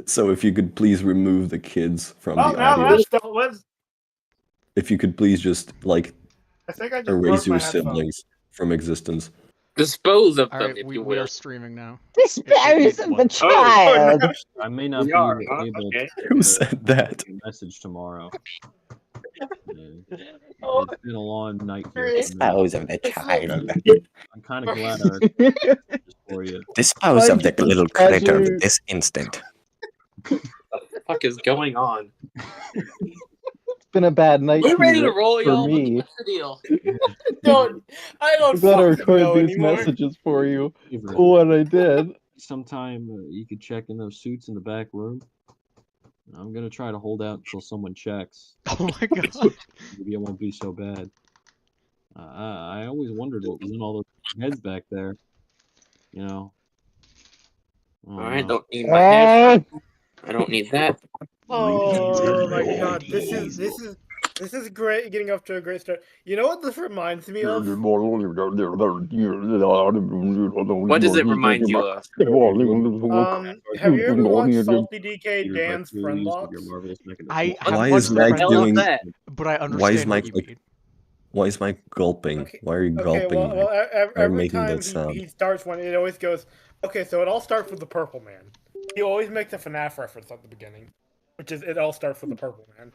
So if you could please remove the kids from Oh the no, audio. let's. If you could please just like I think I just erase broke my your headphones. siblings from existence. Dispose of them, Alright, if we you will. are streaming now. Dispose of the child. I may not We be are, huh? able Okay. Who to said that? message tomorrow. It's been a long night here. Dispose of the child. I'm kind of glad I recorded this for you. Dispose of the little critter this instant. What the fuck is going on? It's been a bad night We're ready to here roll, for y'all. me. What's the deal? I don't I'm glad I fucking know recorded these anymore. messages for you. What I did. Sometime you could check in those suits in the back room. I'm gonna try to hold out until someone checks. Oh my god. Maybe it won't be so bad. I always wondered what was in all those heads back there. You know. I don't need my head. I don't need that. Oh my god, this is great. Getting off to a great start. You know what this reminds me of? What does it remind you of? Have you ever watched Salty DK Dan's Friend Locks? I What have Why watched is the Mike Friend hell doing- is that? but I Why is understand Mike what you like? mean. Why is Mike gulping? Okay, Why are you Okay, gulping? well, Why every making time that sound? he starts one, it always goes, okay, so it all starts with the Purple Man. He always makes a FNAF reference at the beginning, which is, it all starts with the Purple Man.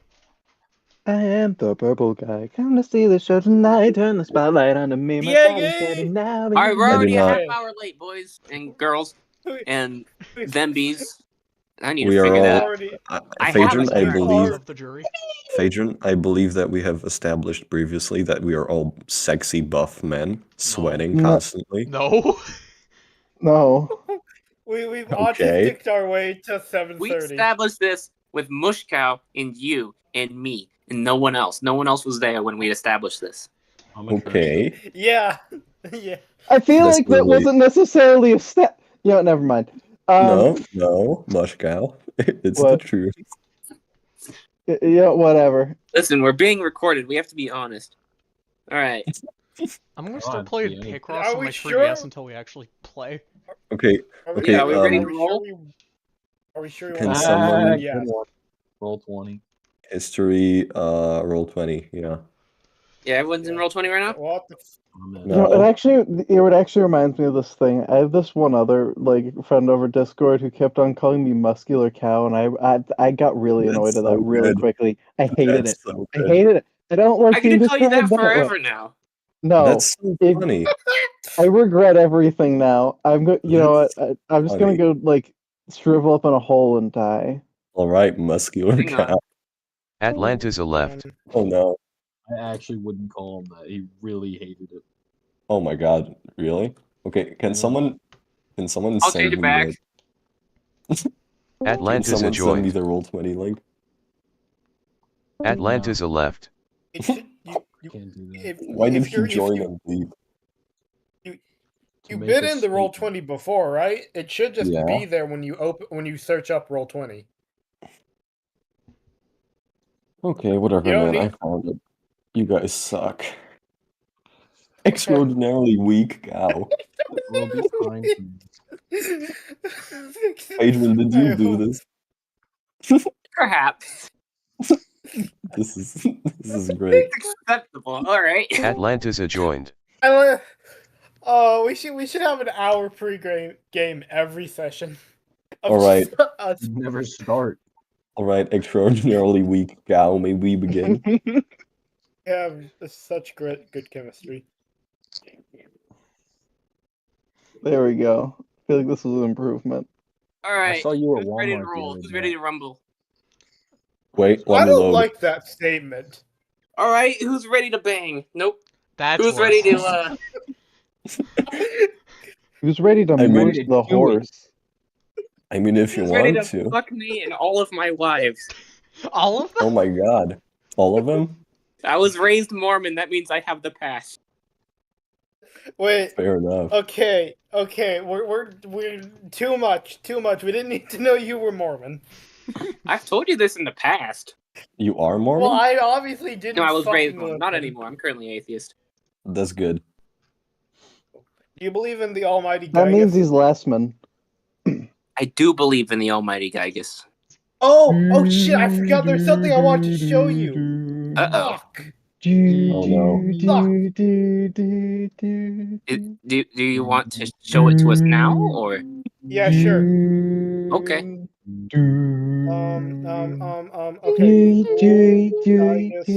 I am the purple guy. Come to see the show tonight. Turn the spotlight onto me. My Yeah, body's yeah. ready now. Alright, we're I already do a not- half hour late, boys and girls and thembies. I need We to are figure all- that. Already, I have Phaedron, a I turn. believe. Of the jury. Phaedron, I believe that we have established previously that we are all sexy buff men, sweating No. constantly. No. No. we've Okay. autistic our way to 7:30. We established this with Mushkow and you and me and no one else. No one else was there when we established this. Okay. Yeah, yeah. I feel That's like that literally- wasn't necessarily a step. You know, never mind. No, Mushkow. It's What? the truth. Yeah, whatever. Listen, we're being recorded. We have to be honest. Alright. I'm gonna God, still play yeah. Picross Are on we my sure? 3DS until we actually play. Okay. Are we, Okay, are we ready to are we roll? Sure are we sure you Can want someone- Yeah. Roll 20. History, roll 20. Yeah. Yeah, everyone's in roll 20 right now? What the I'm in. You know, No. it would actually reminds me of this thing. I have this one other friend over Discord who kept on calling me muscular cow, and I got really That's annoyed at that so really good. quickly. I hated That's it. so I good. hated it. I don't like I being can tell you that described way. forever now. No, That's so if- funny. I regret everything now. I'm go. You know what? I'm just gonna funny. go shrivel up in a hole and die. All right, muscular Hang on. cow. Atlanta's a left. Oh no. I actually wouldn't call him that. He really hated it. Oh my god. Really? Okay. Can someone I'll send take me it back. Can Atlanta's a someone send me joint. the roll 20 link? Atlanta's a left. It should, you, Can't do that. if, Why if did he you're- if join you, and leave? To You've make been a in the roll statement. 20 before, right? It should just Yeah. be there when you search up roll 20. Okay, whatever, You don't man. I need- found it. You guys suck. Extraordinarily weak cow. We'll be fine. Adrian, did you I do hope- this? Perhaps. This is great. It's acceptable. Alright. Atlanta's a joint. Oh, we should have an hour pre-game every session. of All right. just us. Never start. All right, extraordinarily weak cow. May we begin? We have such good chemistry. There we go. I feel like this was an improvement. Alright. saw you at Who's ready to Walmart the roll? other Who's day. ready to rumble? Wait, I let me don't load. like that statement. Alright, who's ready to bang? Nope. That's Who's worse. ready to Who's ready to I mean- munch the horse? I mean, if you who's ready want to to. fuck me and all of my wives? All of them? Oh my god. All of them? I was raised Mormon, that means I have the pass. Wait. Fair enough. Okay. We're too much. We didn't need to know you were Mormon. I've told you this in the past. You are Mormon? Well, I obviously didn't. No, I was raised fucking Mormon. listen. Not anymore. I'm currently atheist. That's good. Do you believe in the Almighty? That means Gygus? he's last man. I I do believe in the almighty Gygus. Oh shit! I forgot there's something I wanted to show you. Uh-oh. Fuck. Oh, no. Do you want to show it to us now, or? Yeah, sure. Okay. Okay. Cool. I guess.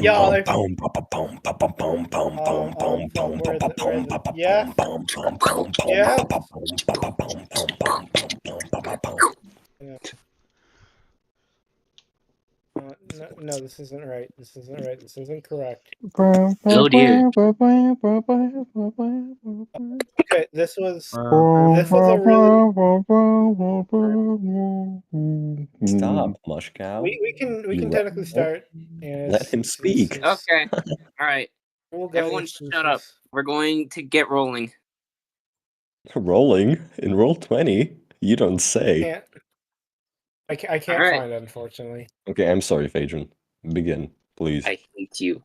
Yeah, if, where is it? Yeah. Yeah. No, this isn't right. This isn't right. This isn't correct. Oh dear. Okay, this was a really. Stop, Mush Cow. We can You technically start. And let him speak. Okay. All right. We'll go Everyone, with shut up. We're going to get rolling. Rolling in roll 20. You don't say. I can't Alright. find it, unfortunately. Okay, I'm sorry, Phaedron. Begin, please. I hate you.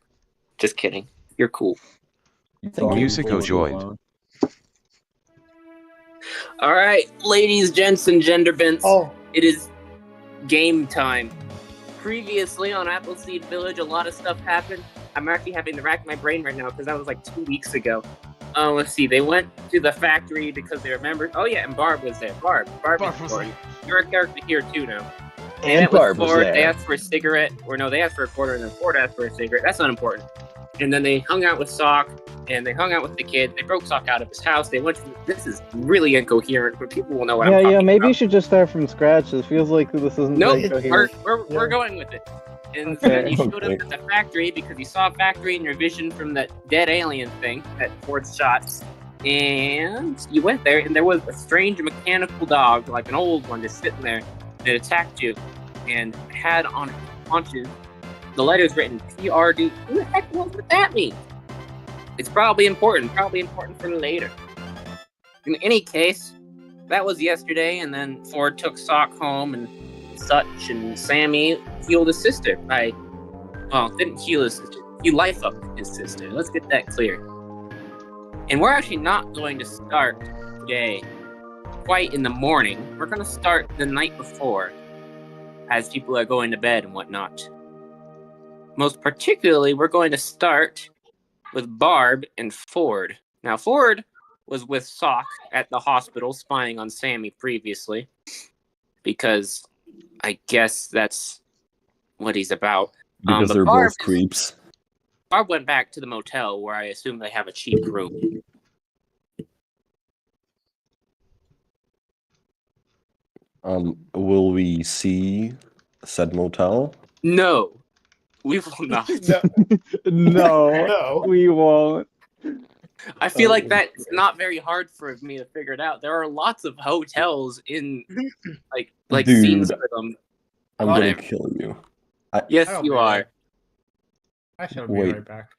Just kidding. You're cool. Musico joined. All right, ladies, gents, and gender bents. Oh, It is game time. Previously on Appleseed Village, a lot of stuff happened. I'm actually having to rack my brain right now because that was like 2 weeks ago. Let's see. They went to the factory because they remembered. Oh yeah, and Barb was there. Barb was important. You're a character here too now. They met with Barb was Ford. there. They asked for a cigarette, or no, they asked for a quarter, and then Ford asked for a cigarette. That's not important. And then they hung out with Sock, and they hung out with the kid. They broke Sock out of his house. They went. This is really incoherent, but people will know what I'm talking about. Maybe you should just start from scratch. It feels like this isn't Nope, very coherent. we're going with it. And Okay. then you showed up at the factory because you saw a factory in your vision from that dead alien thing that Ford shot. And you went there, and there was a strange mechanical dog, like an old one, just sitting there that attacked you and had on its haunches the letters written PRD. Who the heck knows what that means? It's probably important for later. In any case, that was yesterday, and then Ford took Sock home and such, and Sammy healed his sister didn't heal his sister. He life up his sister. Let's get that clear. And we're actually not going to start today quite in the morning. We're going to start the night before, as people are going to bed and whatnot. Most particularly, we're going to start with Barb and Ford. Now, Ford was with Sock at the hospital spying on Sammy previously, because I guess that's what he's about. Because but they're Barb both creeps. Barb went back to the motel where I assume they have a cheap room. Will we see said motel? No, we will not. No, we won't. I feel like that's not very hard for me to figure it out. There are lots of hotels in like Dude, scenes for them. I'm gonna Whatever. kill you. Yes, I'll you be are. right. I shall be Wait. right back.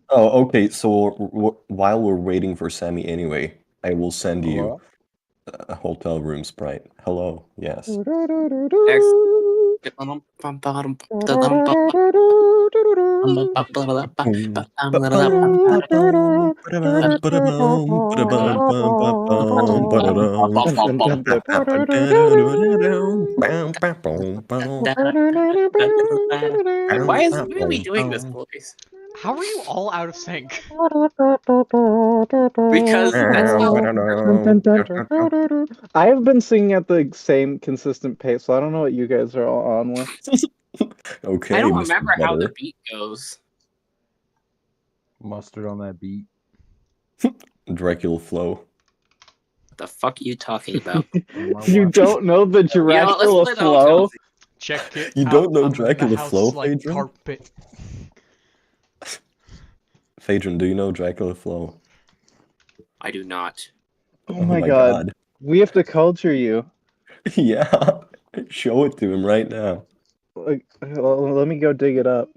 Oh, okay. So while we're waiting for Sammy anyway, I will send you a hotel room sprite. Hello. Yes. Why are we doing this, boys? How are you all out of sync? Because that's how. I have been singing at the same consistent pace, so I don't know what you guys are all on with. Okay. I don't Mr. remember how the Butter. beat goes. Mustard on that beat. Dracula flow. What the fuck are you talking about? You don't know the let's Dracula play the flow? hotel scene. Check it. You out don't know under the Dracula house Flow, like Phaedron? carpet. Phaedron, do you know Dracula flow? I do not. Oh my god. We have to culture you. Yeah. Show it to him right now. Like, well, let me go dig it up.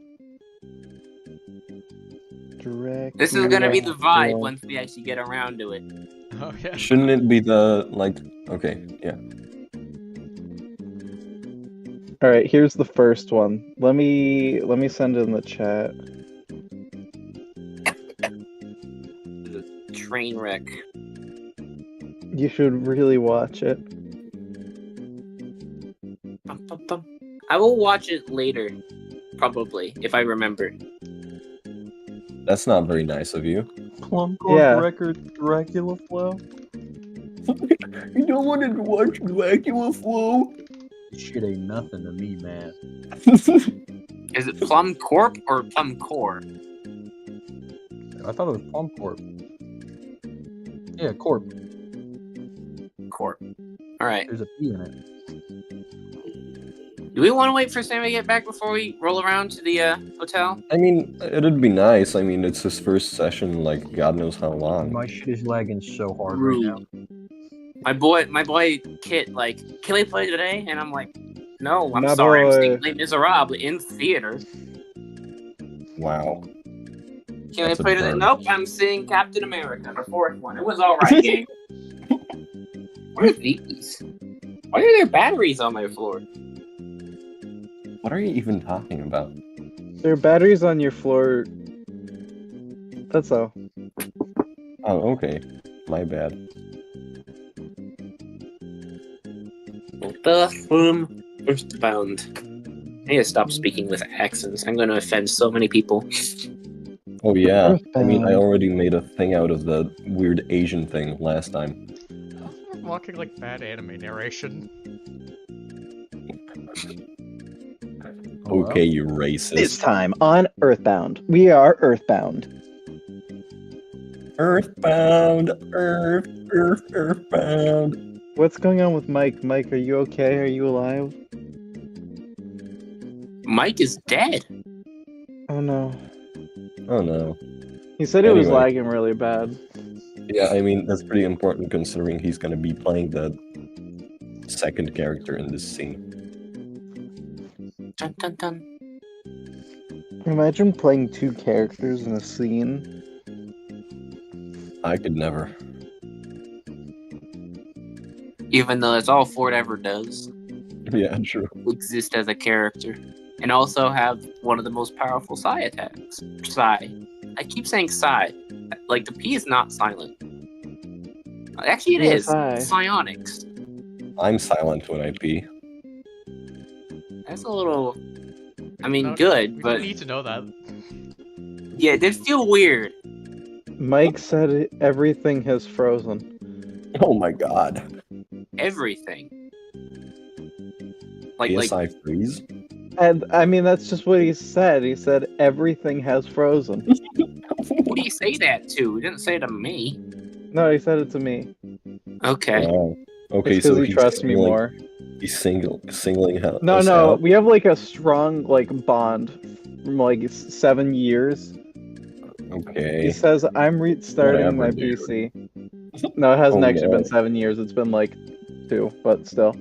This is gonna be the vibe once we actually get around to it. Okay. Shouldn't it be the, like, okay, yeah. Alright, here's the first one. Let me send it in the chat. The train wreck. You should really watch it. Bum, bum, bum. I will watch it later, probably, if I remember. That's not very nice of you. Plum Corp Yeah. record Dracula Flow? You don't want to watch Dracula Flow? Shit ain't nothing to me, man. Is it Plum Corp or Plum Core? I thought it was Plum Corp. Yeah, Corp. Corp. Alright. There's a P in it. Do we want to wait for Sam to get back before we roll around to the hotel? I mean, it'd be nice. I mean, it's his first session, like, God knows how long. My shit is lagging so hard right now. My boy Kit, like, can we play today? And I'm like, no, I'm My sorry, I'm boy. seeing Les Miserables in theater. Wow. Can That's we a play today? burn. Nope, I'm seeing Captain America, the fourth one. It was alright, gang. What are these? Why are there batteries on my floor? What are you even talking about? There are batteries on your floor. That's all. Oh, okay. My bad. Bathroom, Earthbound. I need to stop speaking with accents. I'm going to offend so many people. Oh yeah. I mean, I Earthbound. already made a thing out of the weird Asian thing last time. I'm walking like bad anime narration. Oh, Okay, you racist. This time on Earthbound. We are Earthbound. Earthbound, Earthbound. What's going on with Mike? Mike, are you okay? Are you alive? Mike is dead. Oh no. Oh no. He said it was Anyway. lagging really bad. Yeah, I mean, that's pretty important considering he's gonna be playing the second character in this scene. Dun, dun, dun. Imagine playing two characters in a scene. I could never. Even though that's all Ford ever does, Yeah, true. exist as a character. And also have one of the most powerful psi attacks. Psi. I keep saying psi. Like, the P is not silent. Actually, it Yeah, is. psi. Psionics. I'm silent when I pee. That's a little... I mean, No, good, We but... don't need to know that. Yeah, it did feel weird. Mike said everything has frozen. Oh my god. Everything. Like, PSI freeze? And I mean, that's just what he said. He said everything has frozen. who do you say that to? He didn't say it to me. No, he said it to me. Okay. Wow. Okay, It's because so he he's trusts me singling- more. He's singling us No, out. we have like a strong like bond from like 7 years. He Okay. says I'm restarting Whatever, my dude. PC. No, it hasn't Oh, actually no. been 7 years. It's been like 2, but still.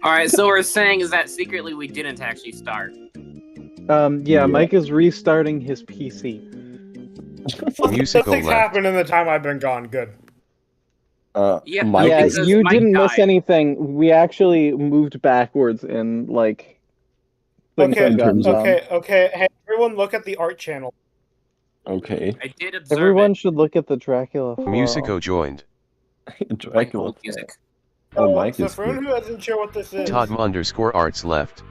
Alright, so we're saying is that secretly we didn't actually start. Yeah, Yeah. Mike is restarting his PC. Musical Nothing's left. happened in the time I've been gone. Good. Yeah, Mike Yeah, because you Mike didn't miss died. anything. We actually moved backwards in like things Okay, have gotten terms of- done. okay. Hey, everyone, look at the art channel. Okay. I did observe Everyone it. should look at the Dracula flow. Musico joined. Like Dracula. old music. Oh, Mike so is for here. anyone who isn't sure what this is, Todd_arts left.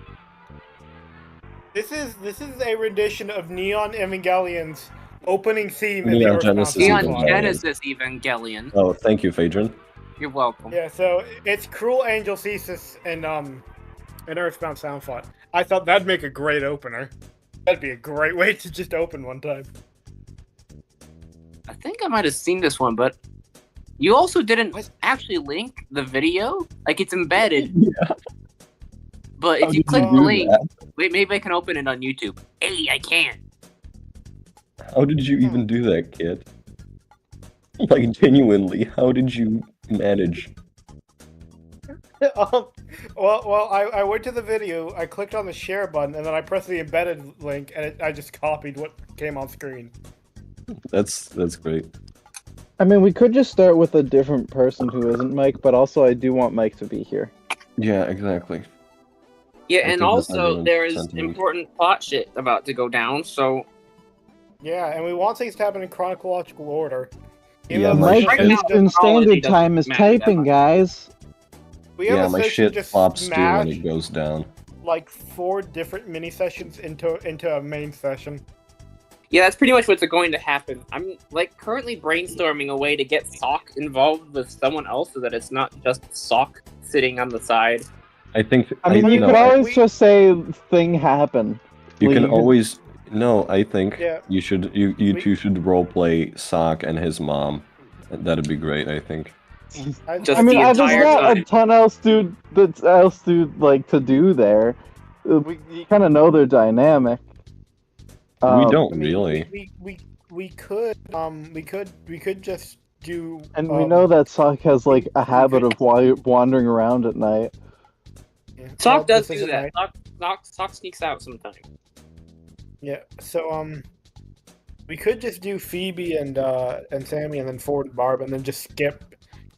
this is a rendition of Neon Evangelion's opening theme in the Neon Earthbound Genesis Neon Evangelion. Genesis Evangelion. Oh, thank you, Phaedron. You're welcome. Yeah, so it's Cruel Angel Thesis and Earthbound Sound Font. I thought that'd make a great opener. That'd be a great way to just open one time. I think I might have seen this one, but you also didn't actually link the video. Like, it's embedded. Yeah. But How if you did click you the do link, that? wait, maybe I can open it on YouTube. Hey, I can. How did you even do that, kid? Like, genuinely, how did you manage? Well, I went to the video, I clicked on the share button, and then I pressed the embedded link, and I just copied what came on screen. That's great. I mean, we could just start with a different person who isn't Mike, but also I do want Mike to be here. Yeah, exactly. Yeah, I and think that's also everyone's there is sentiment. important plot shit about to go down, so Yeah, and we want things to happen in chronological order. Yeah, know, my let's Mike shit- just Eastern Standard Time is matter that typing, much. guys. we have Yeah, a my session shit just flops too when smash it goes down. like 4 different mini sessions into a main session. Yeah, that's pretty much what's going to happen. I'm like currently brainstorming a way to get Sock involved with someone else so that it's not just Sock sitting on the side. I think. I mean, you no, could always we- just say thing happen. You Like, can you could- always. No, I think Yeah. you should. You We- two should roleplay Sock and his mom. That'd be great. I think. Just I mean, the there's entire not time. a ton else to like to do there. You kind of know their dynamic. We Um, don't I mean, really. we could just do. And we know that Sock has like a habit of wandering around at night. Yeah. Sock Well, does this do isn't that. right. Sock sneaks out sometimes. Yeah. So we could just do Phoebe and Sammy and then Ford and Barb and then just skip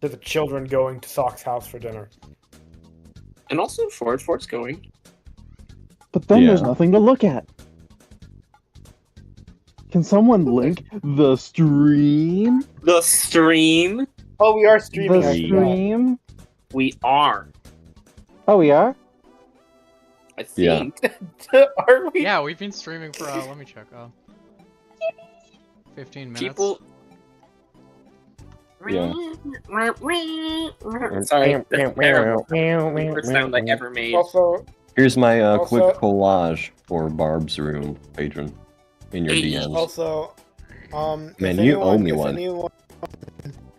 to the children going to Sock's house for dinner. And also Ford's going. But then there's Yeah. nothing to look at. Can someone link the stream? The stream. Oh, we are streaming. The I forgot. stream? We are. Oh, we are? I Yeah. think. Are we? Yeah, we've been streaming for, let me check, 15 minutes. People. Yeah. Sorry, that's terrible. Worst sound I ever made. Also, Here's my Also- quick collage for Barb's room, patron, in your Hey. DMs. also, Man, if you owe anyone- me if one. Anyone,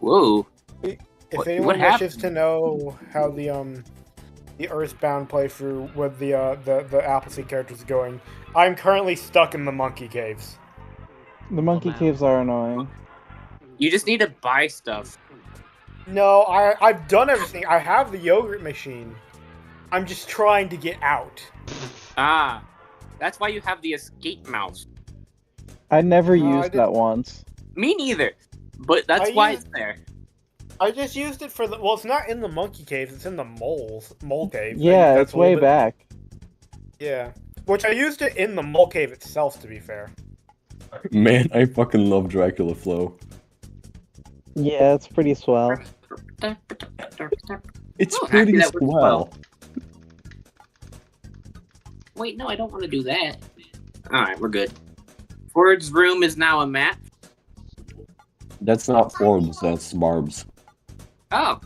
Whoa. if What anyone happened? wishes to know how the Earthbound playthrough with the Appleseed characters is going, I'm currently stuck in the monkey caves. The monkey man. caves are annoying. You just need to buy stuff. No, I've done everything. I have the yogurt machine. I'm just trying to get out. Ah. That's why you have the escape mouse. I never No, I used that once. Me neither. But that's I why used- it's there. I just used it for the. Well, it's not in the monkey caves. It's in the mole cave. Yeah, That's it's a little way bit- back. Yeah, which I used it in the mole cave itself. To be fair. Man, I fucking love Dracula Flow. Yeah, it's pretty swell. It's Oh, pretty actually, that works swell. well. Wait, no, I don't want to do that. Alright, we're good. Ford's room is now a map. That's not Forbes, that's Barb's. Oh.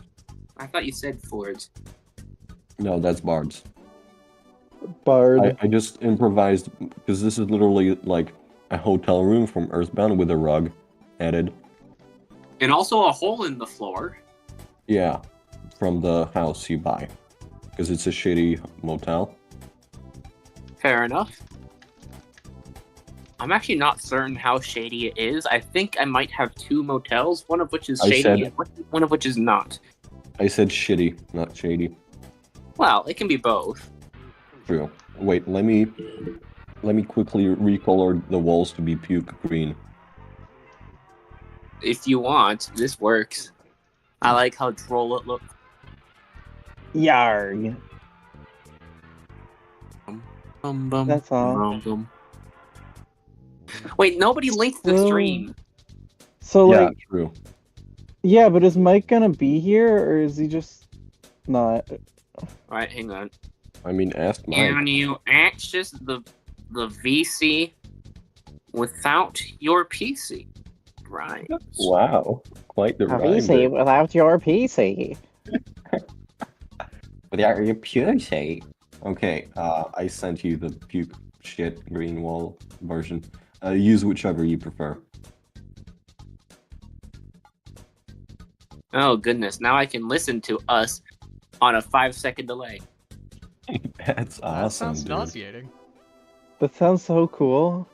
I thought you said Ford's. No, that's Barb's. Bard. I just improvised because this is literally like a hotel room from Earthbound with a rug added. And also a hole in the floor. Yeah, from the house you buy. Because it's a shitty motel. Fair enough. I'm actually not certain how shady it is. I think I might have 2 motels, one of which is I shady said- and one of which is not. I said shitty, not shady. Well, it can be both. True. Wait, let me quickly recolor the walls to be puke green. If you want, this works. I like how droll it looks. Yarg. Bum, That's all. bum. Wait, nobody linked the So- stream. So, Yeah, like, true. yeah, but is Mike gonna be here, or is he just not? Alright, hang on. I mean, ask Mike. Can you access the VC without your PC? Right. Wow, quite the A rhyme. PC there. without your PC. Without your puke. Okay, I sent you the puke shit green wall version. Use whichever you prefer. Oh goodness, now I can listen to us on a 5-second delay. That's That awesome, sounds dude. nauseating. That sounds so cool.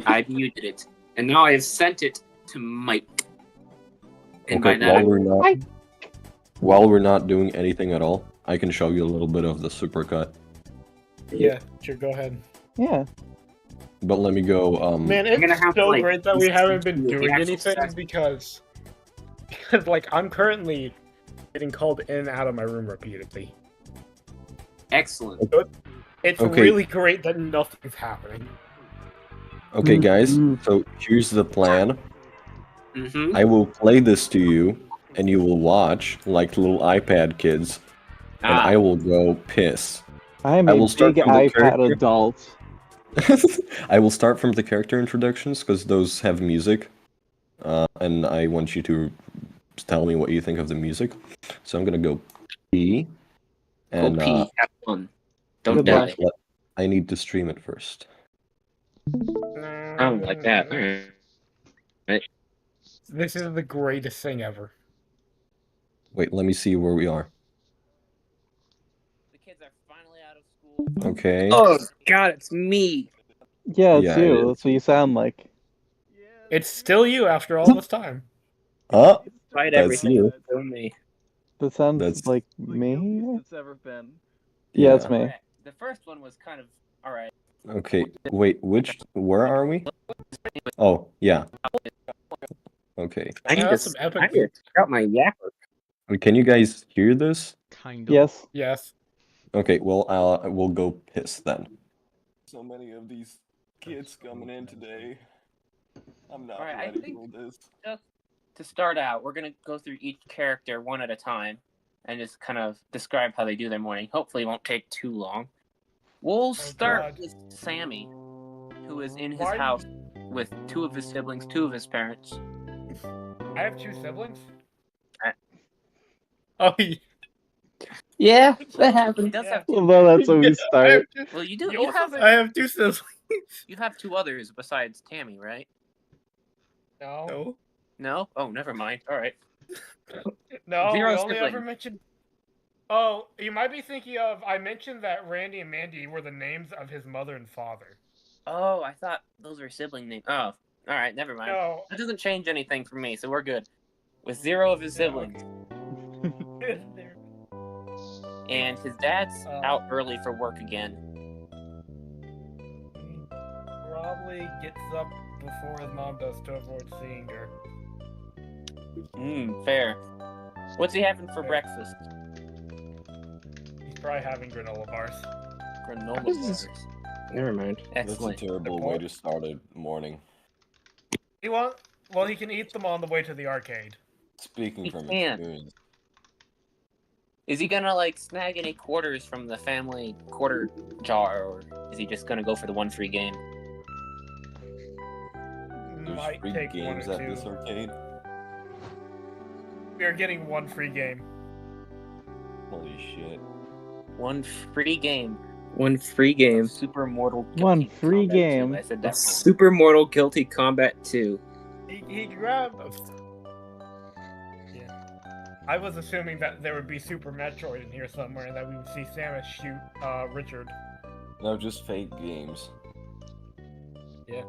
I muted it. And now I've sent it to Mike. And Okay, by that, while we're not doing anything at all, I can show you a little bit of the supercut. Yeah, sure. Go ahead. Yeah. But let me go. Man, I'm gonna it's have to, so like, great that we haven't been do the doing actual anything session. because like I'm currently getting called in and out of my room repeatedly. excellent. It's Okay. really great that nothing's happening. Okay, guys. Mhm. So here's the plan. Mm-hmm. I will play this to you, and you will watch like little iPad kids, and I will go piss. I'm I a will start big from the iPad character. adult. I will start from the character introductions because those have music, and I want you to tell me what you think of the music. So I'm gonna go pee, Go and pee. Have fun. Don't Good die. luck. I need to stream it first. I don't like that. All right. This is the greatest thing ever. Wait, let me see where we are. The kids are finally out of school. Okay. Oh God, it's me. Yeah, it's Yeah, it you. is. That's what you sound like. It's still you after all this time. Oh, Despite that's everything, you. it's still me. That sounds That's like me. It's ever been. Yeah, it's me. Alright, the first one was kind of alright. Okay. Wait, where are we? Oh, yeah. Okay. I need That's to some epic. I need to scout my yapper. Can you guys hear this? Kind of. Yes. Yes. Okay, well, we'll go piss then. So many of these kids coming in today. I'm not Alright, I ready think- for this. To start out, we're gonna go through each character one at a time and just kind of describe how they do their morning. Hopefully it won't take too long. We'll start God. with Sammy, who is in his Why- house with two of his siblings, two of his parents. I have two siblings. I- Oh, yeah. Yeah, that happens. He does Yeah. have two. Well, that's how we I have start. two- Well, you do. You You also have say I have two siblings. you have two others besides Tammy, right? No. No? Oh, never mind. All right. No, Zero we only ever siblings. mentioned. Oh, you might be thinking of. I mentioned that Randy and Mandy were the names of his mother and father. Oh, I thought those were sibling names. Oh, all right. Never mind. No. That doesn't change anything for me, so we're good. With zero of his Yeah, siblings, and his dad's out early for work again. Probably gets up before his mom does to avoid seeing her. Fair. What's he having for Fair. breakfast? He's probably having granola bars. Granola bars. Never mind. Excellent. terrible way to start a morning. Well, he can eat them on the way to the arcade. Speaking He from can. experience. Is he gonna like snag any quarters from the family quarter jar, or is he just gonna go for the one free game? Might take one or two. arcade. We are getting one free game. Holy shit. One free game. One free game. Super Mortal. One Guilty free Combat game. 2. I said that. Wrong. Super Mortal Guilty Combat 2. He grabbed. Yeah. I was assuming that there would be Super Metroid in here somewhere, and that we would see Samus shoot Richard. No, just fake games.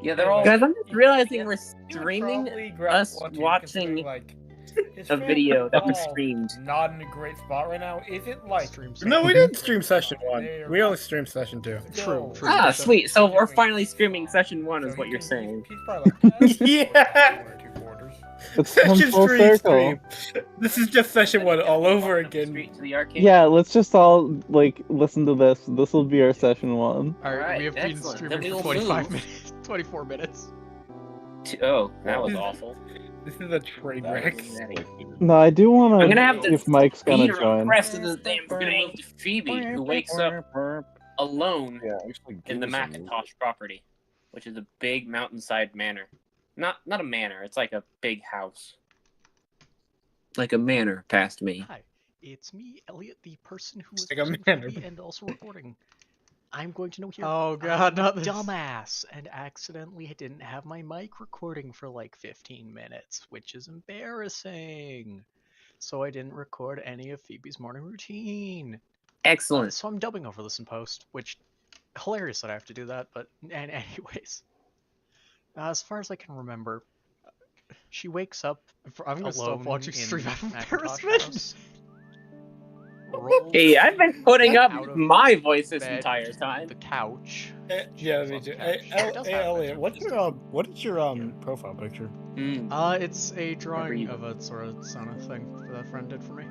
Yeah, they're all. Anyway, Guys, I'm just realizing he we're would streaming probably grab us one, too, watching considering, like, his a video that was family's all streamed. Not in a great spot right now. Is it like? Stream No, we didn't stream session one. There. We only streamed session 2. True, true. Ah, sweet. So we're finally streaming session 1, is what you're saying. He's probably like, yeah. It's come Session full 3 circle. stream. This is just session 1 all over again. Straight to the arcade. Yeah, let's just all like listen to this. This will be our session 1. Alright, Alright, we have been excellent. streaming Then we for will 25 move. minutes. 24 minutes. Oh, that was awful. This is a train wreck. No, I do want I'm gonna have to to if Mike's gonna Speed around join. the rest of the thing. We're gonna move to Phoebe, who wakes up alone in the Macintosh property, which is a big mountainside manor. Not a manor. It's like a big house. Like a manor past me. Hi, it's me, Elliot, the person who is Like a watching manor. TV and also recording. I'm going to know here. Oh god, not this. Dumbass, and accidentally didn't have my mic recording for like 15 minutes, which is embarrassing. So I didn't record any of Phoebe's morning routine. Excellent. So I'm dubbing over this in post, which hilarious that I have to do that. But and anyways, as far as I can remember, she wakes up I'm gonna stop alone watching in stream Macintosh embarrassment. house, rolls Hey, I've been putting up out of my voice this bed entire to time. the couch. Yeah, She me was too. on the Hey, couch. She does have Elliot, bedtime what is your profile picture? It's a drawing you- of a sort of sauna thing that a friend did for me.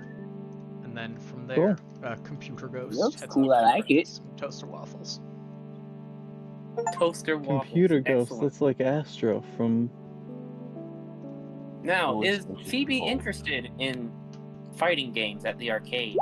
And then from there, Computer Ghost Looks heads cool, off to I like get it. some toaster waffles. Toaster waffles. Computer Ghost. Excellent. That's like Astro from Now, Voice is versus Phoebe Nicole. interested in fighting games at the arcade?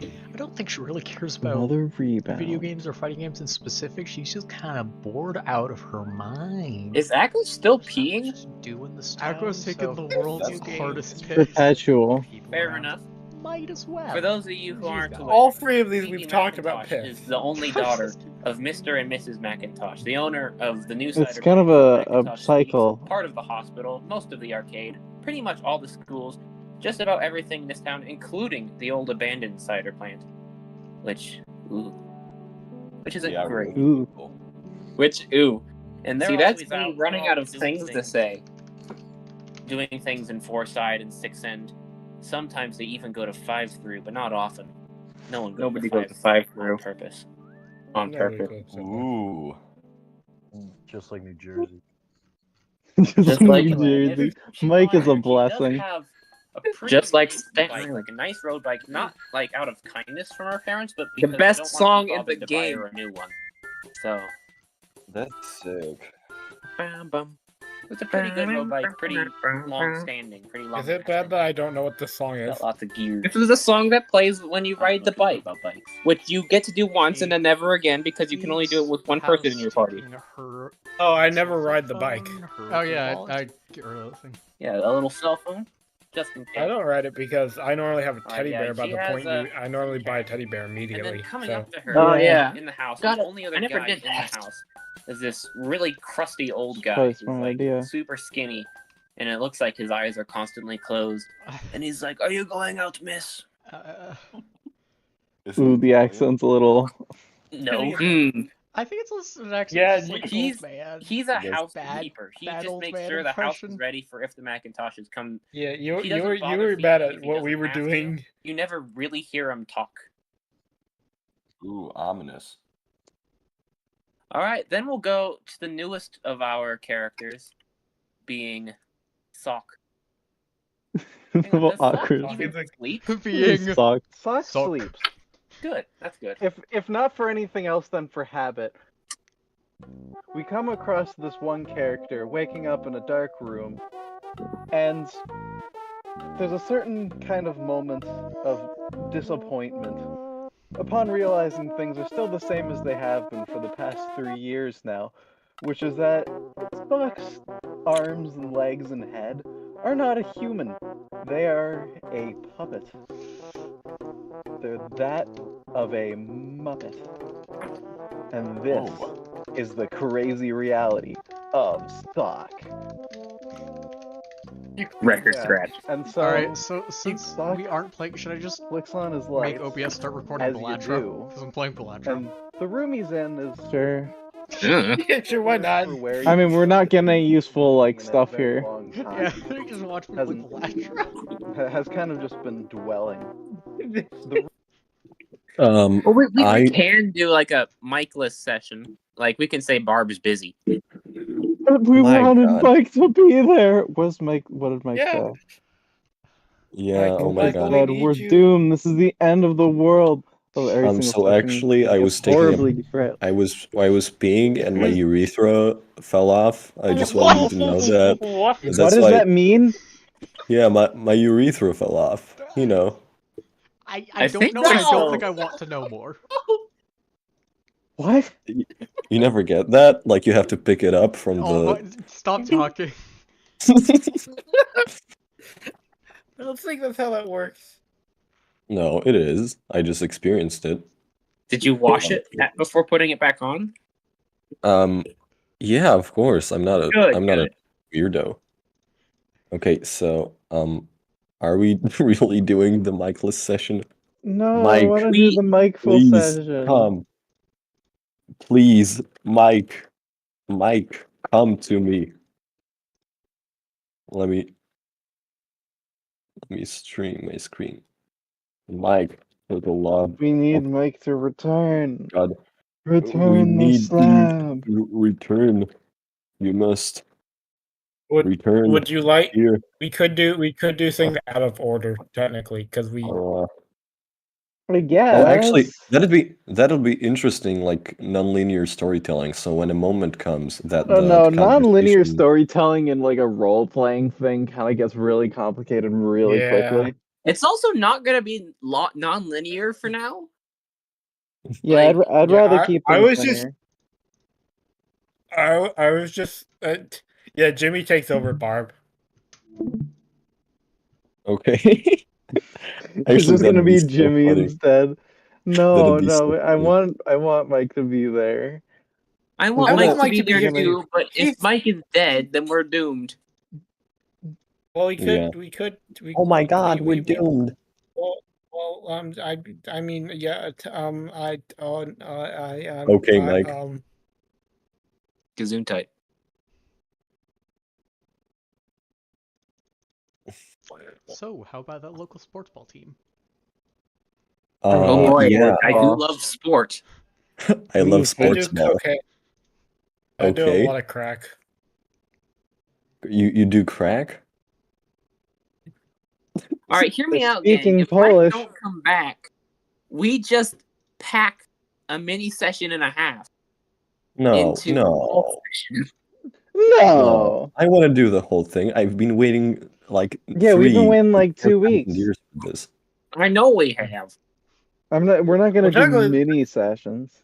I don't think she really cares about Another video rebound. games or fighting games in specific. She's just kind of bored out of her mind. Is Akko still Just peeing? doing the stuff. Aqua's taking the world's video games, hardest piss. Perpetual. people Fair around, enough. Might as well. For those of you who She's aren't got aware, All three of these Phoebe we've talked about McIntosh is the only daughter of Mr. and Mrs. McIntosh, the owner of the new It's cider kind of plant, a McIntosh cycle. Sweets, part of the hospital, most of the arcade, pretty much all the schools, just about everything in this town, including the old abandoned cider plant, which isn't Yeah, great. Ooh. And see, that's me running out of things to say. Doing things in 4-side and 6-end. Sometimes they even go to 5-through, but not often. Nobody goes to 5-through on purpose. On purpose. Ooh. Just like New Jersey. Just like New Jersey. Mike is a blessing. Just like like a nice road bike, not like out of kindness from our parents, but because The best we don't want song to be in the bothered to buy game. her a new one. So That's sick. bam, bum. It's a pretty good road bike, pretty long standing, pretty long. Is it bad that I don't know what this song is? Got lots of gears. This is a song that plays when you ride the bike, About bikes. which you get to do once and then never again because you can only do it with one person in your party. Her Oh, I never ride the bike. Oh yeah, I get rid of that thing. Yeah, a little cell phone, just in case. I don't ride it because I normally have a teddy yeah, bear. By she the has point a- I normally buy a teddy bear And immediately. then coming So up to her, Oh, yeah. in the house, Got the it. only other I never guy did in that. the house is this really crusty old guy Probably a who's smart like idea. super skinny, and it looks like his eyes are constantly closed. And he's like, "Are you going out, miss?" Ooh, the accent's a little. No. I think it's an accent. Yeah, just like he's- old man. He's a Yes. housekeeper. He bad just old makes man sure the house is impression. ready for if the Macintoshes come. yeah, He you doesn't were bother bad Phoebe at if he what we doesn't were have to. doing. You never really hear him talk. Ooh, ominous. All right, then we'll go to the newest of our characters, being Sock. Hang on, does Sock Awkward. even sleep? Being Sucked. Sock Sock. sleeps. Good, that's good. If not for anything else, then for habit. We come across this one character waking up in a dark room, and there's a certain kind of moment of disappointment upon realizing things are still the same as they have been for the past 3 years now, which is that Spock's arms and legs and head are not a human. They are a puppet. They're that of a Muppet. And this is the crazy reality of Spock. Record Yeah. scratch. And so, Alright, so since Spock we aren't playing, should I just flicks on his make lights, OBS start recording as you Belatra? do. Because I'm playing Belatra. and the room he's in is Sure. Yeah, sure, why not? for where I mean, you we're not getting any useful like in a stuff very here. long time. Yeah, you just watch me play Hasn't- Belatra. Has kind of just been dwelling. Well, we I can do like a mic-less session. Like, we can say Barb's busy. But we My wanted God. Mike to be there. What's Mike? What did Mike Yeah. say? yeah. Like, Oh my like, god. we Said, need we're you." doomed. This is the end of the world. Oh, every single So fucking actually, I was taking horribly a, depressed. I was peeing and my urethra fell off. I just want you to know that. What? 'Cause What that's does why, that mean? yeah, my urethra fell off. You know. I I don't think know, and I so. don't think I want to know more. What? You never get that? Like you have to pick it up from Oh, the. stop talking. I don't think that's how that works. No, it is. I just experienced it. Did you wash it before putting it back on? Yeah, of course. I'm not a Good, I'm not a weirdo. Okay, so are we really doing the mic-less session? No, I Mike, want to do the Mike full Please session. come. Please, Mike. Mike, come to me. Let me stream my screen. Mike, for the love We need of Mike to return. God. Return the slab. Return. You must Would return Would you like? here. We could do things out of order technically because we. I guess. Oh, actually, that'll be interesting, like non-linear storytelling. So when a moment comes that Oh the no, non-linear conversation, storytelling and like a role-playing thing kind of gets really complicated really quickly. It's also not gonna be non-linear for now. Yeah, Like, I'd Yeah, rather keep I things was just, linear. I was just, yeah. Jimmy takes over Barb. okay. It's Actually, just gonna that'd be be so Jimmy funny. instead. That'd No, be so no, I funny. want Mike to be there. I He's want I gonna- Mike want to Mike be to be there here gonna- too, but if He's- Mike is dead, then we're doomed. Well, we Yeah. could. Oh my God, we're we- doomed. I mean, yeah. Okay, Mike. Gesundheit. So, how about that local sports ball team? Oh boy, Yeah, I do love sport. I love I sports do ball. cocaine. I do a Okay, lot of crack. you do crack? All right, hear me out, gang. Speaking If Mike Polish. don't come back, we just pack a mini session and a half No, into a no, whole session. No. I want to do the whole thing. I've been waiting like Yeah, we've been waiting like 2 4,000 weeks. years for this. I know we have. We're not gonna Well, do technically- mini sessions.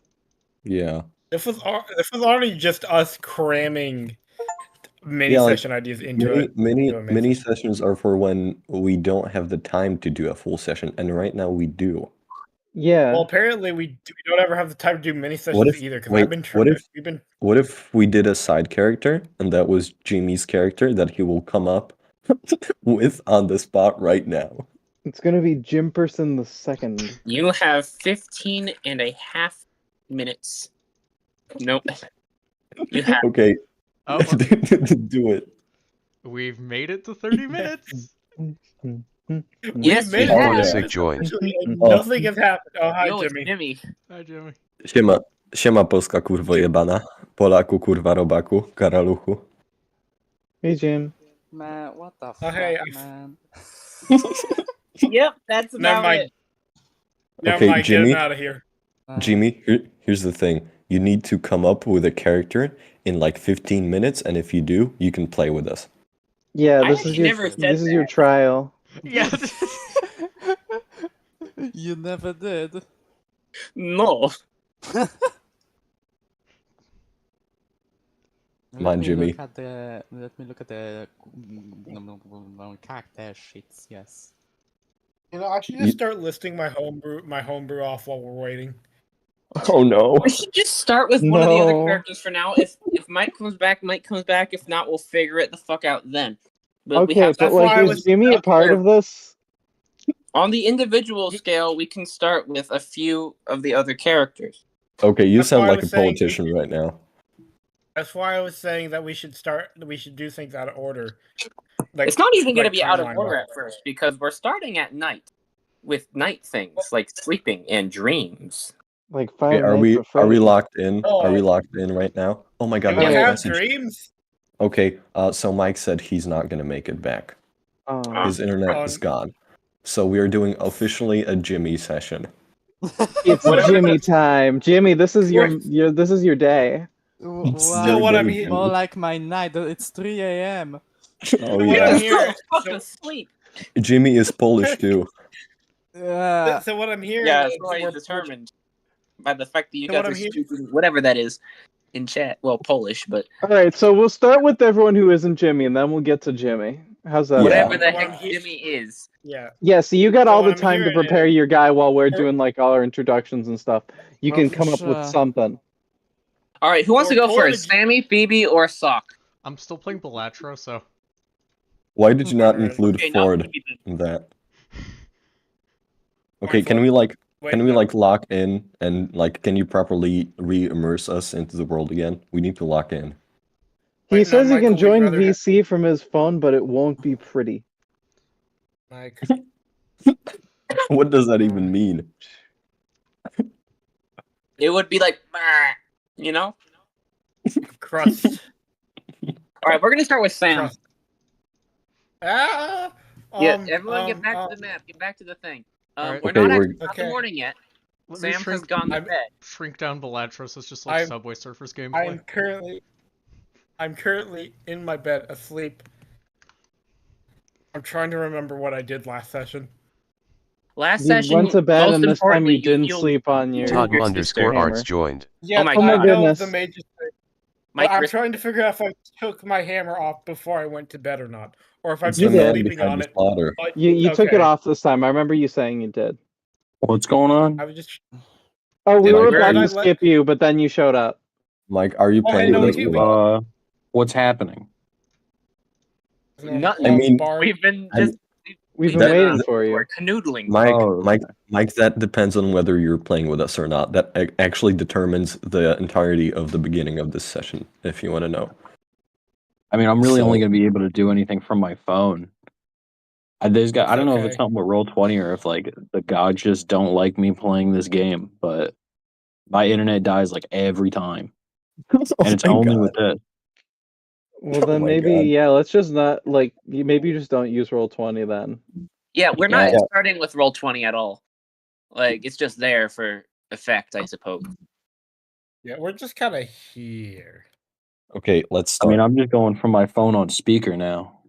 Yeah. This was already just us cramming mini Yeah, like, session ideas into it. Mini sessions are for when we don't have the time to do a full session, and right now we do. Yeah. Well, apparently we don't ever have the time to do mini sessions What if either. Because wait, I've been what trying. if what if we did a side character and that was Jimmy's character that he will come up with on the spot right now? It's gonna be Jimperson the second. You have 15 and a half minutes. Nope. You have. Okay. Oh, Do it. we've made it to 30 minutes. Yes, we made it. Oh, have. Sick joined. Nothing has happened. Oh, hi, Yo, it's Jimmy. Jimmy. Hi, Jimmy. Siema Polska kurwo jebana. Polaku kurwa robaku, karaluchu. Hey, Jim. Man, what the Oh, fuck, hey, man? Yep, that's Never about mind. it. Never Okay, mind, Jimmy. get him out of here. Jimmy, here's the thing. You need to come up with a character in like 15 minutes, and if you do, you can play with us. Yeah, I this actually is your never said this is your that. trial. Yeah. You never did. No. Come on, Jimmy. Let me look at the character sheets. Yes. You know, I should just start listing my homebrew off while we're waiting. Oh no. We should just start with one of the other No. characters for now. If Mike comes back, Mike comes back. If not, we'll figure it the fuck out then. But we Okay, have but That's why I like, was- is Jimmy a part of this? on the individual scale, we can start with a few of the other characters. Okay, you That's sound why I like a was saying- politician right now. That's why I was saying that we should do things out of order. Like, It's not even going to like be out of timeline order wise. at first because we're starting at night with night things like sleeping and dreams. Like Okay, Five are Nights we at Freddy's. locked in? Are we Oh. locked in right now? Oh my god, Do we Mike have messaged. dreams? Okay, so Mike said he's not gonna make it back. Oh. His internet is gone. So we are doing officially a Jimmy session. It's Whatever. Jimmy time. Jimmy, this is your this is your day. So what I'm hearing, More like my night. It's 3 a.m. Oh what yeah. I'm hearing, Fuck so, asleep. Jimmy is Polish too. so what I'm hearing Yeah, is it's already we're- determined by the fact that you So guys what are I'm hearing- stupid, whatever that is, in chat. Well, Polish, but All right, so we'll start with everyone who isn't Jimmy, and then we'll get to Jimmy. How's that? Yeah. whatever the What I'm heck he- Jimmy is. Yeah. Yeah, so you got So all what the I'm time to hearing prepare is- your guy while we're doing like all our introductions and stuff. You Well, can for come up sure. with something. All right, who wants to We're go pulling first? a- Sammy, Phoebe, or Sock? I'm still playing Belatro, so Why did you not Alright. include Okay, not Ford Phoebe. in that? Okay, Alright, can Ford. we like Wait, can we no. like lock in and like can you properly re-immerse us into the world again? We need to lock in. He Wait, no, says he Michael, can we'd join rather have- VC from his phone, but it won't be pretty. Like, What does that even mean? It would be like, "Bah," you know? crust. All right, we're going to start with Sam. Crust. Ah! Yeah, everyone get back to the map. Get back to the thing. Alright. We're Okay, not we're- actually not the Okay. morning yet. Let me Sam has shrink, gone to bed. shrink down Belatros. It's just like I'm- Subway Surfers gameplay. I'm currently in my bed asleep. I'm trying to remember what I did last session. Last You session, went to bed, most and this time importantly, you didn't healed sleep on your Todd your underscore sister. arts hammer. joined. Yeah, Oh my Oh my God. goodness. The mage's thing. Mike, I'm you're- trying to figure out if I took my hammer off before I went to bed or not, or if I'm It's You just the man did. sleeping behind on the it. slaughter. But, You took it okay. off this time. I remember you saying you did. What's going on? I was just. Oh, we Did were Mike, about are to you, skip you, but then you showed up. Mike, are you Oh, hey, playing no, with we us? can- What's happening? Nothing. I mean, We've been I'm- just We've been That- waiting that- for you. we're canoodling. Mike, Oh, okay. Mike, that depends on whether you're playing with us or not. That actually determines the entirety of the beginning of this session, if you want to know. I mean, I'm really So- only going to be able to do anything from my phone. I don't know if it's okay. something with Roll20 or if like the gods just don't like me playing this game, but my internet dies like every time, and it's my only God. with this. Well, then my maybe, God. yeah, let's just not, like, maybe you just don't use Roll20 then. Yeah, we're not Yeah. starting with Roll20 at all. Like, it's just there for effect, I suppose. Yeah, we're just kind of here. Okay, let's I start. mean, I'm just going from my phone on speaker now.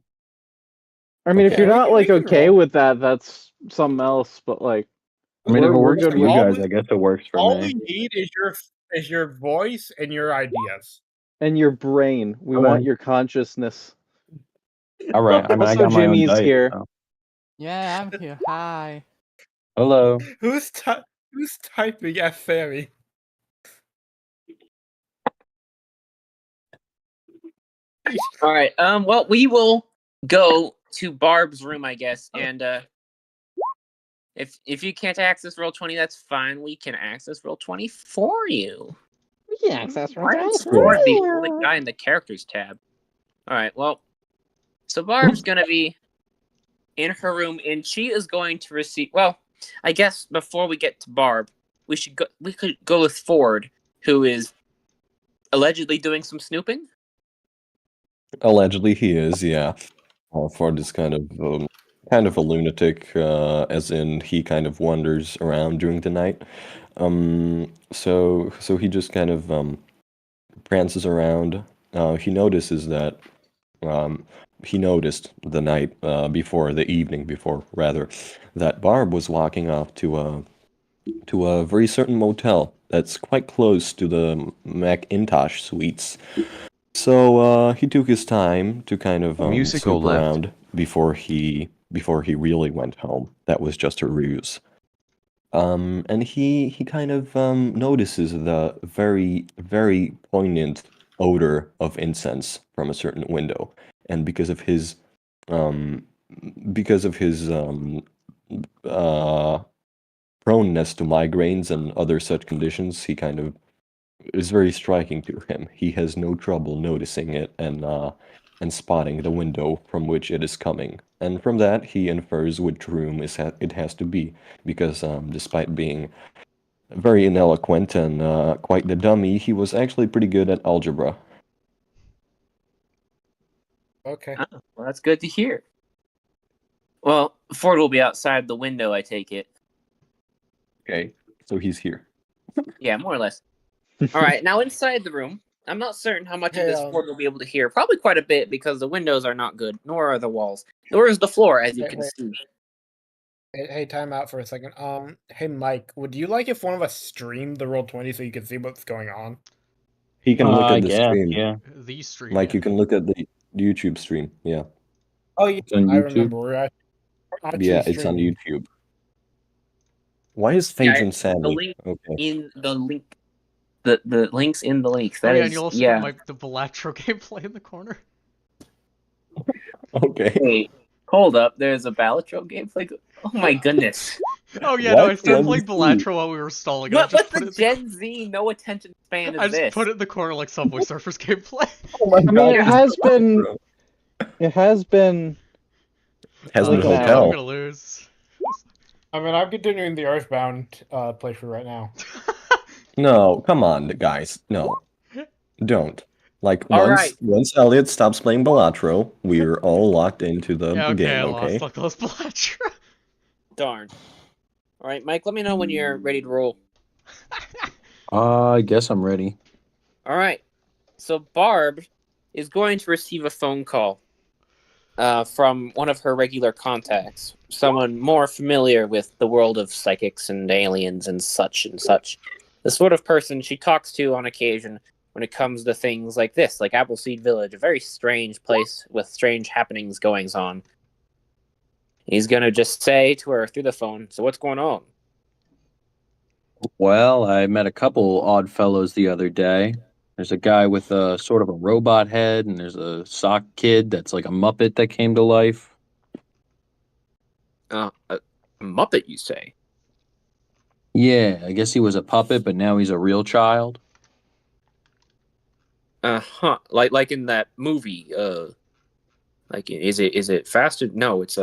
I mean, if Okay, you're we not, can- like, we can okay roll. with that, that's something else, but, like, I mean, if it we're works good for with you it. guys, I guess it works for All me. we need is your voice and your ideas. And your brain. We All want right. your consciousness. All right. I mean, I Also, got my own Jimmy's dice, here. so- Yeah, I'm here. Hi. Hello. Who's typing F Sammy? All right. Well, we will go to Barb's room, I guess, and if you can't access Roll20, that's fine. We can access Roll20 for you. We can access Why is Ford the only guy in the characters tab? All right. Well, so Barb's gonna be in her room, and she is going to receive. Well, I guess before we get to Barb, we could go with Ford, who is allegedly doing some snooping. Allegedly, he is. Yeah. Ford is kind of a lunatic, as in he kind of wanders around during the night. So he just kind of prances around. He notices that he noticed the night before, the evening before, rather, that Barb was walking off to a very certain motel that's quite close to the Macintosh Suites. So he took his time to kind of Musical snoop left. around before he really went home. That was just a ruse. And he kind of notices the very, very poignant odor of incense from a certain window, and because of his proneness to migraines and other such conditions, he kind of is very striking to him. He has no trouble noticing it and spotting the window from which it is coming. And from that, he infers which room it has to be, because despite being very ineloquent and quite the dummy, he was actually pretty good at algebra. Okay. Oh, well, that's good to hear. Well, Ford will be outside the window, I take it. Okay, so he's here. Yeah, more or less. All right, now inside the room, I'm not certain how much of Hey, this Ford will be able to hear. Probably quite a bit, because the windows are not good, nor are the walls, nor is the floor, as you can see. Hey, time out for a second. Hey, Mike, would you like if one of us streamed the Roll20 so you could see what's going on? He can look I at the guess, stream. yeah. The stream. Mike, you can look at the YouTube stream. Yeah. Oh, yeah, It's on I YouTube? remember. We're actually Yeah, it's on streaming. YouTube. Why is Yeah, Phaedron the Sammy? link Okay. in the link. The links in the links. Oh That yeah, is, and you'll also yeah. get the Belatro gameplay in the corner. Okay. Wait, hold up. There's a Balatro gameplay. Oh my goodness. Oh yeah, no, I What? started Let me playing see. Belatro while we were stalling. And I What? just What's put the it. Gen Z no attention span I is just this? put it in the corner like Subway Surfers gameplay. Oh my I mean, God, it it's has Balatro. been. It has been. Has Like been an I'm hour. hotel. gonna lose. I mean, I'm continuing the Earthbound playthrough right now. No, come on, guys. No, don't. Like All once Elliot stops playing Balatro, we're all locked into the Yeah, okay, game. I Okay. lost like those Belatro. Darn. All right, Mike. Let me know when you're ready to roll. I guess I'm ready. All right. So Barb is going to receive a phone call from one of her regular contacts, someone more familiar with the world of psychics and aliens and such and such. The sort of person she talks to on occasion when it comes to things like this, like Appleseed Village, a very strange place with strange happenings goings on. He's going to just say to her through the phone, "So what's going on?" Well, I met a couple odd fellows the other day. There's a guy with a sort of a robot head, and there's a sock kid that's like a Muppet that came to life. A Muppet, you say? Yeah, I guess he was a puppet, but now he's a real child. Uh-huh. Like in that movie, like is it faster? No, it's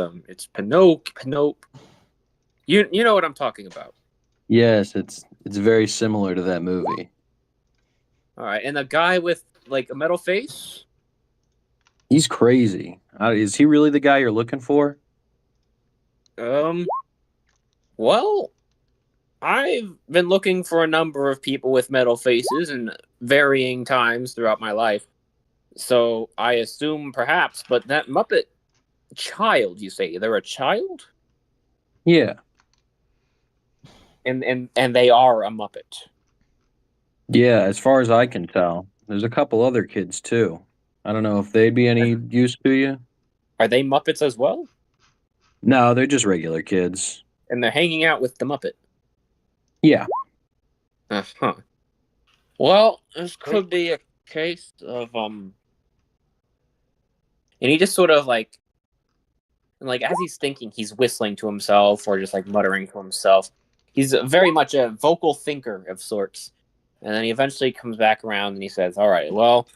Pinocchio. You know what I'm talking about. Yes, it's very similar to that movie. All right, and the guy with like a metal face? He's crazy. Is he really the guy you're looking for? Well, I've been looking for a number of people with metal faces in varying times throughout my life. So I assume perhaps, but that Muppet child, you say they're a child? Yeah. And they are a Muppet. Yeah, as far as I can tell. There's a couple other kids too. I don't know if they'd be any use to you. Are they Muppets as well? No, they're just regular kids. And they're hanging out with the Muppet. Yeah. Uh-huh. Well, this could be a case of and he just sort of like as he's thinking, he's whistling to himself or just like muttering to himself. He's very much a vocal thinker of sorts. And then he eventually comes back around and he says, "All right, well,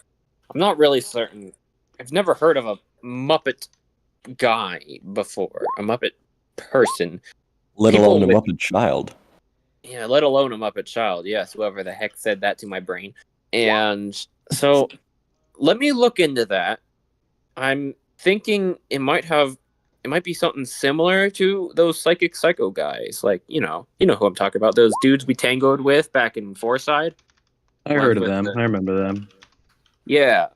I'm not really certain. I've never heard of a Muppet guy before, a Muppet person. Let alone a Muppet child. Yeah, let alone a Muppet child. Yes, whoever the heck said that to my brain. And so let me look into that. I'm thinking it might be something similar to those psychic psycho guys. Like, you know who I'm talking about. Those dudes we tangoed with back in Fourside. I heard of them. I remember them. Yeah,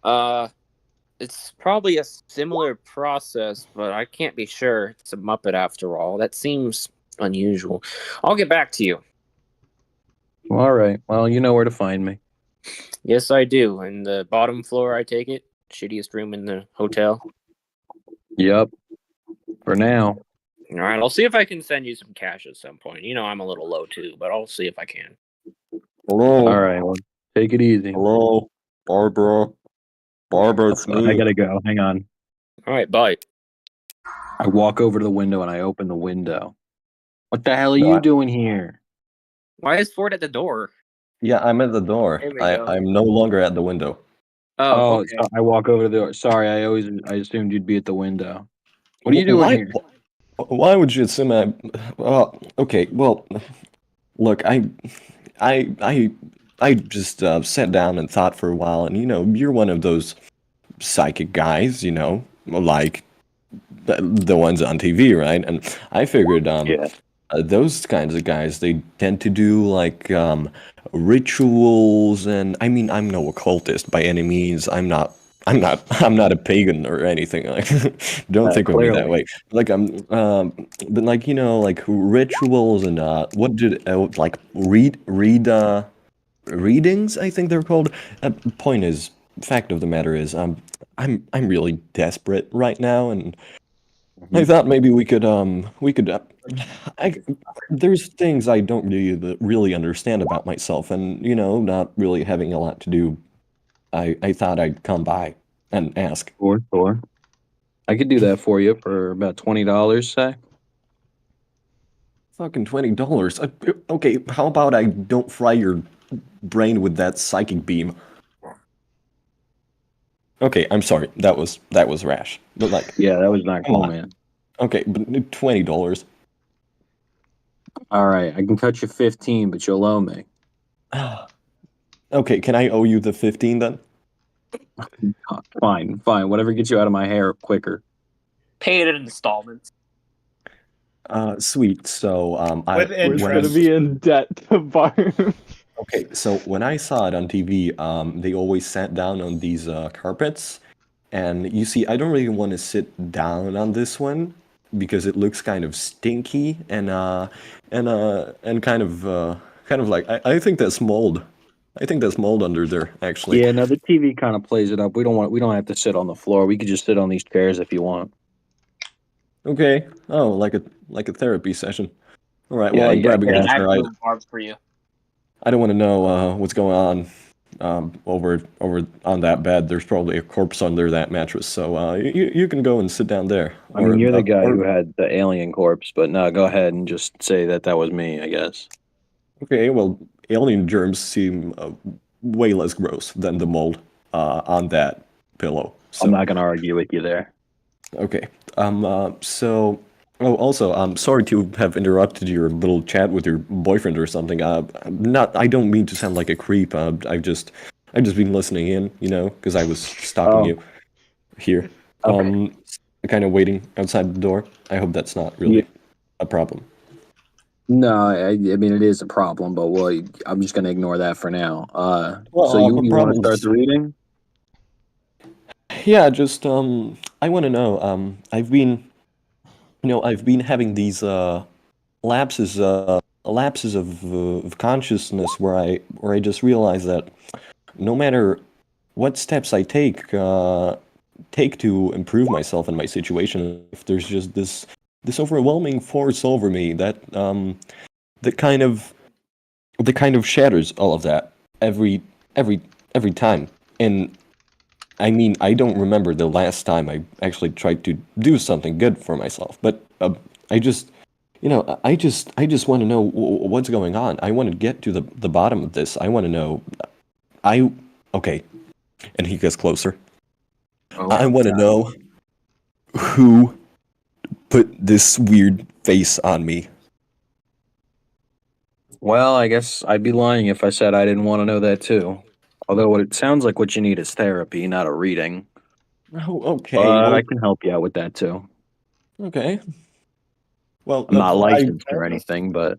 it's probably a similar process, but I can't be sure. It's a Muppet after all. That seems unusual. I'll get back to you. All right. Well, you know where to find me. Yes, I do. In the bottom floor, I take it. Shittiest room in the hotel. Yep. For now. All right, I'll see if I can send you some cash at some point. You know I'm a little low too, but I'll see if I can. Hello. All right. Well, take it easy. Hello, Barbara. Barbara, it's me. I gotta go. Hang on. All right, bye. I walk over to the window and I open the window. What the hell are you doing here? Why is Ford at the door? Yeah, I'm at the door. There we go. I'm no longer at the window. Oh, okay. So I walk over to the door. Sorry, I assumed you'd be at the window. What are you doing here? Why would you assume I? Okay. Well, look, I just sat down and thought for a while, and you're one of those psychic guys, like the ones on TV, right? And I figured, those kinds of guys, they tend to do like rituals, and I mean, I'm no occultist by any means. I'm not a pagan or anything. Like, don't think of me that way. Like but like like rituals and what did like readings, I think they're called. Fact of the matter is, I'm really desperate right now, and I thought maybe we could there's things I don't really understand about myself, and not really having a lot to do. I thought I'd come by and ask. Sure. I could do that for you for about $20, say. Fucking $20. Okay, how about I don't fry your brain with that psychic beam? Okay, I'm sorry. That was rash. But like, yeah, that was not cool, man. Okay, but $20. All right, I can cut you 15, but you'll owe me. Okay, can I owe you the 15 then? Fine. Whatever gets you out of my hair quicker. Pay it in installments. Sweet. So With We're interest. gonna be in debt to Barb. Okay, so when I saw it on TV, they always sat down on these carpets, and you see, I don't really want to sit down on this one because it looks kind of stinky and kind of like I think that's mold. I think that's mold under there, actually. Yeah, no, the TV kind of plays it up. We don't have to sit on the floor. We could just sit on these chairs if you want. Okay. Oh, like a therapy session. All right. Yeah, Well, I'd yeah, grab a yeah. I chair. move Barb for you. I don't want to know what's going on over on that bed. There's probably a corpse under that mattress, so you can go and sit down there. I mean, you're the guy Or who had the alien corpse, but no, go ahead and just say that was me, I guess. okay, well, alien germs seem way less gross than the mold on that pillow. So I'm not going to argue with you there. okay, so. Oh, also, I'm sorry to have interrupted your little chat with your boyfriend or something. I don't mean to sound like a creep. I've just been listening in, because I was stalking you here. Okay. Kind of waiting outside the door. I hope that's not really a problem. No, I mean, it is a problem, but I'm just going to ignore that for now. So you want to start the reading? Yeah, just I want to know. I've been having these lapses of consciousness where I just realize that no matter what steps I take to improve myself and my situation, if there's just this overwhelming force over me that kind of shatters all of that every time. And I mean, I don't remember the last time I actually tried to do something good for myself, but I just I just want to know what's going on. I want to get to the bottom of this. I want to know. Okay, and he gets closer. Oh, I want to know who put this weird face on me. Well, I guess I'd be lying if I said I didn't want to know that too. Although it sounds like what you need is therapy, not a reading. Oh, okay. But Well, I can help you out with that too. okay. Well, I'm not licensed or anything, but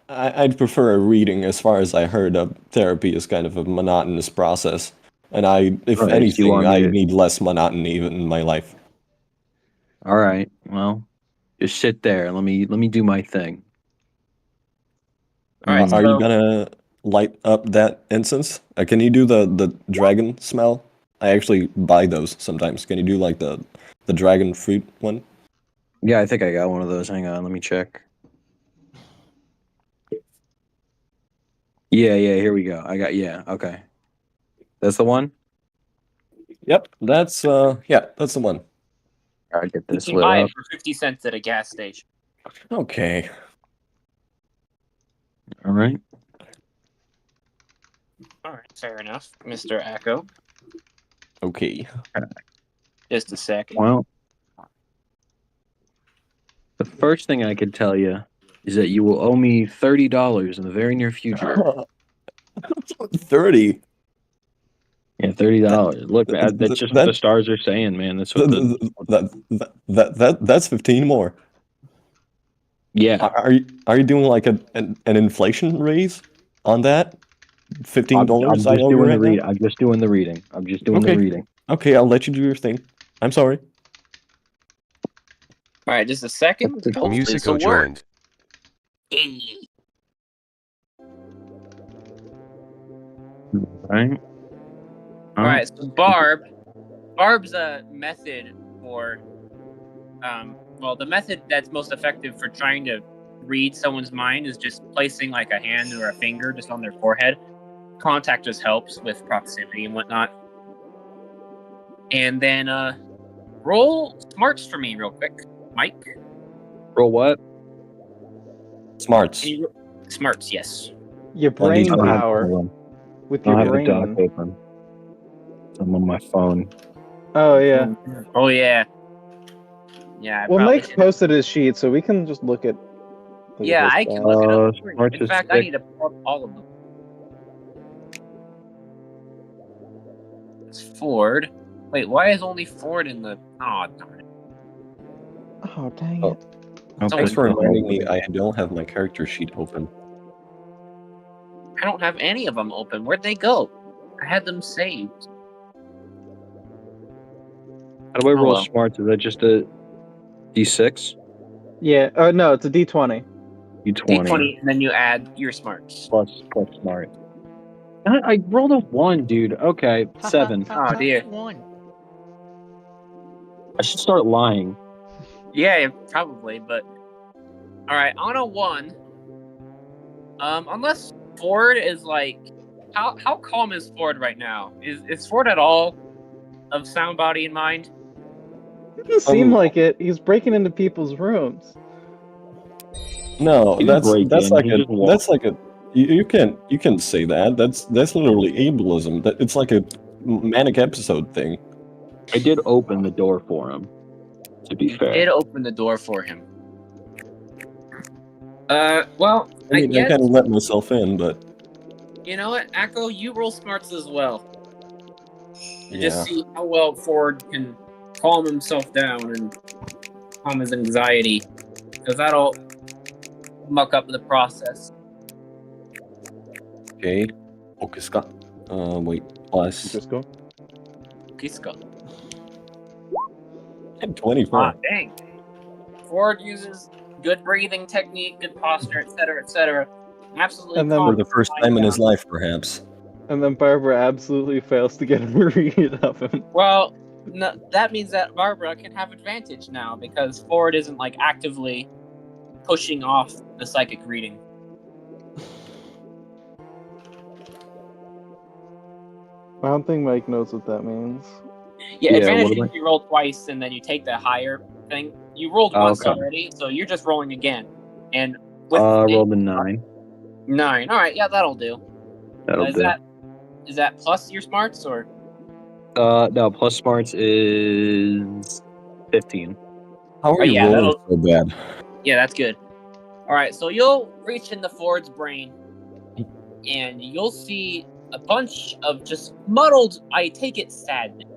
I'd prefer a reading. As far as I heard, therapy is kind of a monotonous process, and if Right, so you anything, want me I to- need less monotony in my life. all right. Well, just sit there and let me do my thing. All right, Are you so gonna light up that incense? Can you do the dragon smell? I actually buy those sometimes. Can you do like the dragon fruit one? Yeah, I think I got one of those. Hang on, let me check. Yeah, here we go. Okay. That's the one? Yep, that's that's the one. All right, get you this can lit buy up. it for 50 cents at a gas station. Okay. All right. All right, fair enough, Mr. Echo. Okay. Just a second. Well, the first thing I could tell you is that you will owe me $30 in the very near future. 30. Yeah, $30. Look, man, that's just what the stars are saying, man. That's what That's 15 more. Yeah. Are you doing like an inflation raise on that? $15 I owe you right now? I'm just doing the reading. I'm just doing the reading. Okay, I'll let you do your thing. I'm sorry. All right, just a second. Hopefully this Musico will work. joined. Right. All right, so Barb's method for, the method that's most effective for trying to read someone's mind is just placing like a hand or a finger just on their forehead. Contact just helps with proximity and whatnot. And then roll smarts for me real quick, Mike. Roll what? Smarts. Smarts, yes. Your brain power. With your I have brain. a doc open. I'm on my phone. Oh yeah. Oh yeah. Yeah. Well, Mike posted his sheet, so we can just look at. Yeah, I can look it up. Smarts In is fact, I need to pull up all of them. It's Ford. Wait, why is only Ford in the? Oh darn it. Oh dang it. Thanks for Someone go. reminding me I don't have my character sheet open. I don't have any of them open. Where'd they go? I had them saved. How do I roll well. smarts? Is that just a D6? Yeah. Oh no, it's a D20. D20 D20, and then you add your smarts. plus smart. I rolled a 1, dude. Okay, 7. Oh dear. 1. I should start lying. Yeah, probably, but all right. On a 1, unless Ford is like, how calm is Ford right now? Is Ford at all of sound body and mind? Doesn't seem like it. He's breaking into people's rooms. No, He that's didn't break in, like he a just walked. that's like a you can't say that. That's literally ableism. That it's like a manic episode thing. I did open the door for him. To be fair, Did open the door for him. Well, I mean, I guess, kind of let myself in, but you know what, Echo, you roll smarts as well. To yeah. just see how well Ford can calm himself down and calm his anxiety, because that'll muck up the process. Okay. Okiska. Wait. Plus. Kiska. I'm 24. Ah, dang. Ford uses good breathing technique, good posture, etc., etc. Absolutely And then- calm For the first time in his life, perhaps. And then Barbara absolutely fails to get a read of him. Well, no, that means that Barbara can have advantage now because Ford isn't like actively pushing off the psychic reading. I don't think Mike knows what that means. Yeah, Yeah, advantage what am is you roll twice and then you take the higher thing. You rolled Oh, once okay. already, so you're just rolling again. And with rolled a 9. 9. All right, yeah, that'll do. That'll is do. that plus your smarts or? No, plus smarts is 15. How are you yeah, rolling so bad? Yeah, that's good. All right, so you'll reach into Ford's brain, and you'll see a bunch of just muddled, I take it, sadness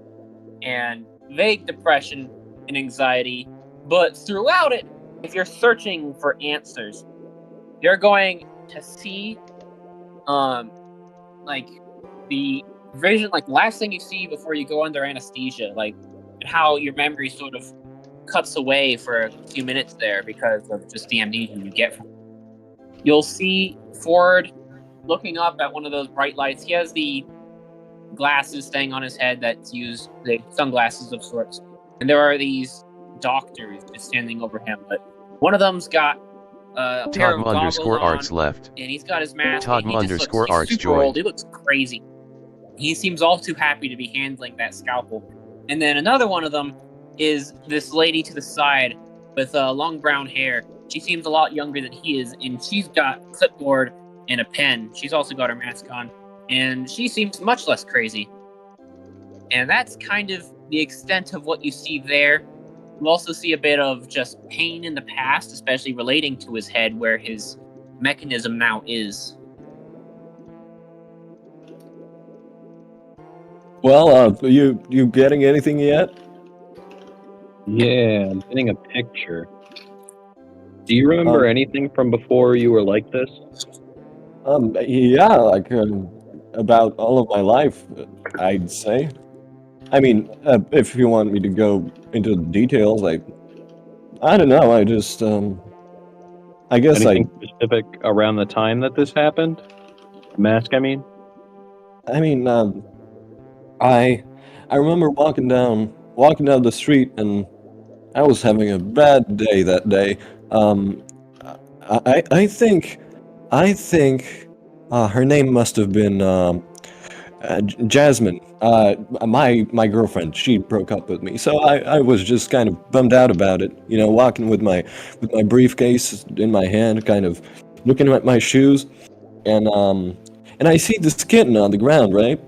and vague depression and anxiety. But throughout it, if you're searching for answers, you're going to see, like the vision, like the last thing you see before you go under anesthesia, like how your memory sort of cuts away for a few minutes there because of just the amnesia you get from it. You'll see Ford looking up at one of those bright lights. He has the glasses thing on his head that's used, the sunglasses of sorts. And there are these doctors just standing over him. But one of them's got a pair of goggles Togma_arts on, left. and he's got his mask. Togma and he just _ looks, arts he's super joined. old. He looks crazy. He seems all too happy to be handling that scalpel. And then another one of them is this lady to the side with long brown hair. She seems a lot younger than he is, and she's got a clipboard and a pen. She's also got her mask on, and she seems much less crazy. And that's kind of the extent of what you see there. You also see a bit of just pain in the past, especially relating to his head, where his mechanism now is. Well, you getting anything yet? Yeah, I'm getting a picture. Do you remember anything from before you were like this? Yeah, like about all of my life, I'd say. I mean, if you want me to go into the details, like, I don't know. I just, I guess Anything specific around the time that this happened? Mask, I mean. I mean, I remember walking down the street, and I was having a bad day that day. I think her name must have been Jasmine. My girlfriend. She broke up with me, so I was just kind of bummed out about it. You know, walking with my briefcase in my hand, kind of looking at my shoes, and I see this kitten on the ground, right?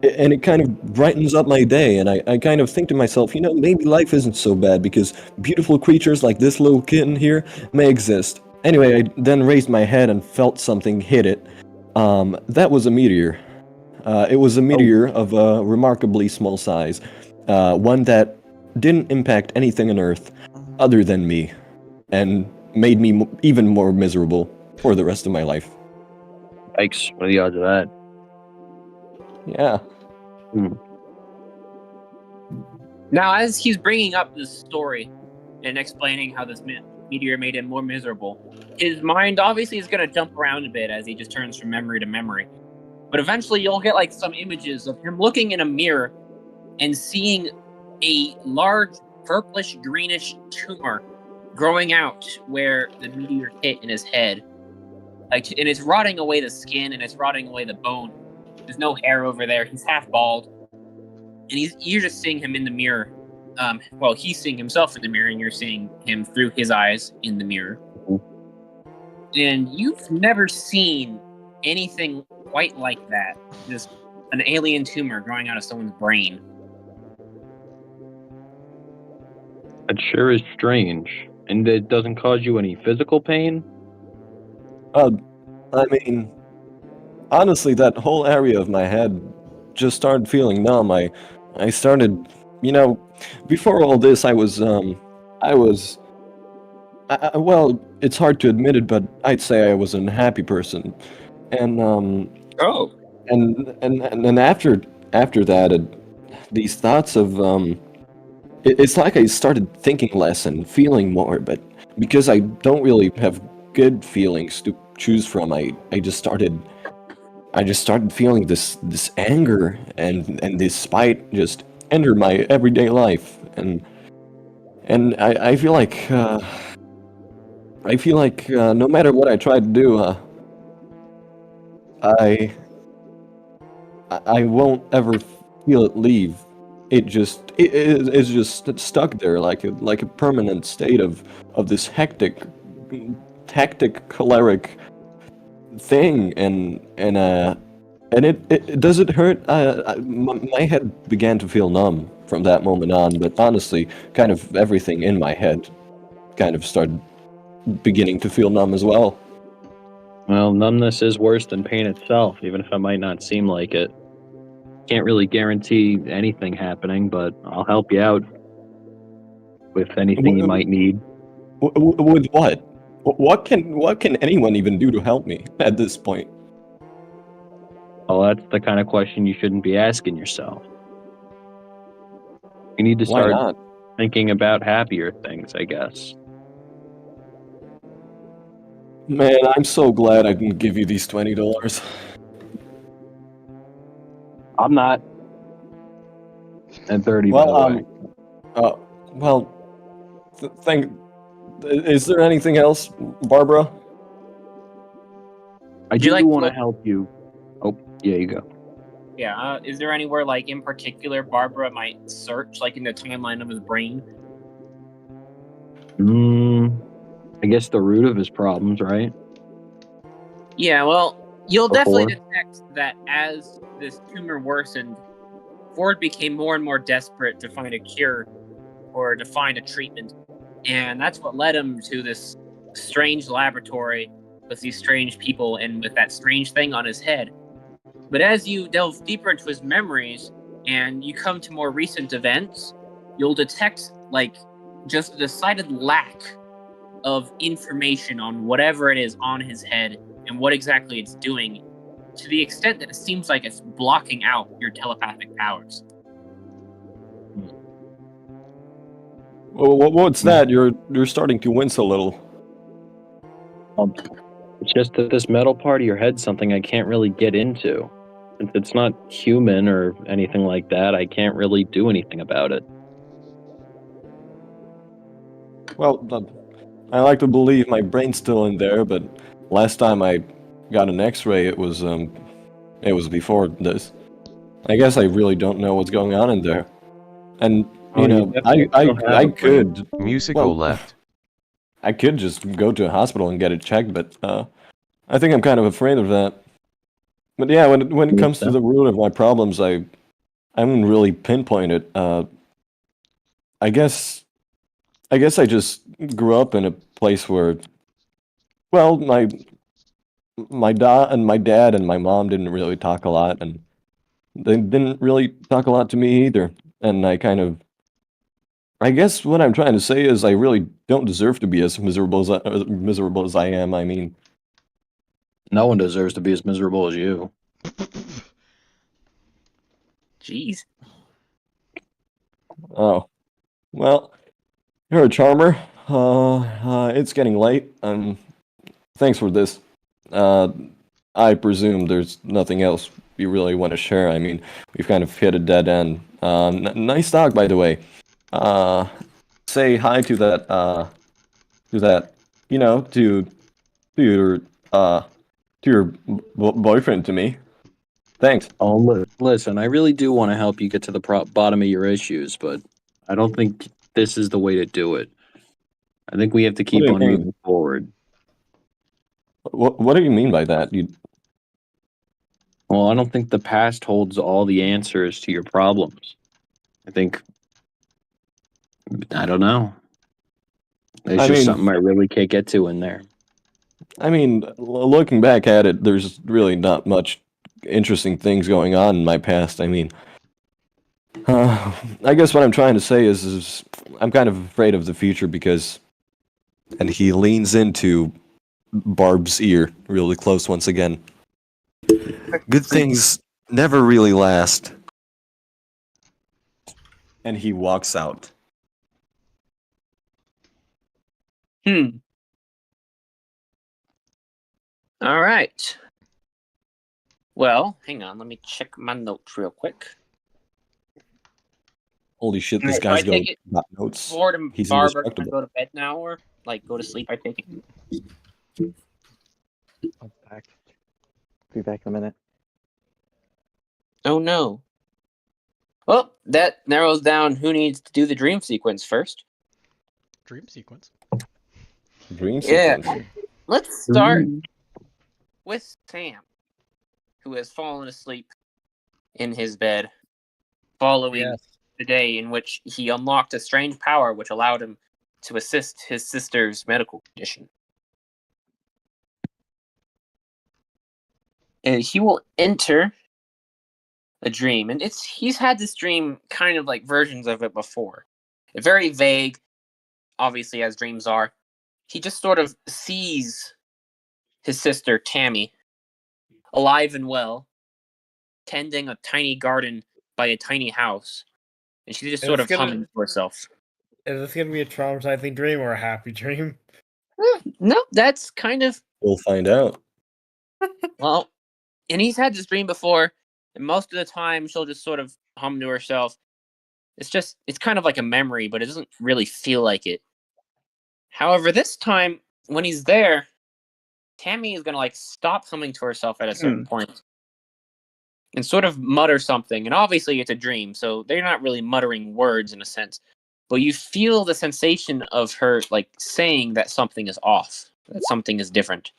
And it kind of brightens up my day, and I kind of think to myself, you know, maybe life isn't so bad because beautiful creatures like this little kitten here may exist. Anyway, I then raised my head and felt something hit it. That was a meteor. It was a meteor of a remarkably small size, one that didn't impact anything on Earth. other than me, and made me even more miserable for the rest of my life. Yikes! What are the odds of that? Yeah. Now, as he's bringing up this story and explaining how this meteor made him more miserable, his mind obviously is going to jump around a bit as he just turns from memory to memory. But eventually you'll get like some images of him looking in a mirror and seeing a large purplish greenish tumor growing out where the meteor hit in his head. And it's rotting away the skin and it's rotting away the bone. There's no hair over there. He's half bald. And you're just seeing him in the mirror. Well, he's seeing himself in the mirror, and you're seeing him through his eyes in the mirror. And you've never seen anything quite like that. Just an alien tumor growing out of someone's brain. That sure is strange. And it doesn't cause you any physical pain? I mean, honestly, that whole area of my head just started feeling numb. I started, before all this, well, it's hard to admit it, but I'd say I was an unhappy person. And, and after that, these thoughts of, it's like I started thinking less and feeling more, but because I don't really have good feelings to choose from, I just started feeling this anger and this spite just enter my everyday life, and I feel like no matter what I try to do, I won't ever feel it leave. It's just stuck there like a permanent state of this hectic, choleric thing, and it does it hurt. My head began to feel numb from that moment on, but honestly, kind of everything in my head kind of started beginning to feel numb as well. Well, numbness is worse than pain itself, even if it might not seem like it. Can't really guarantee anything happening, but I'll help you out with anything you might need. With what? What can anyone even do to help me at this point? Well, that's the kind of question you shouldn't be asking yourself. You need to start thinking about happier things, I guess. Man, I'm so glad I didn't give you these $20. I'm not. And 30, by the way. Is there anything else, Barbara? I do want to help you. Oh, yeah, you go. Yeah, is there anywhere, like, in particular Barbara might search, like, in the timeline of his brain? I guess the root of his problems, right? Yeah, well, you'll definitely detect that as this tumor worsened, Ford became more and more desperate to find a cure or to find a treatment. And that's what led him to this strange laboratory with these strange people and with that strange thing on his head. But as you delve deeper into his memories and you come to more recent events, you'll detect, like, just a decided lack of information on whatever it is on his head and what exactly it's doing, to the extent that it seems like it's blocking out your telepathic powers. Well, what's that? You're starting to wince a little. It's just that this metal part of your head's something I can't really get into. Since it's not human or anything like that, I can't really do anything about it. Well, I like to believe my brain's still in there, but last time I got an X-ray, it was before this. I guess I really don't know what's going on in there, and I could musical left. I could just go to a hospital and get it checked, but I think I'm kind of afraid of that. But yeah, when it comes to the root of my problems, I wouldn't really pinpoint it. I guess I just grew up in a place where, well, my dad and my mom didn't really talk a lot, and they didn't really talk a lot to me either. And I kind of I guess what I'm trying to say is I really don't deserve to be as miserable as I am. I mean, No one deserves to be as miserable as you. Jeez. oh, well, you're a charmer. It's getting late. Thanks for this. I presume there's nothing else you really want to share. I mean, we've kind of hit a dead end. Nice talk, by the way. Say hi to that, you know, your, to your boyfriend to me. Thanks. Oh, listen, I really do want to help you get to the bottom of your issues, but I don't think this is the way to do it. I think we have to keep do you on mean? moving forward. What do you mean by that? Well, I don't think the past holds all the answers to your problems. I don't know. It's just something I really can't get to in there. I mean, looking back at it, there's really not much interesting things going on in my past. I mean, I guess what I'm trying to say is I'm kind of afraid of the future because, and he leans into Barb's ear really close once again. Good things never really last. And he walks out. All right. Well, hang on. Let me check my notes real quick. Holy shit, this Alright, so guy's I going take it got notes. Ford and He's Barbara can indestructible. go to bed now, or like go to sleep. I take it. I'm back. Be back in a minute. Oh no. Well, that narrows down who needs to do the dream sequence first. Dream sequence. Dream Yeah. sequence. Let's start with Sam, who has fallen asleep in his bed following the day in which he unlocked a strange power which allowed him to assist his sister's medical condition. And he will enter a dream, and he's had this dream kind of like versions of it before. Very vague, obviously, as dreams are. He just sort of sees his sister Tammy alive and well, tending a tiny garden by a tiny house, and she's just sort of humming to herself. Is this gonna be a traumatizing dream or a happy dream? No, that's kind of... We'll find out. Well, and he's had this dream before, and most of the time she'll just sort of hum to herself. It's kind of like a memory, but it doesn't really feel like it. However, this time, when he's there, Tammy is going to like stop humming to herself at a certain point and sort of mutter something. And obviously it's a dream, so they're not really muttering words in a sense. But you feel the sensation of her like saying that something is off, that something is different.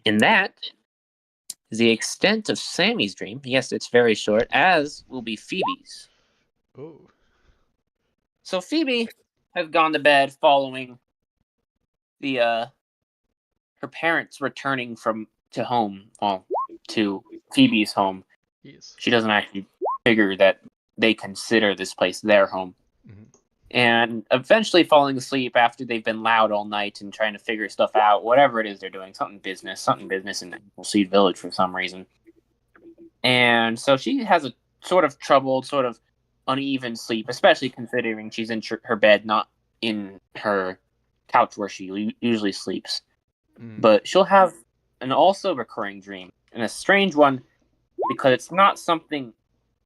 And that is the extent of Sammy's dream. Yes, it's very short, as will be Phoebe's. Ooh. So Phoebe has gone to bed following the her parents returning to Phoebe's home. Yes. She doesn't actually figure that they consider this place their home. Mm-hmm. And eventually falling asleep after they've been loud all night and trying to figure stuff out, whatever it is they're doing, something business in Appleseed Village for some reason. And so she has a sort of troubled, sort of uneven sleep, especially considering she's in her bed, not in her couch where she usually sleeps. But she'll have an also recurring dream, and a strange one, because it's not something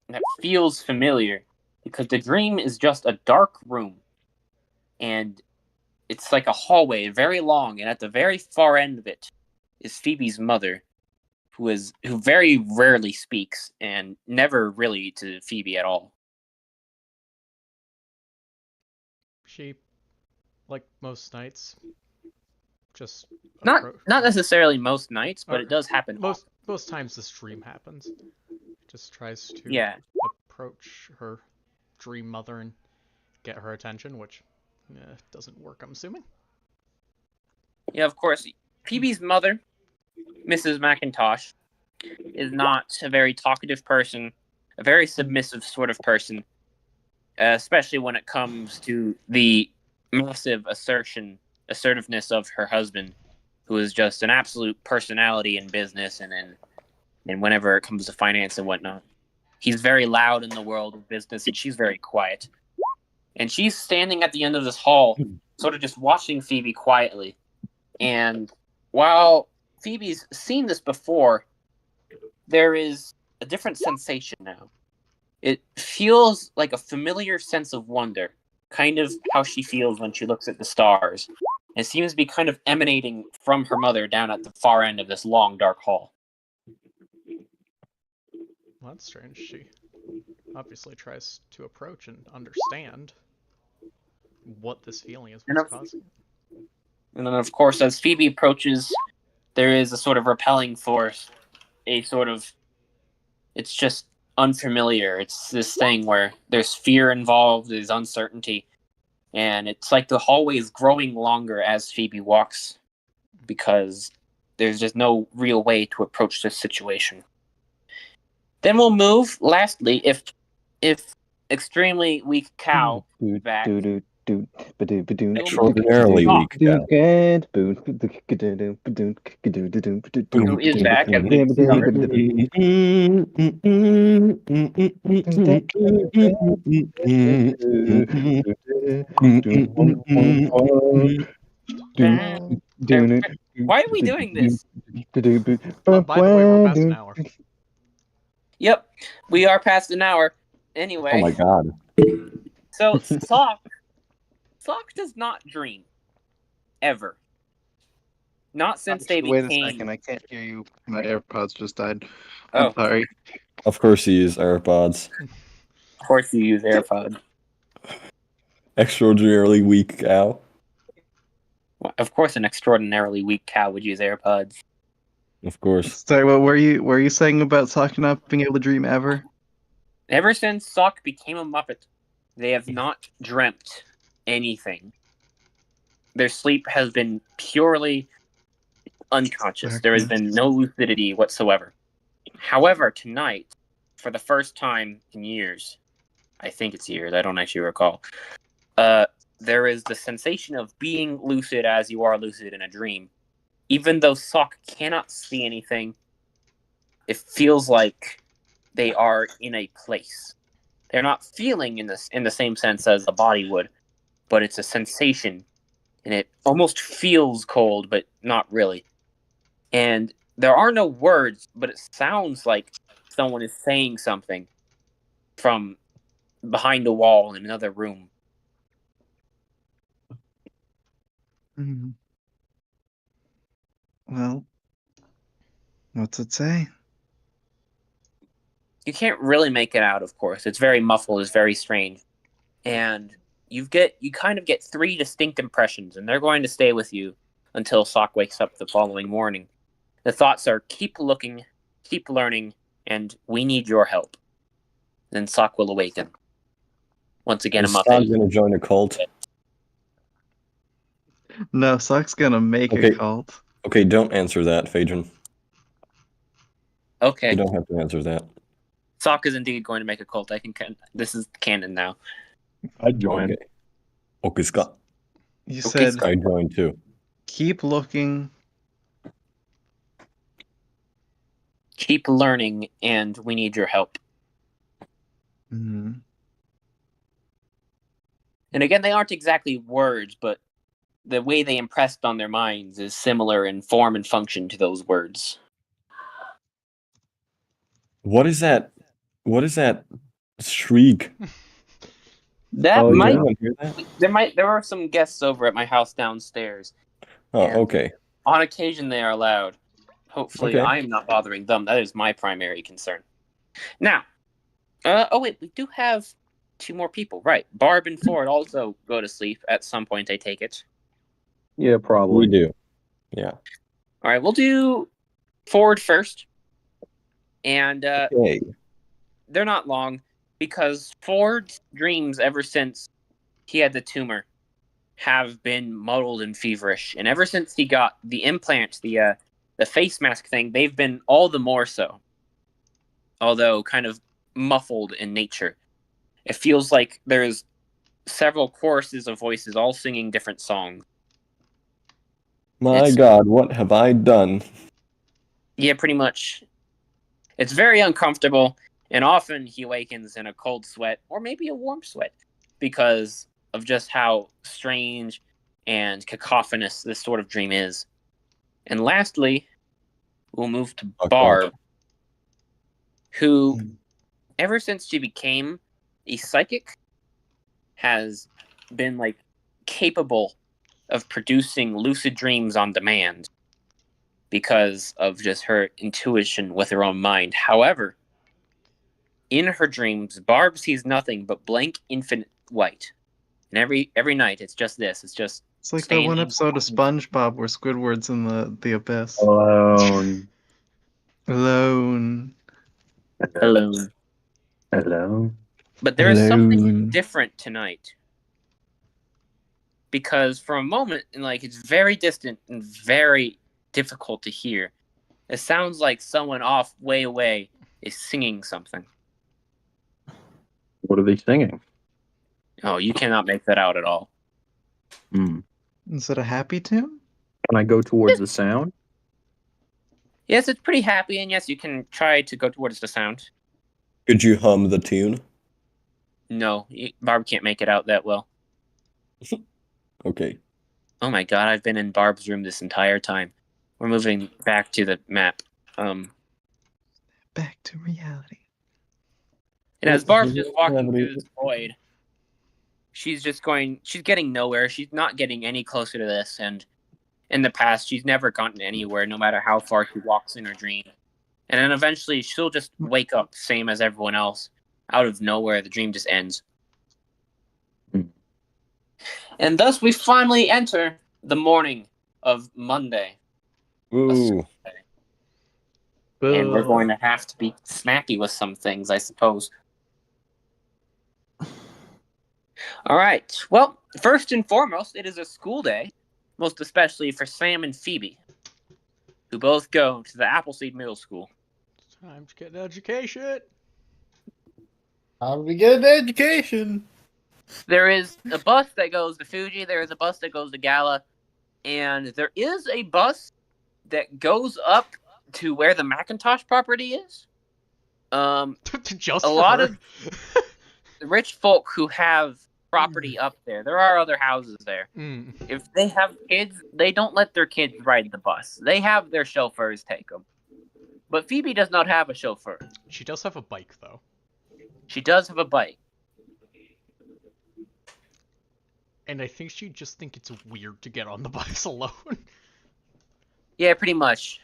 that feels familiar, because the dream is just a dark room, and it's like a hallway, very long, and at the very far end of it is Phoebe's mother, who very rarely speaks, and never really to Phoebe at all. She, like most nights, just not necessarily most nights, but it does happen. Most times this dream happens. Just tries to approach her dream mother and get her attention, which doesn't work, I'm assuming. Yeah, of course. Phoebe's mother, Mrs. McIntosh, is not a very talkative person, a very submissive sort of person. especially when it comes to the massive assertiveness of her husband, who is just an absolute personality in business and whenever it comes to finance and whatnot. He's very loud in the world of business, and she's very quiet. And she's standing at the end of this hall, sort of just watching Phoebe quietly. And while Phoebe's seen this before, there is a different sensation now. It feels like a familiar sense of wonder, kind of how she feels when she looks at the stars. It seems to be kind of emanating from her mother down at the far end of this long, dark hall. Well, that's strange. She obviously tries to approach and understand what this feeling is, what's causing it. And then, of course, as Phoebe approaches, there is a sort of repelling force. It's just unfamiliar. It's this thing where there's fear involved, there's uncertainty. And it's like the hallway is growing longer as Phoebe walks, because there's just no real way to approach this situation. Then we'll move, lastly, if extremely weak cow back. Extraordinarily weak cow. Who is back as we Why are we doing this? By the way, we're past an hour. Yep, we are past an hour. Anyway. Oh my god. So Sock does not dream. Ever. Not since they Wait became... a second, I can't hear you. My AirPods just died. Oh. I'm sorry. Of course you use AirPods. Of course you use AirPods. Extraordinarily weak cow. Well, of course an extraordinarily weak cow would use AirPods. Of course. Sorry, what were you saying about Sock not being able to dream ever? Ever since Sock became a Muppet, they have not dreamt anything. Their sleep has been purely unconscious. There has been no lucidity whatsoever. However, tonight, for the first time in years, I think it's years, I don't actually recall, there is the sensation of being lucid as you are lucid in a dream. Even though Sock cannot see anything, it feels like they are in a place. They're not feeling in the same sense as the body would, but it's a sensation, and it almost feels cold, but not really. And there are no words, but it sounds like someone is saying something from behind a wall in another room. Mm-hmm. Well, what's it say? You can't really make it out, of course. It's very muffled, it's very strange. And you kind of get three distinct impressions, and they're going to stay with you until Sock wakes up the following morning. The thoughts are keep looking, keep learning, and we need your help. Then Sock will awaken. Once again, Is a Muppet. Sock gonna join a cult? No, Sock's gonna make a cult. Okay, don't answer that, Phaedron. Okay. You don't have to answer that. Sock is indeed going to make a cult. This is canon now. I'd join. Okay, Scott. You said I joined too. Keep looking. Keep learning, and we need your help. Mm-hmm. And again, they aren't exactly words, but the way they impressed on their minds is similar in form and function to those words. What is that? What is that shriek? That Did might anyone hear that? there are some guests over at my house downstairs. Oh, okay. On occasion they are loud. Hopefully Okay. I am not bothering them. That is my primary concern. Now, oh wait, we do have two more people, right? Barb and Ford also go to sleep at some point, I take it. Yeah, probably. We do. Yeah. All right, we'll do Ford first. And Okay. they're not long, because Ford's dreams ever since he had the tumor have been muddled and feverish. And ever since he got the implant, the face mask thing, they've been all the more so. Although kind of muffled in nature. It feels like there's several choruses of voices all singing different songs. My God, what have I done? Yeah, pretty much. It's very uncomfortable, and often he awakens in a cold sweat, or maybe a warm sweat, because of just how strange and cacophonous this sort of dream is. And lastly, we'll move to Barb, who, ever since she became a psychic, has been like capable of producing lucid dreams on demand because of just her intuition with her own mind. However, in her dreams, Barb sees nothing but blank, infinite white. And every night, it's just this. It's just. It's like that one episode of SpongeBob where Squidward's in the abyss. Alone. Alone. Alone. Alone. But there is something different tonight. Because for a moment, and like it's very distant and very difficult to hear. It sounds like someone off way away is singing something. What are they singing? Oh, you cannot make that out at all. Is it a happy tune? Can I go towards the sound? Yes, it's pretty happy, and yes, you can try to go towards the sound. Could you hum the tune? No, Barb can't make it out that well. Okay. Oh my God, I've been in Barb's room this entire time. We're moving back to the map. Back to reality. And as Barb's just walking through this void, she's getting nowhere. She's not getting any closer to this, and in the past, she's never gotten anywhere, no matter how far she walks in her dream. And then eventually, she'll just wake up, same as everyone else. Out of nowhere, the dream just ends. And thus, we finally enter the morning of Monday. Ooh. And we're going to have to be snappy with some things, I suppose. All right. Well, first and foremost, it is a school day, most especially for Sam and Phoebe, who both go to the Appleseed Middle School. Time to get an education. How do we get an education? There is a bus that goes to Fuji, there is a bus that goes to Gala, and there is a bus that goes up to where the Macintosh property is. Just a for lot her. of rich folk who have property up there. There are other houses there. If they have kids, they don't let their kids ride the bus. They have their chauffeurs take them. But Phoebe does not have a chauffeur. She does have a bike, though. She does have a bike. And I think she'd just think it's weird to get on the bus alone. Yeah, pretty much.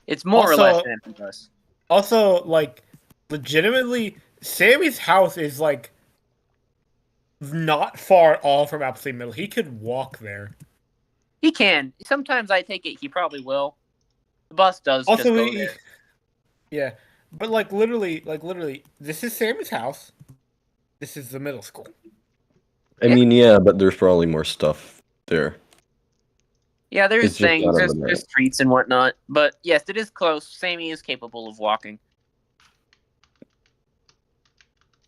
It's more or less an empty bus. Also, like, legitimately, Sammy's house is, like, not far off from Appleseed Middle. He could walk there. He can. Sometimes I take it he probably will. The bus does Also, just go there. Yeah. But, like, literally, this is Sammy's house. This is the middle school. I mean, yeah, but there's probably more stuff there. Yeah, there's It's just things, not on the there's map. streets and whatnot. But yes, it is close. Sammy is capable of walking.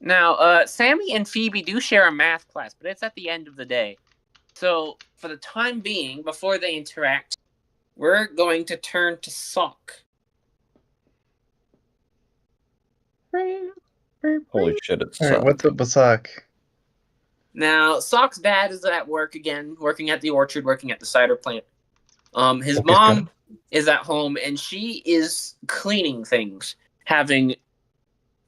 Now, Sammy and Phoebe do share a math class, but it's at the end of the day. So, for the time being, before they interact, we're going to turn to Sock. Holy shit, it's Alright, what's up with Sock? Now, Sock's dad is at work again, working at the orchard, working at the cider plant. His Okay, mom is at home, and she is cleaning things, having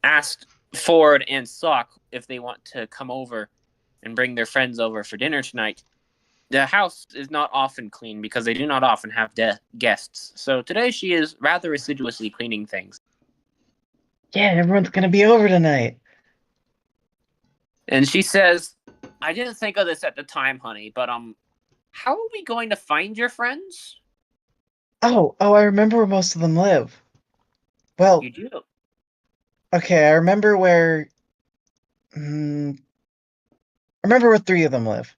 asked Ford and Sock if they want to come over and bring their friends over for dinner tonight. The house is not often clean because they do not often have guests. So today she is rather assiduously cleaning things. Yeah, everyone's gonna be over tonight. And she says, I didn't think of this at the time, honey, but how are we going to find your friends? Oh, I remember where most of them live. Well, You do. okay, I remember where. I remember where 3 of them live.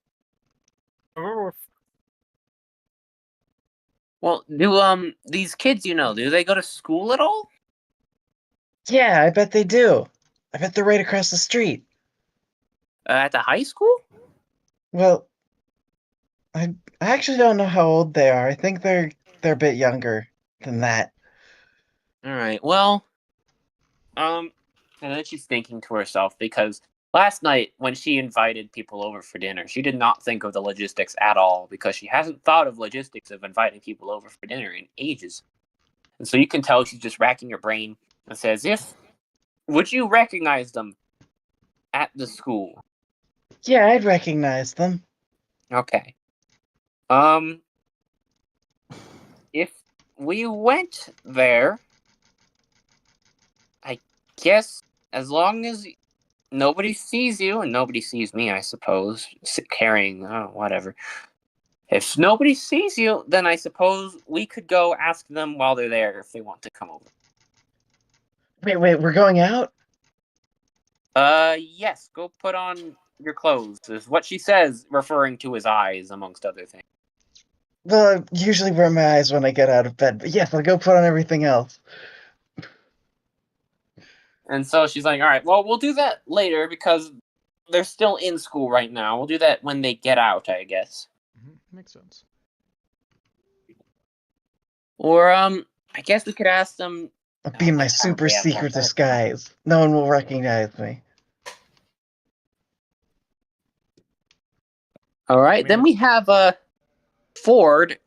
Well, do these kids do they go to school at all? Yeah, I bet they do. I bet they're right across the street. At the high school? Well, I actually don't know how old they are. I think they're a bit younger than that. All right. Well, and then she's thinking to herself because last night when she invited people over for dinner, she did not think of the logistics at all because she hasn't thought of logistics of inviting people over for dinner in ages. And so you can tell she's just racking her brain and says, would you recognize them at the school? Yeah, I'd recognize them. Okay. If we went there, I guess as long as nobody sees you and nobody sees me, I suppose, carrying, whatever. If nobody sees you, then I suppose we could go ask them while they're there if they want to come over. Wait, we're going out? Yes, go put on your clothes, is what she says, referring to his eyes, amongst other things. Well, I usually wear my eyes when I get out of bed, but yes, I'll go put on everything else. And so she's like, all right, well, we'll do that later because they're still in school right now. We'll do that when they get out, I guess. Makes sense. Or, I guess we could ask them... I'll be in my super secret disguise. No one will recognize me. All right, then we have Ford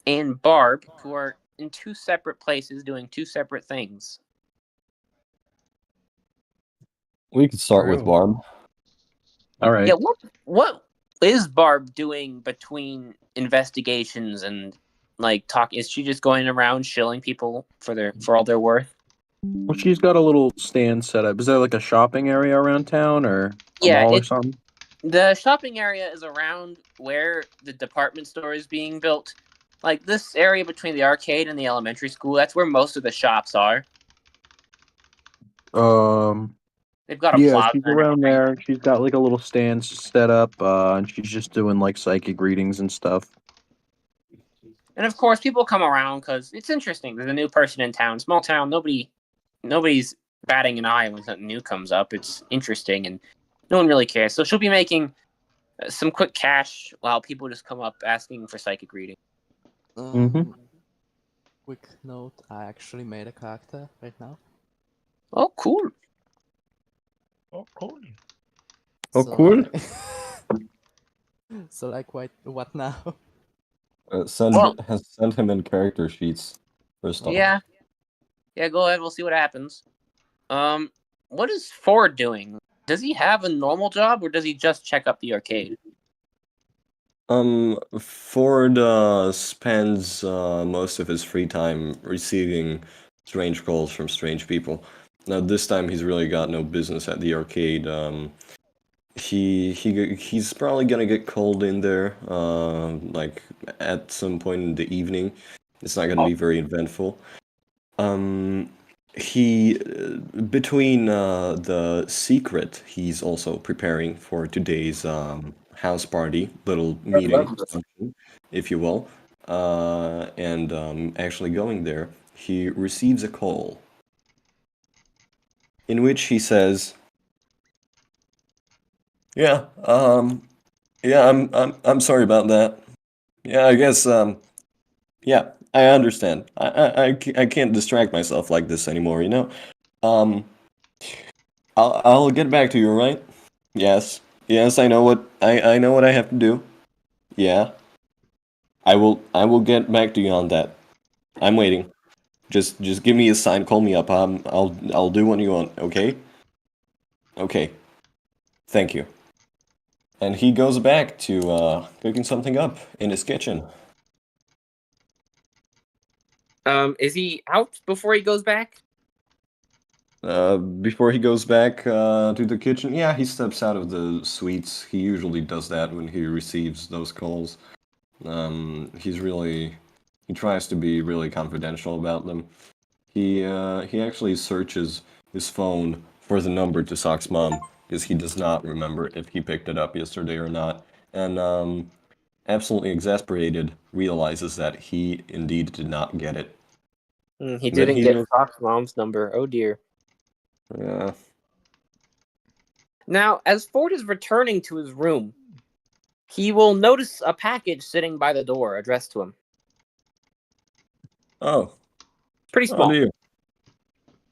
and Barb, who are in two separate places doing two separate things. We could start with Barb. All right. Yeah, what is Barb doing between investigations and like talk? Is she just going around shilling people for all their worth? Well, she's got a little stand set up. Is there like a shopping area around town or a mall or something? The shopping area is around where the department store is being built. Like this area between the arcade and the elementary school, that's where most of the shops are. They've got a plaza. She's around there. She's got like a little stand set up, and she's just doing like psychic readings and stuff. And of course, people come around because it's interesting. There's a new person in town. Small town, nobody's batting an eye when something new comes up. It's interesting, and no one really cares. So she'll be making some quick cash while people just come up asking for psychic reading. Quick note, I actually made a character right now. Oh, cool. Oh, cool. Oh, cool. So, like, what now? Has sent him in character sheets first off. Yeah, go ahead. We'll see what happens. What is Ford doing? Does he have a normal job, or does he just check up the arcade? Ford spends most of his free time receiving strange calls from strange people. Now this time he's really got no business at the arcade. He's probably gonna get called in there like at some point in the evening. It's not gonna be very eventful. He between the secret, he's also preparing for today's house party, little meeting, if you will, and actually going there, he receives a call in which he says, "Yeah, I'm sorry about that. Yeah, I guess, yeah, I understand. I can't distract myself like this anymore, you know? I'll get back to you, right? Yes, I know what I know what I have to do. Yeah. I will get back to you on that. I'm waiting. Just give me a sign, call me up. I'll do what you want, okay? Okay. Thank you." And he goes back to cooking something up in his kitchen. Is he out before he goes back? Before he goes back to the kitchen, yeah, he steps out of the suites. He usually does that when he receives those calls. He tries to be really confidential about them. He actually searches his phone for the number to Sock's mom because he does not remember if he picked it up yesterday or not. And absolutely exasperated, realizes that he indeed did not get it. He didn't get Fox Mom's number. Oh dear. Yeah. Now, as Ford is returning to his room, he will notice a package sitting by the door addressed to him. Oh. Pretty small. Oh, dear.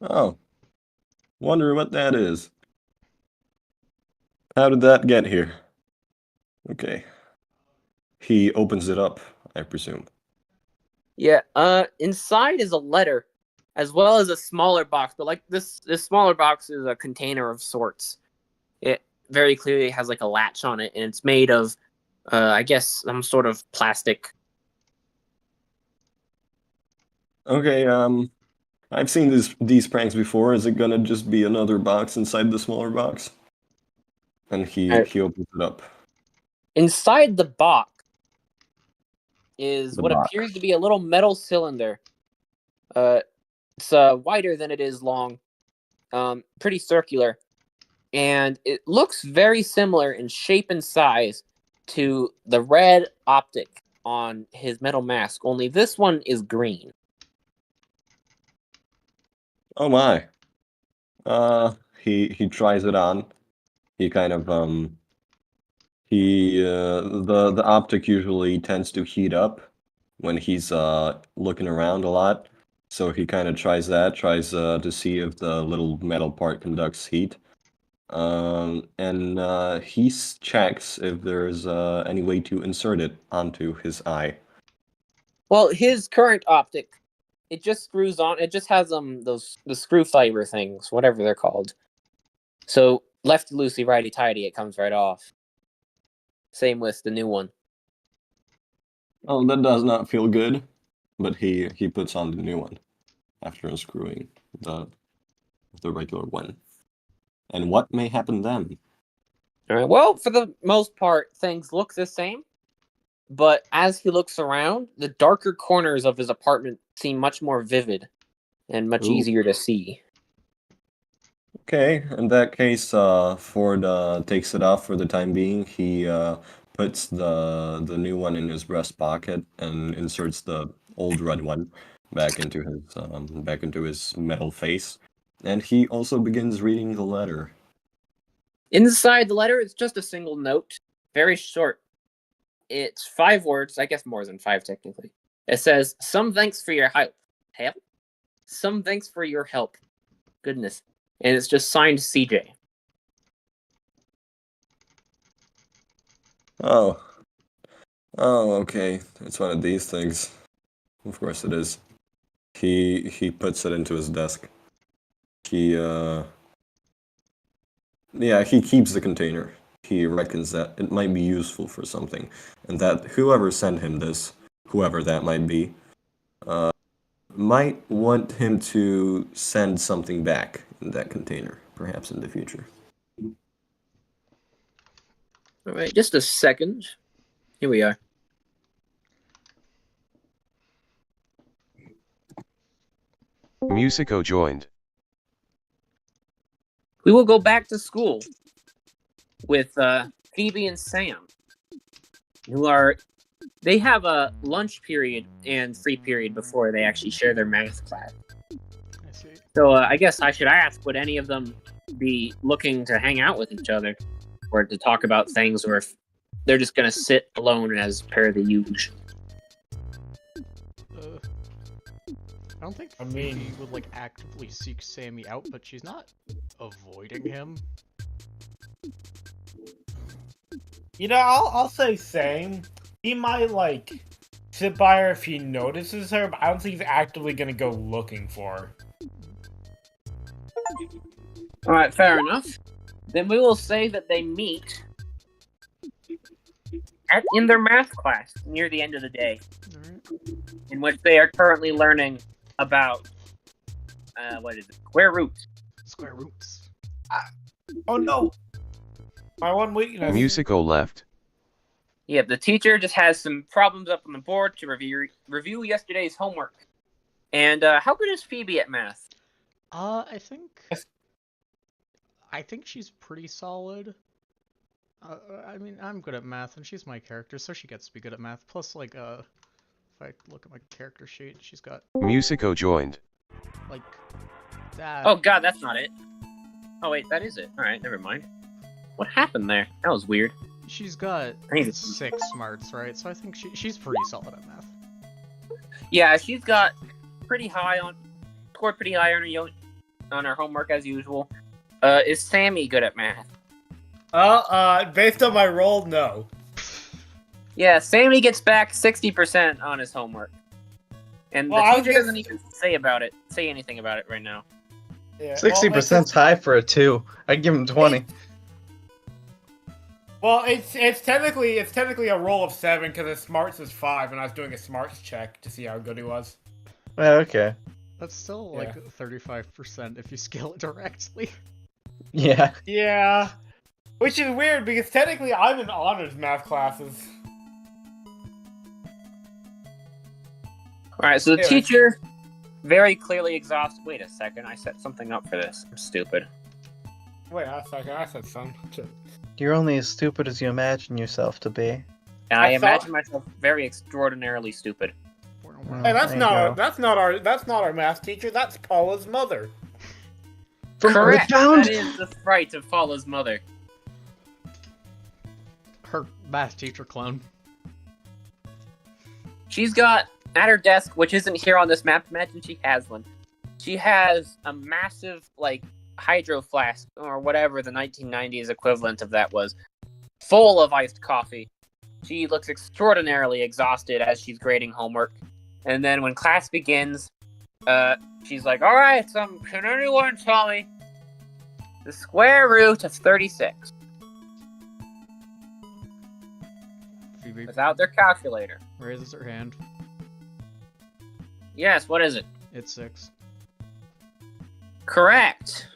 Oh. Wonder what that is. How did that get here? Okay. He opens it up, I presume. Yeah, inside is a letter, as well as a smaller box, but like this smaller box is a container of sorts. It very clearly has like a latch on it, and it's made of, I guess, some sort of plastic. Okay, I've seen these pranks before. Is it gonna just be another box inside the smaller box? And he opens it up. Inside the box is The what box. appears to be a little metal cylinder. It's wider than it is long, pretty circular, and it looks very similar in shape and size to the red optic on his metal mask. Only this one is green. Oh my. He tries it on. He kind of the optic usually tends to heat up when he's looking around a lot. So he kind of tries to see if the little metal part conducts heat. And he checks if there's any way to insert it onto his eye. Well, his current optic, it just screws on. It just has the screw fiber things, whatever they're called. So lefty loosey, righty tighty, it comes right off. Same with the new one. Oh, that does not feel good. But he puts on the new one after unscrewing the regular one. And what may happen then? All right. Well, for the most part, things look the same. But as he looks around, the darker corners of his apartment seem much more vivid and much easier to see. Okay, in that case, Ford takes it off for the time being. He puts the new one in his breast pocket and inserts the old red one back into his metal face. And he also begins reading the letter. Inside the letter, it's just a single note, very short. It's 5 words, I guess more than 5 technically. It says, "Some thanks for your help." Help? Some thanks for your help. Goodness. And it's just signed CJ. Oh, okay. It's one of these things. Of course it is. He puts it into his desk. He keeps the container. He reckons that it might be useful for something, and that whoever sent him this, whoever that might be, might want him to send something back in that container, perhaps in the future. All right, just a second. Here we are. Musico joined. We will go back to school with Phoebe and Sam, they have a lunch period and free period before they actually share their math class. I see. So I guess I should ask, would any of them be looking to hang out with each other or to talk about things, or if they're just going to sit alone as per the usual? I don't think Phoebe would like actively seek Sammy out, but she's not avoiding him. You know, I'll say same. He might like sit by her if he notices her, but I don't think he's actively gonna go looking for her. All right, fair enough. Then we will say that they meet in their math class near the end of the day, in which they are currently learning about what is it? Square roots. Square roots. Oh no! My one weakness. Musico left. Yeah, the teacher just has some problems up on the board to review yesterday's homework. And how good is Phoebe at math? I think she's pretty solid. I mean, I'm good at math, and she's my character, so she gets to be good at math. Plus, like, if I look at my character sheet, she's got Musico joined. like that. Oh god, that's not it. Oh wait, that is it. All right, never mind. What happened there? That was weird. She's got I think 6 smarts, right? So I think she's pretty solid at math. Yeah, she's got scored pretty high on her homework as usual. Is Sammy good at math? Based on my roll, no. Yeah, Sammy gets back 60% on his homework. And Well, the teacher doesn't even say anything about it right now. Yeah, 60%'s high for a 2. I'd give him 20. Well, it's technically a roll of 7 because his smarts is 5, and I was doing a smarts check to see how good he was. Oh, okay. That's still like 35% if you scale it directly. Yeah. Yeah. Which is weird because technically I'm in honors math classes. Alright, so the Anyway. teacher very clearly exhausted. Wait a second, I set something up for this. I'm stupid. Wait a second, I said some. You're only as stupid as you imagine yourself to be. And I imagine myself very extraordinarily stupid. Hey, that's not our math teacher. That's Paula's mother. Correct. That is the sprite of Paula's mother. Her math teacher clone. She's got at her desk, which isn't here on this map. Imagine she has one. She has a massive hydro flask or whatever the 1990s equivalent of that was, full of iced coffee. She looks extraordinarily exhausted as she's grading homework. And then when class begins, she's like, "All right, can anyone tell me the square root of 36?" Phoebe Without their calculator. raises her hand. Yes, what is it? It's 6. Correct.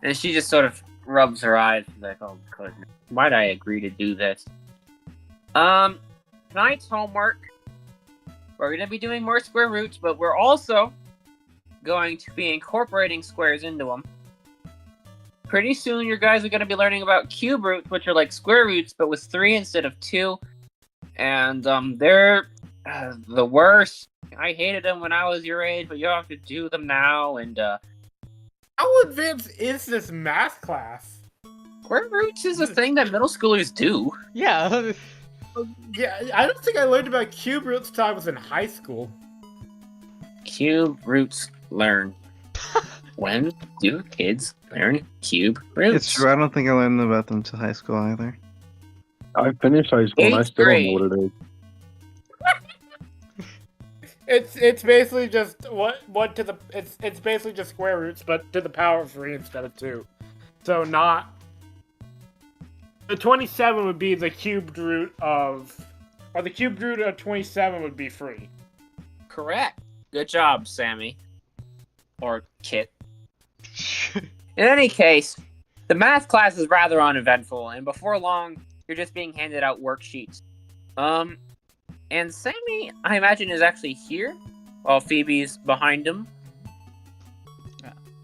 And she just sort of rubs her eyes. She's like, "Oh goodness, why'd I agree to do this?" Tonight's homework, we're going to be doing more square roots, but we're also going to be incorporating squares into them. Pretty soon, you guys are going to be learning about cube roots, which are like square roots, but with 3 instead of 2. And they're the worst. I hated them when I was your age, but you have to do them now. And how advanced is this math class? Square roots is a thing that middle schoolers do. Yeah. Yeah, I don't think I learned about cube roots until I was in high school. Cube roots learn. When do kids learn cube roots? It's true. I don't think I learned about them till high school either. I finished high school and I still don't know what it is. It's basically just it's basically just square roots, but to the power of 3 instead of 2. So not the 27 would be the cubed root of, or the cubed root of 27 would be 3. Correct. Good job, Sammy. Or Kit. In any case, the math class is rather uneventful, and before long, you're just being handed out worksheets. And Sammy, I imagine, is actually here, while Phoebe's behind him.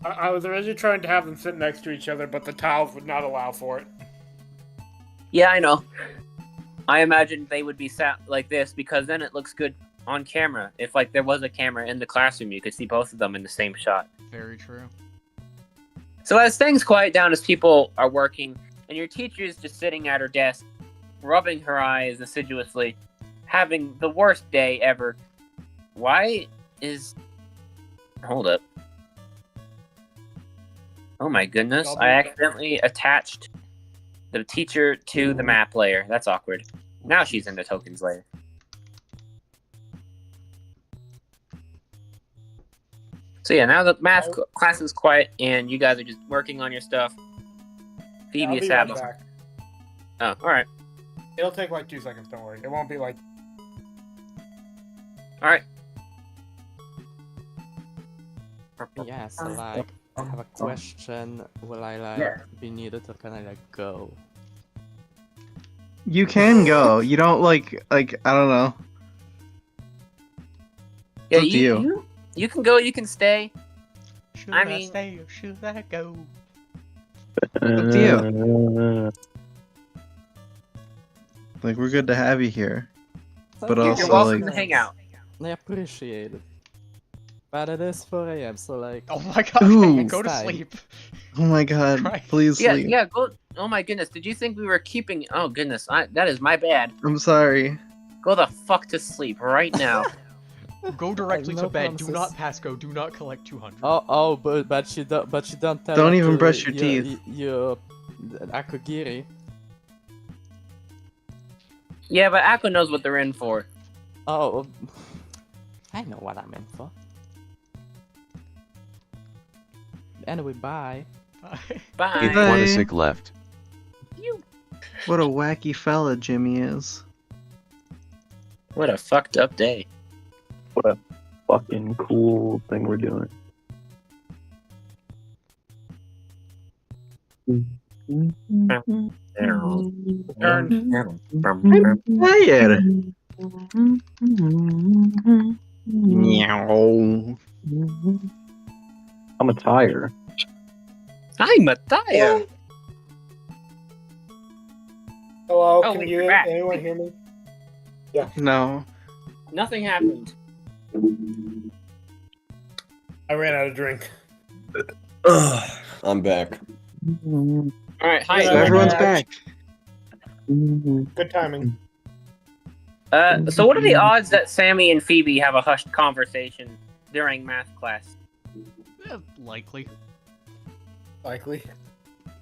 I was originally trying to have them sit next to each other, but the tiles would not allow for it. Yeah, I know. I imagine they would be sat like this, because then it looks good on camera. If, there was a camera in the classroom, you could see both of them in the same shot. Very true. So as things quiet down, as people are working, and your teacher is just sitting at her desk, rubbing her eyes assiduously, having the worst day ever. Why is... Hold up. Oh my goodness, I accidentally attached the teacher to the map layer. That's awkward. Now she's in the tokens layer. So yeah, now the math class is quiet and you guys are just working on your stuff. Phoebe is having... Oh, alright. It'll take 2 seconds, don't worry. It won't be Alright. Yeah, so I have a question. Will I be needed or can I go? You can go. You don't I don't know. Yeah, It's up to you. You can go, you can stay. Should I stay or should I go? Up to you. We're good to have you here. But You're also, welcome to hang out. I appreciate it. But it is 4 a.m., so like. Oh my god, Ooh. go to Time. sleep. Oh my god, Christ. please Yeah, sleep. yeah. Go. Oh my goodness. Did you think we were keeping? Oh goodness. That is my bad. I'm sorry. Go the fuck to sleep right now. Go directly No to bed. Do promises. not pass go. Do not collect 200. Oh, but you don't tell. Don't that even to brush your teeth. Your Akogiri. Yeah, but Akko knows what they're in for. Oh, I know what I'm in for. Anyway, bye. Bye. Bye. Quanasic left. What a wacky fella Jimmy is. What a fucked up day. What a fucking cool thing we're doing. Turn. Tired. Meow. I'm a tire. I'm a tire. Hello, Oh, can wait, you you're back. anyone hear me? No. Nothing happened. I ran out of drink. I'm back. All right. Hi. Yeah, So everyone's back. back. Good timing. So what are the odds that Sammy and Phoebe have a hushed conversation during math class? Likely. Likely.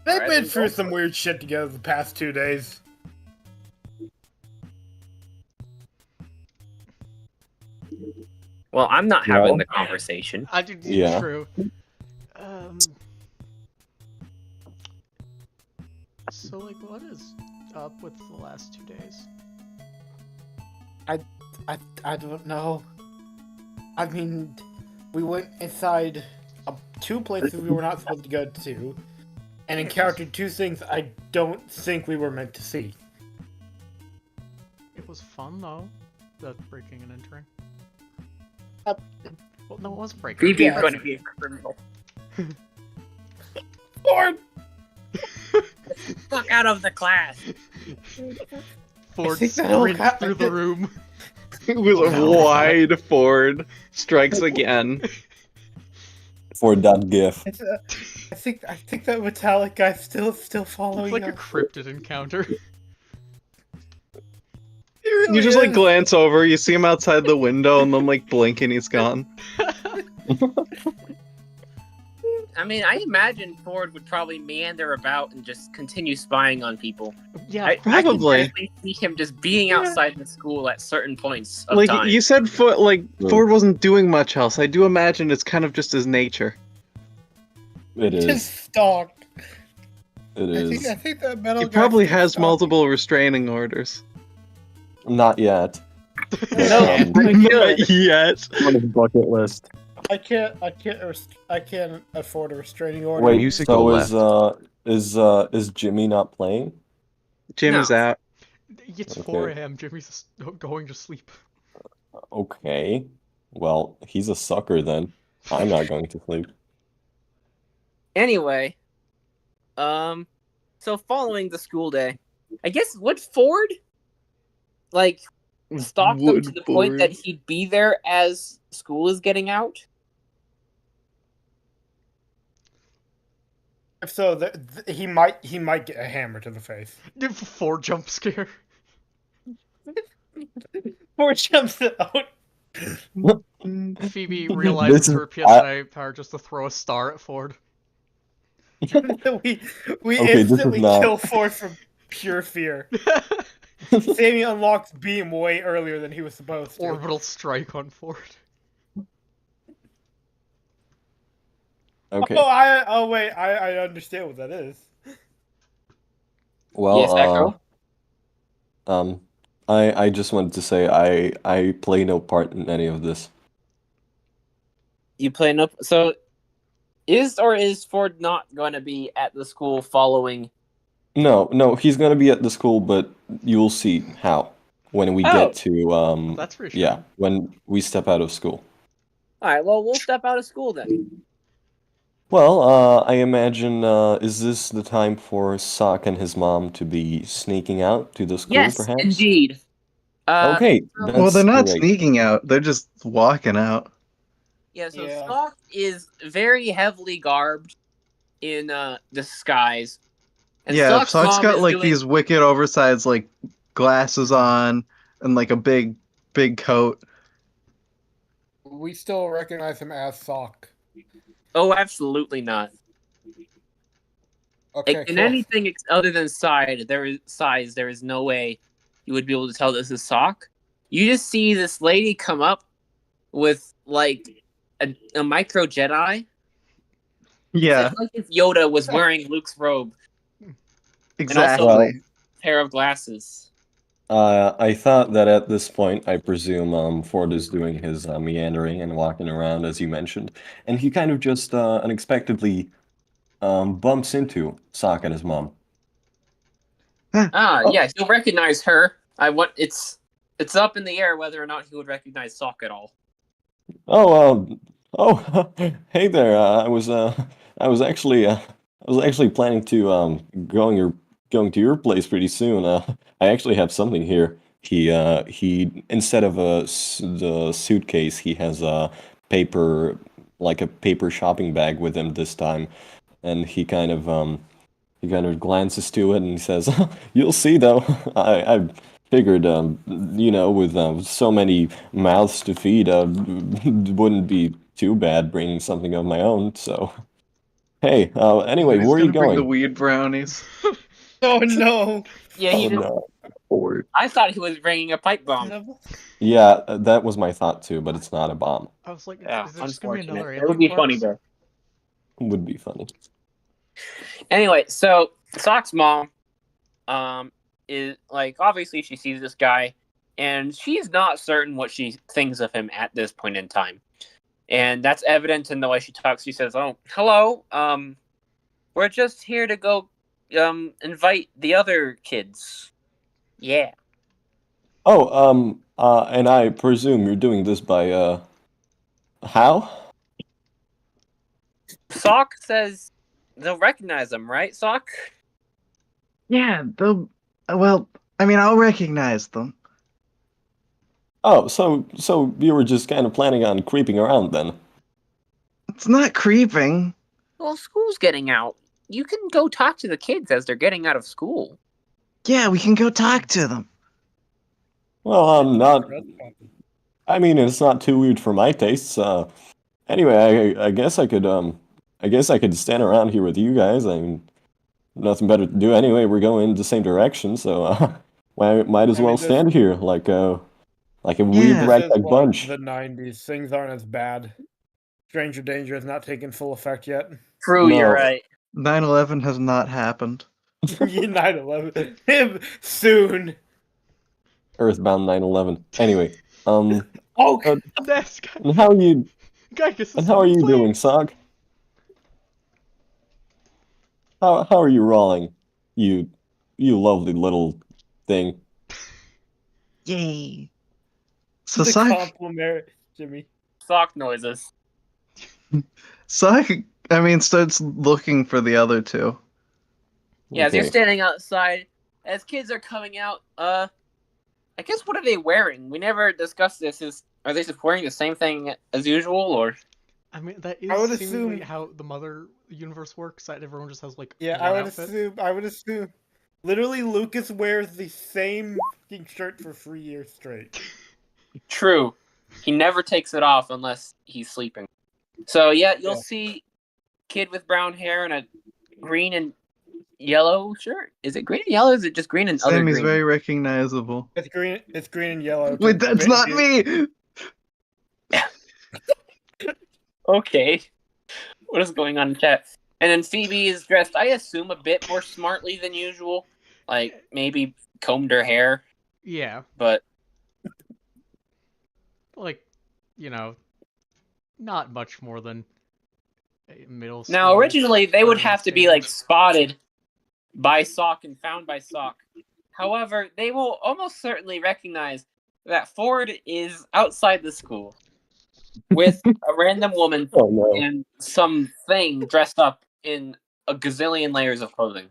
They've Alright, been then through go some weird shit together the past 2 days. Well, I'm not having No. the conversation. Yeah. True. So, like, what is up with the last 2 days? I don't know. I mean, we went inside 2 places we were not supposed to go to, and encountered 2 things I don't think we were meant to see. It was fun, though. The breaking and entering. Well, no, it was breaking. Phoebe's Yeah. going to be a criminal. Ford! Fuck out of the class. Ford think that'll sprints happen. through the room. With a wide Ford strikes again. For that gif. It's, I think that metallic guy's still following It's like a us. cryptid encounter. He really You just like is. glance over, you see him outside the window, and then like blink and he's gone. I mean, I imagine Ford would probably meander about and just continue spying on people. Yeah, I probably. can definitely see him just being outside the school at certain points of Like time. you said, Ford wasn't doing much else. I do imagine it's kind of just his nature. It is. Just stalked. It is. I think that metal He guy probably still has stalked. multiple restraining orders. Not yet. No, Um, Not yet. On his bucket list. I can't afford a restraining order. Wait, Musical so is Jimmy not playing? Jimmy's No. out. It's Okay. 4 a.m. Jimmy's going to sleep. Okay. Well, he's a sucker then. I'm not going to sleep. Anyway, so following the school day, I guess would Ford like stalk them to the point that he'd be there as school is getting out? If so, he might get a hammer to the face. 4 jump scare. Ford jumps out. Phoebe realizes her PSI power just to throw a star at Ford. we Okay, this is instantly not- kill Ford from pure fear. Sammy unlocks beam way earlier than he was supposed to. Orbital strike on Ford. Okay. Wait, I understand what that is. Well, Yes, Echo? I just wanted to say I play no part in any of this. You play up. So, is Ford not going to be at the school following? No, he's gonna be at the school, but you'll see how when we Oh. get to That's reassuring. yeah, when we step out of school. All right. Well, we'll step out of school then. Well, I imagine is this the time for Sock and his mom to be sneaking out to the school, Yes, perhaps? indeed. Okay, Well, they're not great. sneaking out. They're just walking out. Yeah, so Yeah. Sock is very heavily garbed in disguise. And Yeah, Sock's Sock's mom got is like doing these wicked oversized like glasses on and like a big coat. We still recognize him as Sock. Oh, absolutely not. Okay, In cool. anything other than size, there is no way you would be able to tell this is Sock. You just see this lady come up with like a micro Jedi. Yeah, It's like if Yoda was wearing Luke's robe. exactly. And also a pair of glasses. I thought that at this point, I presume Ford is doing his meandering and walking around as you mentioned, and he kind of just unexpectedly bumps into Sock and his mom. Yeah, he'll recognize her. It's up in the air whether or not he would recognize Sock at all. Oh, hey there. I was actually planning to going to your place pretty soon. I actually have something here. He instead of the suitcase, he has a paper like a paper shopping bag with him this time, and he kind of glances to it and he says, "You'll see, though. I figured, with so many mouths to feed, wouldn't be too bad bringing something of my own. So, hey, anyway, He's where are you gonna bring the going?" weed brownies. Oh no! Yeah, Oh no, Ford. I thought he was bringing a pipe bomb. Yeah, that was my thought too, but it's not a bomb. I was like, Yeah, is there just gonna be another unfortunate. It would alien be corpse? funny though. Would be funny. Anyway, so Sock's mom, is like obviously she sees this guy, and she's not certain what she thinks of him at this point in time, and that's evident in the way she talks. She says, "Oh, hello, we're just here to go, invite the other kids." Yeah. Oh, and I presume you're doing this by how? Sock says they'll recognize him, right, Sock? Yeah, they'll. Well, I mean, I'll recognize them. Oh, so you were just kind of planning on creeping around then? It's not creeping. Well, school's getting out. You can go talk to the kids as they're getting out of school. Yeah, we can go talk to them. Well, I'm not. I mean, it's not too weird for my tastes. Anyway, I guess I could stand around here with you guys. I mean, nothing better to do anyway. We're going in the same direction, so might as well stand here like a weird This ragtag is like bunch. the 90s. Things aren't as bad. Stranger Danger has not taken full effect yet. True, you're right. 9/11 has not happened. 9/11. Soon. Earthbound 9/11. Anyway, Oh, That's guy. and how are you? Gaius And how are you doing, Sog? How are you rolling? You lovely little thing. Yay. So the Sock, compliment, Jimmy. Sock noises. Sock, I mean, starts looking for the other two. Yeah, as you're Okay. standing outside, as kids are coming out, I guess what are they wearing? We never discussed this. Are they just wearing the same thing as usual, or? I mean, that I would is seemingly assume- how the mother universe works. That everyone just has like Yeah, one outfit. I would assume. Literally, Lucas wears the same fucking shirt for 3 years straight. True. He never takes it off unless he's sleeping. So yeah, you'll Yeah. see kid with brown hair and a green and yellow shirt. Is it green and yellow? Or is it just green and other Sammy's green? very recognizable. It's green and yellow. Wait, that's not me! Okay. What is going on in chat? And then Phoebe is dressed, I assume, a bit more smartly than usual. Like, maybe combed her hair. Yeah, But like, not much more than a middle school. now, originally, they would early have to be, standard. spotted by Sock and found by Sock. However, they will almost certainly recognize that Ford is outside the school with a random woman Oh no. and something dressed up in a gazillion layers of clothing.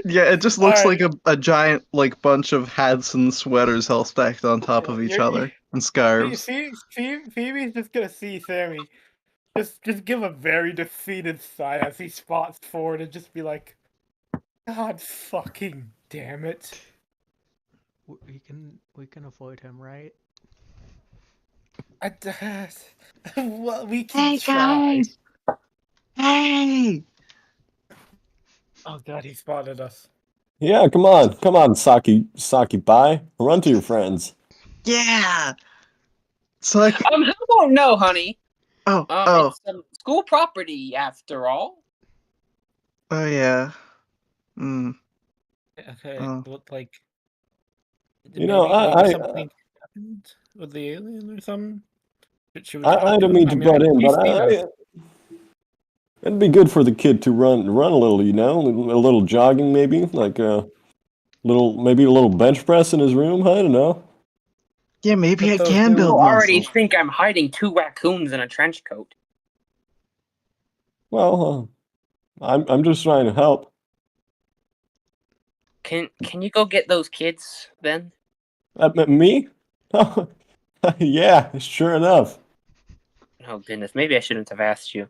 Yeah, it just looks Alright. like a giant bunch of hats and sweaters all stacked on top of each You're- other. and scarves. Phoebe's just gonna see Sammy. Just give a very defeated sigh as he spots forward and just be like, God fucking damn it. We can avoid him, right? Well, we can Hey try. guys! Hey! Oh god, he spotted us. Yeah, come on, Saki Pie. Run to your friends. Yeah! Suck. How about no, honey? Oh, It's school property after all. oh yeah. Mm. Okay, Oh. look like. You know, maybe something happened with the alien or something. Should we talk I to don't him? mean to butt in, he's but seen us. it'd be good for the kid to run a little, you know, a little jogging maybe, like maybe a little bench press in his room. I don't know. Yeah, maybe I those can new- build You already muscle. think I'm hiding 2 raccoons in a trench coat. Well, I'm just trying to help. Can you go get those kids then? Me? Oh, yeah, sure enough. Oh goodness, maybe I shouldn't have asked you.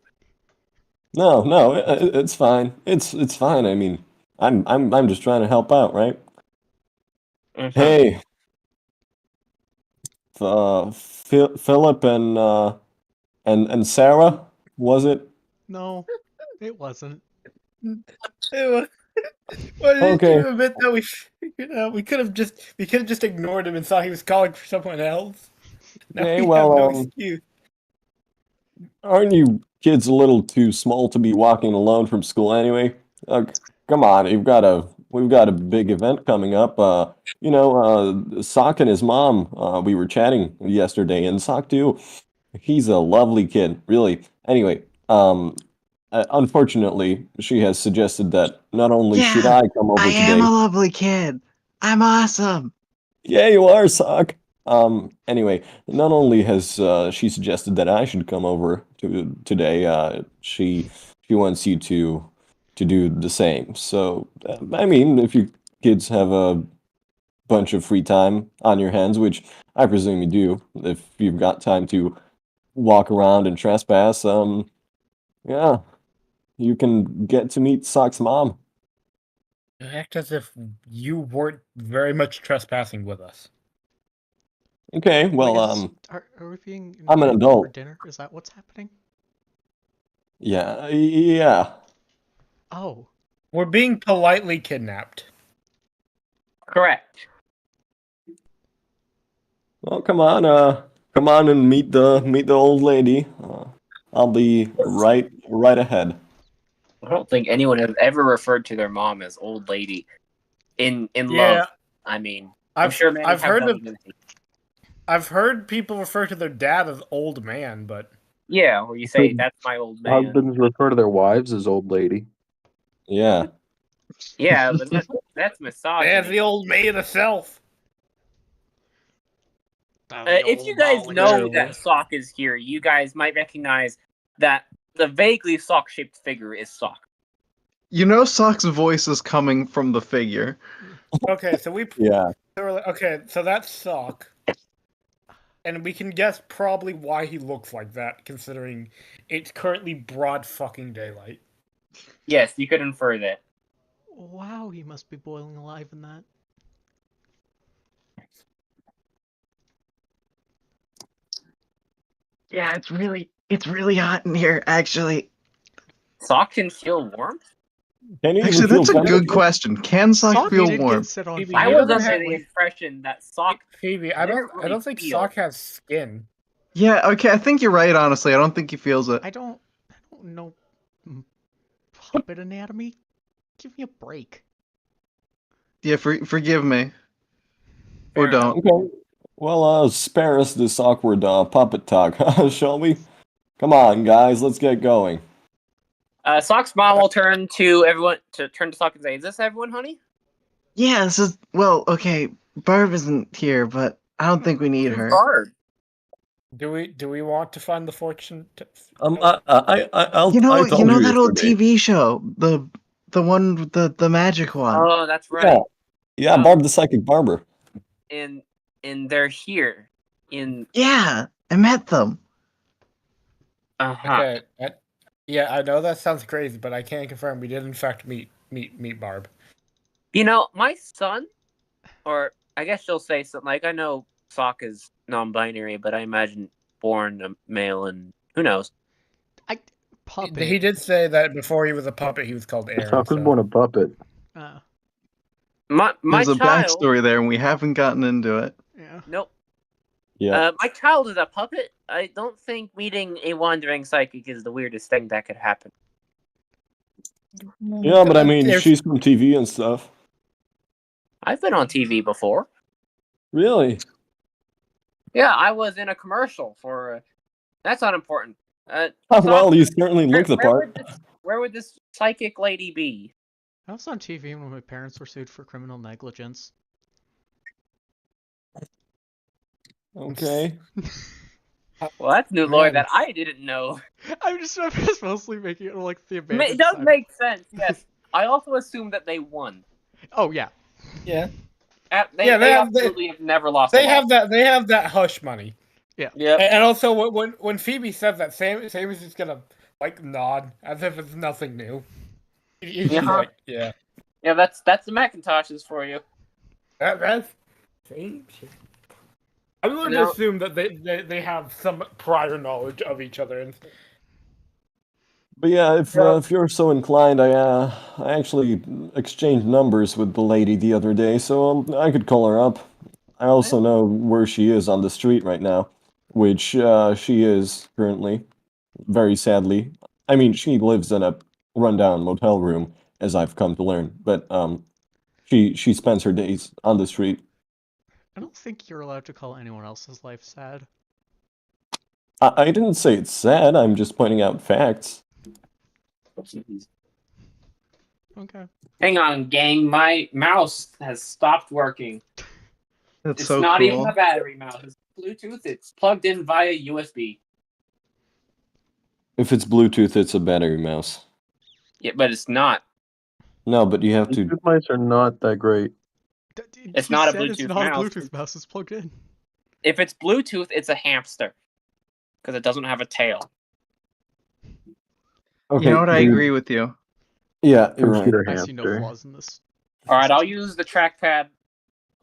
No, it's fine. It's fine. I mean, I'm just trying to help out, right? Mm-hmm. Hey, Philip and Sarah, was it? No, it wasn't. What did Okay. you admit that we figured out? We could have just ignored him and thought he was calling for someone else. Now Okay, we well, have no excuse. Aren't you kids a little too small to be walking alone from school anyway? Come on, we've got a big event coming up. Sock and his mom, we were chatting yesterday, and Sock too. He's a lovely kid, really. Anyway, unfortunately, she has suggested that not only should Yeah, I come over I am today. a lovely kid. I'm awesome. Yeah, you are, Sock. Anyway, not only has she suggested that I should come over today, she wants you to do the same. So, I mean, if you kids have a bunch of free time on your hands, which I presume you do, if you've got time to walk around and trespass, yeah, you can get to meet Sock's mom. You act as if you weren't very much trespassing with us. Okay, well, Are we being I'm an invited adult. for dinner? Is that what's happening? Yeah. Oh. We're being politely kidnapped. Correct. Well, come on and meet the old lady. I'll be right ahead. I don't think anyone has ever referred to their mom as old lady in Yeah. love. I mean, I'm sure many I've have heard done of- it. I've heard people refer to their dad as old man, but Yeah, where you say that's my old man. Husbands refer to their wives as old lady. Yeah. Yeah, but that's misogyny. there's the old maid herself. If you guys know that Sock is here, you guys might recognize that the vaguely sock-shaped figure is Sock. You know Sock's voice is coming from the figure. Okay, so we Yeah. Okay, so that's Sock. And we can guess probably why he looks like that, considering it's currently broad fucking daylight. Yes, you could infer that. Wow, he must be boiling alive in that. Yeah, it's really hot in here, actually. Sock can feel warmth? Can you Actually, even feel that's a good temperature? question. Can Sock feel warm? Phoebe, I he was doesn't under have the impression that Sock. Phoebe, I never don't really think feel. Sock has skin. Yeah, okay, I think you're right, honestly. I don't think he feels it. I don't know puppet anatomy. Give me a break. Yeah, forgive me. Or don't. Okay. Well, spare us this awkward puppet talk, shall we? Come on, guys, let's get going. Sock's mom will turn to Sock and say, "Is this everyone, honey?" Yeah, this is well, okay. Barb isn't here, but I don't think we need her. Barb. Do we want to find the fortune? I'll. You know I told you that old yesterday. TV show, the one with the magic one. Oh, that's right. Yeah, Barb the Psychic Barber. And they're here. in. Yeah, I met them. Uh-huh. Okay. Yeah, I know that sounds crazy, but I can confirm we did in fact meet Barb. You know, my son, or I guess you'll say something like, I know Sock is non-binary, but I imagine born a male, and who knows? Puppet. He did say that before he was a puppet, he was called Aaron. Sock was born a puppet. My There's a child. backstory there, and we haven't gotten into it. Yeah. Nope. Yeah. My child is a puppet. I don't think meeting a wandering psychic is the weirdest thing that could happen. Yeah, but I mean, she's from TV and stuff. I've been on TV before. Really? Yeah, I was in a commercial for. That's not important. Well, you certainly look the part. Where would this psychic lady be? I was on TV when my parents were sued for criminal negligence. Okay. Well, that's new lore that I didn't know. I'm just mostly making it like the abandoned It does side. make sense, yes. I also assume that they won. Oh yeah. Yeah. They absolutely have never lost. They have that hush money. Yeah. Yep. And also when Phoebe said that, Sam is just gonna like nod as if it's nothing new. She's like, yeah. Yeah, that's the Macintoshes for you. That's same shit. I'm going to assume that they have some prior knowledge of each other. And But yeah, if you're so inclined, I actually exchanged numbers with the lady the other day, so I could call her up. I also know where she is on the street right now, which she is currently, very sadly. I mean, she lives in a rundown motel room, as I've come to learn, but she spends her days on the street. I don't think you're allowed to call anyone else's life sad. I didn't say it's sad. I'm just pointing out facts. Okay. Hang on, gang. My mouse has stopped working. That's It's so not cool. even a battery mouse. It's Bluetooth. It's plugged in via USB. If it's Bluetooth, it's a battery mouse. Yeah, but it's not. No, but you have to. Bluetooth mice are not that great. It's not a Said Bluetooth it's not mouse. a Bluetooth mouse. It's plugged in. If it's Bluetooth, it's a hamster because it doesn't have a tail. Okay, You know what? I agree with you. Yeah, you're right. Computer I see no hamster. flaws in this. All right, I'll use the trackpad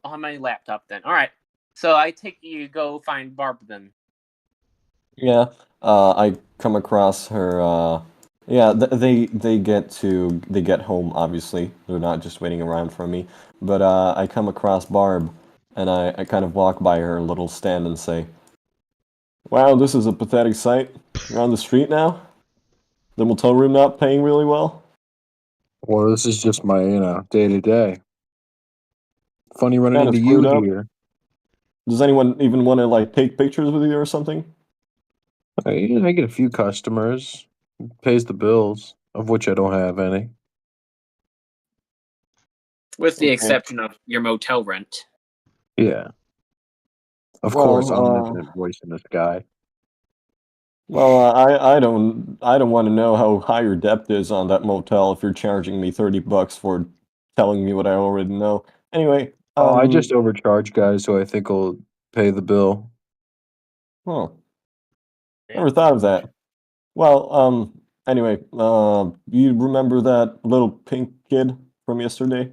on my laptop then. All right, so I take you go find Barb then. Yeah, I come across her. Yeah, they get home. Obviously, they're not just waiting around for me. But I come across Barb, and I kind of walk by her little stand and say, "Wow, this is a pathetic sight. You're on the street now. The motel room not paying really well." Well, this is just my, day to day. Funny running Kind of into you screwed up. here. Does anyone even want to like take pictures with you or something? I get a few customers. Pays the bills, of which I don't have any. With the Okay. exception of your motel rent. Yeah. Of Well, course, omnipotent voice in the sky. Well, I don't want to know how high your depth is on that motel if you're charging me $30 for telling me what I already know. Anyway, I just overcharge guys who I think will pay the bill. Huh. Never thought of that. Well, anyway, you remember that little pink kid from yesterday?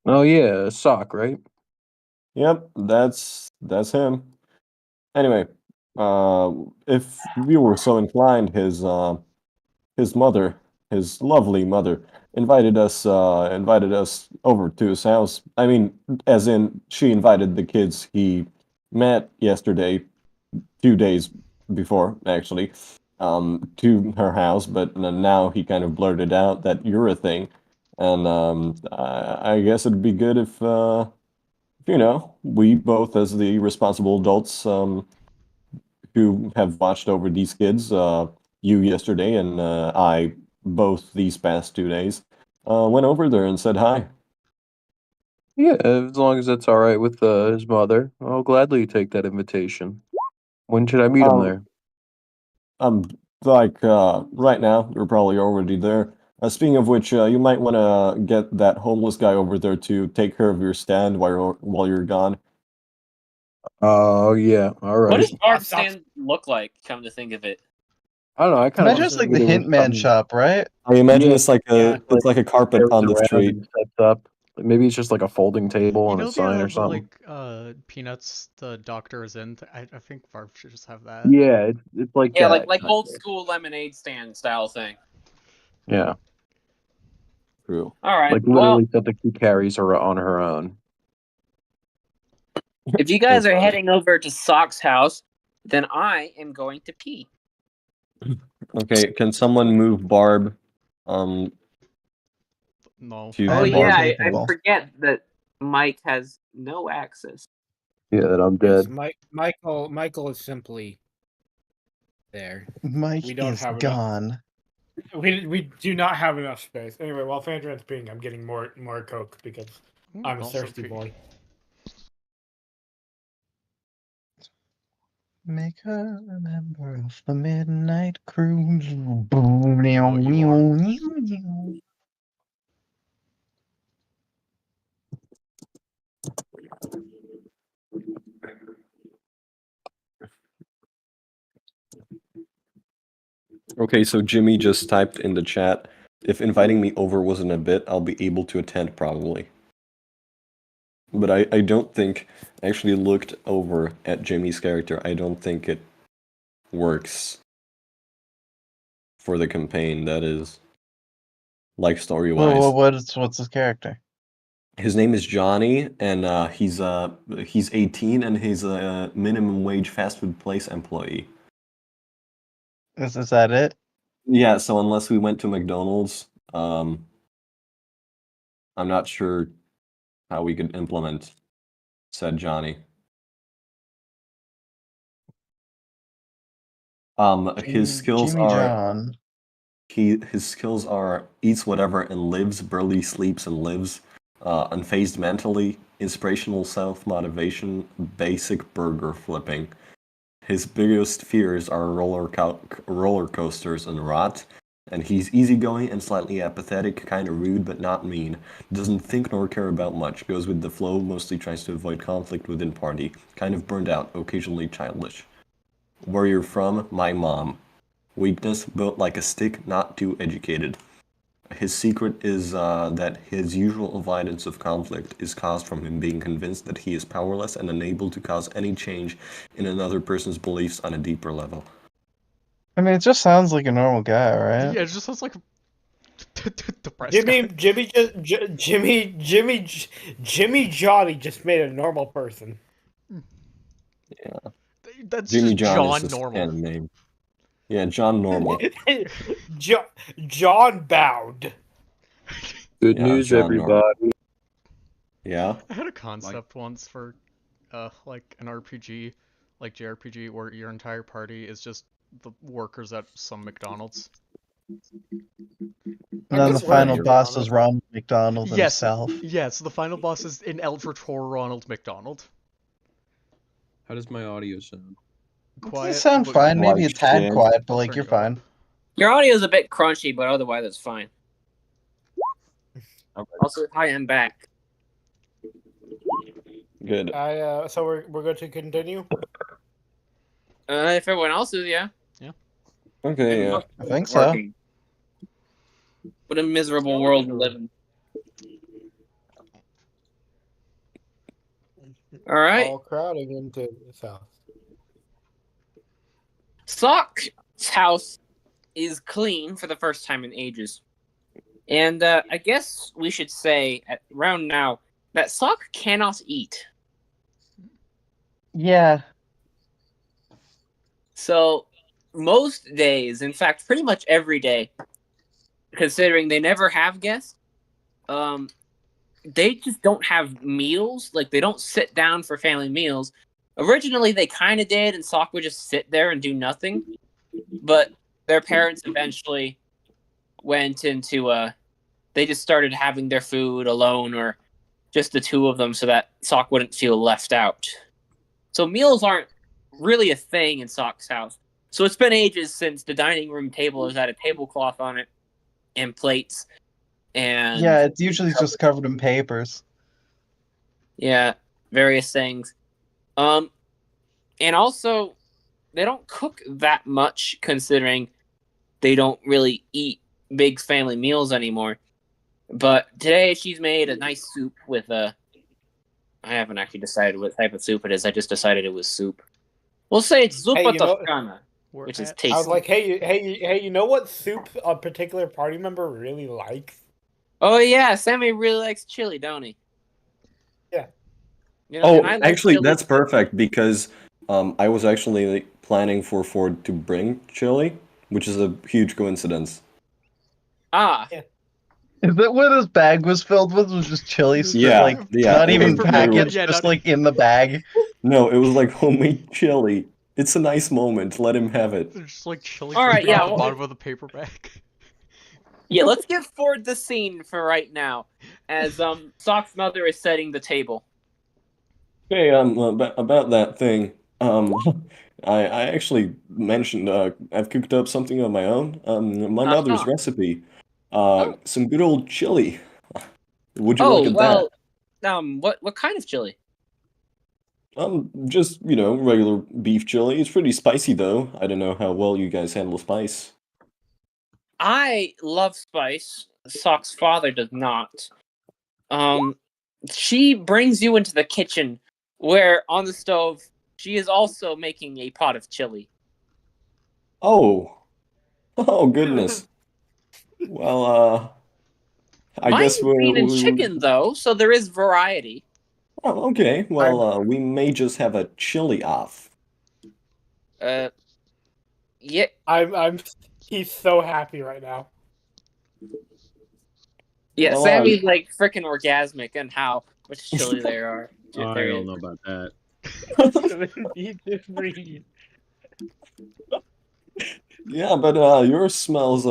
Oh yeah, Sock, right? Yep, that's him. Anyway, if you were so inclined, his mother, his lovely mother, invited us over to his house. I mean, as in she invited the kids he met yesterday, 2 days before actually, to her house. But now he kind of blurted out that you're a thing, and I guess it'd be good if we both, as the responsible adults, who have watched over these kids, you yesterday and I both these past 2 days, went over there and said hi. Yeah, as long as that's all right with his mother, I'll gladly take that invitation. When should I meet him there? Like right now, you're probably already there. Speaking of which, you might want to get that homeless guy over there to take care of your stand while you're gone. Oh yeah, all What right. does Bard's stand look like? Come to think of it, I don't know. I kind of Imagine it's like the Hitman shop, right? I imagine it's like yeah, it's like a carpet goes on the around street. and sets up. Maybe it's just like a folding table You and know a sign or the something. Peanuts the doctor is in. I think Varv should just have that. Yeah, it's like yeah, that. like old school lemonade stand style thing. Yeah, True. All right, like well, literally something she carries her on her own. if you guys are heading over to Sock's house, then I am going to pee. Okay, can someone move Barb? No. To Oh the yeah, Barb. I forget that Mike has no access. Yeah, that I'm Yes, dead. Michael is simply there. Mike We don't is have gone. we do not have enough space. Anyway, while Fandran's being, I'm getting more Coke because I'm a also thirsty pee. boy. Make her a member of the midnight cruise. Okay, so Jimmy just typed in the chat, if inviting me over wasn't a bit, I'll be able to attend probably. But I don't think, I actually looked over at Jimmy's character, I don't think it works for the campaign, that is, like story-wise. What's his character? His name is Johnny, and he's 18 and he's a minimum wage fast food place employee. Is that it? Yeah, so unless we went to McDonald's, I'm not sure how we could implement said Johnny. His skills Jimmy are John. his skills are eats whatever and lives, barely sleeps and lives, unfazed mentally, inspirational self-motivation, basic burger flipping. His biggest fears are roller coasters and rot, and he's easygoing and slightly apathetic, kind of rude but not mean. Doesn't think nor care about much, goes with the flow, mostly tries to avoid conflict within party. Kind of burned out, occasionally childish. Where you're from, my mom. Weakness, built like a stick, not too educated. His secret is that his usual avoidance of conflict is caused from him being convinced that he is powerless and unable to cause any change in another person's beliefs on a deeper level. I mean, it just sounds like a normal guy, right? Yeah, it just sounds like depressed Jimmy Johnny just made a normal person. Yeah. That's Jimmy just John is John just Normal. kind of name. Yeah, John Normal. John Bound. Good Yeah, news, John Normal. everybody. Yeah. I had a concept once for, like an RPG, like JRPG, where your entire party is just the workers at some McDonald's. And then the final boss is Ronald McDonald Yes, himself. yes. The final boss is in Eldritch Horror Ronald McDonald. How does my audio sound? Quiet. You sound but- fine. Maybe a Like tad shit. quiet, but I'll like turn you're you up. fine. Your audio is a bit crunchy, but otherwise it's fine. Also, hi, I'm back. Good. So we're going to continue. If everyone else is, yeah. Okay, yeah. I think so. Working. What a miserable world we live in. All right. All crowding into this house. Sock's house is clean for the first time in ages. And I guess we should say, at around now, that Sock cannot eat. Yeah. So, most days, in fact, pretty much every day, considering they never have guests, they just don't have meals. Like, they don't sit down for family meals. Originally, they kind of did, and Sock would just sit there and do nothing. But their parents eventually went into, they just started having their food alone, or just the two of them, so that Sock wouldn't feel left out. So meals aren't really a thing in Sock's house. So it's been ages since the dining room table has had a tablecloth on it, and plates, and Yeah, it's usually just covered in papers. yeah, various things. And also, they don't cook that much, considering they don't really eat big family meals anymore. But today she's made a nice soup with I haven't actually decided what type of soup it is. I just decided it was soup. We'll say it's zuppa Hey, you know- toscana, which is I tasty. was like, hey, you know what soup a particular party member really likes? Oh yeah, Sammy really likes chili, don't he? Yeah. You know, and I like actually, chili. that's perfect because I was actually planning for Ford to bring chili, which is a huge coincidence. Ah. Is that what his bag was filled with? Was just chili, Yeah, like yeah, not it even was packaged, literally- just like in the bag. No, it was like homemade chili. It's a nice moment. Let him have it. There's just like chili All right, dripping yeah, off the well- bottom of the paper bag. Yeah, let's give Ford the scene for right now, as Sock's mother is setting the table. Hey, about that thing. I actually mentioned I've cooked up something of my own. My mother's Uh-huh. recipe. Some good old chili. Would you Oh look at well, what kind of chili? that? Just regular beef chili. It's pretty spicy though. I don't know how well you guys handle spice. I love spice. Sock's father does not. She brings you into the kitchen, where on the stove she is also making a pot of chili. Oh, oh goodness. Well, I Mine guess is bean and chicken though, so there is variety. Oh, okay. Well, we may just have a chili off. Yeah. He's so happy right now. Yeah, Well, Sammy's like freaking orgasmic and how much chili there are. I there don't is. know about that. Yeah, but yours smells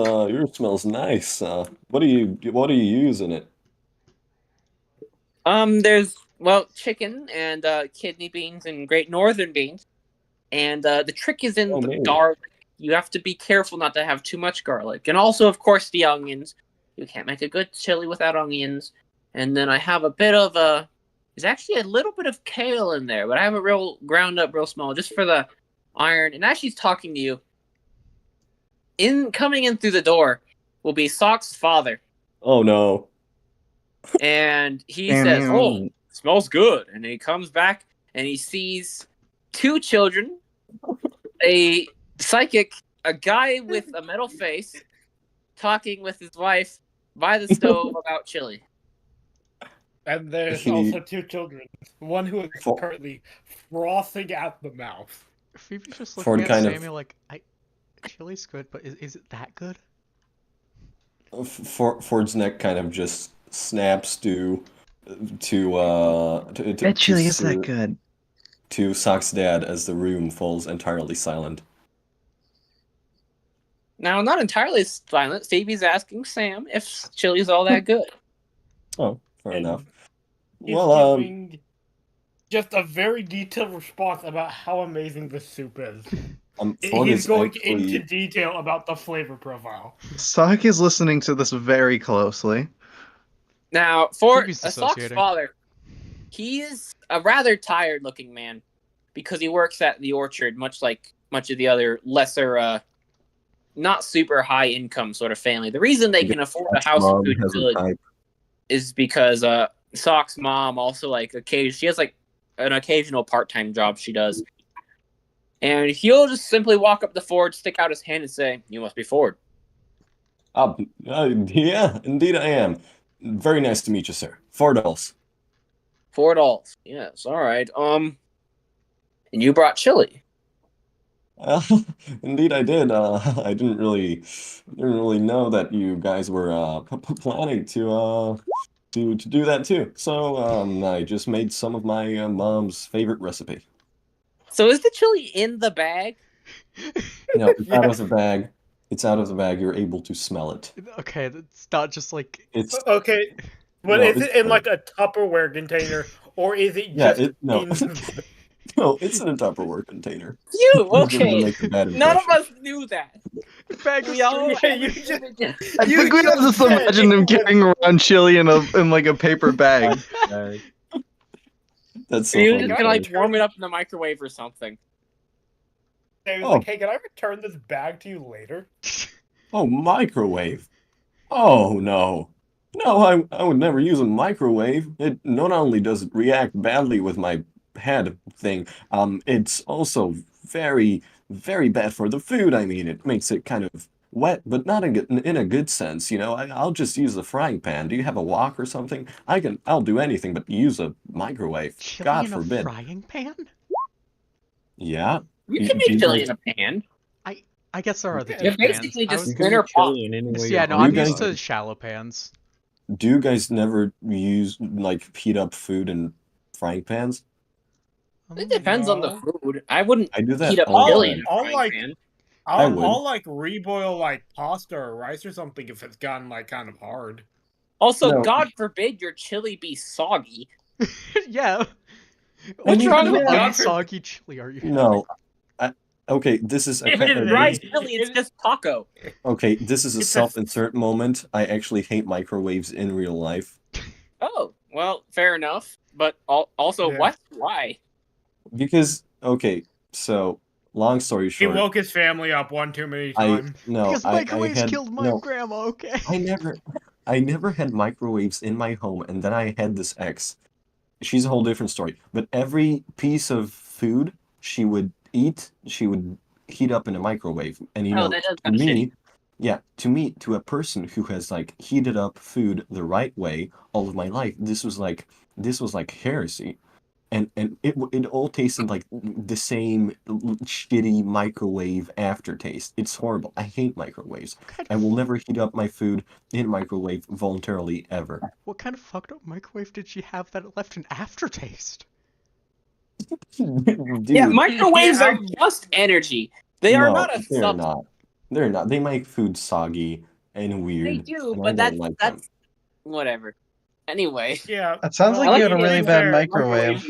nice. What do you use in it? There's chicken and kidney beans and Great Northern beans, and the trick is in the garlic. You have to be careful not to have too much garlic, and also, of course, the onions. You can't make a good chili without onions. And then I have a bit of there's actually a little bit of kale in there, but I have it real ground up, real small, just for the iron. And as she's talking to you, coming in through the door will be Sock's father. Oh no. And he says, "Oh, smells good." And he comes back and he sees two children, a psychic, a guy with a metal face, talking with his wife by the stove about chili. And there's also two children. One who is currently frothing at the mouth. Phoebe's just Ford looking at kind of- Sammy like, chili's good, but is it that good? Ford's neck kind of just snaps to That chili is that good. to Sock's dad as the room falls entirely silent. Now, not entirely silent. Phoebe's asking Sam if chili's all that good. Oh, fair enough. He's Well, giving just a very detailed response about how amazing the soup is. Ford He's is going actually- into detail about the flavor profile. Sock is listening to this very closely. Now, for Phoebe's a Sock's dissociating. father, he is a rather tired-looking man because he works at the orchard, much like much of the other lesser, not super high-income sort of family. The reason they can afford a house in Food Village is because Sock's mom also she has an occasional part-time job she does, and he'll just simply walk up to Ford, stick out his hand, and say, "You must be Ford." Yeah, indeed I am. Very nice to meet you, sir. Ford Alls. Ford Alls. Yes, all right. And you brought chili. Indeed I did. I didn't really know that you guys were planning to do that too. So I just made some of my mom's favorite recipe. So is the chili in the bag? No, it's out of the bag. It's out of the bag. You're able to smell it. Okay, it's not just like It's Okay, but No, is it's it in good. like a Tupperware container, or is it Yeah, just no. in? No, it's in a Tupperware container. You Doesn't wanna okay? make a bad None of impression. us knew that. bag We all Yeah, you just- I think we all just imagine him carrying around chili in like a paper bag. That's so You funny. can warm it up in the microwave or something. He was Oh. like, hey, can I return this bag to you later? Oh, microwave. Oh, no. No, I would never use a microwave. It not only does it react badly with my head thing, it's also very, very bad for the food. I mean, it makes it kind of wet, but not in a good sense, you know. I'll just use a frying pan. Do you have a wok or something? I'll do anything but use a microwave. Chili God in a forbid. frying pan? Yeah. You can make chili in a pan. I guess there are the Yeah, deep basically pans. just splinter pot. Yeah, no, I'm used to shallow pans. Do you guys never use, like, heat up food in frying pans? It depends on the food. I wouldn't I do that heat up all the chili in time. a frying pan. I would. I'll like reboil like pasta or rice or something if it's gotten like kind of hard. Also, No. God forbid your chili be soggy. Yeah. What's mean, wrong with yeah. unsoggy chili are you? No. Okay, this is If it is dry chili, it's just taco. okay, this is a self-insert moment. I actually hate microwaves in real life. Oh, well, fair enough. But also, Yeah. what? Why? Because, okay, so, long story He short, woke his family up one too many times. Because I microwaves had, killed my no, grandma, okay? I never had microwaves in my home, and then I had this ex. She's a whole different story. But every piece of food she would eat, she would heat up in a microwave. And you Oh, know, that does to sound me, shitty. yeah, to a person who has like heated up food the right way all of my life, this was like heresy. And it all tasted like the same shitty microwave aftertaste. It's horrible. I hate microwaves. I will never heat up my food in a microwave voluntarily ever. What kind of fucked up microwave did she have that it left an aftertaste? Dude, Yeah, microwaves are just energy. They are not a they're substance. not. They're not. They make food soggy and weird. They do, and but I don't like them. that's whatever. Anyway. Yeah. That sounds like well, you had a to be really bad fair, microwave.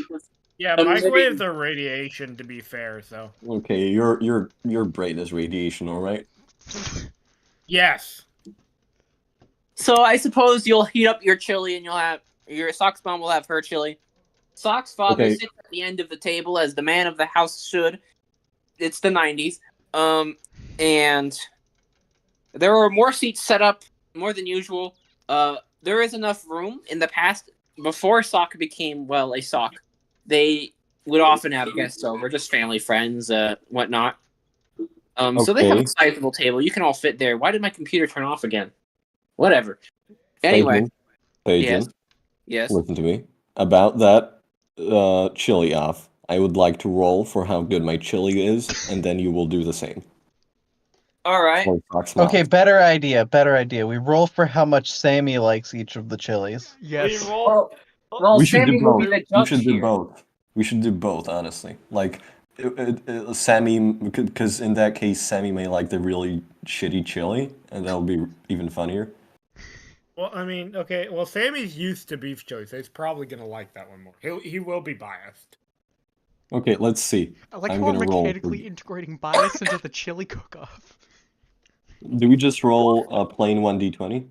Yeah, microwaves are radiation. To be fair, so. Okay, your brain is radiation, all right? Yes. So I suppose you'll heat up your chili and you'll have your Sock's mom will have her chili. Sock's father Okay. sits at the end of the table as the man of the house should. It's the 90s. And there are more seats set up, more than usual. There is enough room. In the past, before Sock became, well, a Sock, they would often have guests over, just family, friends, whatnot. So they have a Okay. sizable table. You can all fit there. Why did my computer turn off again? Whatever. Anyway. Pagan, Yes. listen to me. About that chili off, I would like to roll for how good my chili is, and then you will do the same. All right. For Fox Mom. Okay, better idea. We roll for how much Sammy likes each of the chilies. Yes. Well, We should Sammy do will be both. the We judge should do here. both. We should do both, honestly. Like, Sammy, because in that case, Sammy may like the really shitty chili, and that'll be even funnier. Well, I mean, okay. Well, Sammy's used to beef chili, so he's probably gonna like that one more. He will be biased. Okay, let's see. I like I'm how we're gonna roll. mechanically integrating bias into the chili cook-off. Do we just roll a plain 1d20?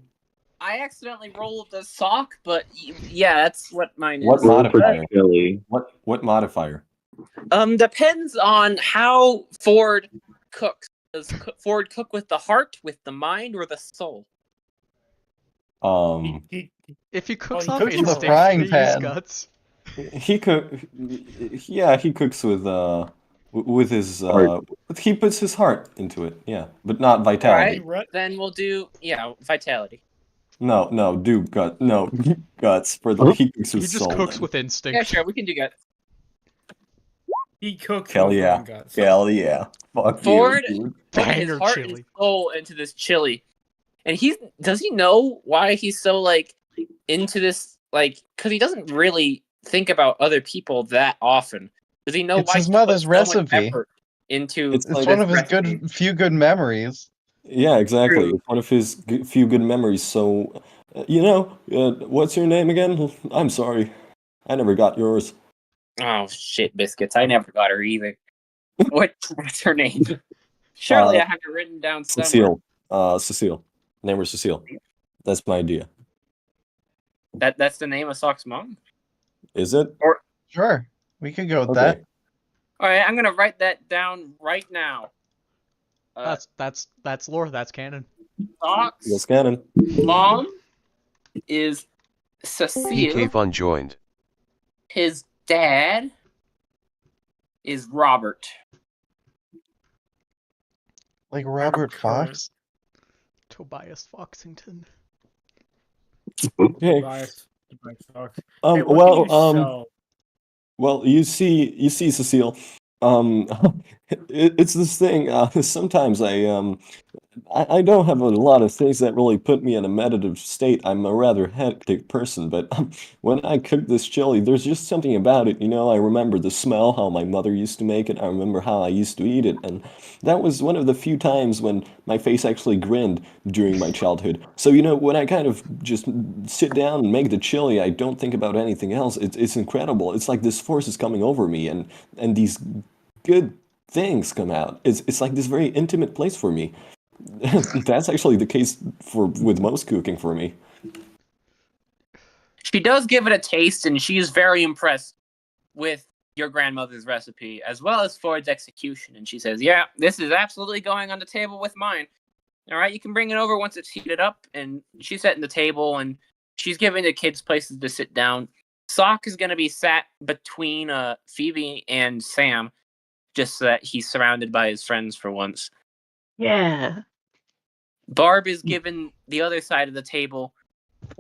I accidentally rolled the Sock, but yeah, that's what mine is. What modifier? Chili. What modifier? Depends on how Ford cooks. Does Ford cook with the heart, with the mind, or the soul? If he cooks he off cooks with a instinct, frying they use pan. guts. He cooks with his he puts his heart into it. Yeah, but not vitality. Alright, then we'll do vitality. No, do guts for the he cooks with He just soul. cooks then. with instinct. Yeah, sure, we can do guts. He cooks. Hell with yeah, one gut, hell yeah. Fuck Ford you, dude. put Banger his heart chili. and soul into this chili, and does he know why he's so into this? Because he doesn't really think about other people that often. Does he know It's why his he mother's put so much recipe. effort into? It's It's like- one of his recipe? few good memories. Yeah, exactly. True. It's one of his few good memories. So, what's your name again? I'm sorry, I never got yours. Oh shit, biscuits! I never got her either. What's her name? Surely I have it written down somewhere. Cecile. Name her Cecile. That's my idea. That's the name of Sock's mom. Is it? Or Sure, we could go with Okay. that. All right, I'm gonna write that down right now. That's lore. That's canon. Fox. Yes, canon. Mom is PK Cecile. Fun joined. His dad is Robert. Like Robert Fox? Tobias Foxington. Okay. Tobias Fox. Hey, what can Well, you sell? well, you see, Cecile. It's this thing. Sometimes I don't have a lot of things that really put me in a meditative state. I'm a rather hectic person, but when I cook this chili, there's just something about it. I remember the smell, how my mother used to make it. I remember how I used to eat it, and that was one of the few times when my face actually grinned during my childhood. So, when I kind of just sit down and make the chili, I don't think about anything else. It's incredible. It's like this force is coming over me, and these good things come out. It's like this very intimate place for me. That's actually the case with most cooking for me. She does give it a taste, and she is very impressed with your grandmother's recipe, as well as Ford's execution. And she says, yeah, this is absolutely going on the table with mine. All right, you can bring it over once it's heated up. And she's setting the table, and she's giving the kids places to sit down. Sock is going to be sat between Phoebe and Sam, just so that he's surrounded by his friends for once. Yeah. Barb is given the other side of the table.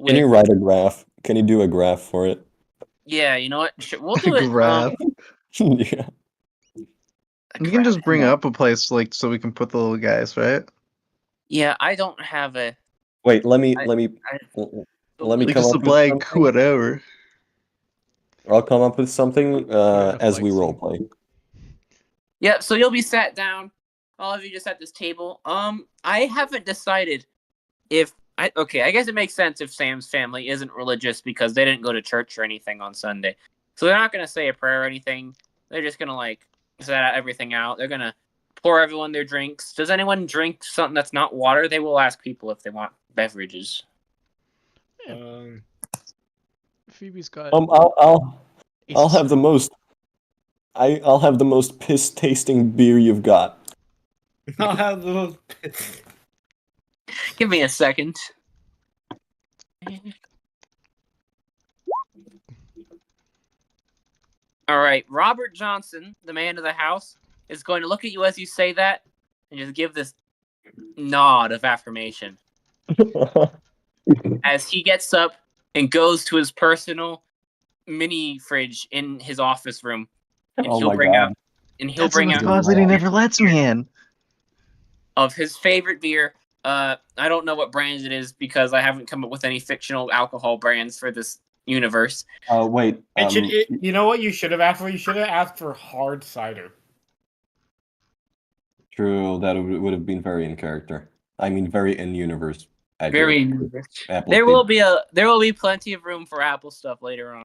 Can you write a graph? Can you do a graph for it? Yeah, you know what? We'll do it. Graph. Yeah. You can just bring up a place so we can put the little guys, right? Yeah, I don't have a. Wait, let me We come can up with supply something. whatever. I'll come up with something as we roleplay. Yeah, so you'll be sat down. All of you just at this table. I haven't decided if I guess it makes sense if Sam's family isn't religious because they didn't go to church or anything on Sunday. So they're not gonna say a prayer or anything. They're just gonna set everything out. They're gonna pour everyone their drinks. Does anyone drink something that's not water? They will ask people if they want beverages. Phoebe's got. I'll have the most. I'll have the most piss tasting beer you've got. I'll have the most. Give me a second. All right, Robert Johnson, the man of the house, is going to look at you as you say that and just give this nod of affirmation. As he gets up and goes to his personal mini fridge in his office room, and Oh he'll my bring God. out That's the closet he never lets me in. of his favorite beer. I don't know what brand it is because I haven't come up with any fictional alcohol brands for this universe. Wait. You know what you should have asked for? You should have asked for hard cider. True, that would have been very in character. I mean, very in universe. Very. There will be plenty of room for Apple stuff later on.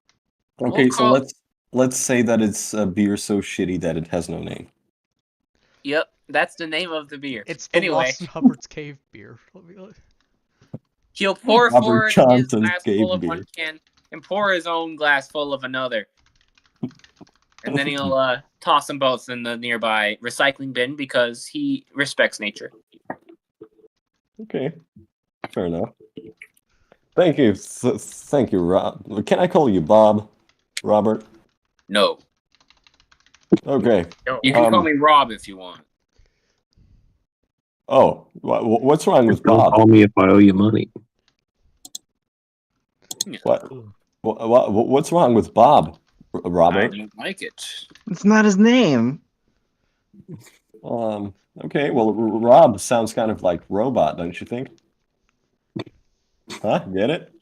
Okay, We'll so call- let's say that it's a beer so shitty that it has no name. Yep, that's the name of the beer. It's the anyway. Lost in Hubbard's Cave beer. He'll pour Robert Ford his Johnson's glass cave full of beer. one can and pour his own glass full of another. And then he'll toss them both in the nearby recycling bin because he respects nature. Okay, fair enough. Thank you, thank you, Rob. Can I call you Bob, Robert? No. Okay. You can call me Rob if you want. Oh, what's wrong with Don't Bob? call me if I owe you money. What's wrong with Bob, Robert? I don't like it. It's not his name. Okay, well, Rob sounds kind of like robot, don't you think? Huh? Get it?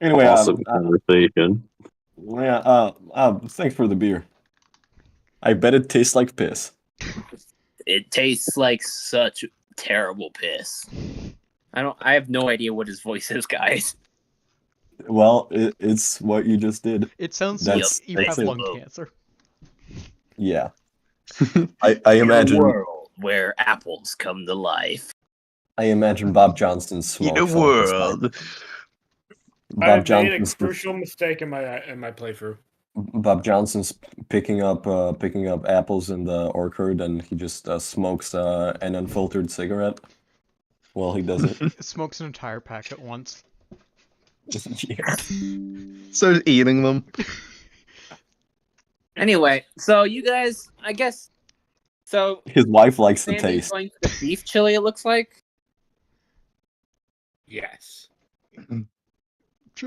Anyway, Awesome conversation. yeah, thanks for the beer. I bet it tastes like piss. It tastes like such terrible piss. I have no idea what his voice is, guys. Well, it's what you just did. It sounds That's like you have it. lung cancer. Yeah. I imagine. In a world where apples come to life. I imagine Bob Johnson's smoke. In a world. Bob I made a Johnson's crucial mistake in my playthrough. Bob Johnson's picking up apples in the orchard, and he just smokes an unfiltered cigarette while he does it. Smokes an entire pack at once. Yeah. Starts eating them. Anyway, so you guys, I guess, so His wife likes the Sammy's taste. going for the beef chili. It looks like. Yes.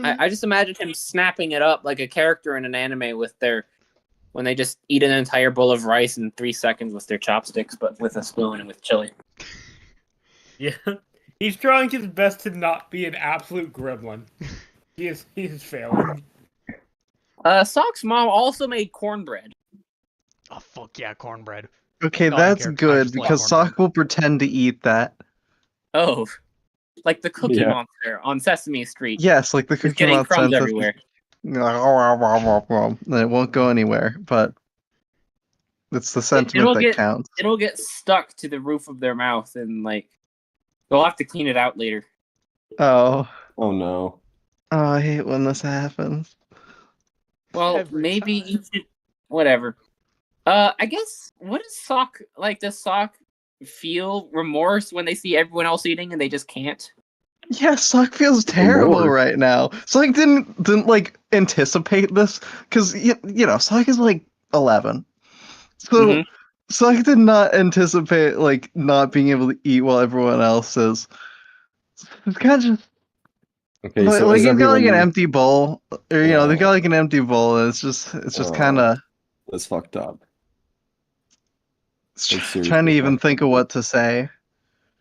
I just imagine him snapping it up like a character in an anime when they just eat an entire bowl of rice in 3 seconds with their chopsticks, but with a spoon and with chili. Yeah. He's trying his best to not be an absolute gremlin. He's failing. Sock's mom also made cornbread. Oh fuck yeah, cornbread. Okay, God, I that's care. I good just like because cornbread. Sock will pretend to eat that. Oh, like the Cookie Yeah. Monster on Sesame Street. Yes, like the Just Cookie getting Monster. crumbs everywhere. And it won't go anywhere, but it's the sentiment that counts. It'll get stuck to the roof of their mouth, and like they'll have to clean it out later. Oh. Oh no. Oh, I hate when this happens. Well, maybe you should. Whatever. I guess. What does Sock like? Does Sock feel remorse when they see everyone else eating and they just can't? Yeah, Sock feels terrible right now. Sock didn't like anticipate this because you know Sock is like 11, so Sock did not anticipate like not being able to eat while everyone else is. It's kind of just Okay, like, so like is you've got like an everyone- empty bowl, or you know they've got like an empty bowl, and it's just kind of That's fucked up. That's trying to seriously even fucked think of what to say.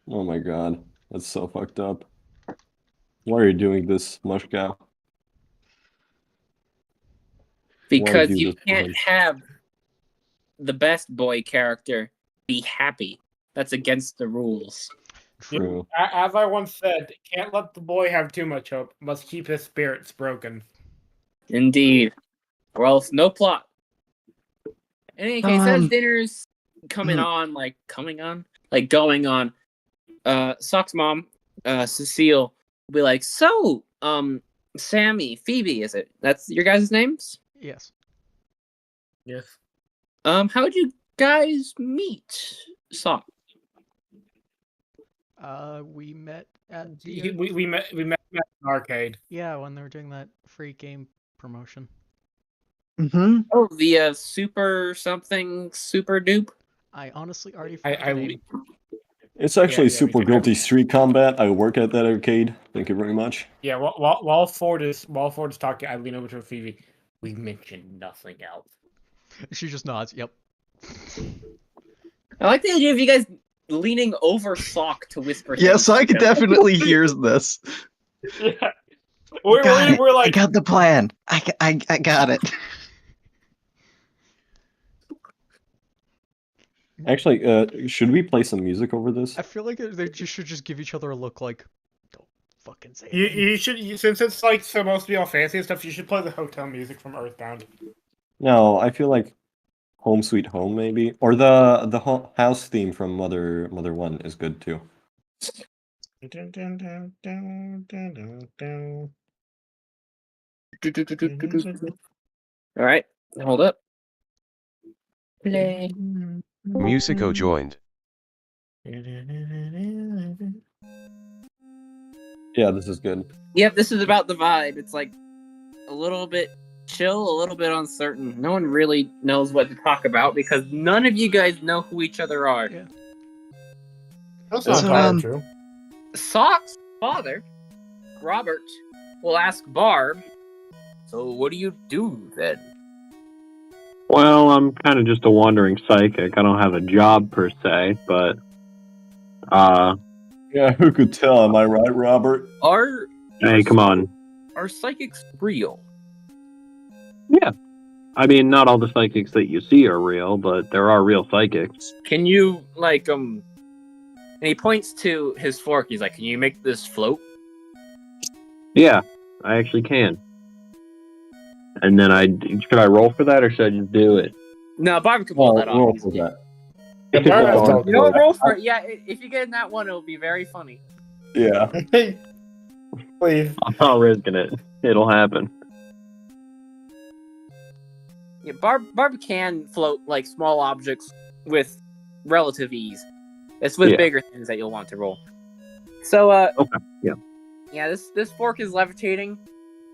Oh my god, that's so fucked up. Why are you doing this, Mushka? Because do you this to can't him? have the best boy character be happy. That's against the rules. True. As I once said, can't let the boy have too much hope. Must keep his spirits broken. Indeed. Or else no plot. In any case, as dinner's going on, Sock's mom, Cecile, will be like, so, Sammy, Phoebe, is it? That's your guys' names? Yes. Yes. How'd you guys meet, Sock? We met at We met at an arcade. Yeah, when they were doing that free game promotion. Mm-hmm. Oh, the super something super dupe. I honestly already forgot the name. It's actually Super Guilty Street Combat. I work at that arcade. Thank you very much. Yeah, while Ford is talking, I lean over to Phoebe. We mentioned nothing else. She just nods. Yep. I like the idea of you guys leaning over Sock to whisper. Yeah, things Sock to him. definitely hears this. Yeah. We're like, I got the plan. I got it. Actually, should we play some music over this? I feel like they just should just give each other a look like, don't fucking say you should, since it's like supposed to be all fancy and stuff, you should play the hotel music from Earthbound. No, I feel like Home Sweet Home maybe, or the house theme from Mother 1 is good too. All right, hold up. Play. Musico joined. Yeah, this is good. Yep, this is about the vibe. It's like a little bit chill, a little bit uncertain. No one really knows what to talk about because none of you guys know who each other are. Yeah. That's not entirely true. Sock's father, Robert, will ask Barb, so what do you do then? Well, I'm kind of just a wandering psychic. I don't have a job per se, but yeah, who could tell? Am I right, Robert? Hey, come on. Are psychics real? Yeah. I mean, not all the psychics that you see are real, but there are real psychics. Can you, like, and he points to his fork, he's like, can you make this float? Yeah, I actually can. And then should I roll for that or should I just do it? No, Barb can pull that off. Roll for that. You know what, roll for it. Yeah, if you get in that one, it'll be very funny. Yeah. Please. I'm not risking it. It'll happen. Yeah, Barb can float like small objects with relative ease. It's with bigger things that you'll want to roll. So, Okay, yeah. Yeah, this fork is levitating,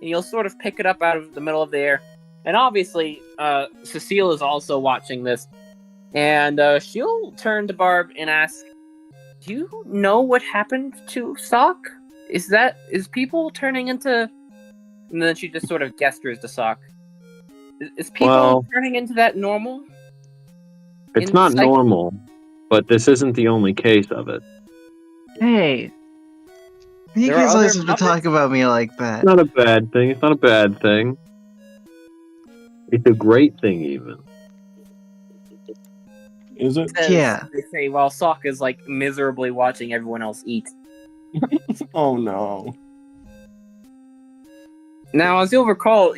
and you'll sort of pick it up out of the middle of the air. And obviously, Cecile is also watching this, and she'll turn to Barb and ask, "Do you know what happened to Sock? Is people turning into?" And then she just sort of gestures to Sock. Is people turning into that normal? It's not normal, but this isn't the only case of it. Hey, you There are guys other always have to puppets? talk about me like that. It's not a bad thing. It's not a bad thing. It's a great thing, even. Is it? Yeah. They say while Sock is like miserably watching everyone else eat. Oh no. Now, as you'll recall,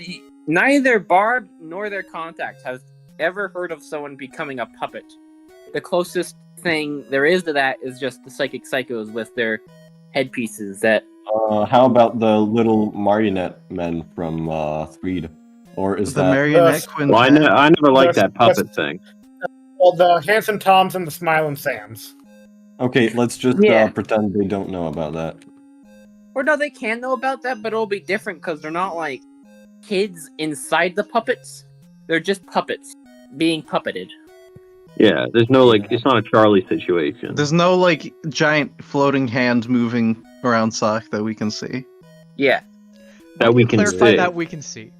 neither Barb nor their contact has ever heard of someone becoming a puppet. The closest thing there is to that is just the psychic psychos with their headpieces that... How about the little marionette men from Threed? Or is The that... marionette quintet? Well, I never liked that puppet thing. Well, the Handsome Toms and the Smiling Sams. Okay, let's just Yeah. pretend they don't know about that. Or no, they can know about that, but it'll be different because they're not like kids inside the puppets. They're just puppets being puppeted. Yeah, there's no, like, it's not a Charlie situation. There's no, like, giant floating hand moving around Sock that we can see. Yeah. That we can Clarify see. that we can see.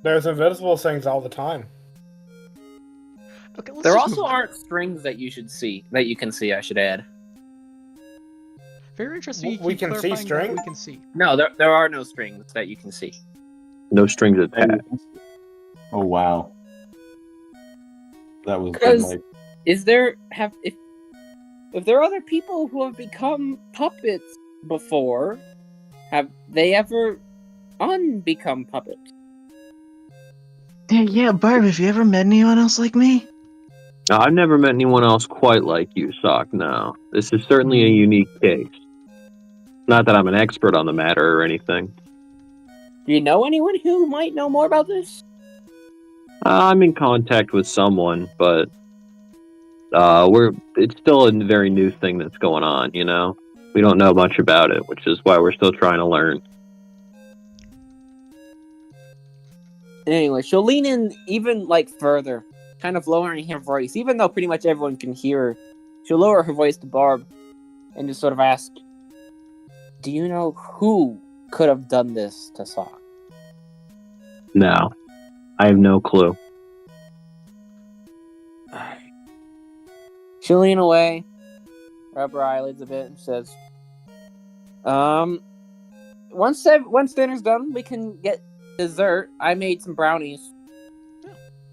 There's invisible things all the time. Okay, let's There just also move on. aren't strings that you can see, I should add. Very interesting. You We keep can see clarifying that string? we can see. No, there are no strings that you can see. No strings attached. Oh wow. That was good, Because Mike. if there are other people who have become puppets before, have they ever unbecome puppets? Yeah, Barb, have you ever met anyone else like me? No, I've never met anyone else quite like you, Sock, no. This is certainly a unique case. Not that I'm an expert on the matter or anything. Do you know anyone who might know more about this? I'm in contact with someone, but it's still a very new thing that's going on, you know? We don't know much about it, which is why we're still trying to learn. Anyway, she'll lean in even like further, kind of lowering her voice, even though pretty much everyone can hear her. She'll lower her voice to Barb and just sort of ask, "Do you know who could have done this to Sock?" No. I have no clue. She'll lean away, rub her eyelids a bit, and says, once dinner's done, we can get dessert. I made some brownies."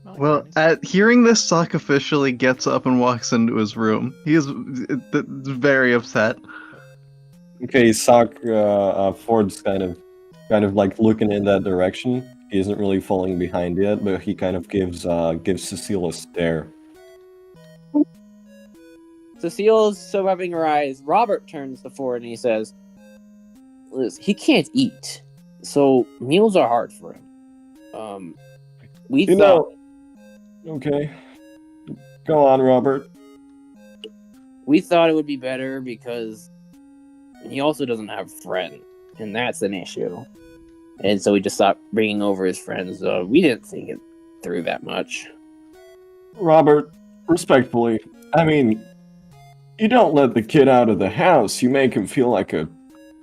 Well, at hearing this, Sock officially gets up and walks into his room. He is very upset. Okay, Sock, Ford's kind of like looking in that direction. He isn't really falling behind yet, but he kind of gives Cecile a stare. Cecile's still rubbing her eyes. Robert turns to Ford and he says, "Liz, he can't eat, so meals are hard for him. We You thought know, okay. Go on, Robert. it would be better because he also doesn't have friends, and that's an issue. And so we just stopped bringing over his friends. We didn't think it through that much." Robert, respectfully, I mean, you don't let the kid out of the house. You make him feel like a...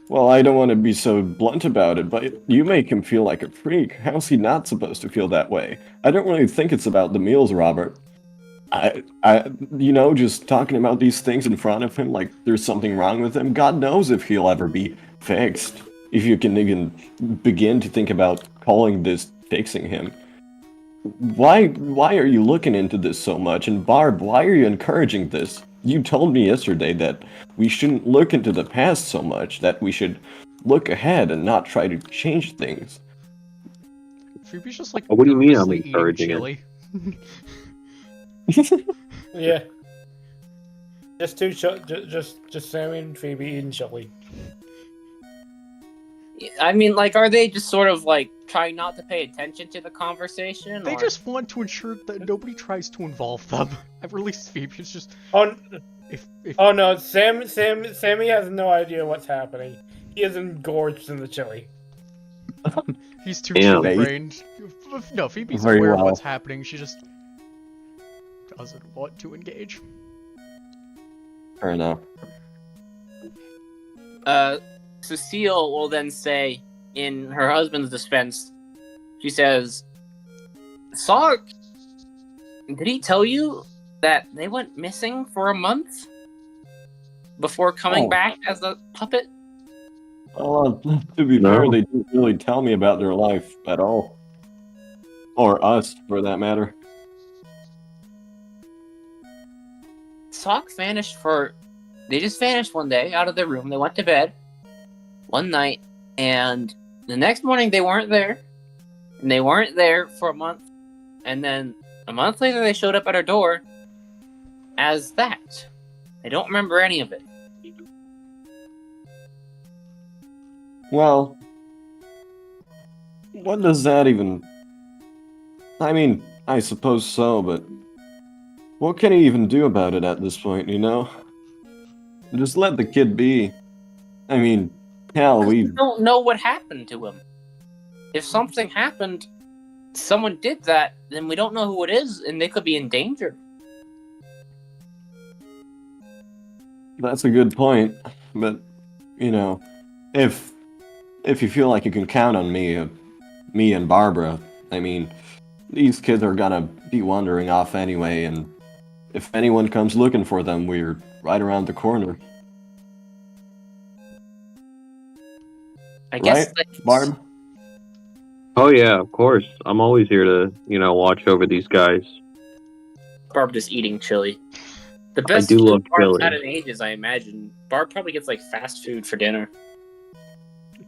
Well, I don't want to be so blunt about it, but you make him feel like a freak. How's he not supposed to feel that way? I don't really think it's about the meals, Robert. Just talking about these things in front of him like there's something wrong with him, God knows if he'll ever be fixed. If you can even begin to think about calling this fixing him. Why are you looking into this so much? And Barb, why are you encouraging this? You told me yesterday that we shouldn't look into the past so much, that we should look ahead and not try to change things. Phoebe's just like, What do you mean I'm nervously eating encouraging chili. Yeah. Just Sammy and Phoebe eating chili. I mean, like, are they just sort of like trying not to pay attention to the conversation? They or... just want to ensure that nobody tries to involve them. I've released Phoebe. It's just Oh no, Sammy has no idea what's happening. He is engorged in the chili. He's too Damn. chili-brained. No, Phoebe's Very aware of well. what's happening. She just doesn't want to engage. Fair enough. Cecile will then say, in her husband's defense, she says, Sark, did he tell you that they went missing for a month before coming back as a puppet? Well, to be fair, they didn't really tell me about their life at all. Or us, for that matter. Sock vanished they just vanished one day out of their room. They went to bed one night, and the next morning they weren't there. And they weren't there for a month. And then a month later they showed up at our door as that. I don't remember any of it. Well, what does that even... I mean, I suppose so, but... what can he even do about it at this point, you know? Just let the kid be. I mean, hell, We don't know what happened to him. If something happened, someone did that, then we don't know who it is, and they could be in danger. That's a good point, but, you know, if you feel like you can count on me and Barbara, I mean, these kids are gonna be wandering off anyway, and if anyone comes looking for them, we're right around the corner. I guess Right, Barb? Oh yeah, of course. I'm always here to, watch over these guys. Barb just eating chili. The best do food love Barb's chili. had in ages, I imagine. Barb probably gets like fast food for dinner.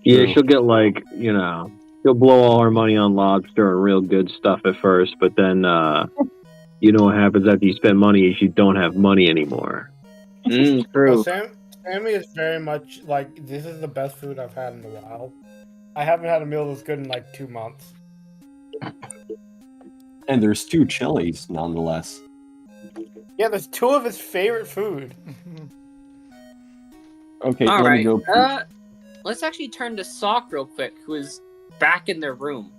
Yeah, she'll get she'll blow all her money on lobster and real good stuff at first, but then, what happens after you spend money is you don't have money anymore. True. Sammy is very much like, this is the best food I've had in a while. I haven't had a meal that's good in like 2 months. And there's 2 chilies, nonetheless. Yeah, there's 2 of his favorite food. Okay, All let right. me go. Let's actually turn to Sock real quick, who is back in their room.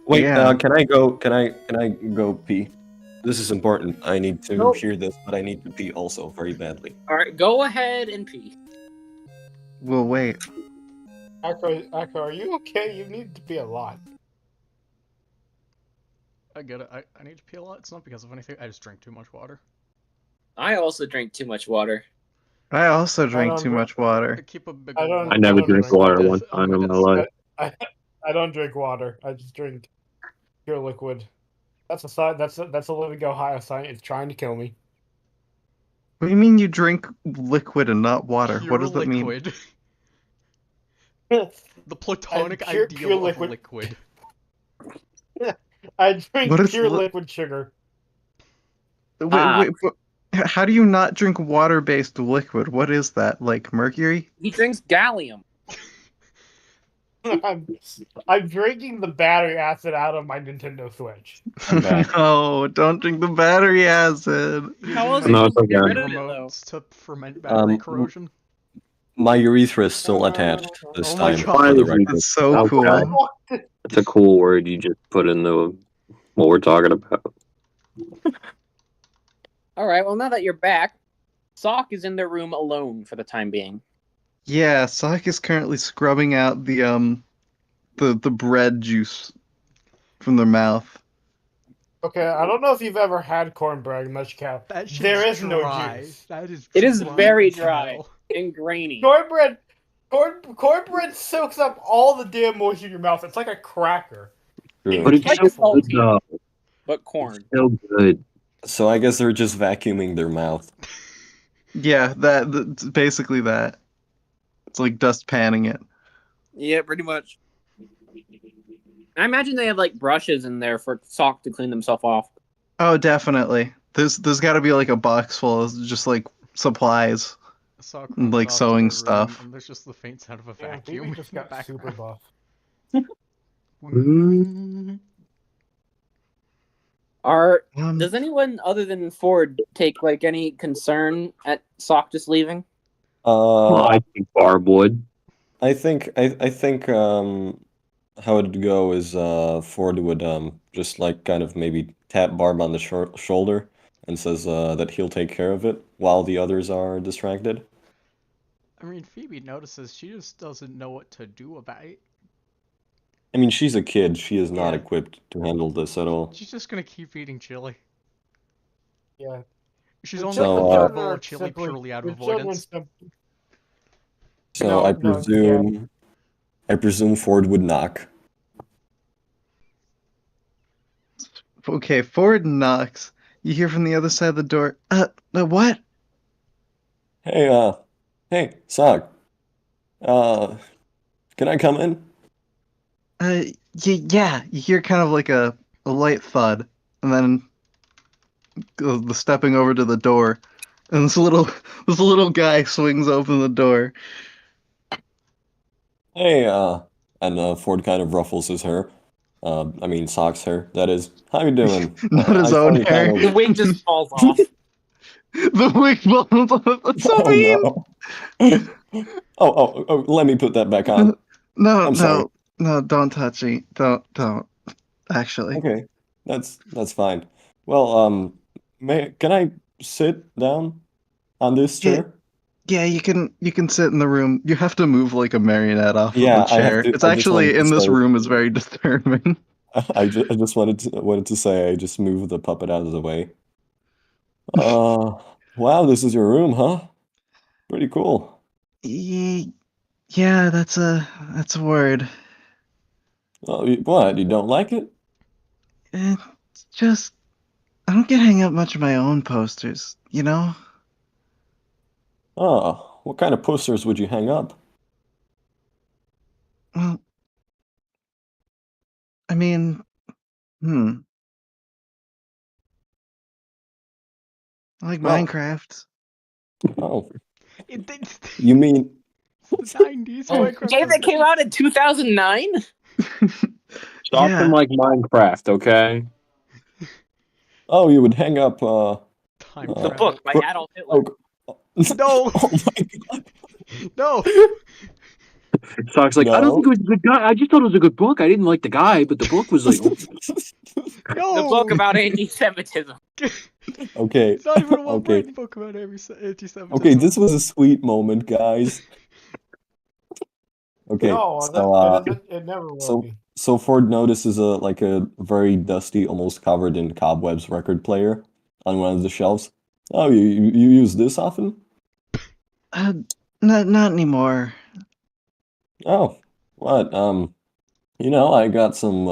Wait, Yeah. can I go pee? This is important. I need to Nope. hear this, but I need to pee also very badly. All right, go ahead and pee. We'll wait. Akko, are you okay? You need to pee a lot. I get it. I need to pee a lot. It's not because of anything. I just drink too much water. I also drink too much water. I also I drank don't too dr- much water. I keep a big. I never drink water one time in my life. I don't drink water. I just drink pure liquid. That's a sign. That's a living go high sign. It's trying to kill me. What do you mean you drink liquid and not water? Pure What does that mean? liquid. The platonic Pure ideal of liquid. liquid. I drink What is pure liquid sugar. Wait, but how do you not drink water-based liquid? What is that? Like mercury? He drinks gallium. I'm drinking the battery acid out of my Nintendo Switch. No, don't drink the battery acid. How else No, are it's you gonna okay. get rid of it, though? Remotes to ferment battery Um, corrosion. My urethra is still attached this Oh my time. God. For the record. That's so Okay. cool. It's a cool word you just put in what we're talking about. All right. Well, now that you're back, Sock is in their room alone for the time being. Yeah, Sock is currently scrubbing out the bread juice from their mouth. Okay, I don't know if you've ever had cornbread much cow. That shit's There is no dry. juice. That is. It is dry very as dry hell. and grainy. Cornbread soaks up all the damn moisture in your mouth. It's like a cracker. True. But it's Like so salty. good, though. But corn. So good. So I guess they're just vacuuming their mouth. Yeah, that's basically that. It's like dust panning it. Yeah, pretty much. I imagine they have like brushes in there for Sock to clean themselves off. Oh, definitely. There's got to be like a box full of just like supplies Saw crawling like off to sewing her room, stuff. and there's just the faint sound of a Yeah, vacuum Phoebe just in the got super background. buff. Does anyone other than Ford take like any concern at Sock just leaving? I think Barb would. I think how it'd go is Ford would just like kind of maybe tap Barb on the shoulder and says that he'll take care of it while the others are distracted. I mean, Phoebe notices she just doesn't know what to do about it. I mean, she's a kid. She is not Yeah. equipped to handle this at all. She's just gonna keep eating chili. Yeah. She's The only So, eating uh, a bowl of chili purely out of avoidance. So No, I no, yeah. presume Ford would knock. Okay, Ford knocks. You hear from the other side of the door. What? Hey, Sock. Can I come in? Yeah. You hear kind of like a light thud, and then the stepping over to the door, and this little guy swings open the door. Hey, and Ford kind of ruffles his hair. I mean, Sock's hair, that is. How you doing? Not his I saw own you kind hair. of... The wig just falls off. The wig falls off. That's so mean. Oh, let me put that back on. No, I'm sorry. no, don't touch me. Don't. Actually. Okay, that's fine. Well, can I sit down on this chair? Yeah, you can sit in the room. You have to move like a marionette off of Yeah, the chair. It's I just wanted actually to in this say. room is very disturbing. I just wanted to say I just moved the puppet out of the way. Wow, this is your room, huh? Pretty cool. Yeah, that's a word. Oh, what? You don't like it? It's just I don't get hang up much of my own posters, you know? Oh, what kind of posters would you hang up? Well, I mean, I like Well- Minecraft. Oh, you mean It's the 90s. Minecraft Game that came out in 2009? Something like Minecraft, okay? Oh, you would hang up Time The book by Adolf Hitler. No. Oh my god. No. Sock's like, I don't think it was a good guy. I just thought it was a good book. I didn't like the guy, but the book was like, No. The book about anti-Semitism. Okay. It's not even a Okay. well-written book about anti-Semitism. Okay, this was a sweet moment, guys. Okay, No, so it never will be. so Ford notices a very dusty, almost covered in cobwebs record player on one of the shelves. Oh, you use this often? Not anymore. Oh, what? I got some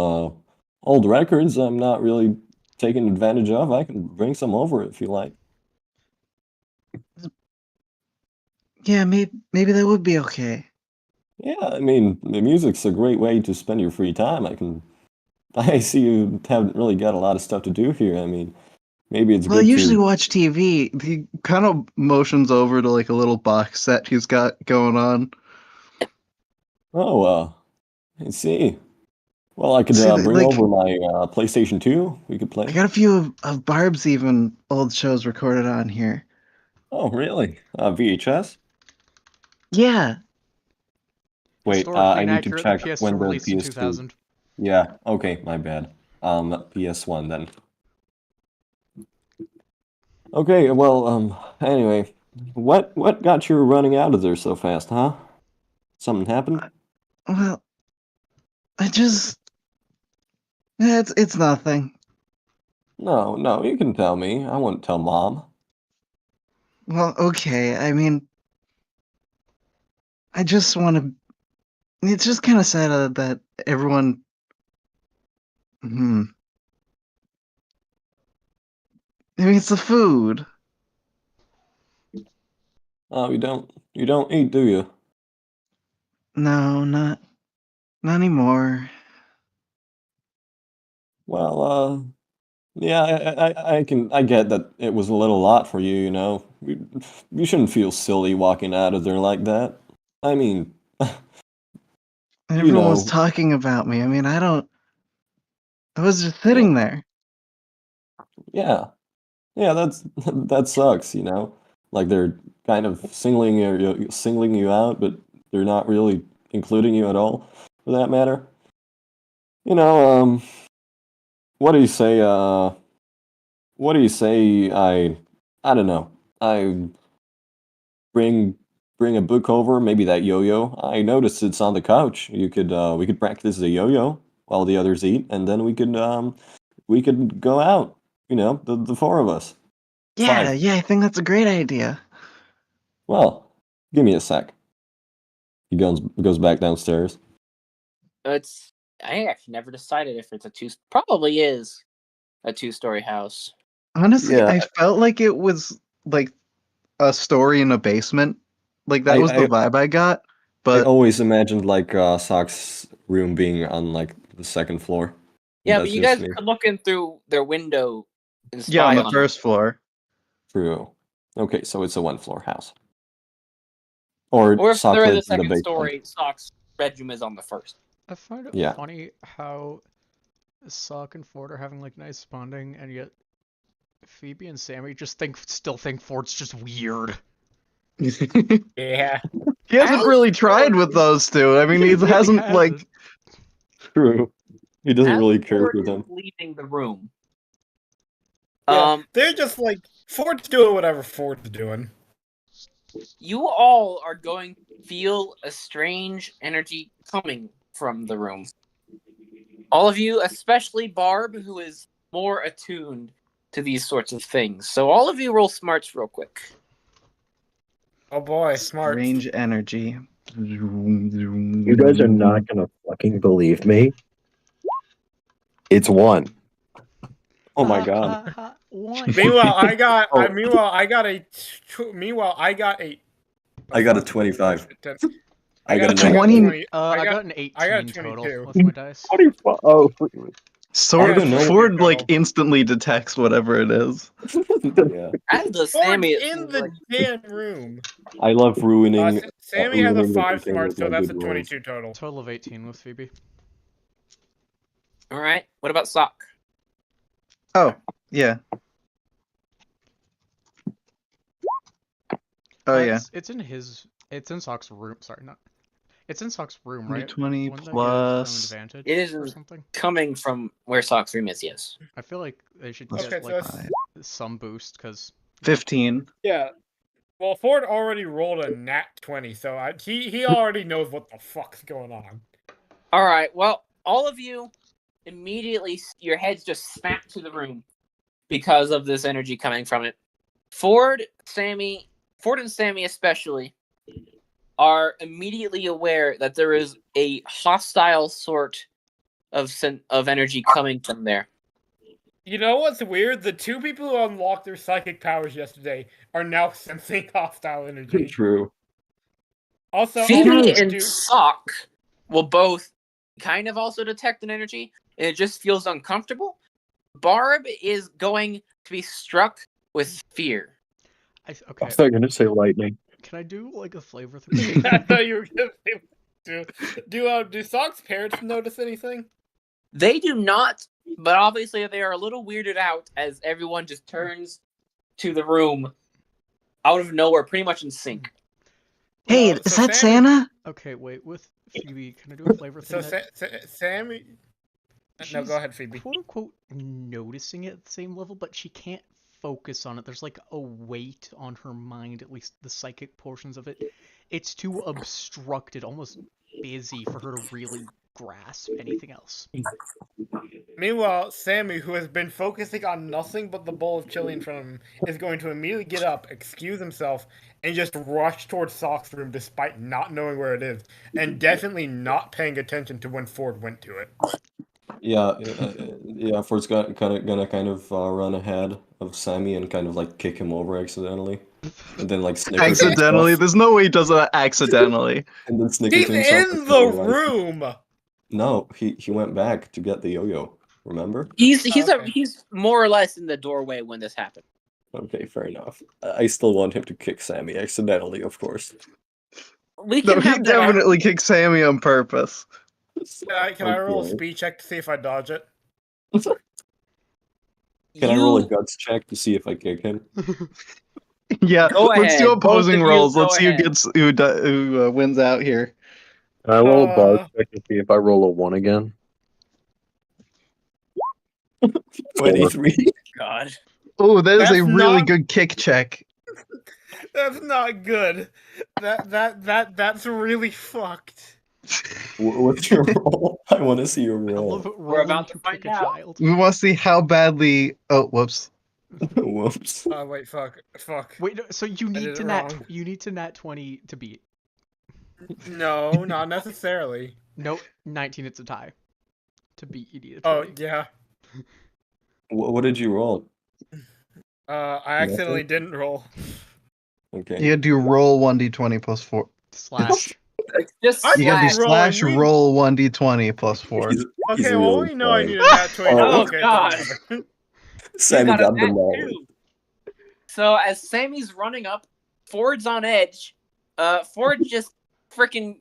old records I'm not really taking advantage of. I can bring some over if you like. Yeah, maybe that would be okay. Yeah, I mean, the music's a great way to spend your free time. I see you haven't really got a lot of stuff to do here. I mean, maybe it's Well, I good usually to... watch TV. He kind of motions over to like a little box set he's got going on. Oh, I see. Well, I could See, bring over my PlayStation 2. We could I play. got a few of Barb's even old shows recorded on here. Oh, really? VHS? Yeah. Wait, Historically I need to inaccurate, check the PS2 when the released in PS2... 2000. Yeah, okay, my bad. PS1 then. Okay, well, anyway, what got you running out of there so fast, huh? Something happened? Well, it's nothing. No, you can tell me. I won't tell Mom. Well, okay. I mean, I just want to. It's just kind of sad that everyone. I mean, it's the food. Oh, you don't eat, do you? No, not anymore. Well, Yeah, I get that it was a little lot for you, you know. You shouldn't feel silly walking out of there like that. I mean, Everyone was know. talking about me. I mean, I was just Yeah. sitting there. Yeah. Yeah, that sucks, you know. Like they're kind of singling you out, but they're not really including you at all, for that matter. You know, what do you say? What do you say? I don't know. I bring bring a book over, maybe that yo-yo. I noticed it's on the couch. We could practice the yo-yo while the others eat, and then we could go out. You know, the four of us. Yeah, 5. yeah, I think that's a great idea. Well, give me a sec. He goes back downstairs. I actually never decided if it's a probably is a 2-story house. Honestly, Yeah. I felt like it was like a story in a basement. Like that was the vibe I got. I But always imagined like Sock's room being on like the second floor. Yeah, but That's you just guys me. could look in through their window and spy yeah, on the them. first floor. True. Okay, so it's a 1-floor house. Or Or if Sock they're in the lives in the second basement. story, Sock's bedroom is on the first. I find it Yeah. funny how Sock and Ford are having like nice bonding, and yet Phoebe and Sammy just still think Ford's just weird. Yeah. He hasn't really tried with those two. I mean, he really hasn't hasn't. like. True. He doesn't As really care Ford for is them. leaving the room. Yeah, they're just like, Ford's doing whatever Ford's doing. You all are going to feel a strange energy coming from the room. All of you, especially Barb, who is more attuned to these sorts of things. So all of you roll smarts real quick. Oh boy, smart. Strange energy. You guys are not gonna fucking believe me. It's 1. Oh my god. Meanwhile, I got. Oh. Meanwhile, I got a. I got a 25. I got a 20. I got an 18 I got a total 22. with my dice. 25. Oh, Ford like instantly detects whatever it is. Yeah. As the Ford's Sammy, in the damn room. I love ruining. Sammy has a ruining the 5 container smart, with so my that's a good rolls. 22 total. Total of 18 with Phoebe. all right. What about Sock? Oh, yeah. Oh, yeah. It's in Sock's room. Sorry, not. It's in Sock's room, right? 20 Wouldn't that plus. give him advantage It is or something? coming from where Sock's room is, yes. I feel like they should Okay, get so like that's- some boost because 15. Yeah. Well, Ford already rolled a nat 20, so he already knows what the fuck's going on. All right. Well, all of you immediately, your heads just snap to the room because of this energy coming from it. Ford and Sammy especially are immediately aware that there is a hostile sort of energy coming from there. You know what's weird? The 2 people who unlocked their psychic powers yesterday are now sensing hostile energy. True. Also, Phoebe and Sock will both kind of also detect an energy, and it just feels uncomfortable. Barb is going to be struck with fear. I thought you were going to say lightning. Can I do like a flavor through? I thought you were gonna do Sock's parents notice anything? They do not, but obviously they are a little weirded out as everyone just turns to the room out of nowhere, pretty much in sync. Hey, is that Santa? Okay, wait. With Phoebe, can I do a flavor thing? So Sammy. No, go ahead, Phoebe. "Quote unquote" noticing it at the same level, but she can't focus on it. There's like a weight on her mind, at least the psychic portions of it. It's too obstructed, almost busy for her to really grasp anything else. Meanwhile, Sammy, who has been focusing on nothing but the bowl of chili in front of him, is going to immediately get up, excuse himself, and just rush towards Sock's room despite not knowing where it is, and definitely not paying attention to when Ford went to it. Yeah, Ford's gonna run ahead of Sammy and kind of like kick him over accidentally, and then like snicker to Accidentally? himself, There's no way he does that accidentally. and then snicker He's to himself. in the room! No, he went back to get the yo-yo. Remember? He's more or less in the doorway when this happened. Okay, fair enough. I still want him to kick Sammy accidentally, of course. We No, can he have that. definitely kicked Sammy on purpose. Can I roll a Okay. speed check to see if I dodge it? Can I roll a guts check to see if I kick him? Yeah, Go let's ahead. do Both opposing of you, rolls. go Let's see ahead. who wins out here. Can I roll a bar check to see if I roll a 1 again? 23. God. Oh, that is That's a really not- good kick check. That's not good. That's really fucked. What's your roll? I want to see your roll. We're about to find out. We want to see how badly. Oh, whoops. Whoops. Oh wait, fuck. Wait, no, so you I need did to it nat wrong. you need to nat 20 to beat. No, not necessarily. No, 19 it's a tie. To beat you need a 20. Oh yeah. What did you roll? I accidentally didn't roll. Okay. You had to roll 1d20 plus 4. Slash. Just You gotta do slash rolling. roll 1d20 plus 4. Okay, well we know I need a nat 20. Oh, Okay, God. whatever. Sammy got a got them nat all. too. So as Sammy's running up, Ford's on edge. Ford just freaking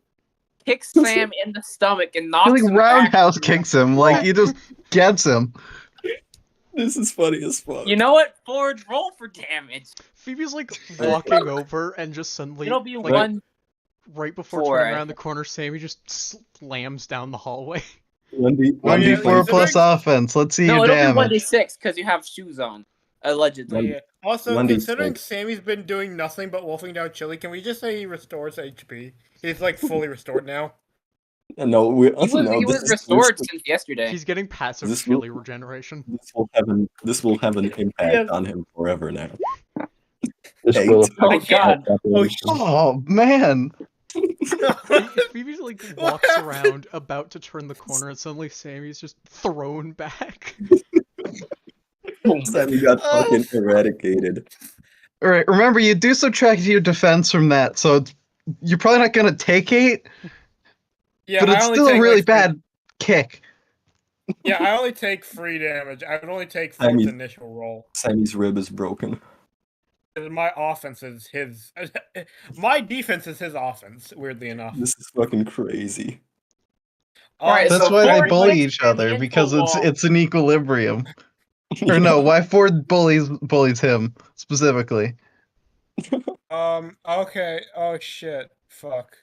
kicks Sam in the stomach and He knocks like him back. roundhouse kicks him, like he just gets him. This is funny as fuck. You know what, Ford? Roll for damage. Phoebe's like walking over and just suddenly It'll be like, one. right before four, turning I around the corner, Sammy just slams down the hallway. 1d4 plus offense. Let's see No, your it'll be damage. 1d6 because you have shoes on, allegedly. Yeah. Also, 1d6. considering Sammy's been doing nothing but wolfing down Chili, can we just say he restores HP? He's like fully restored now. No, He was restored since yesterday. He's getting passive This will- chili regeneration. This will have an impact on him forever now. This Eight. will Oh God! Oh man! Phoebe's like walks around about to turn the corner and suddenly Sammy's just thrown back. Sammy got fucking eradicated. Alright, remember you do subtract your defense from that, so you're probably not gonna take 8, Yeah, but I it's only still a take, really like, bad kick. Yeah, I only take 3 damage. I would only take Ford's Sammy's- initial roll. Sammy's rib is broken. My offense is his. My defense is his offense. Weirdly enough. This is fucking crazy. Alright, That's so why they Ford bully kicks each Sammy other, into because a wall. it's an equilibrium. Or no, why Ford bullies him specifically. Okay. Oh shit. Fuck.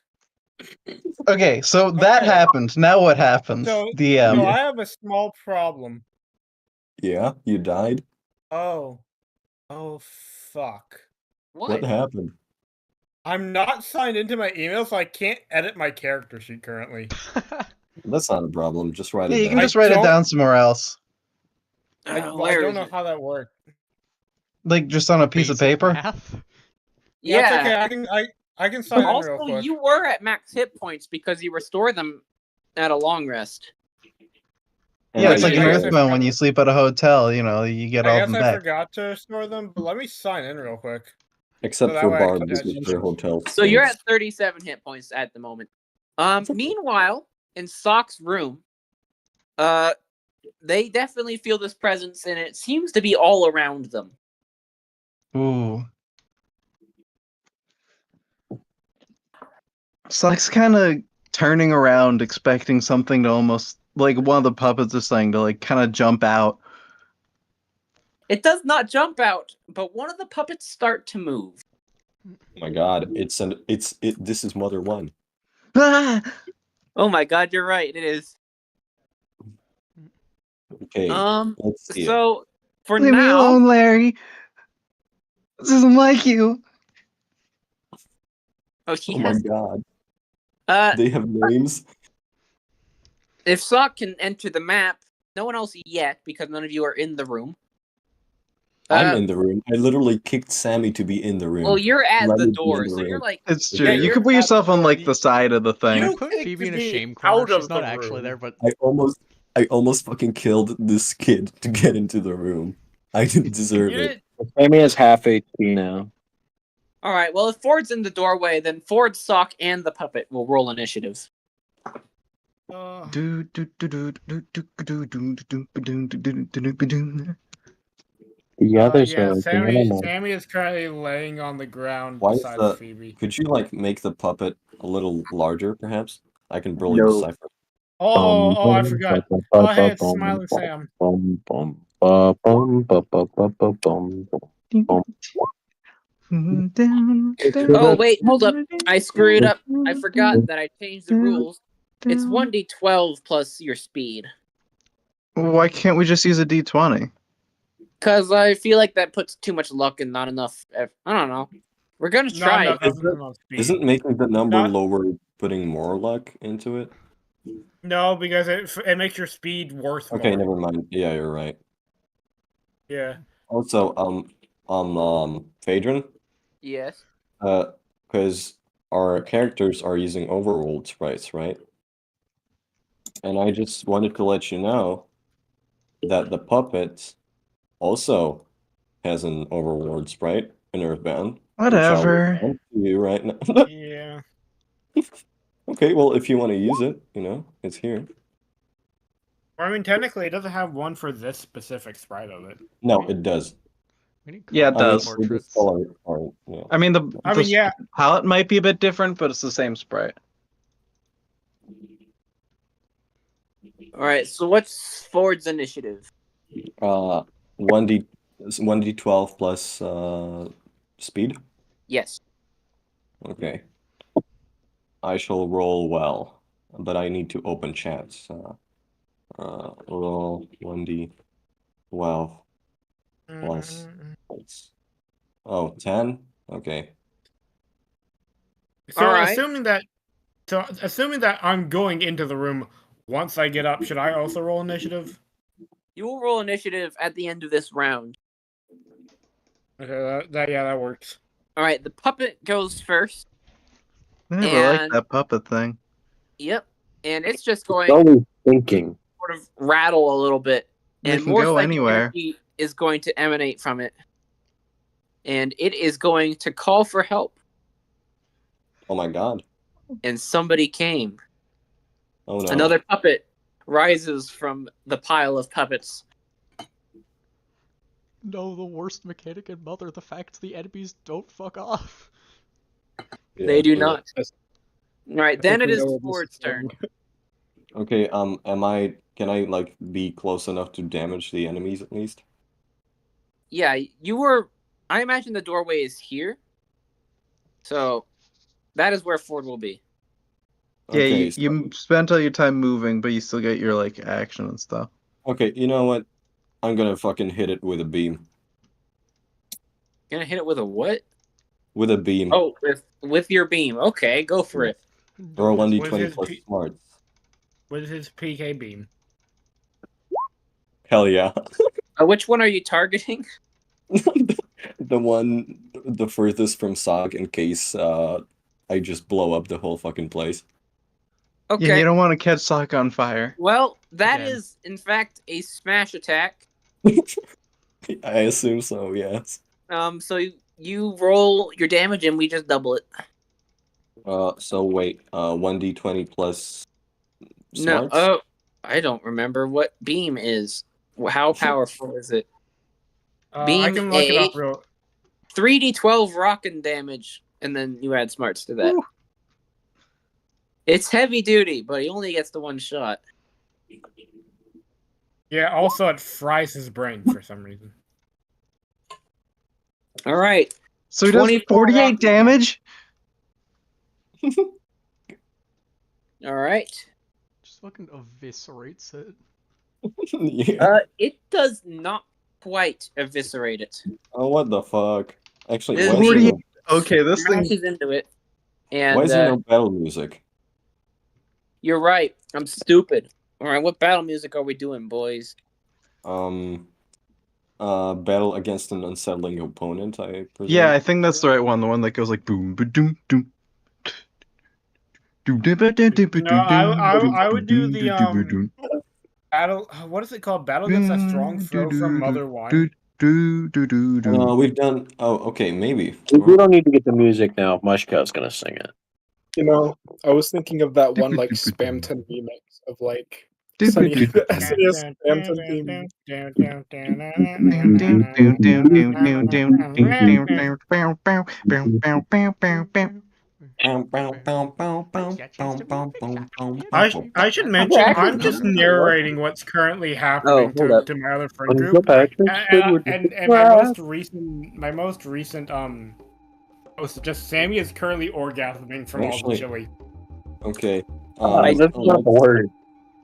Okay, so that Okay. happened. Now what happens? So DM. I have a small problem. Yeah, you died? Oh. Oh fuck. What happened? I'm not signed into my email, so I can't edit my character sheet currently. That's not a problem. Just write Yeah, it you down. can just write it down somewhere else. I where don't is know it? how that works. Like just on a piece of Basic paper. math. Yeah, it's okay. I can sign in real Also, quick. you were at max hit points because you restore them at a long rest. Yeah, it's I like an guess I Earthbound when you sleep at a hotel, you get all I of guess them I back. forgot to store them, but let me sign in real quick. Except So that for way I can Barb's catch with their hotel. So you're stinks. at 37 hit points at the moment. Meanwhile, in Sock's room, they definitely feel this presence, and it seems to be all around them. Ooh. Sock's kind of turning around, expecting something to almost like one of the puppets or something to like kind of jump out. It does not jump out, but one of the puppets start to move. Oh my god, this is Mother 1. Ah! Oh my god, you're right, it is. Okay, let's see it. So for Leave me now, alone, Larry. This isn't like you. oh, he Oh my has. god. Uh, They have names? if Sock can enter the map, no one else yet because none of you are in the room. I'm in the room. I literally kicked Sammy to be in the room. Well, you're at Let the me be door, in the so you're room. like. It's true. Yeah, You you're can put at yourself the on door. like the side of the thing. You Put kicked Phoebe in a me shame corner. out She's of not the actually room. there, but I almost fucking killed this kid to get into the room. I didn't deserve You it. didn't- Sammy has half HP now. All right. Well, if Ford's in the doorway, then Ford, Sock, and the puppet will roll initiative. The others Yeah, are the Sammy. animal. Sammy is currently laying on the ground Why is beside the? Phoebe. Could you like make the puppet a little larger, perhaps? I can barely No. decipher. Oh, I forgot. Oh, hey, it's Smiling Sam. Oh wait, hold up. I screwed up. I forgot that I changed the rules. It's 1d12 plus your speed. Why can't we just use a d20? Cause I feel like that puts too much luck and not enough. I don't know. We're gonna try it. Isn't making the number Not- lower putting more luck into it? No, because it makes your speed worth Okay, more. never mind. Yeah, you're right. Yeah. Also, Phaedron, Yes. because our characters are using overworld sprites, right? And I just wanted to let you know that the puppet also has an overworld sprite in Earthbound. Whatever. Which I'll send to you right now. Yeah. Okay, well, if you want to use it, it's here. I mean, technically, it doesn't have one for this specific sprite of it. No, it does. Yeah, it does. Yeah. I mean, the yeah. palette might be a bit different, but it's the same sprite. All right. So what's Ford's initiative? 1d12 plus speed. Yes. Okay. I shall roll well, but I need to open chats. Roll 1d12 plus. Oh, 10? Okay. So, Alright. assuming that I'm going into the room once I get up, should I also roll initiative? You will roll initiative at the end of this round. Okay, that works. All right, the puppet goes first. I never liked that puppet thing. Yep, and it's just going Always thinking. sort of rattle a little bit, They and can more go psychic anywhere. energy is going to emanate from it, and it is going to call for help. Oh my god. And somebody came. Oh no. Another puppet rises from the pile of puppets. No, the worst mechanic in Mother, the fact the enemies don't fuck off. They do not. Right, then it is Ford's turn. Okay, can I like be close enough to damage the enemies at least? Yeah, I imagine the doorway is here. So that is where Ford will be. Yeah, Okay, you spent all your time moving, but you still get your like action and stuff. Okay, you know what? I'm gonna fucking hit it with a beam. Gonna hit it with a what? With a beam. Oh, with your beam. Okay, go for it. Roll With 1d20 his plus smarts. With his PK beam. Hell yeah. Which one are you targeting? The furthest from Sog in case I just blow up the whole fucking place. Okay. Yeah, you don't want to catch Sock on fire. Well, that is in fact a smash attack. I assume so, yes. So you roll your damage and we just double it. So wait, 1d20 plus smarts? No, I don't remember what beam is. How powerful is it? Beam I can look it up 3d12 rockin' damage, and then you add smarts to that. Ooh. It's heavy duty, but he only gets the one shot. Yeah, also it fries his brain for some reason. All right. So he does 48 damage? All right. Just fucking eviscerates it. Yeah. It does not quite eviscerate it. Oh, what the fuck? Actually, This why is there no, okay, this thing smashes into it. And why is there no battle music? You're right. I'm stupid. All right, what battle music are we doing, boys? Battle against an unsettling opponent, I presume. Yeah, I think that's the right one. The one that goes like boom, ba doom, doom. No, I would do the battle. What is it called? Battle against a strong foe from Mother Wine. We've done. Oh, okay, maybe. We don't need to get the music now. Mushka's gonna sing it. You know, I was thinking of that one like Spamton remix of like Sunny the SNES Spamton theme. I should mention I'm just narrating what's currently happening hold up. to my other friend Uncle group, Patrick and my most recent post is just Sammy is currently orgasming from all the Actually- chili. Okay. That's not the word.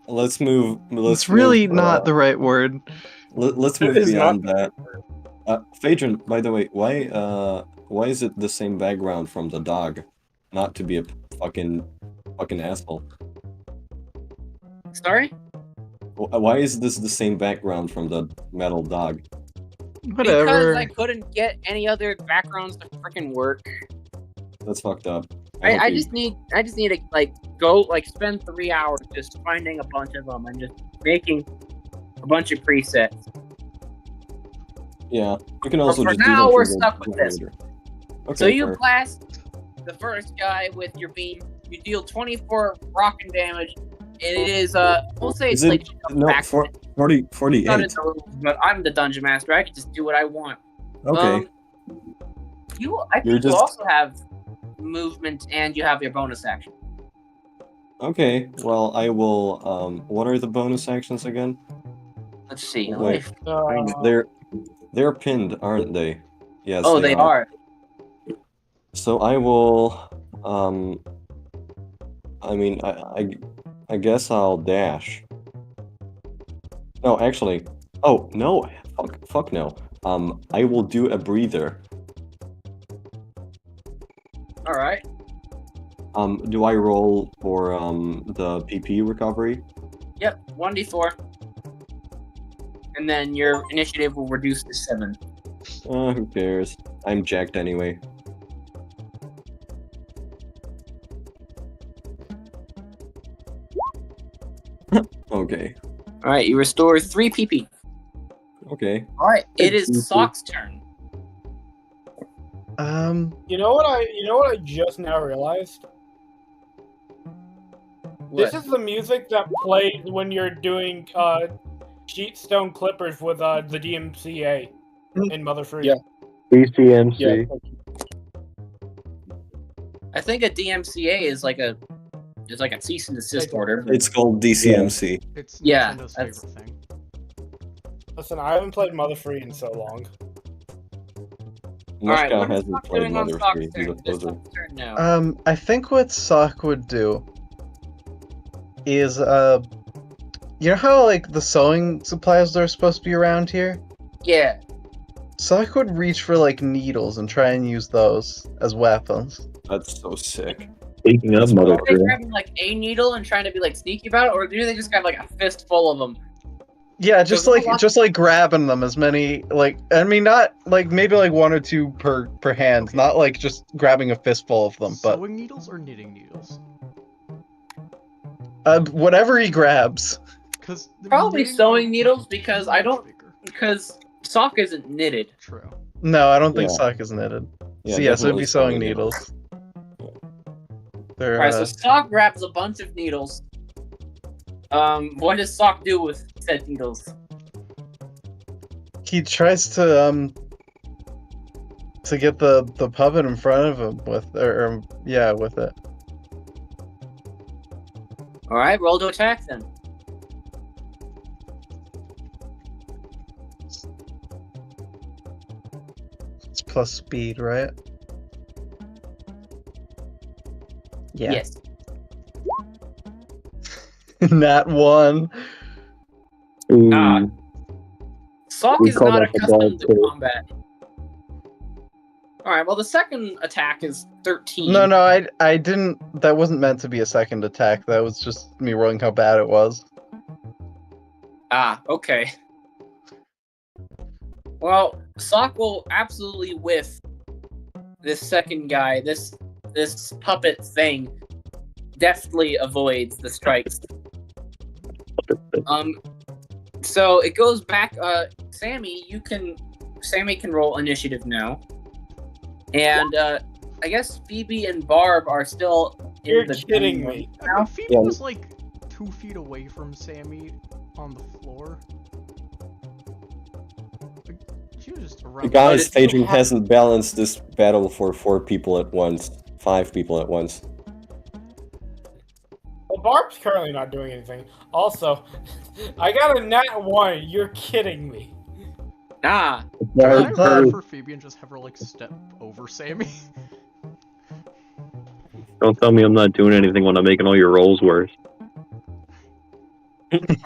Let's move. It's really not the right word. Let's It move is beyond not. that. Phaedron, by the way, why is it the same background from the dog? Not to be a fucking asshole. Sorry? Why is this the same background from the metal dog? Whatever. Because I couldn't get any other backgrounds to freaking work. That's fucked up. I just need to like go like spend 3 hours just finding a bunch of them and just making a bunch of presets. Yeah, you can also for just now, do that we're through the stuck with this. generator. So Okay, you fair. blast the first guy with your beam. You deal 24 rocking damage. It is we'll say it's Is like it no 48? not in the rules, but I'm the dungeon master. I can just do what I want. Okay. I think You're you just- also have movement and you have your bonus action. Okay. Well, I will. What are the bonus actions again? Let's see. Wait, they're pinned, aren't they? Yes. Oh, they are. So I will. I mean, I guess I'll dash. No, actually. Oh no! Fuck no. I will do a breather. All right. Do I roll for the PP recovery? Yep. 1d4. And then your initiative will reduce to 7. Who cares? I'm jacked anyway. Okay. All right. You restore 3 PP. Okay. All right. It is Sock's turn. You know what I just now realized? This is the music that plays when you're doing Sheetstone Clippers with the DMCA in Mother Free. Yeah. DCMC. Yeah. I think a DMCA is like a cease and desist order. It's called DCMC. It's Yeah, Nintendo's that's- favorite thing. Listen, I haven't played Mother Free in so long. Alright, Mushkow what is hasn't Sock played doing on Mother Sock's 3. He's a turn? This poser. Sock's turn now. I think what Sock would do is, you know how, like, the sewing supplies are supposed to be around here? Yeah. Sock would reach for, like, needles and try and use those as weapons. That's so sick. Speaking of Mother Are they 3. grabbing like a needle and trying to be like sneaky about it, or do they just have like a fist full of them? Yeah, just There's a like lot- grabbing them as many, like, I mean, not like maybe like 1 or 2 per hand, not like just grabbing a fistful of them, but Sewing needles or knitting needles? whatever he grabs. Because Probably sewing needles because because Sock isn't knitted. True. No, I don't think Yeah. Sock is knitted. Yeah, So yes, it would definitely be sewing sewing needles. They're, Alright, so Sock grabs a bunch of needles. What does Sock do with said needles? he tries to get the puppet in front of him with with it. Alright, roll to attack then. It's plus speed, right? Yeah. Yes. Nat 1. Sock We is call not that the accustomed dog to too. combat. Alright, well the second attack is 13. No, I didn't. That wasn't meant to be a second attack. That was just me rolling how bad it was. Ah, okay. Well, Sock will absolutely whiff this second guy. This puppet thing deftly avoids the strikes. So it goes back. Sammy can roll initiative now, and I guess Phoebe and Barb are still You're in the kidding gun me. I mean, Phoebe was like 2 feet away from Sammy on the floor. Like, she was just around. Guys, Phaedron hasn't balanced this battle for 4 people at once. 5 people at once. Well, Barb's currently not doing anything. Also, I got a nat 1. You're kidding me. Ah. Can I roll for Phoebe and just have her like step over Sammy? Don't tell me I'm not doing anything when I'm making all your rolls worse.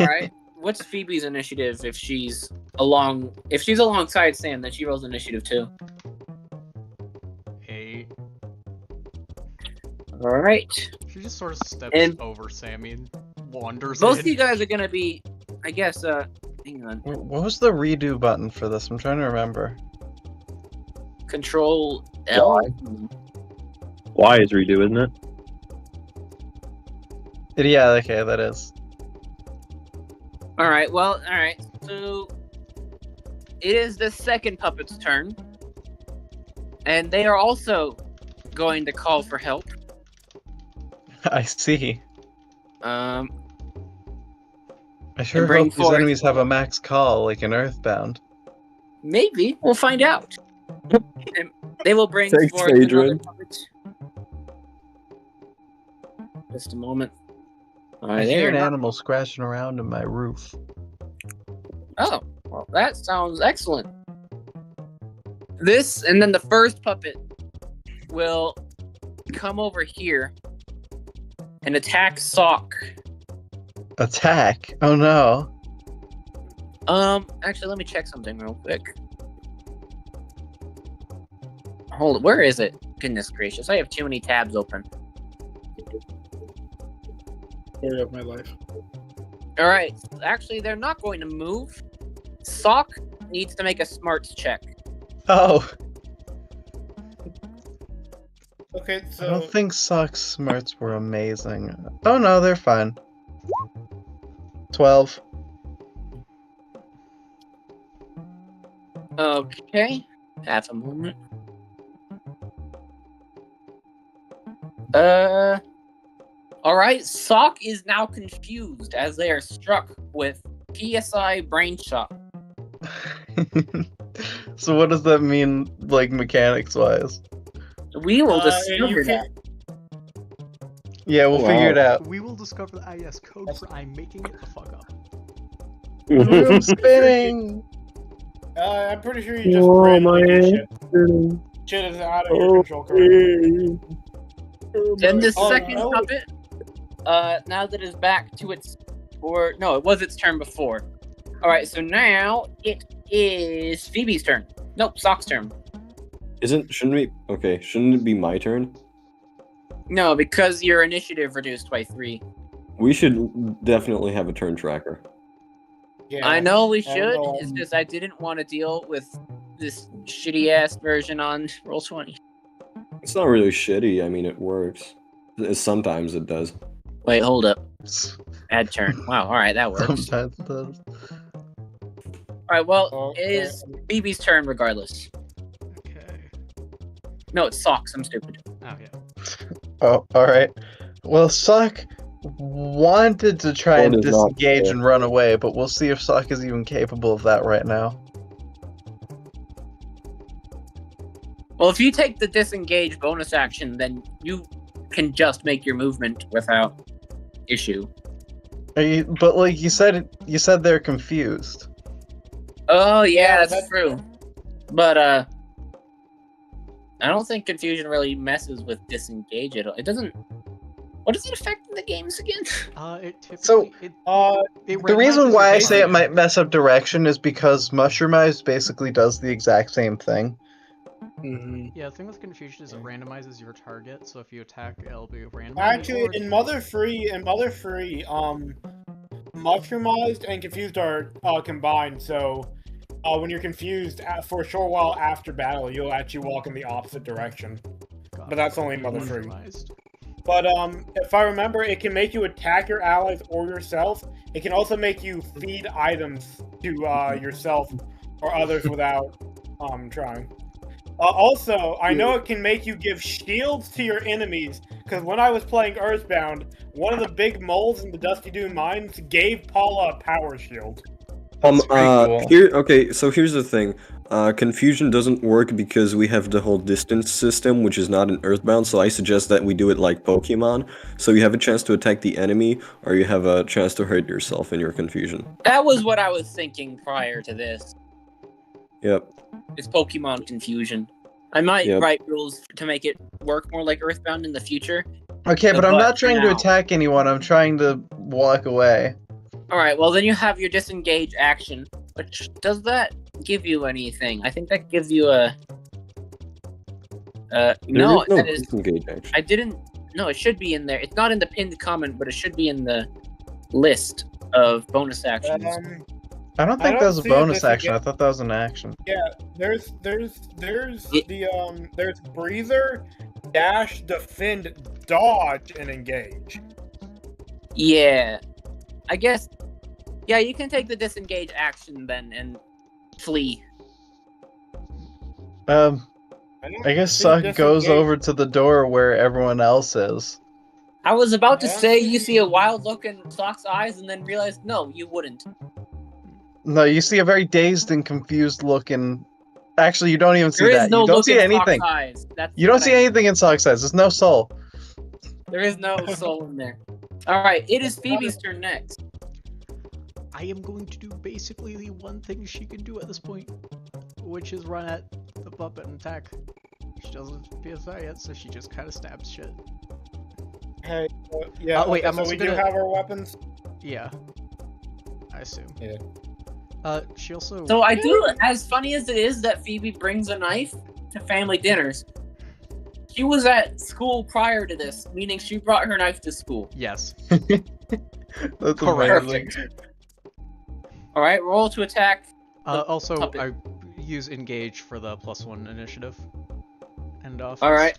Alright. What's Phoebe's initiative if she's alongside Sam, then she rolls initiative too. 8. Alright. She just sort of steps over Sammy and wanders Both in. of you guys are gonna be, I guess, hang on. What was the redo button for this? I'm trying to remember. Control L. Y is redo, isn't it? Yeah, okay, that is. Alright, well, alright. So, it is the second puppet's turn. And they are also going to call for help. I see. Um, I sure bring hope these forth- enemies have a max call, like in Earthbound. maybe. We'll find out. And they will bring Thanks, forth another Phaedron. puppet. Just a moment. I Alright, hear there. an animal scratching around in my roof. Oh, well, that sounds excellent. This, and then the first puppet will come over here and attack Sock. Attack? Oh no. Actually, let me check something real quick. Hold it, where is it? Goodness gracious, I have too many tabs open. Story of my life. Alright, actually, they're not going to move. Sock needs to make a smarts check. Oh. Okay, I so don't think Sock's smarts were amazing. Oh no, they're fine. 12. Okay, half a moment. Alright, Sock is now confused as they are struck with PSI brain shock. So what does that mean, like, mechanics-wise? We will you discover can- that. Yeah, we'll figure it out. We will discover the IS code for I'm making it the fuck up. Room spinning! I'm pretty sure you just randomly do shit. Shit is out of your control currently. Then the Oh, second no. puppet, now that it's back to its, or no, it was its turn before. Alright, so now it is Phoebe's turn. Nope, Sock's turn. Shouldn't it be my turn? No, because your initiative reduced by 3. We should definitely have a turn tracker. Yeah. I know we And, should, it's just I didn't want to deal with this shitty ass version on Roll20. It's not really shitty, I mean, it works. Sometimes it does. Wait, hold up. Add turn. Wow, alright, that works. Sometimes it does. Alright, well, Okay. it is Phoebe's turn regardless. Okay. No, it's Socks, I'm stupid. Oh, yeah. Oh, alright. Well, Sock wanted to try and Sword is not disengage fair. and run away, but we'll see if Sock is even capable of that right now. Well, if you take the disengage bonus action, then you can just make your movement without issue. But like you said they're confused. Oh yeah, Yeah, that's that's- true. But I don't think confusion really messes with disengage at all. It doesn't. What does it affect in the games again? It typically So, it The reason randomizes why I your say it target. might mess up direction is because Mushroomized basically does the exact same thing. Yeah, the thing with confusion is it randomizes your target, so if you attack, it'll be randomly. Actually, or- in Mother Free, Mushroomized and Confused are combined, so when you're confused for a short while after battle, you'll actually walk in the opposite direction. But that's only in Mother Free. Mushroomized. But if I remember, it can make you attack your allies or yourself. It can also make you feed items to yourself or others without trying. Also, I know it can make you give shields to your enemies, because when I was playing Earthbound, one of the big moles in the Dusty Doom mines gave Paula a power shield. Okay, so here's the thing. Confusion doesn't work because we have the whole distance system, which is not in Earthbound, so I suggest that we do it like Pokemon. So you have a chance to attack the enemy, or you have a chance to hurt yourself in your confusion. That was what I was thinking prior to this. Yep. It's Pokemon confusion. I might write rules to make it work more like Earthbound in the future. Okay, but I'm not trying to attack anyone. I'm trying to walk away. Alright, well then you have your disengage action. Which, does that give you anything? I think that gives you a... no, that is... disengage action. I didn't... No, it should be in there. It's not in the pinned comment, but it should be in the list of bonus actions. I don't think that was a bonus action. I thought that was an action. Yeah, there's breather, dash, defend, dodge, and engage. Yeah. I guess... Yeah, you can take the disengage action then and flee. I guess Suck goes over to the door where everyone else is. I was about to say you see a wild look in Sock's eyes and then realized, no, you wouldn't. No, you see a very dazed and confused look in... Actually, you don't even see that. No you don't look see in anything. Sock's eyes. You don't see anything in Sock's eyes. There's no soul. There is no soul in there. Alright, it is Phoebe's turn next. I am going to do basically the one thing she can do at this point, which is run at the puppet and attack. She doesn't PSI yet, so she just kind of stabs shit. Hey, yeah. Wait, I'm so also we gonna... do have our weapons. Yeah, I assume. Yeah. She also. So I do, as funny as it is that Phoebe brings a knife to family dinners, she was at school prior to this, meaning she brought her knife to school. Yes. That's perfect. All right, roll to attack. Also, puppet. I use engage for the +1 initiative. And off. All right.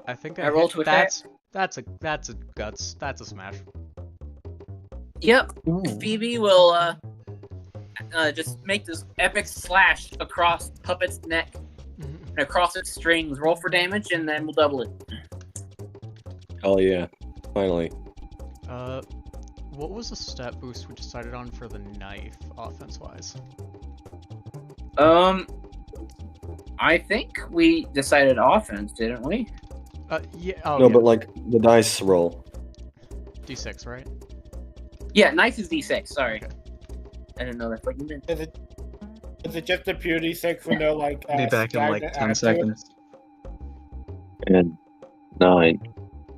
I think I roll to attack. That's a guts. That's a smash. Yep. Phoebe will just make this epic slash across Puppet's neck and across its strings. Roll for damage, and then we'll double it. Oh yeah, finally. What was the stat boost we decided on for the knife, offense-wise? I think we decided offense, didn't we? Yeah. Oh, No, yeah. but like the dice roll. D6, right? Yeah, knife is D6. Sorry, I didn't know that's what you meant. Is it just a pure D6 with no like? Be back in like 10 seconds. 10, 9,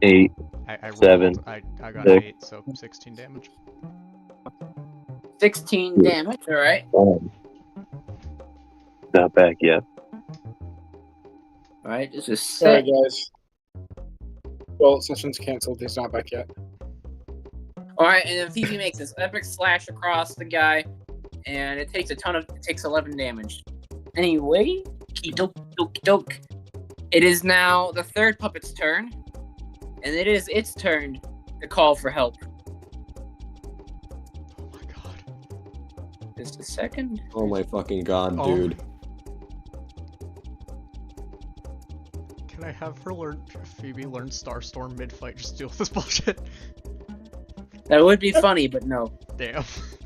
8, I 7. I got 6, 8, so 16 damage. 16 damage. All right. Not back yet. All right. This is Sorry, set. guys. Well, session's canceled. He's not back yet. All right, and then Phoebe makes this epic slash across the guy, and it takes 11 damage. Anyway, doke. It is now the third puppet's turn, and it is its turn to call for help. Oh my god. Just a second. Oh my fucking god, Oh. dude. Can I have her Phoebe learn Starstorm mid-fight, just deal with this bullshit? That would be funny, but no. Damn.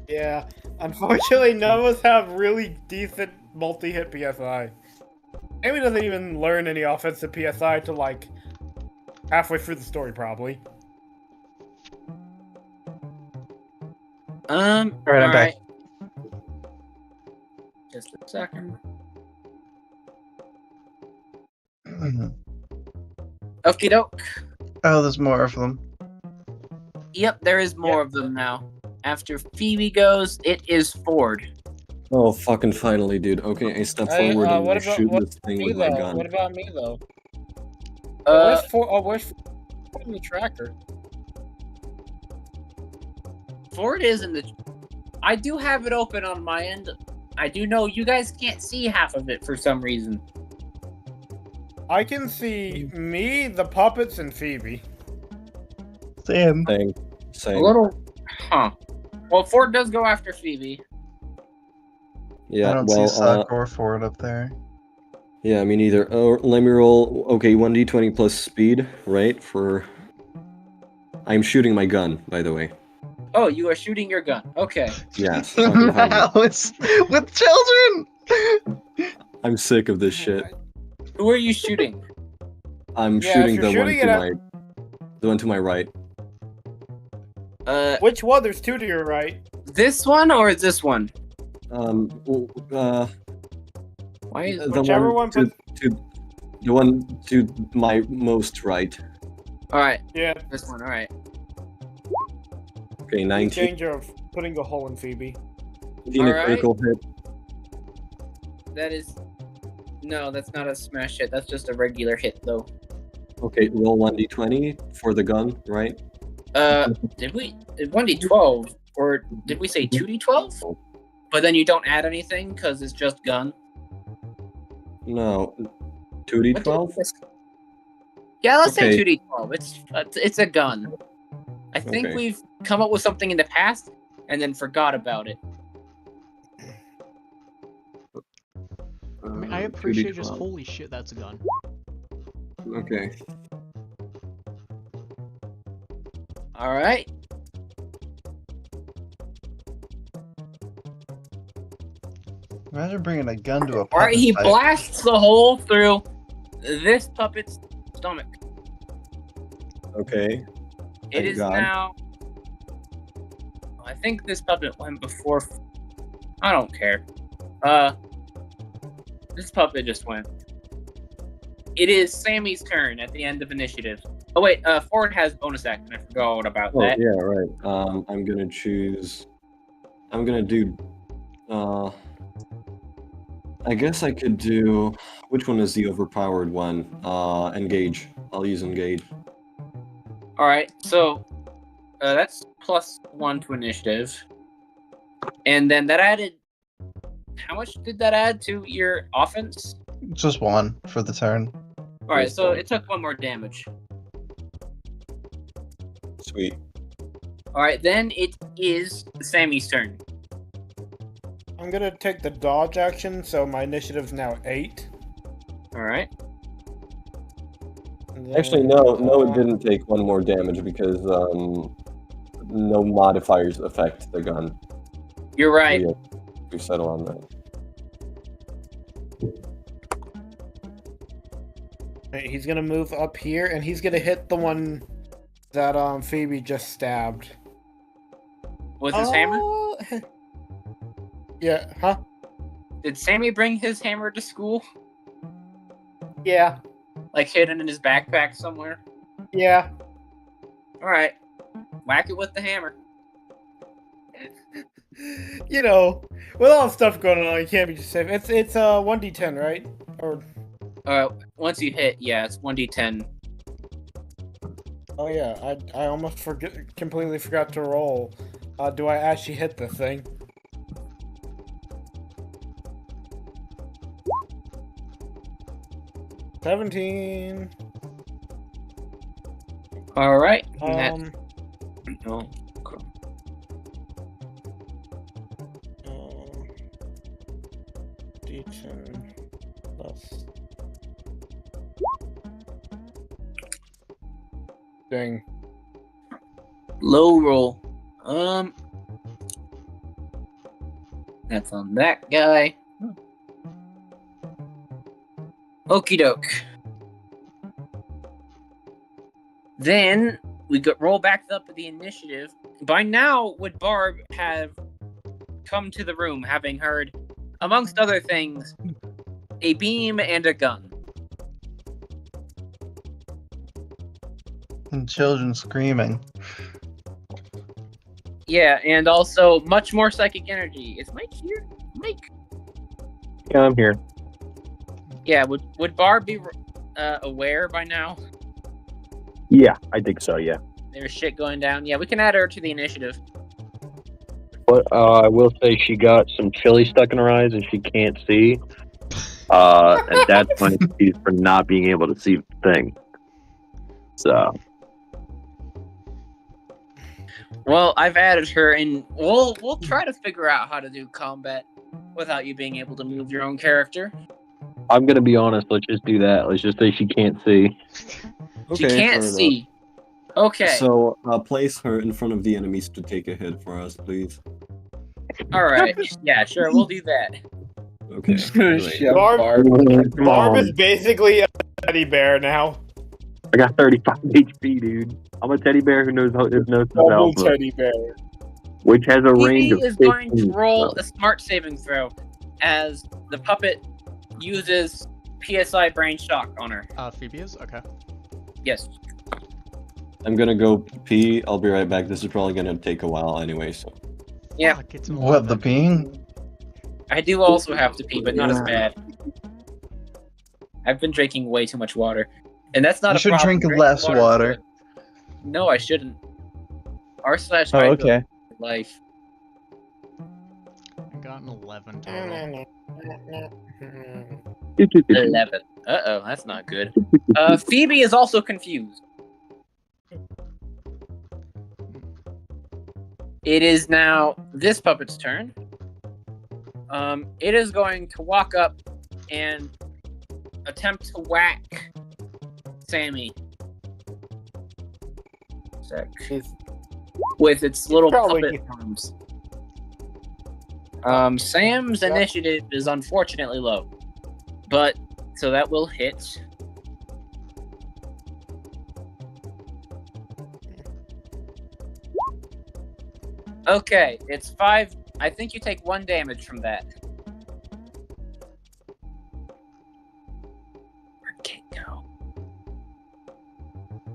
Yeah. Unfortunately, none of us have really decent multi-hit PSI. Amy doesn't even learn any offensive PSI till like halfway through the story, probably. Alright, I'm back. Just a second. Okie doke. Oh, there's more of them. Yep, there is more of them now. After Phoebe goes, it is Ford. Oh, fucking finally, dude. Okay, I step forward and I shoot this thing with my gun. What about me though? Where's Ford in the tracker? Ford is in the... I do have it open on my end. I do know you guys can't see half of it for some reason. I can see me, the puppets, and Phoebe. Same. Same. A Same. little, huh? Well, Ford does go after Phoebe. Yeah. I don't Well. see Sock or Ford up there. Yeah. Me neither. Oh, let me roll. Okay, 1d20 plus speed, right? For. I'm shooting my gun, by the way. Oh, you are shooting your gun. Okay. Yes. Fucking hell. Now it's with children. I'm sick of this shit. Who are you shooting? I'm Yeah, shooting if you're the one shooting to it at- my. The one to my right. Which one? There's two to your right. This one or this one? Why is Whichever one to the one to my most right. All right. Yeah. This one. All right. Okay, In 19. danger of putting a hole in Phoebe. In a Alright. critical hit. That is. No, that's not a smash hit. That's just a regular hit, though. Okay, roll 1d20 for the gun, right? Did we 1d12 or did we say 2d12? But then you don't add anything because it's just gun. No, 2d12. Yeah, let's Okay. say 2d12. It's a gun. I think Okay. we've come up with something in the past and then forgot about it. I mean, I appreciate just 2d12. holy shit, that's a gun. Okay. All right. Imagine bringing a gun to a puppet All right. He fight. blasts the hole through this puppet's stomach. Okay. It Thank is God. now. I think this puppet went before. I don't care. This puppet just went. It is Sammy's turn at the end of initiative. Oh wait, Ford has bonus action. I forgot about Oh that. yeah, right. I'm gonna choose. I'm gonna do. I guess I could do. Which one is the overpowered one? Engage. I'll use engage. All right, so that's +1 to initiative, and then that added. How much did that add to your offense? Just one for the turn. All right, so it took 1 more damage. Sweet. All right, then it is Sammy's turn. I'm gonna take the dodge action, so my initiative's now 8. All right. Actually, no, it didn't take 1 more damage because no modifiers affect the gun. You're right. We settle on that. Right, he's gonna move up here, and he's gonna hit the one that Phoebe just stabbed. With his hammer? Yeah, huh? Did Sammy bring his hammer to school? Yeah. Like hidden in his backpack somewhere? Yeah. Alright. Whack it with the hammer. You know, with all the stuff going on, you can't be just safe. It's 1d10, right? Or Once you hit, yeah, it's 1d10. oh yeah, I almost completely forgot to roll. Do I actually hit the thing? $17. Alright. No. D10 plus. Dang. Low roll. That's on that guy. Okie doke. Then we roll back up to the initiative. By now, would Barb have come to the room, having heard, amongst other things, a beam and a gun? And children screaming. Yeah, and also much more psychic energy. Is Mike here? Mike? Yeah, I'm here. Yeah, would Barb be aware by now? Yeah, I think so, yeah. There's shit going down. Yeah, we can add her to the initiative. But I will say she got some chili stuck in her eyes and she can't see. And that's my excuse for not being able to see the thing. So. Well, I've added her, and we'll try to figure out how to do combat without you being able to move your own character. I'm gonna be honest. Let's just do that. Let's just say she can't see. She can't see. Okay. So, place her in front of the enemies to take a hit for us, please. All right. Yeah, sure. We'll do that. Okay. Barb is basically a teddy bear now. I got 35 HP, dude. I'm a teddy bear who knows hypnosis Double alpha, teddy bear. which has a range Phoebe of is going to 15. roll a smart saving throw as the puppet uses PSI brain shock on her. Phoebe is? Okay. Yes. I'm gonna go pee. I'll be right back. This is probably gonna take a while anyway, so. Yeah. What, the peeing? I do also have to pee, but not as bad. I've been drinking way too much water. And that's not You a should problem. drink less water. No, I shouldn't. R// Oh, okay. life. I got an 11 total. 11. Uh-oh, that's not good. Phoebe is also confused. It is now this puppet's turn. It is going to walk up and attempt to whack Sammy. With its little puppet arms. Sam's initiative is unfortunately low. But, so that will hit. Okay, it's 5. I think you take 1 damage from that. Where'd Kate go?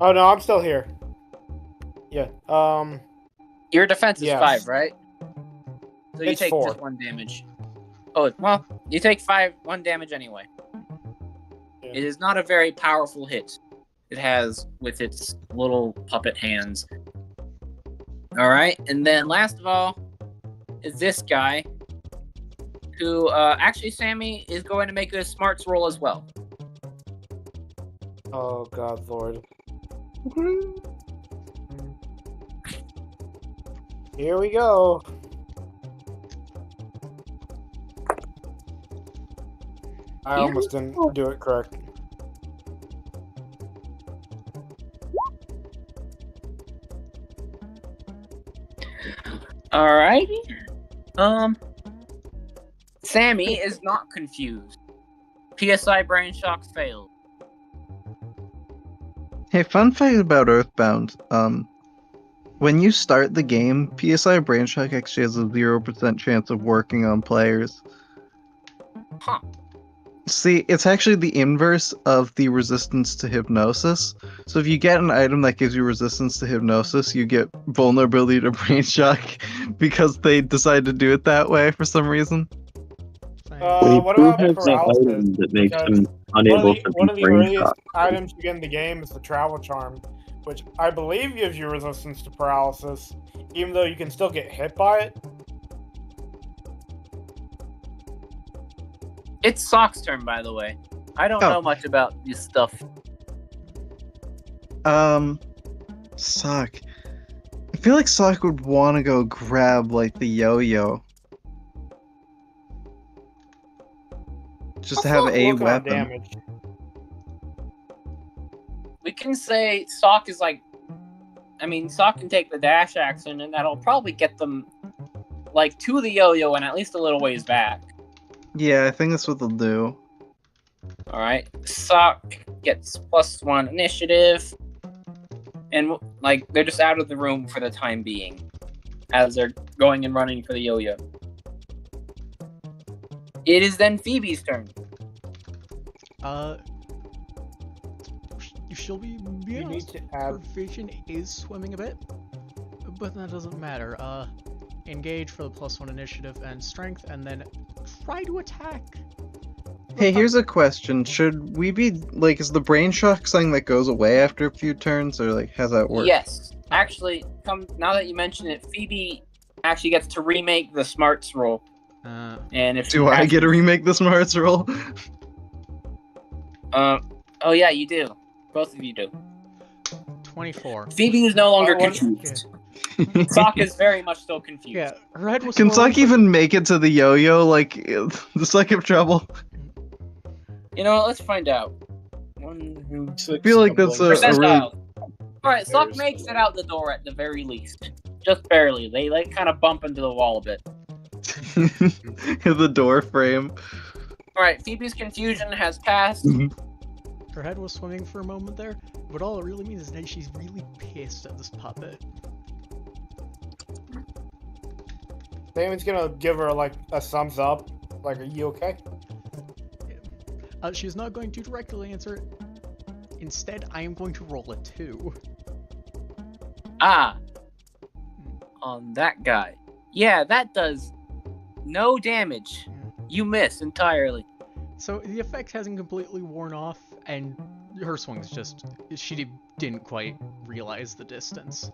Oh no, I'm still here. Yeah. Your defense is Yes. 5, right? So you It's take 4. just 1 damage. Oh, well, you take 1 damage anyway. Yeah. It is not a very powerful hit. It has with its little puppet hands. Alright, and then last of all is this guy, who, actually Sammy is going to make a smarts roll as well. Oh god, Lord. Here we go. I almost didn't do it correct. Alrighty. Sammy is not confused. PSI brain shock failed. Hey, fun fact about Earthbound. When you start the game, PSI Brain Shock actually has a 0% chance of working on players. Huh. See, it's actually the inverse of the resistance to hypnosis. So if you get an item that gives you resistance to hypnosis, you get vulnerability to brain shock because they decide to do it that way for some reason. What about paralysis? That makes Because him unable one to of be the brain earliest shocked. items you get in the game is the travel charm, which I believe gives you resistance to paralysis, even though you can still get hit by it. It's Sock's turn, by the way. I don't know much about this stuff. Sock. I feel like Sock would want to go grab, like, the yo-yo. Just to have a Look on weapon. damage. We can say Sock is like... I mean, Sock can take the dash action, and that'll probably get them, like, to the yo-yo and at least a little ways back. Yeah, I think that's what they'll do. Alright, Sock gets +1 initiative. And, like, they're just out of the room for the time being. As they're going and running for the yo-yo. It is then Phoebe's turn. She'll be honest, her vision is swimming a bit, but that doesn't matter. Engage for the +1 initiative and strength, and then try to attack. Hey, here's a question. Should we be, like, is the brain shock something that goes away after a few turns, or, like, how's that work? Yes. Actually, now that you mention it, Phoebe actually gets to remake the smarts roll. And if Do I get to remake the smarts roll? Oh yeah, you do. Both of you do. 24. Phoebe is no longer confused. Sock is very much still confused. Yeah, her head was Can swirling, Sock even make it to the yo-yo, like, the second trouble? You know what? Let's find out. One, I feel like that's a really... percentile. Alright, Sock makes it out the door at the very least. Just barely. They like kind of bump into the wall a bit. The door frame. Alright, Phoebe's confusion has passed. Her head was swimming for a moment there, but all it really means is that she's really pissed at this puppet. Damon's gonna give her like a thumbs up. Like, are you okay? She's not going to directly answer it. Instead, I am going to roll a 2. Ah. On that guy. Yeah, that does no damage. You miss entirely. So the effect hasn't completely worn off, and her swing's just... She didn't quite realize the distance.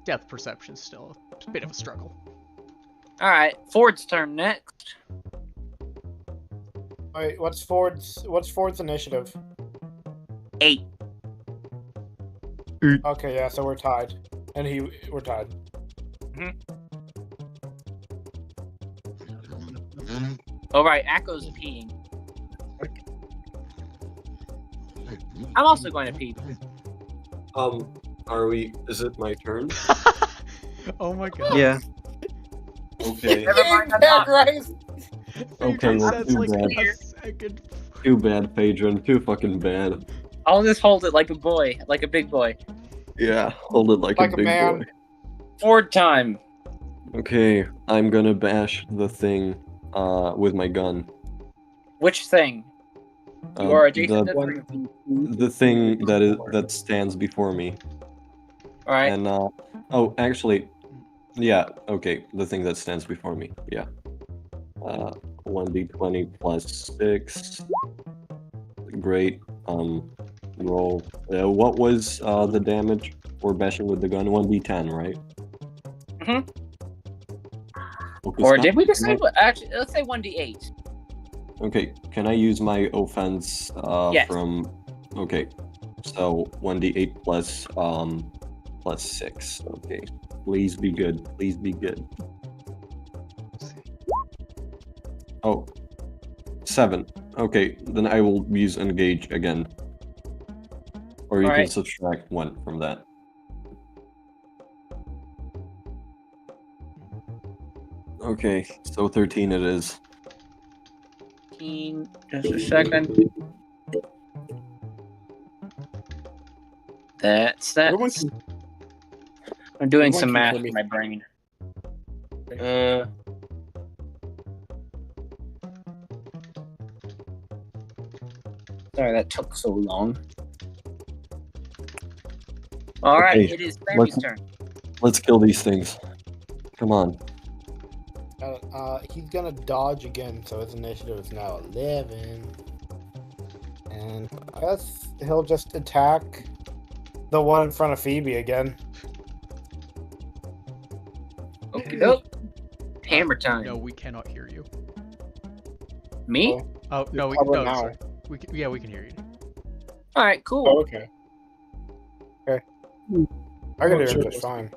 Depth perception's still a bit of a struggle. Alright, Ford's turn next. Wait, what's Ford's initiative? 8. Okay, yeah, so we're tied. And we're tied. Alright, Akko's peeing. I'm also going to pee. Is it my turn? Oh my god. Yeah. Okay. Never mind, I'm not. Okay, well, That's too like bad. a second. Too bad, Patron. Too fucking bad. I'll just hold it like a boy, like a big boy. Yeah, hold it like a big man. boy. Ford time. Okay, I'm gonna bash the thing with my gun. Which thing? You are adjacent to the thing that stands before me. Alright. And oh, actually, yeah, okay, the thing that stands before me. Yeah. 1d20 plus 6. Great. Roll. What was the damage for bashing with the gun? 1d10, right? Mm-hmm. Okay, Or stop. did we decide what? Actually, let's say 1d8. Okay, can I use my offense Yes. from... Okay, so 1d8 plus 6. Okay, please be good. Please be good. Oh, 7. Okay, then I will use engage again. Or you can Alright. subtract 1 from that. Okay, so 13 it is. Just a second. That's. I'm doing some math in my brain. Sorry, that took so long. Alright, Okay, it is Sammy's turn. Let's kill these things. Come on. He's gonna dodge again, so his initiative is now 11. And I guess he'll just attack the one in front of Phoebe again. Okay, nope. Hammer time. No, we cannot hear you. Me? Oh, no, we How about no, now? sorry. We can hear you. Alright, cool. Oh, okay. Okay. I can hear him just fine.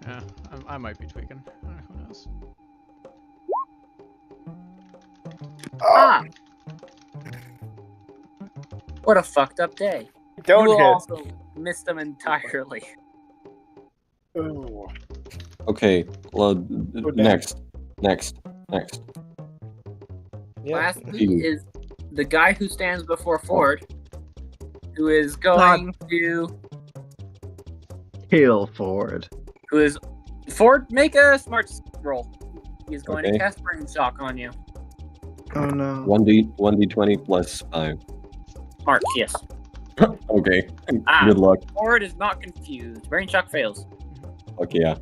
Yeah, I might be tweaking. Who knows? Ah! What a fucked up day. Don't you hit. also missed them entirely. Ooh. Okay, well, next. Yeah. Lastly is the guy who stands before Ford, who is going to... Kill Ford. Ford, make a smart roll. He's going Okay. to cast Brain Shock on you. Oh no. 1d20 plus 5. Smart, yes. Okay, Ah. good luck. Ford is not confused. Brain Shock fails. Okay, yeah.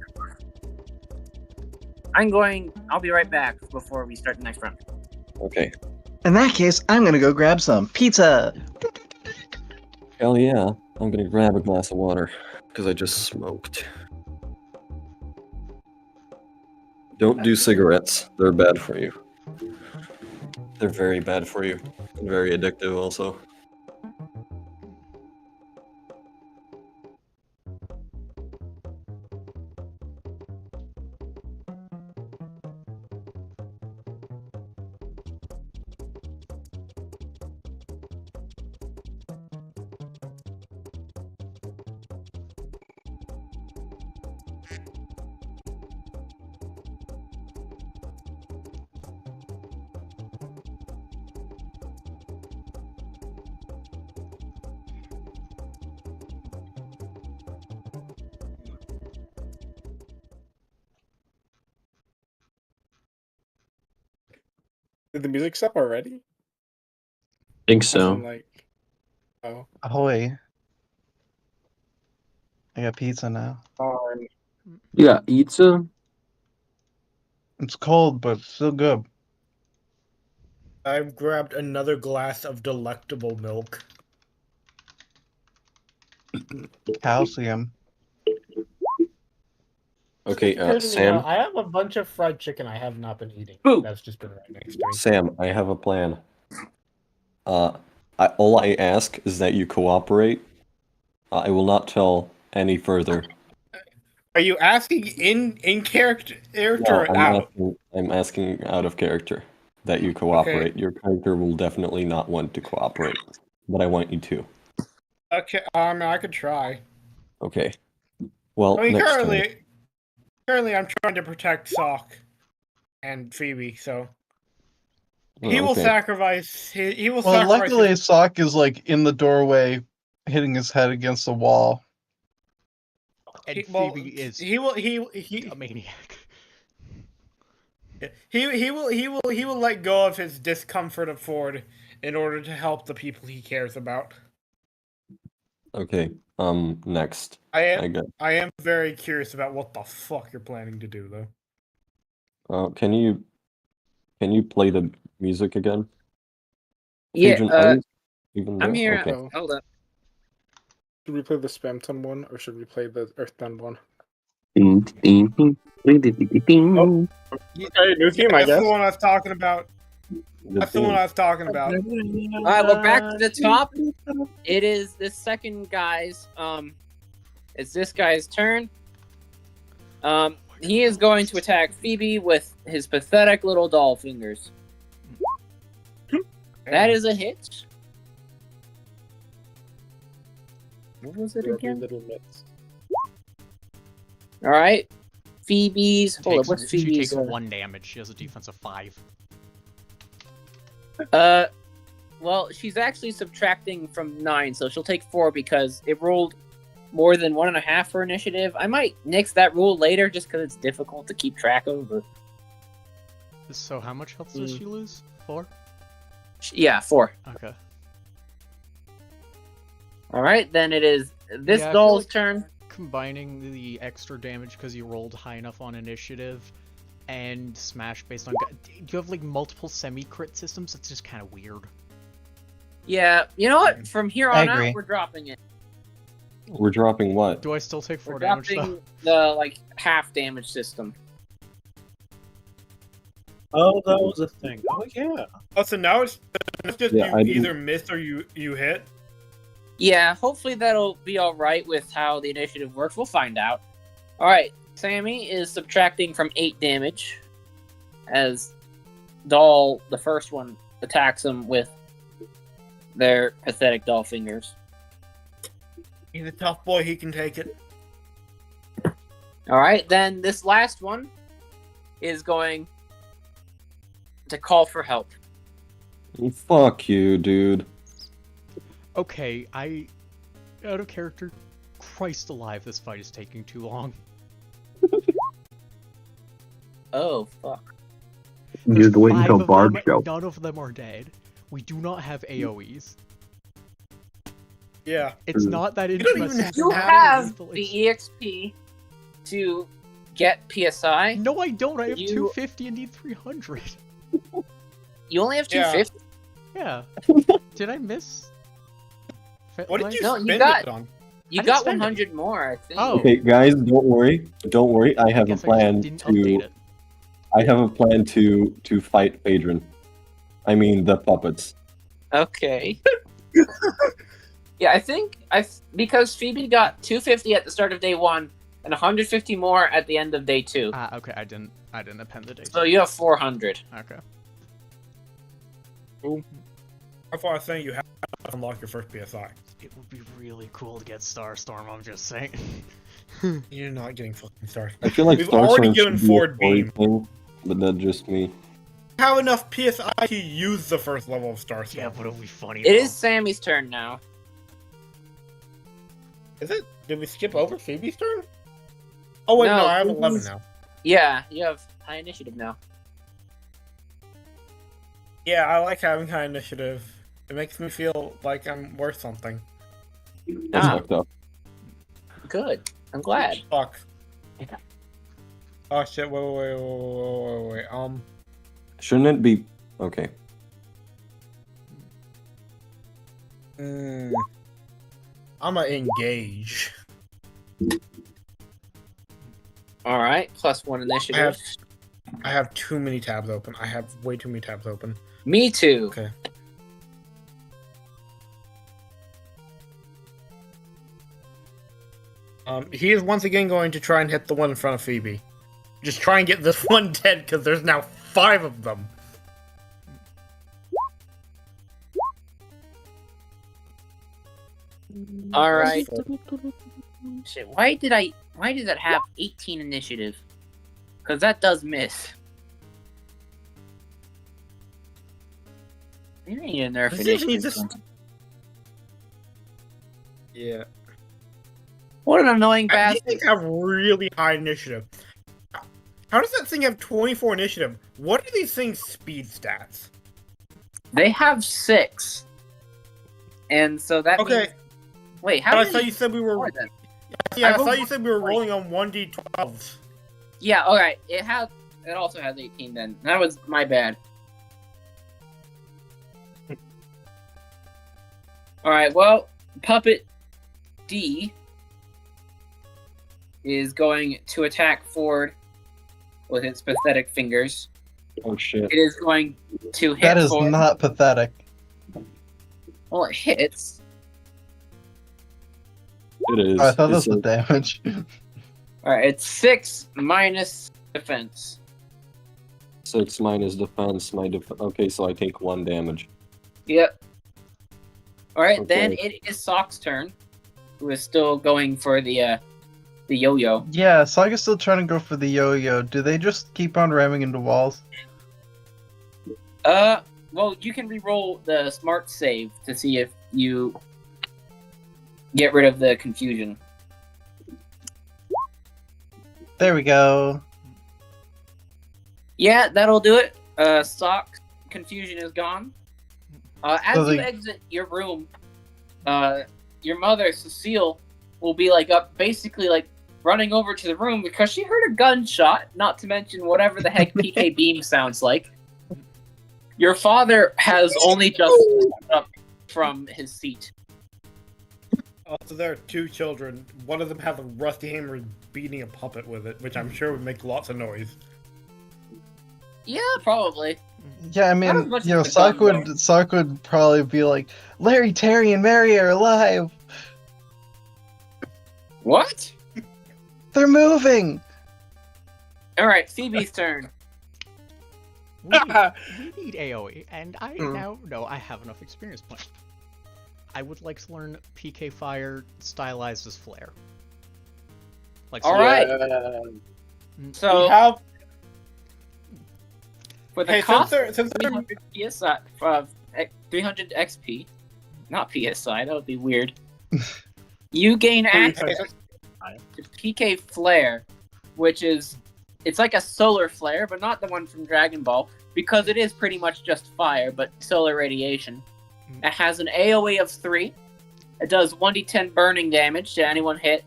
I'll be right back before we start the next round. Okay. In that case, I'm gonna go grab some pizza. Hell yeah. I'm gonna grab a glass of water, because I just smoked. Don't do cigarettes. They're bad for you. They're very bad for you. And very addictive also. Did the music stop already? Think As so. in, like, oh. Ahoy. I got pizza now. Darn. You got pizza? It's cold, but still good. I've grabbed another glass of delectable milk. Calcium. Okay, Occurred to me Sam. now, I have a bunch of fried chicken I have not been eating. That's just been right next to me. Sam, I have a plan. All I ask is that you cooperate. I will not tell any further. Are you asking in character No, or out? I'm asking out of character that you cooperate. Your character will definitely not want to cooperate, but I want you to. Okay, I could try. Okay. Well, I mean, next time. currently, I'm trying to protect Sock and Phoebe, so Oh, he will okay. sacrifice. He will Well, sacrifice. luckily, Sock is like in the doorway, hitting his head against the wall. And Phoebe is he a maniac. He will let go of his discomfort of Ford in order to help the people he cares about. Okay. Next. I guess. am very curious about what the fuck you're planning to do, though. Can you play the music again? Yeah, Agent, are you even I'm there? here. Okay. Hold up. Should we play the Spamton one, or should we play the Earthbound one? Oh. Okay, new theme, I That's guess. the one I was talking about. That's the one I was talking about. All right, we're back to the top. It is this second guy's. It's this guy's turn. He is going to attack Phoebe with his pathetic little doll fingers. That is a hit. What was it again? Little mitts. All right, Phoebe's. Hold up, what's She Phoebe's? takes 1 damage. She has a defense of 5. Well, she's actually subtracting from 9, so she'll take 4 because it rolled more than 1.5 for initiative. I might nix that rule later just because it's difficult to keep track of. But... So how much health does she lose? 4? Yeah, 4. Okay. All right, then it is this Yeah, I feel doll's like turn. Combining the extra damage because you rolled high enough on initiative and smash based on... Do you have like multiple semi-crit systems? It's just kind of weird. Yeah, you know what? From here I on agree. out, we're dropping it. We're dropping what? Do I still take 4 We're damage dropping though? the like half damage system. Oh, that was a thing. Oh, yeah. Oh, so now it's just Yeah, I you didn't- either miss or you hit. Yeah, hopefully that'll be all right with how the initiative works. We'll find out. All right, Sammy is subtracting from 8 damage as Doll, the first one, attacks him with their pathetic doll fingers. He's a tough boy. He can take it. All right, then this last one is going to call for help. Fuck you, dude. Okay, out of character. Christ alive, this fight is taking too long. Oh, fuck. You have to wait 5 until of Barb them, show. None of them are dead. We do not have AoEs. Yeah. It's not that You don't even interesting. You have have to the EXP to get PSI. No, I don't. I have You- 250 and need 300. You only have Yeah. 250? Yeah. Did I miss? What did you No, you spend got- it on? You I didn't got spend it. 100 more, I think. Oh. Okay, guys, don't worry. Don't worry. I have a Guess I just plan didn't update to. it. I have a plan to fight Phaedron. I mean the puppets. Okay. Yeah, I think because Phoebe got 250 at the start of day 1 and 150 more at the end of day 2. Ah, okay. I didn't append the date. So you have 400. Okay. Ooh. How far I think you have to unlock your first PSI? It would be really cool to get Starstorm. I'm just saying. You're not getting fucking stars. I feel like We've Star already Sword given should be a 4 story beam. thing, but that's just me. Have enough PSI to use the first level of Star Stone. Yeah, but it'll be funny. It is Sammy's turn now. Is it? Did we skip over Phoebe's turn? Oh wait, no, I have 11 now. Yeah, you have high initiative now. Yeah, I like having high initiative. It makes me feel like I'm worth something. That's Ah. fucked up. Good. I'm glad. Fuck. Oh shit! Wait. Shouldn't it be okay? I'ma engage. All right, +1 initiative. I have too many tabs open. I have way too many tabs open. Me too. Okay. He is once again going to try and hit the one in front of Phoebe. Just try and get this one dead, because there's now 5 of them. All right. Shit. Why did that have 18 initiative? Because that does miss. You need a nerf initiative. Yeah. What an annoying These bastard. things have really high initiative. How does that thing have 24 initiative? What are these things' speed stats? They have 6. And so that means... Wait, how But I many thought you said we were... more then? Yeah, I rolled thought you said we were 20. rolling on 1d12s. Yeah, alright. It also has 18 then. That was my bad. Alright, well, Puppet D is going to attack Ford with its pathetic fingers. Oh shit. It is going to hit That is Ford. not pathetic. Well, it hits. It is. I thought It's this was damage. Alright, it's 6 minus defense. 6 minus defense. Okay, so I take 1 damage. Yep. Alright, Okay. then it is Sock's turn, who is still going for the yo-yo. Yeah, Saga's still trying to go for the yo-yo. Do they just keep on ramming into walls? Well, you can re-roll the smart save to see if you get rid of the confusion. There we go. Yeah, that'll do it. Sock confusion is gone. As So you exit your room, your mother, Cecile, will be basically running over to the room because she heard a gunshot, not to mention whatever the heck PK Beam sounds like. Your father has only just stood up from his seat. Also, there are 2 children. One of them has a rusty hammer beating a puppet with it, which I'm sure would make lots of noise. Yeah, probably. Yeah, I Not as mean, much you know, as the gun, Sock would probably be like, Larry, Terry, and Mary are alive. What? They're moving. Alright, Phoebe's turn. We need AoE, and I now know I have enough experience points. I would like to learn PK Fire stylized as Flare. Alright. So, we have... for the Hey, cost since of they're- 300 PSI, 300 XP, not PSI, that would be weird. You gain access to PK Flare, which is, it's like a solar flare, but not the one from Dragon Ball, because it is pretty much just fire, but solar radiation. It has an AoE of 3. It does 1d10 burning damage to anyone hit,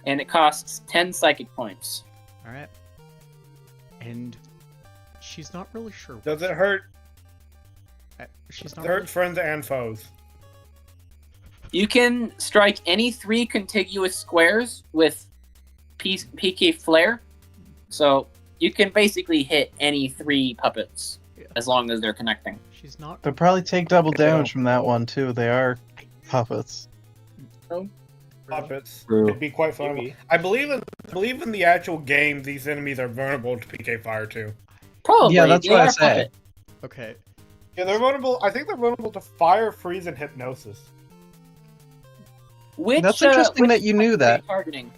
and it costs 10 psychic points. Alright. And she's not really sure. Does it hurt? She's It not hurts friends and foes. You can strike any 3 contiguous squares with PK Flare, so you can basically hit any 3 puppets as long as they're connecting. She's not. They'll probably take double damage from that one too. They are puppets. Puppets. True. It'd be quite fun. I believe in the actual game, these enemies are vulnerable to PK Fire too. Probably. Yeah, that's they what I are say. puppet. Okay. Yeah, they're vulnerable. I think they're vulnerable to fire, freeze, and hypnosis. Which, That's interesting which that you knew puppet are that. Targeting.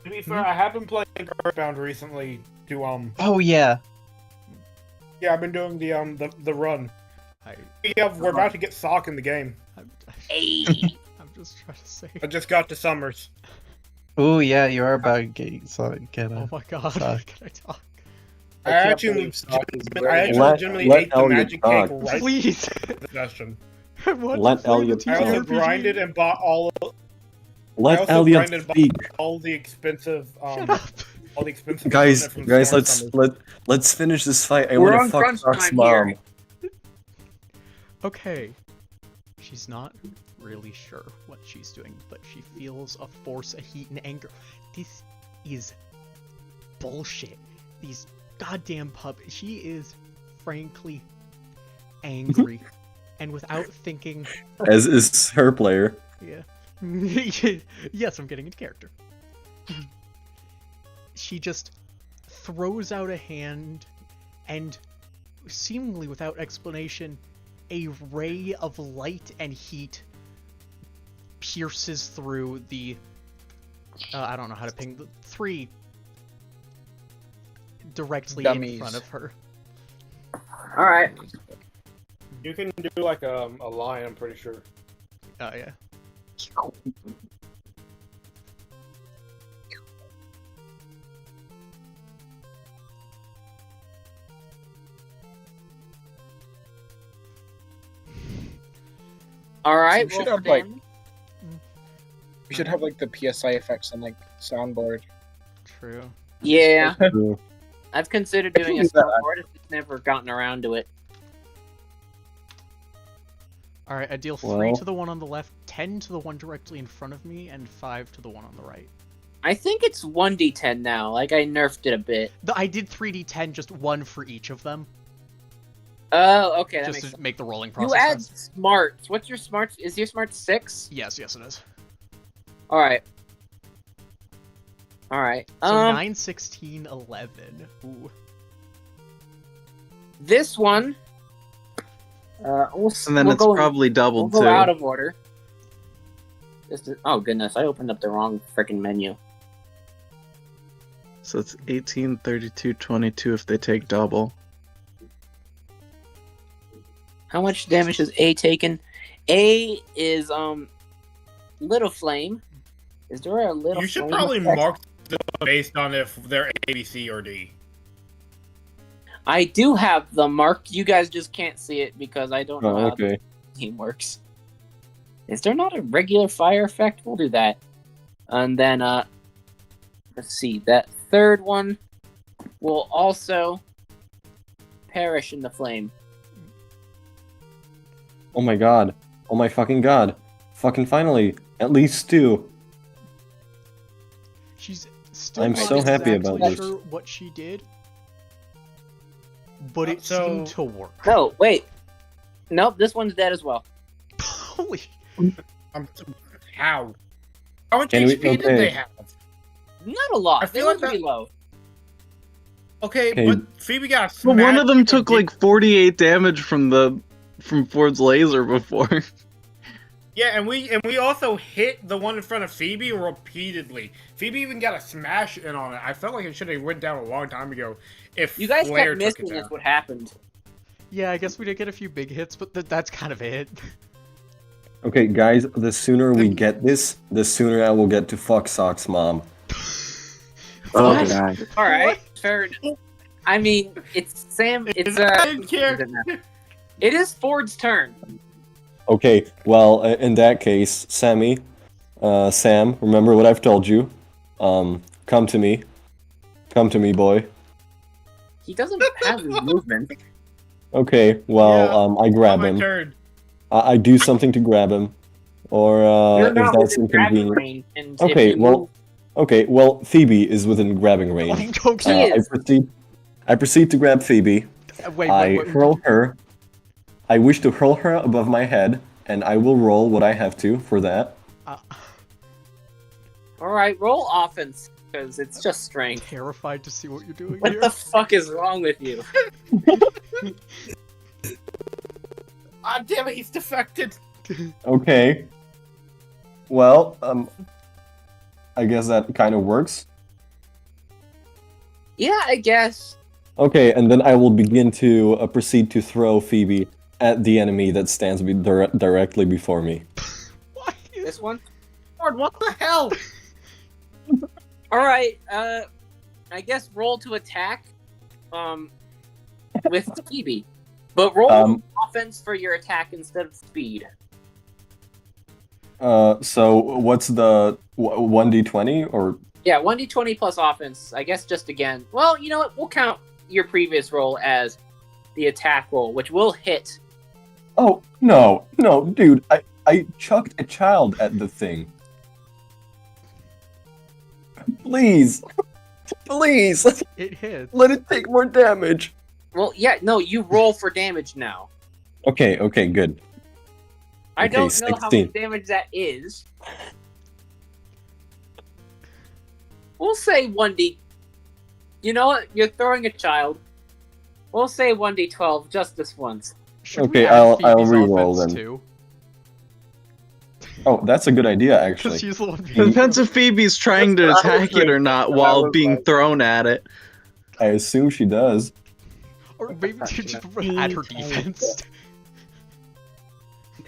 To be fair, I have been playing Earthbound recently to Oh yeah. Yeah, I've been doing the run. We're about to get Sock in the game. I'm just trying to say. I just got to Summers. Oh yeah, you are about to get Oh my god, Sock. can I talk? I actually legitimately ate the magic cake right Please. the session. Let Elliot I also talk. grinded and bought all. Let Elliot speak. All the expensive. All the expensive. Guys, equipment from Storm Summers. let's finish this fight. I We're want on to fuck crunch Sock's time mom. here. Okay. She's not really sure what she's doing, but she feels a force, a heat, and anger. This is bullshit. These goddamn puppies. She is frankly angry. And without thinking... As is her player. Yeah. Yes, I'm getting into character. She just throws out a hand and, seemingly without explanation, a ray of light and heat pierces through the... I don't know how to ping the 3 directly in front of her. Alright. You can do like a line, I'm pretty sure. Oh, yeah. Alright, We should have like the PSI effects on like soundboard. True. Yeah. True. I've considered doing a soundboard, I've just never gotten around to it. Alright, I deal 3 to the one on the left, 10 to the one directly in front of me, and 5 to the one on the right. I think it's 1d10 now, like I nerfed it a bit. I did 3d10, just 1 for each of them. Oh, okay, that just makes to sense. make the rolling process. You add smarts. What's your smarts? Is your smart 6? Yes, it is. Alright. Alright. So 9, 16, 11. Ooh. This one... and then it's probably doubled we'll go too. out of order. Oh goodness, I opened up the wrong freaking menu. So it's 18, 32, 22 if they take double. How much damage has A taken? A is Little Flame. Is there a Little You should Flame probably effect? mark them based on if they're A, B, C, or D. I do have them marked. You guys just can't see it because I don't know Oh, how okay. the game works. Is there not a regular fire effect? We'll do that. And then, let's see. That third one will also perish in the flame. Oh my god. Oh my fucking god. Fucking finally. At least 2. She's still I'm not so happy exactly about this. sure what she did, but it seemed to work. No, wait. Nope, this one's dead as well. Holy. How? How much Can we- HP did okay. they have? Not a lot. I They feel were like pretty that- low. Okay, Okay. but Phoebe got Well, smashed. one of them took like 48 damage from Ford's laser before. Yeah, and we also hit the one in front of Phoebe repeatedly. Phoebe even got a smash in on it. I felt like it should have went down a long time ago. If You guys Flair kept took it missing down. is what happened. Yeah, I guess we did get a few big hits, but that's kind of it. Okay, guys, the sooner we get this, the sooner I will get to fuck Sock's mom. Oh What? god. Alright, fair enough. I mean, it's Sam. It's it is Ford's turn. Okay, well, in that case, Sammy, Sam, remember what I've told you. Come to me. Come to me, boy. He doesn't have his movement. Okay, well, I grab My him. turn. I do something to grab him. Or, You're if not that's within grabbing inconvenient. range, and if Okay, you well, move- okay, well, Phoebe is within grabbing range. Okay. I proceed to grab Phoebe. Wait, I hurl her. I wish to hurl her above my head, and I will roll what I have to for that. Alright, roll offense, because it's just strength. Terrified to see what you're doing What here. the fuck is wrong with you? Ah, damn it, he's defected. Okay. Well, I guess that kind of works. Yeah, I guess. Okay, and then I will begin to proceed to throw Phoebe at the enemy that stands directly before me. This one? Lord, what the hell? Alright, I guess roll to attack, with Phoebe. But roll offense for your attack instead of speed. So what's the 1d20 or? Yeah, 1d20 plus offense. I guess just again. Well, you know what? We'll count your previous roll as the attack roll, which will hit. Oh, no, dude, I chucked a child at the thing. Please. It hits. Let it take more damage. Well, yeah, no, you roll for damage now. Okay, good. I don't know 16. how much damage that is. We'll say 1d. You know what? You're throwing a child. We'll say 1d12 just this once. Okay, I'll re-roll then. Too? Oh, that's a good idea, actually. Depends if Phoebe's trying to attack it or not while being thrown at it. I assume she does. Or maybe she just add her defense.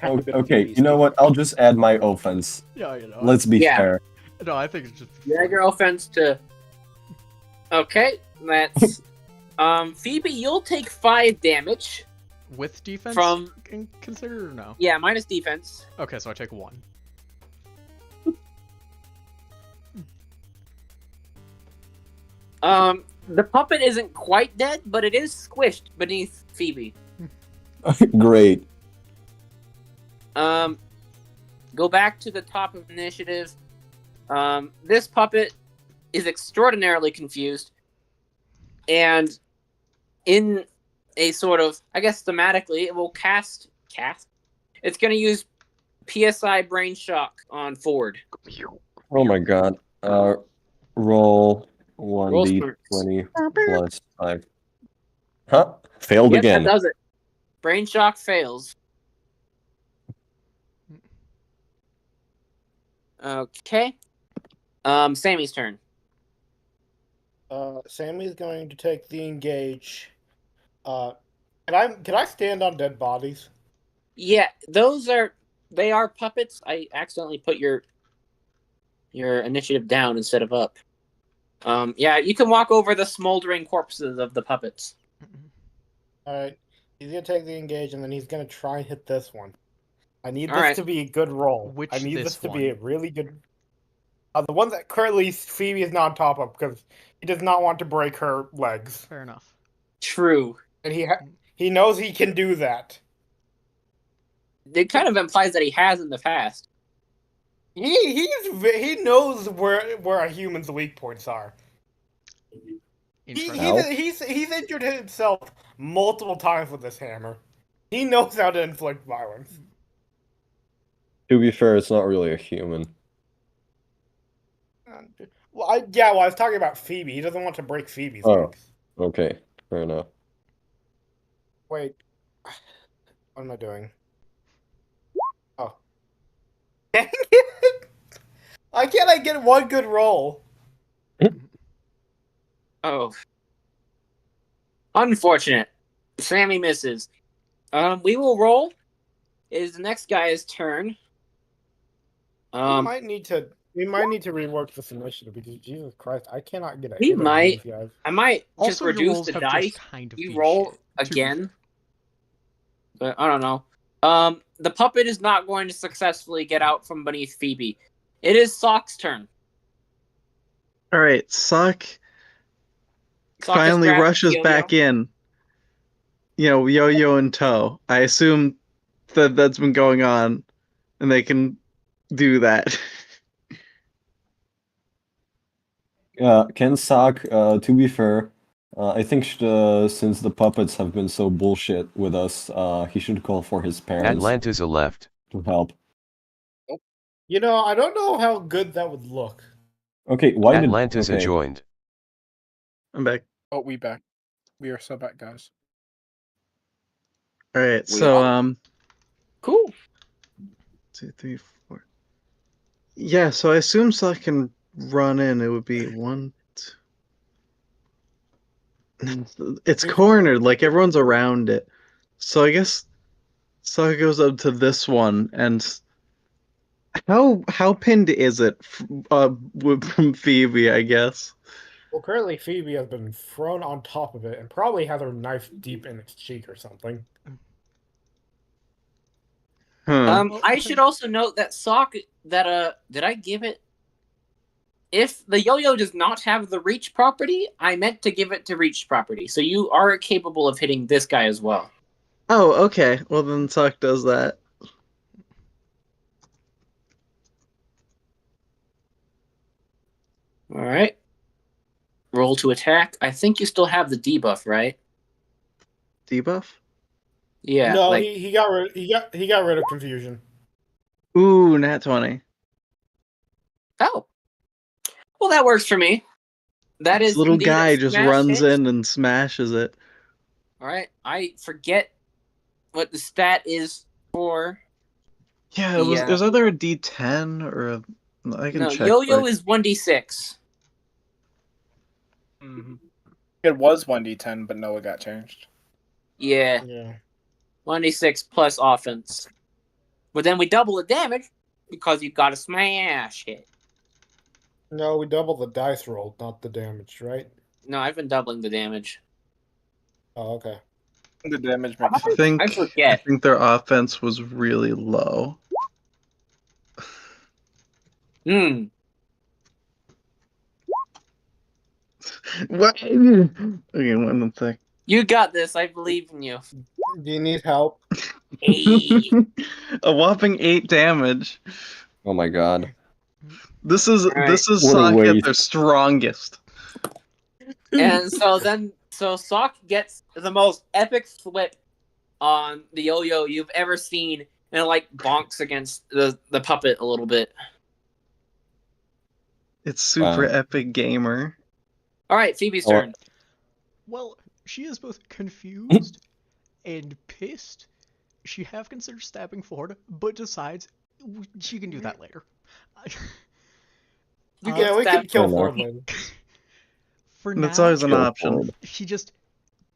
Okay, you know what? I'll just add my offense. Yeah, you know. Let's be fair. No, I think it's just. You add your offense to. Okay, that's. Phoebe, you'll take 5 damage. With defense? From. Considered or no? Yeah, minus defense. Okay, so I take 1. The puppet isn't quite dead, but it is squished beneath Phoebe. Great. Go back to the top of initiative. This puppet is extraordinarily confused. And in a sort of, I guess thematically, it will cast? It's going to use PSI Brain Shock on Ford. Oh my god. Roll 1d20 plus 5. Huh? Failed Yes, again. that does it. Brain Shock fails. Okay. Sammy's turn. Sammy's going to take the engage. Can I stand on dead bodies? Yeah, they are puppets. I accidentally put your initiative down instead of up. Yeah, you can walk over the smoldering corpses of the puppets. Alright. He's gonna take the engage and then he's gonna try and hit this one. I need All this right. to be a good roll. Which I need this this to one? be a really good. The one that currently Phoebe is not on top of because he does not want to break her legs. Fair enough. True. And he knows he can do that. It kind of implies that he has in the past. He knows where a human's weak points are. He's injured himself multiple times with this hammer. He knows how to inflict violence. To be fair, it's not really a human. Well, I was talking about Phoebe. He doesn't want to break Phoebe's legs. Okay, fair enough. Wait, what am I doing? Oh, dang it! Why can't I get one good roll? Oh. Unfortunate. Sammy misses. We will roll. It is the next guy's turn. We might need to rework this initiative because Jesus Christ, I cannot get a We hit on might. these guys. I might just Also, your reduce rolls the have dice. just kind of you been roll shit, again. But I don't know. The puppet is not going to successfully get out from beneath Phoebe. It is Sock's turn. All right, Sock Sock finally has grabbed rushes Yo-Yo. back in. You know, Yo-Yo in tow. I assume that's been going on, and they can do that. Ken Sock, to be fair, I think since the puppets have been so bullshit with us, he should call for his parents Atlanta's a left. to help. You know, I don't know how good that would look. Okay, why did Atlanta's adjoined. I'm back. Oh, we back. We are so back, guys. All right, so cool. 2, 3, 4. Yeah, so I assume Sock can run in. It would be 1, 2. It's cornered, like everyone's around it. So I guess Sokka goes up to this one, and how pinned is it from Phoebe? I guess. Well, currently Phoebe has been thrown on top of it and probably has her knife deep in its cheek or something. I should also note that did I give it? If the yo-yo does not have the reach property, I meant to give it to reach property. So you are capable of hitting this guy as well. Oh, okay. Well, then Sokka does that. All right. Roll to attack. I think you still have the debuff, right? Debuff? Yeah. No, like, he got rid of confusion. Ooh, nat 20. Oh. Well, that works for me. That This is little indeed guy a just smash runs hit. in and smashes it. All right. I forget what the stat is for. Yeah, it was either a D10 or a. I can No, check. yo-yo but- is 1d6. Mm-hmm. It was 1d10, but no, it got changed. Yeah. 1d6 plus offense. But then we double the damage because you got a smash hit. No, we double the dice roll, not the damage, right? No, I've been doubling the damage. Oh, okay. The damage makes I think I forget. I think their offense was really low. Hmm. What? Okay, one thing. You got this. I believe in you. Do you need help? Hey. A whopping 8 damage. Oh my god. This is All right. this is What a Sokka at waste. their strongest. And so Sock gets the most epic flip on the yo-yo you've ever seen, and it like bonks against the puppet a little bit. It's super Wow. epic gamer. All right, Phoebe's turn. Well, she is both confused and pissed. She half considers stabbing Ford, but decides she can do that later. Yeah, we can kill Ford later. For That's now, always an option. she just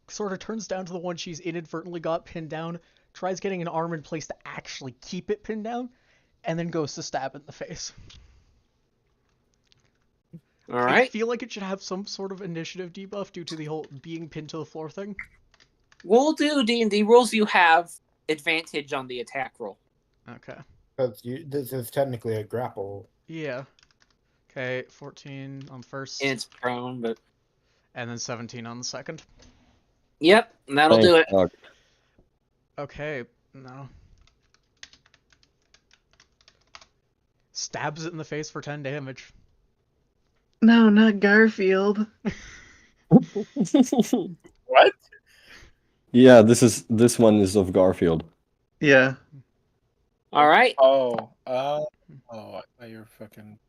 sort of turns down to the one she's inadvertently got pinned down, tries getting an arm in place to actually keep it pinned down, and then goes to stab in the face. All right. I feel like it should have some sort of initiative debuff due to the whole being pinned to the floor thing. We'll do D&D rules. You have advantage on the attack roll. Okay. Because this is technically a grapple. Yeah. Okay, 14 on first. It's prone, but... And then 17 on the second. Yep, that'll do it. Fuck. Okay, no. Stabs it in the face for 10 damage. No, not Garfield. What? Yeah, this one is of Garfield. Yeah. All right. Oh, I thought you were fucking.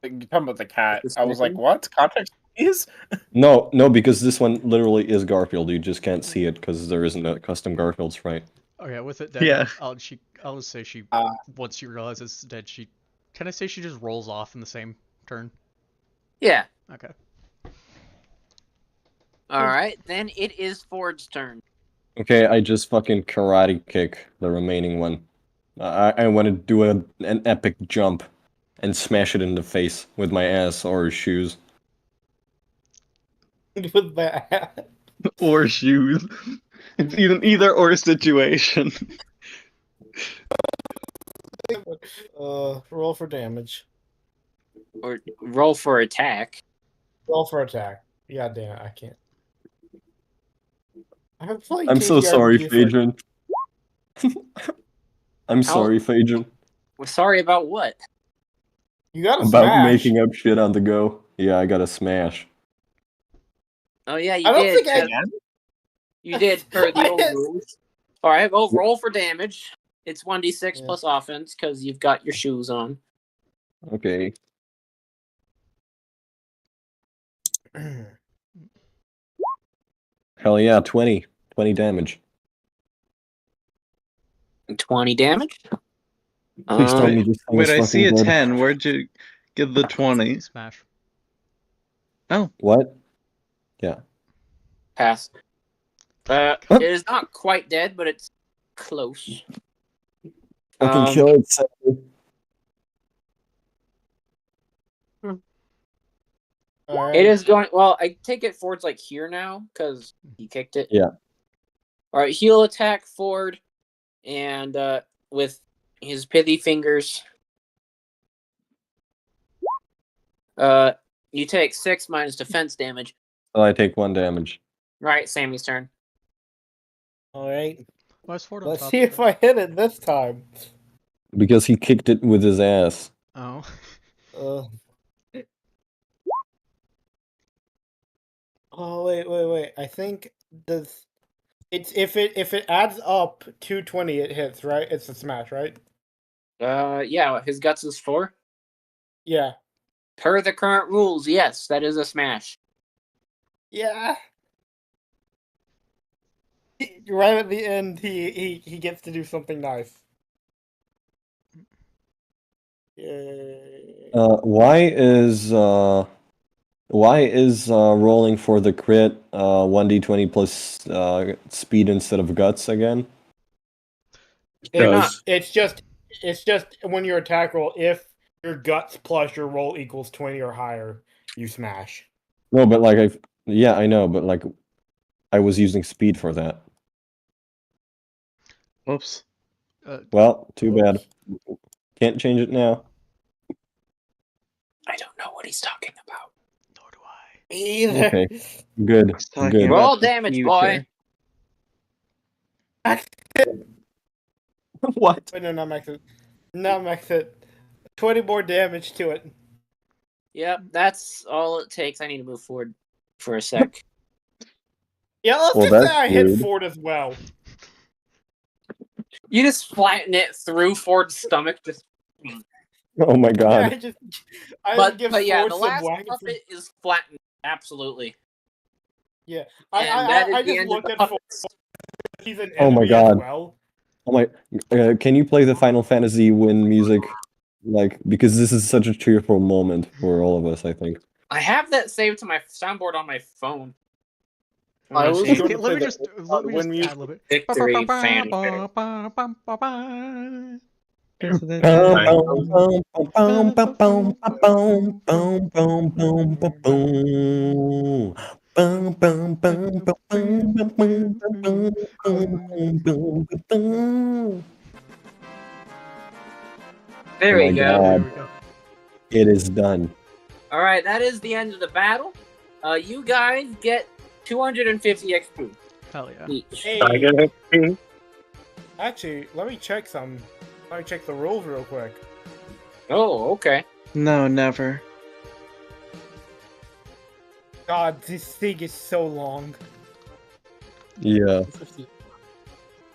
You're talking about the cat. I was like, what? Context, please? No, because this one literally is Garfield. You just can't see it because there isn't a custom Garfield sprite. Okay, with it dead, Yeah. I'll just say she, once she realizes it's dead, can I say she just rolls off in the same turn? Yeah. Okay. All right, then it is Ford's turn. Okay, I just fucking karate kick the remaining one. I want to do an epic jump and smash it in the face with my ass or shoes. With that. Or shoes. It's either or situation. Roll for damage. Or roll for attack. Roll for attack. Yeah, damn it, I can't. I'm so sorry, Phaedron. I'm sorry, Phaedron. We're sorry about what? You got a About smash. making up shit on the go. Yeah, I got a smash. Oh yeah, you I don't did. think You did per the old rules. All right, well, roll for damage. It's 1d6 plus offense because you've got your shoes on. Okay. Hell yeah, 20. 20 damage. 20 damage? Please tell me this thing Wait, is I see a fucking good. 10. Where'd you get the 20? Smash. Oh. What? Yeah. Pass. It is not quite dead, but it's close. Fucking kill it, Sammy. It is going. Well, I take it Ford's like here now because he kicked it. Yeah. All right, he'll attack Ford, and with his pithy fingers. You take 6 minus defense damage. So I take 1 damage. Right, Sammy's turn. All right. Why's Ford on Let's top see of if I hit it this time. Because he kicked it with his ass. Oh. Oh wait. I think does it's if it adds up 220, it hits, right? It's a smash, right? Yeah. His guts is 4. Yeah. Per the current rules, yes, that is a smash. Yeah. Right at the end, he gets to do something nice. Yay. Why is rolling for the crit 1d20 plus speed instead of guts again? It's just when your attack roll, if your guts plus your roll equals 20 or higher, you smash. No, but like I know, but like I was using speed for that. Whoops. Well, too bad. Can't change it now. I don't know what he's talking about. Nor do I. Either. Okay. Good. Good. Roll damage, boy. What? Wait, no, not max it. Not max it. 20 more damage to it. Yep, that's all it takes. I need to move forward for a sec. Yeah, let's Well, just say that's I hit rude. Ford as well. You just flatten it through Ford's stomach. Just. Oh my god. But give yeah, Ford the some last whack. puppet is flattened. Absolutely. Yeah, And that is I the just end looked of at the Ford. He's an Oh my enemy god. as well. Oh my! Can you play the Final Fantasy win music? Like, because this is such a cheerful moment for all of us, I think. I have that saved to my soundboard on my phone. I was Okay, going to let play me just add a little bit. Victory fanfare. There Oh we my go. god. There we go. It is done. All right, that is the end of the battle. You guys get 250 XP. Hell yeah. Each. Hey. I get XP. Actually, let me check some. Let me check the rules real quick. Oh, okay. No, never. God, this thing is so long. Yeah.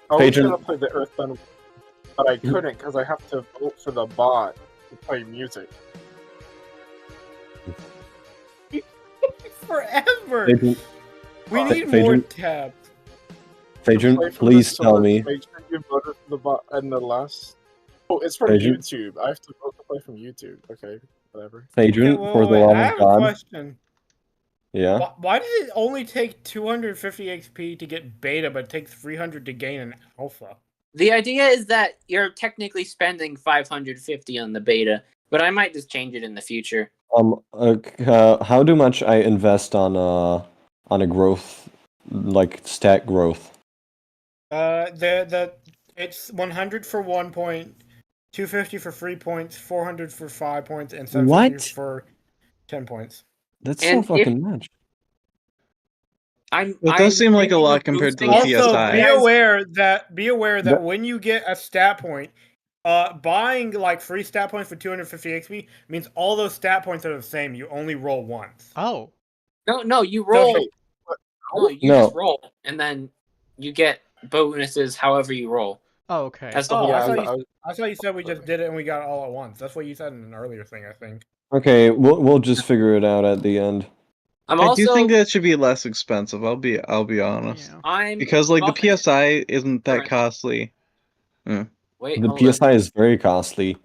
I was Patron- gonna play the Earthbound, but I couldn't because I have to vote for the bot to play music. Forever. Phaedron- We need Phaedron- more tabs. Phaedron, Play for please the tell sword, me. Make sure you voted for the bot in the last. Oh, it's from Phaedron- YouTube. I have to vote to play from YouTube. Okay, whatever. Phaedron, Okay, for the wait, love I of have a God. question. Yeah. Why does it only take 250 XP to get beta, but it takes 300 to gain an alpha? The idea is that you're technically spending 550 on the beta, but I might just change it in the future. How do much I invest on a growth, like stat growth? It's 100 for 1 point, 250 for 3 points, 400 for 5 points, and 750 What? for 10 points. That's And so fucking much. It does seem like a lot compared to the Also, PSI. be aware that when you get a stat point, buying like free stat points for 250 XP means all those stat points are the same. You only roll once. Oh. No, you roll. No, you No. just roll, and then you get bonuses however you roll. Oh, okay. That's the whole. I thought you said we just did it and we got it all at once. That's what you said in an earlier thing, I think. Okay, we'll just figure it out at the end. I do think that should be less expensive. I'll be honest. Because like the PSI isn't that costly. Wait, The hold on. PSI is very costly.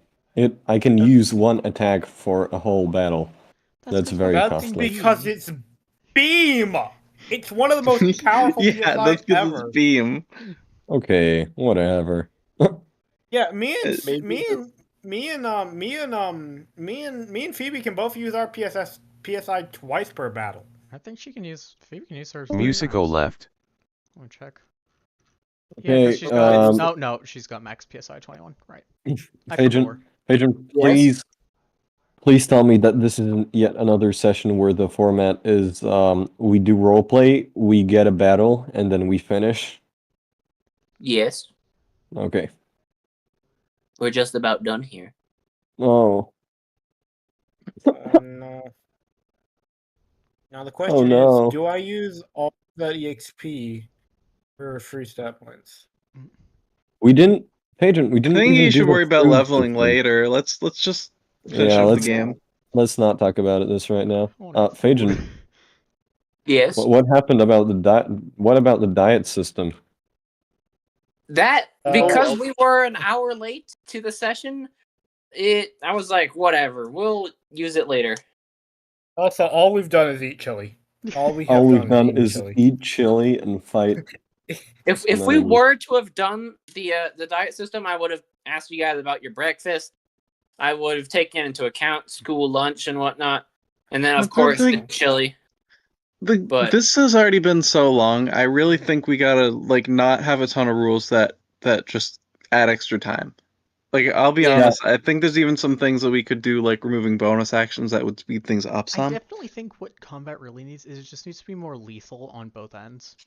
I can use one attack for a whole battle. That's very That's costly. because it's beam. It's one of the most powerful Yeah, PSI that's because ever. it's beam. Okay, whatever. Yeah, me and Phoebe can both use our PSI twice per battle. I think Phoebe can use hers. Musico left. Let me check. Yeah, because she's got no, she's got max PSI 21. Right. Pajan, please tell me that this isn't yet another session where the format is we do roleplay, we get a battle, and then we finish. Yes. Okay. We're just about done here. Oh. No. Now the question is, do I use all the EXP for free stat points? We didn't, Pajan, we I didn't think even you do should the worry about food leveling system. later. Let's just finish up the game. Let's not talk about this right now. Pajan. Yes. What happened about the diet? What about the diet system? That because we were an hour late to the session, I was like, whatever, we'll use it later. Also, all we've done is eat chili. All we've done is eat chili and fight. If we were to have done the diet system, I would have asked you guys about your breakfast. I would have taken into account school lunch and whatnot, and then of course the chili. This has already been so long. I really think we gotta not have a ton of rules that just add extra time. I'll be honest. I think there's even some things that we could do, like removing bonus actions that would speed things up I some. definitely think what combat really needs is it just needs to be more lethal on both ends.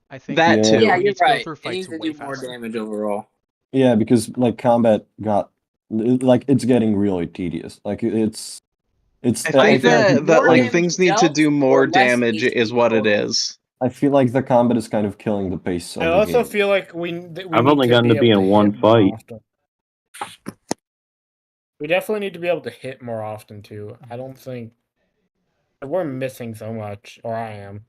I think that too. Yeah, we you're need to go right. through It fights needs to way do more faster. damage overall. Yeah, because combat got it's getting really tedious. It's. I think that things need to do more damage is what it is. I feel like the combat is kind of killing the pace of I the also game. feel like we I've only gotten to be in one fight. We definitely need to be able to hit more often too. I don't think we're missing so much, or I am.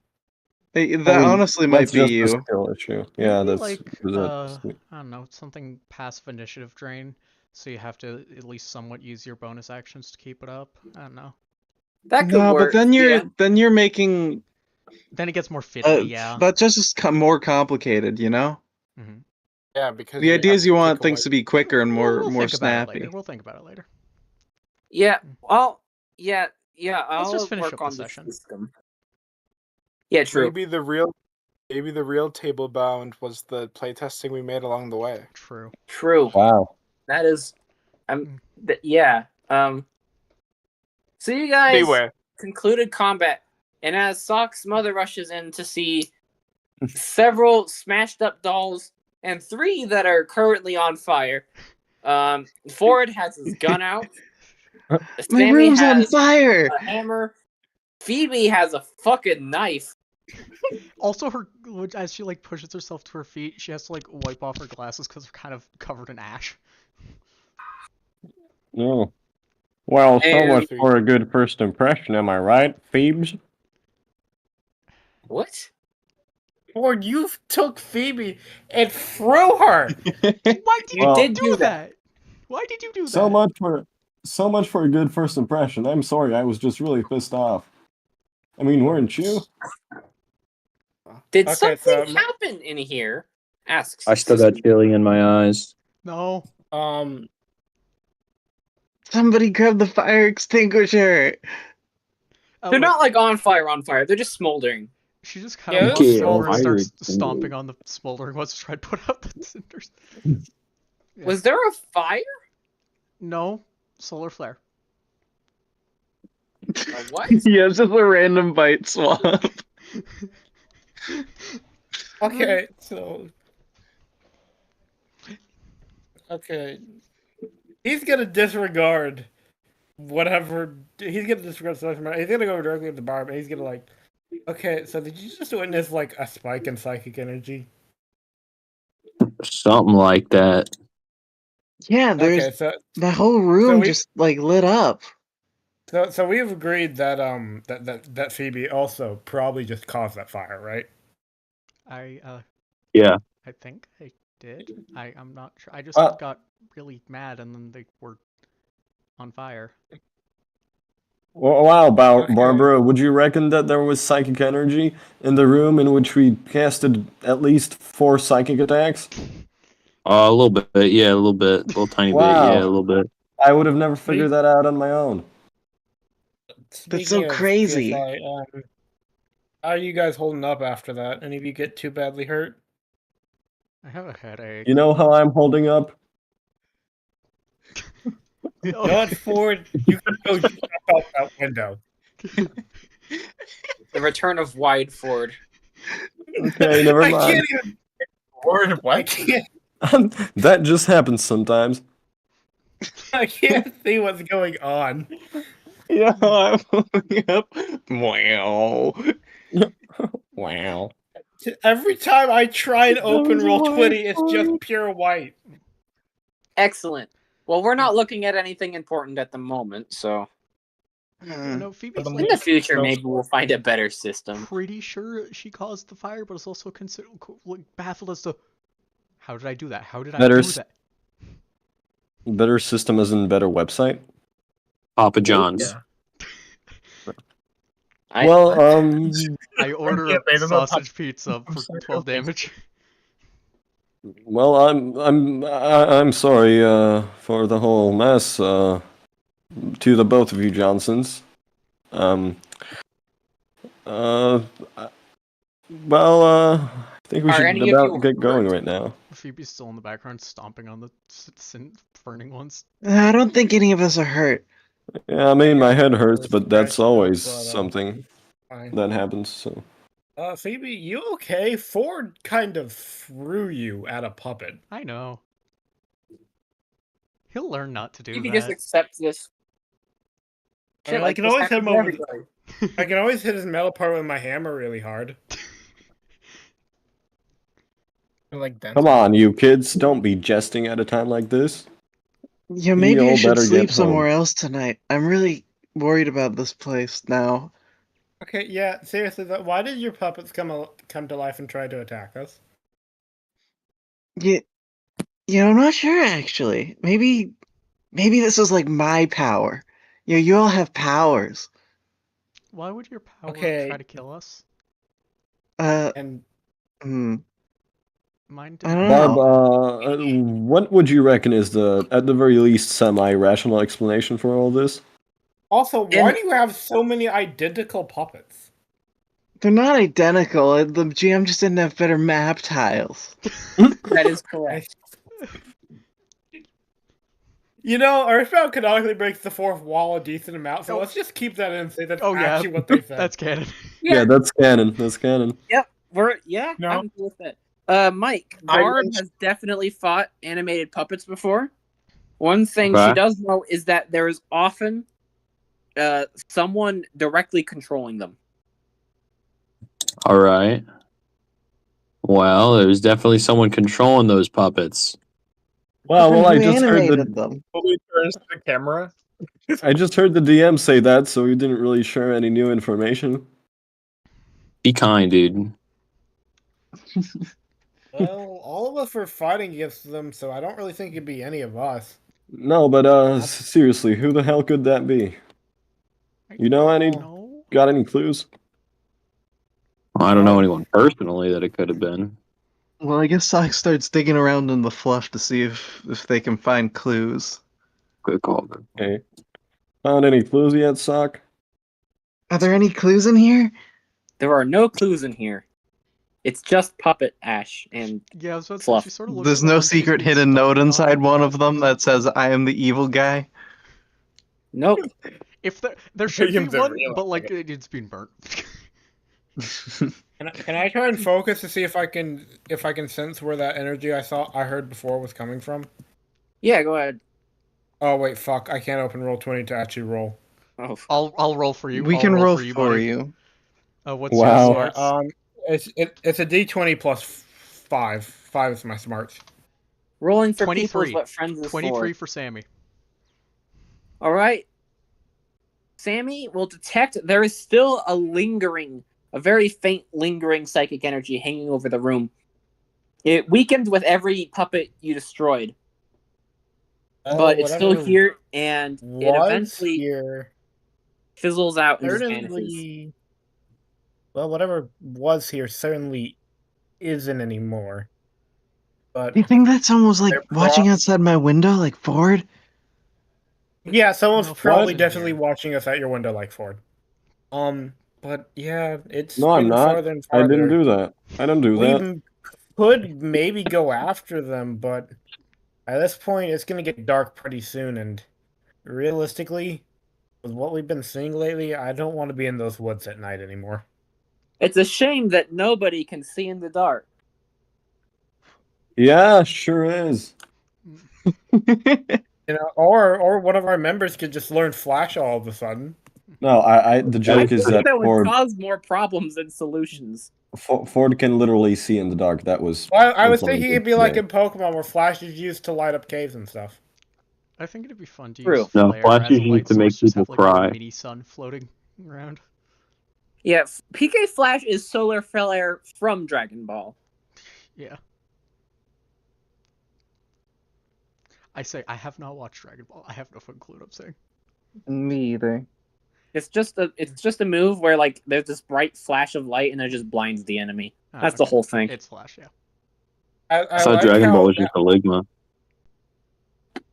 That honestly might be you. That's just a skill issue. Yeah, Maybe that's. I don't know, something passive initiative drain, so you have to at least somewhat use your bonus actions to keep it up. I don't know. That could work. But then you're making. Then it gets more fiddly. Yeah. That just is more complicated, you know. Yeah, because the idea is you want things to be quicker and more think snappy. About it later. We'll think about it later. Yeah. Well. Yeah. Let's just finish work up on the session. System. Yeah, true. Maybe the real table bound was the playtesting we made along the way. True. Wow. That is, yeah. So you guys concluded combat, and as Sock's mother rushes in to see several smashed up dolls and 3 that are currently on fire, Ford has his gun out. My room's on fire. A hammer. Phoebe has a fucking knife. Also, as she pushes herself to her feet, she has to wipe off her glasses because they're kind of covered in ash. No. Well, so much for a good first impression, am I right, Phoebes? What? Ford, you took Phoebe and threw her. Why did you do that? Why did you do that? So much for a good first impression. I'm sorry, I was just really pissed off. I mean, weren't you? Did something happen in here? Asks. I still got chili in my eyes. No. Somebody grab the fire extinguisher. They're not on fire. They're just smoldering. She just kind of looks over and starts stomping on the smoldering ones to try to put out the cinders. Yeah. Was there a fire? No. Solar flare. What? Yeah, it's just a random bite swap. Okay, so... Okay. He's gonna disregard whatever... He's gonna disregard social media. He's gonna go directly to the bar, but he's gonna Okay, so did you just witness a spike in psychic energy? Something like that. Yeah, there's the whole room just lit up. So we've agreed that that Phoebe also probably just caused that fire, right? Yeah. I think I did. I'm not sure. I just got really mad and then they were on fire. Wow, Barbara, would you reckon that there was psychic energy in the room in which we casted at least 4 psychic attacks? A little bit, yeah, a little bit. A little tiny bit, yeah, a Wow. little bit. I would have never figured that out on my own. Speaking so of crazy. PSI, how are you guys holding up after that? Any of you get too badly hurt? I have a headache. You know how I'm holding up? You know what, Ford? You can go jump out that window. The return of Wide Ford. Okay, never I mind. can't even. Word, I can't. That just happens sometimes. I can't see what's going on. Yeah, I'm holding up. Wow. Wow. Every time I try and open Roll20, it's just pure white. Excellent. Well, we're not looking at anything important at the moment, so No, Phoebe's in the future maybe we'll find a better system. pretty sure she caused the fire, but is also baffled as to how did I do that? How did I do that? Better system as in better website? Papa John's. I order sausage pizza for 12 damage. Well, I'm sorry for the whole mess to the both of you Johnsons. I think we Are should any of you about get going hurt? right now. Phoebe's still in the background stomping on the burning ones. I don't think any of us are hurt. Yeah, I mean my head hurts, but that's scratched up, always but, something fine. that happens. So Phoebe, you okay? Ford kind of threw you at a puppet. I know. He'll learn not to do Phoebe that. just accepts this. I mean, Shit, like can this always hit happens him to over. everybody. I can always hit his metal part with my hammer really hard. Like come on, you kids, don't be jesting at a time like this. Yeah, You maybe I all should better sleep get home. somewhere else tonight. I'm really worried about this place now. Okay, yeah, seriously, though, why did your puppets come to life and try to attack us? Yeah, I'm not sure actually. Maybe this was like my power. You all have powers. Why would your power Okay. try to kill us? And Mine I didn't. don't Barb, know. what would you reckon is the, at the very least, semi-rational explanation for all this? also, why do you have so many identical puppets? They're not identical. The GM just didn't have better map tiles. That is correct. You know, Earthbound canonically breaks the fourth wall a decent amount, so let's just keep that in and say that's actually what they said. That's canon. Yeah, that's canon. That's canon. Yep, I'm cool with that. Mike, Barb has definitely fought animated puppets before. One thing she does know is that there is often someone directly controlling them. All right. Well, there's definitely someone controlling those puppets. Well, I Who just heard animated them? Totally turns to the camera. I just heard the DM say that, so he didn't really share any new information. Be kind, dude. Well, all of us were fighting against them, so I don't really think it'd be any of us. No, but seriously, who the hell could that be? You know any? Got any clues? I don't know anyone personally that it could have been. Well, I guess Sock starts digging around in the fluff to see if they can find clues. Good call. Okay. Found any clues yet, Sock? Are there any clues in here? There are no clues in here. It's just puppet ash and fluff. She sort of There's no secret hidden note inside one of them that says "I am the evil guy." Nope. If there should be Williams are one, real, but like it's been burnt. Can I try and focus to see if I can sense where that energy I heard before was coming from? Yeah, go ahead. Oh wait, fuck! I can't open Roll20 to actually roll. Oh, I'll roll for you. We I'll can roll for you, for buddy. you. What's your smarts? It's a D20 plus 5. 5 is my smarts. Rolling for 23. people is what friends is 23 for Sammy. All right. Sammy will detect there is still a very faint lingering psychic energy hanging over the room. It weakened with every puppet you destroyed. But it's still here, and it eventually fizzles out and just vanishes. Certainly. Well, whatever was here certainly isn't anymore. But Do you think that someone was like they're watching outside my window, like Ford? Yeah, someone's No, probably Ford's in definitely here. watching us at your window like Ford. But yeah, it's No, I'm been not. farther and I farther. didn't do that. I didn't do We that. could maybe go after them, but at this point, it's gonna get dark pretty soon, and realistically, with what we've been seeing lately, I don't want to be in those woods at night anymore. It's a shame that nobody can see in the dark. Yeah, sure is. You know, or one of our members could just learn Flash all of a sudden. No, the I joke is feel like that that would Ford cause more problems than solutions. Ford can literally see in the dark. That was. Well, I was thinking implemented it'd be like today. in Pokemon, where Flash is used to light up caves and stuff. I think it'd be fun to True. use No, flare Flash as a is used light to make source, just people have like a little cry. mini sun floating around. Yeah, PK Flash is solar flare from Dragon Ball. Yeah. I say I have not watched Dragon Ball. I have no fucking clue what I'm saying. Me either. It's just a move where like there's this bright flash of light and it just blinds the enemy. That's the Okay. whole thing. It's Flash, yeah. I thought like Dragon how Ball was just a Ligma.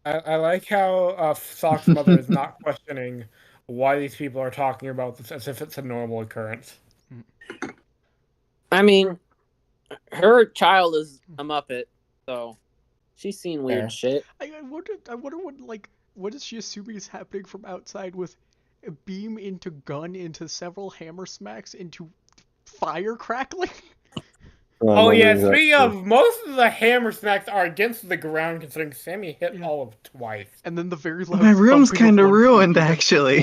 I like how Sock's mother is not questioning why these people are talking about this as if it's a normal occurrence. I mean, her child is a Muppet, so she's seen weird shit. I wonder what is she assuming is happening from outside with a beam into gun into several hammer smacks into fire crackling? Oh yeah, speaking of, most of the hammer smacks are against the ground, considering Sammy hit all of twice. And then the very loud My room's thumping of kind of one feet ruined, against the actually.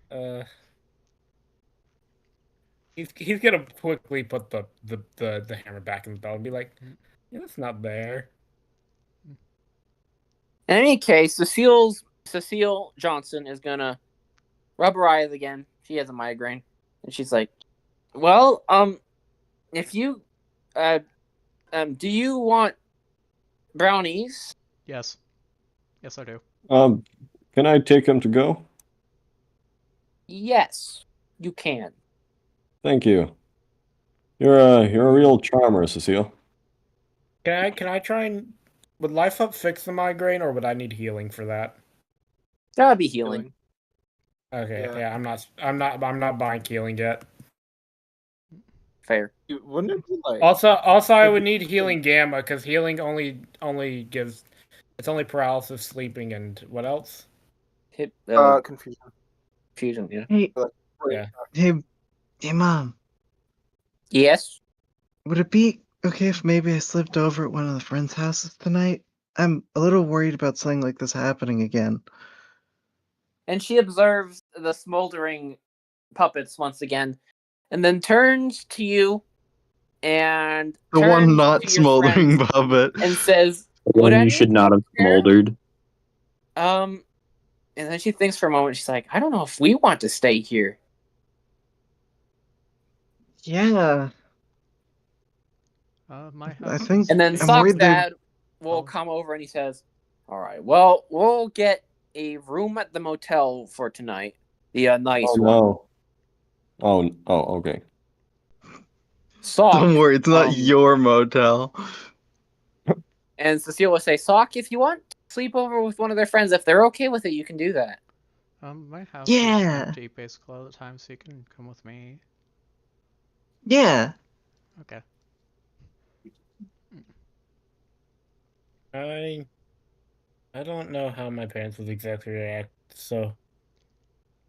floor. He's gonna quickly put the hammer back in the belt and be like, yeah, that's not there. In any case, Cecile Johnson is gonna rub her eyes again. She has a migraine, and she's like, "Well, if you, do you want brownies?" Yes. Yes, I do. Can I take him to go? Yes, you can. Thank you. You're a real charmer, Cecile. Can I try and would Life Up fix the migraine, or would I need healing for that? That'd be healing. Okay, yeah, I'm not buying healing yet. Fair. Wouldn't it be like Also, I would need healing gamma because healing only gives it's only paralysis, sleeping, and what else? confusion? Confusion, yeah. Hey, Yeah. hey, Mom. Yes. Would it be okay if maybe I slipped over at one of the friends' houses tonight? I'm a little worried about something like this happening again. And she observes the smoldering puppets once again, and then turns to you and The turns one not to your smoldering friends puppet. and says, The "Would one any you should of not have smoldered. And then she thinks for a moment. She's like, I don't know if we want to stay here." Yeah. My I house. think And then I'm Sock's worried they. dad will come over and he says, "All right, well, we'll get a room at the motel for tonight. The nice Oh one." no. Oh, okay. Sock. Don't worry, it's not your motel. And Cecile will say, "Sock, if you want to sleep over with one of their friends, if they're okay with it, you can do that." My house Yeah. is empty basically all the time, so you can come with me. Yeah. Okay. I don't know how my parents would exactly react, so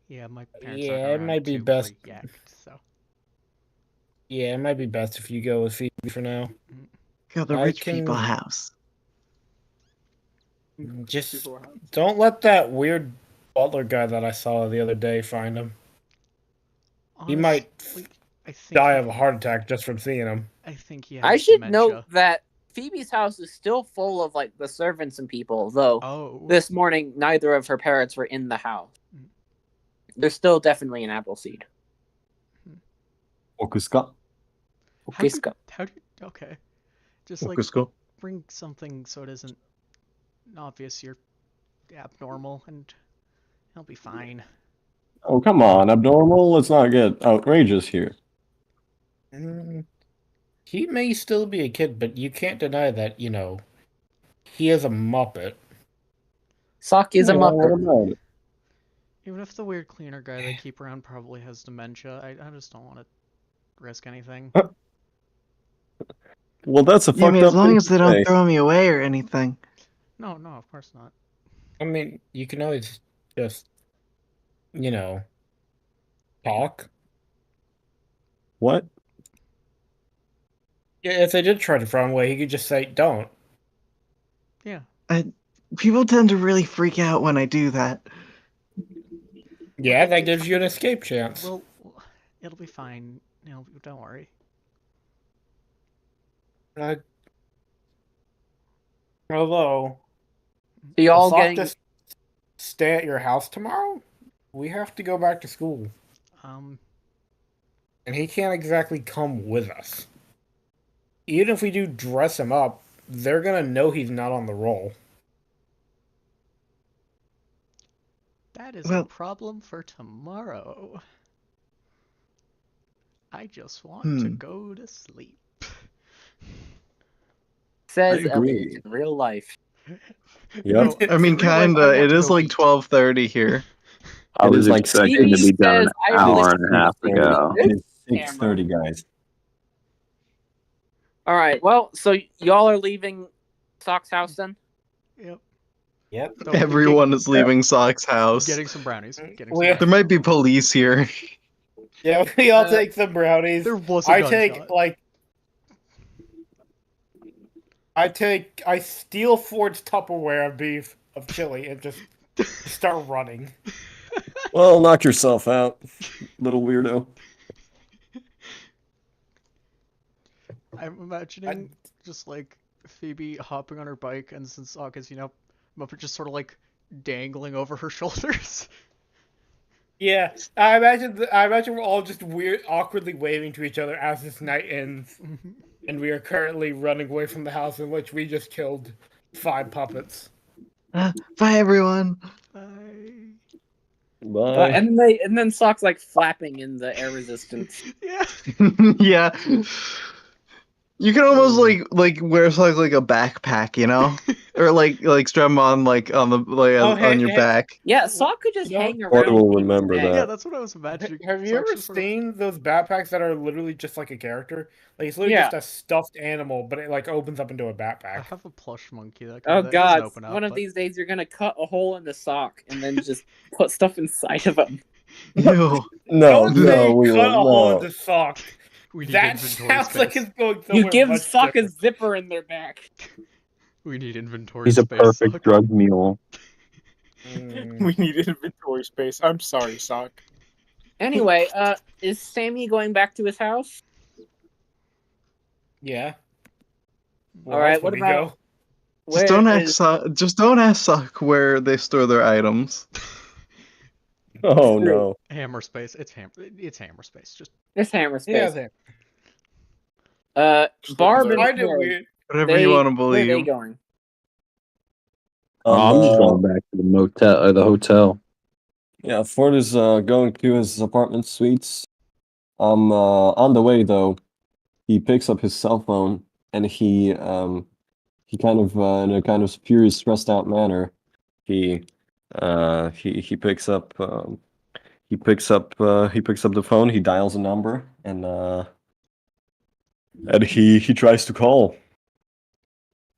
Yeah, my parents yeah, aren't it around might be to best. react, so. Yeah, it might be best if you go with Phoebe for now. Go to the rich people house. Just don't let that weird butler guy that I saw the other day find him. He might die of a heart attack just from seeing him. I think he has I should dementia. note that Phoebe's house is still full of like the servants and people, though this morning neither of her parents were in the house. There's still definitely an Appleseed. Okuska. How do you, okay. Just like Okusko. bring something so it isn't obvious you're abnormal and He'll be fine. Oh, come on, Abnormal. Let's not get outrageous here. He may still be a kid, but you can't deny that, he is a Muppet. Sock is a What Muppet. about it? Even if the weird cleaner guy they keep around probably has dementia, I just don't want to risk anything. Well, that's a Yeah, I fucked mean, as up long thing as they to don't say. throw me away or anything. No, of course not. I mean, you can always just, talk. What? Yeah, if they did try to throw him away, he could just say, don't. Yeah. People tend to really freak out when I do that. Yeah, that gives you an escape chance. Well, it'll be fine. Don't worry. Hello. So y'all Sock getting... just stay at your house tomorrow? We have to go back to school. And he can't exactly come with us. Even if we do dress him up, they're gonna know he's not on the roll. That is a problem for tomorrow. I just want to go to sleep. Says I agree. in real life. Yep. I mean, kinda. It is like 12:30 here. I was like expecting to be done an hour and a half 6:30. ago. It is 6:30, guys. All right. Well, so y'all are leaving Sock's house then? Yep. Everyone is leaving Sock's house. Getting some brownies. There might be police here. Yeah, we all take some brownies. There was a I gunshot. I steal Ford's Tupperware of beef of chili and just start running. Well, knock yourself out, little weirdo. I'm imagining just like Phoebe hopping on her bike and since Sock is, Muppet just sort of like dangling over her shoulders. Yeah, I imagine we're all just awkwardly waving to each other as this night ends, and we are currently running away from the house in which we just killed 5 puppets. Bye, everyone. Bye. And then Sock's like flapping in the air resistance. Yeah. Yeah. You can almost like wear something like a backpack, or like strap 'em on like on the on your back. Yeah, Sock could just hang Ford around. will remember Yeah, that. that's what I was imagining. Have you ever seen those backpacks that are literally just like a character? Like it's literally just a stuffed animal, but it like opens up into a I backpack. have a plush monkey that Oh that doesn't god, open up, one of but... these days you're gonna cut a hole in the sock and then just put stuff inside of him. Ew. No, Don't say we cut a won't. hole No. in the sock. We need That inventory sounds space. like it's going somewhere You give much Sock different. a zipper in their back. We need inventory He's a space. perfect Sock. drug mule. We need inventory space. I'm sorry, Sock. Anyway, is Sammy going back to his house? Yeah. All right. What about? Just don't ask Sock where they store their items. Oh no. Hammer space. It's hammer space. Just It's hammer space. Yeah. Barb and Kind of Ford, weird. Whatever you want to where are they believe. going? I'm just going back to the motel or the hotel. Yeah, Ford is going to his apartment suites. On the way though, he picks up his cell phone and he kind of in a kind of furious, stressed out manner, he picks up the phone. He dials a number and he tries to call.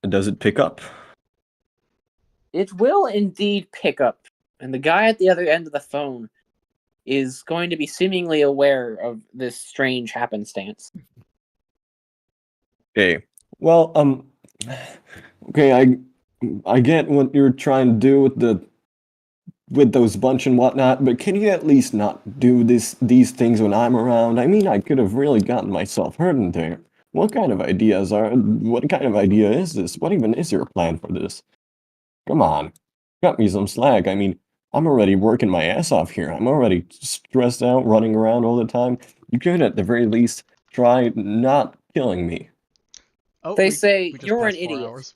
And does it pick up? It will indeed pick up, and the guy at the other end of the phone is going to be seemingly aware of this strange happenstance. Okay. Well, okay, I get what you're trying to do with those bunch and whatnot, but can you at least not do these things when I'm around? I mean, I could have really gotten myself hurt in there. What kind of idea is this? What even is your plan for this? Come on, cut me some slack. I mean, I'm already working my ass off here. I'm already stressed out, running around all the time. You could at the very least try not killing me. Oh, They we say just you're an passed 4 idiot. hours.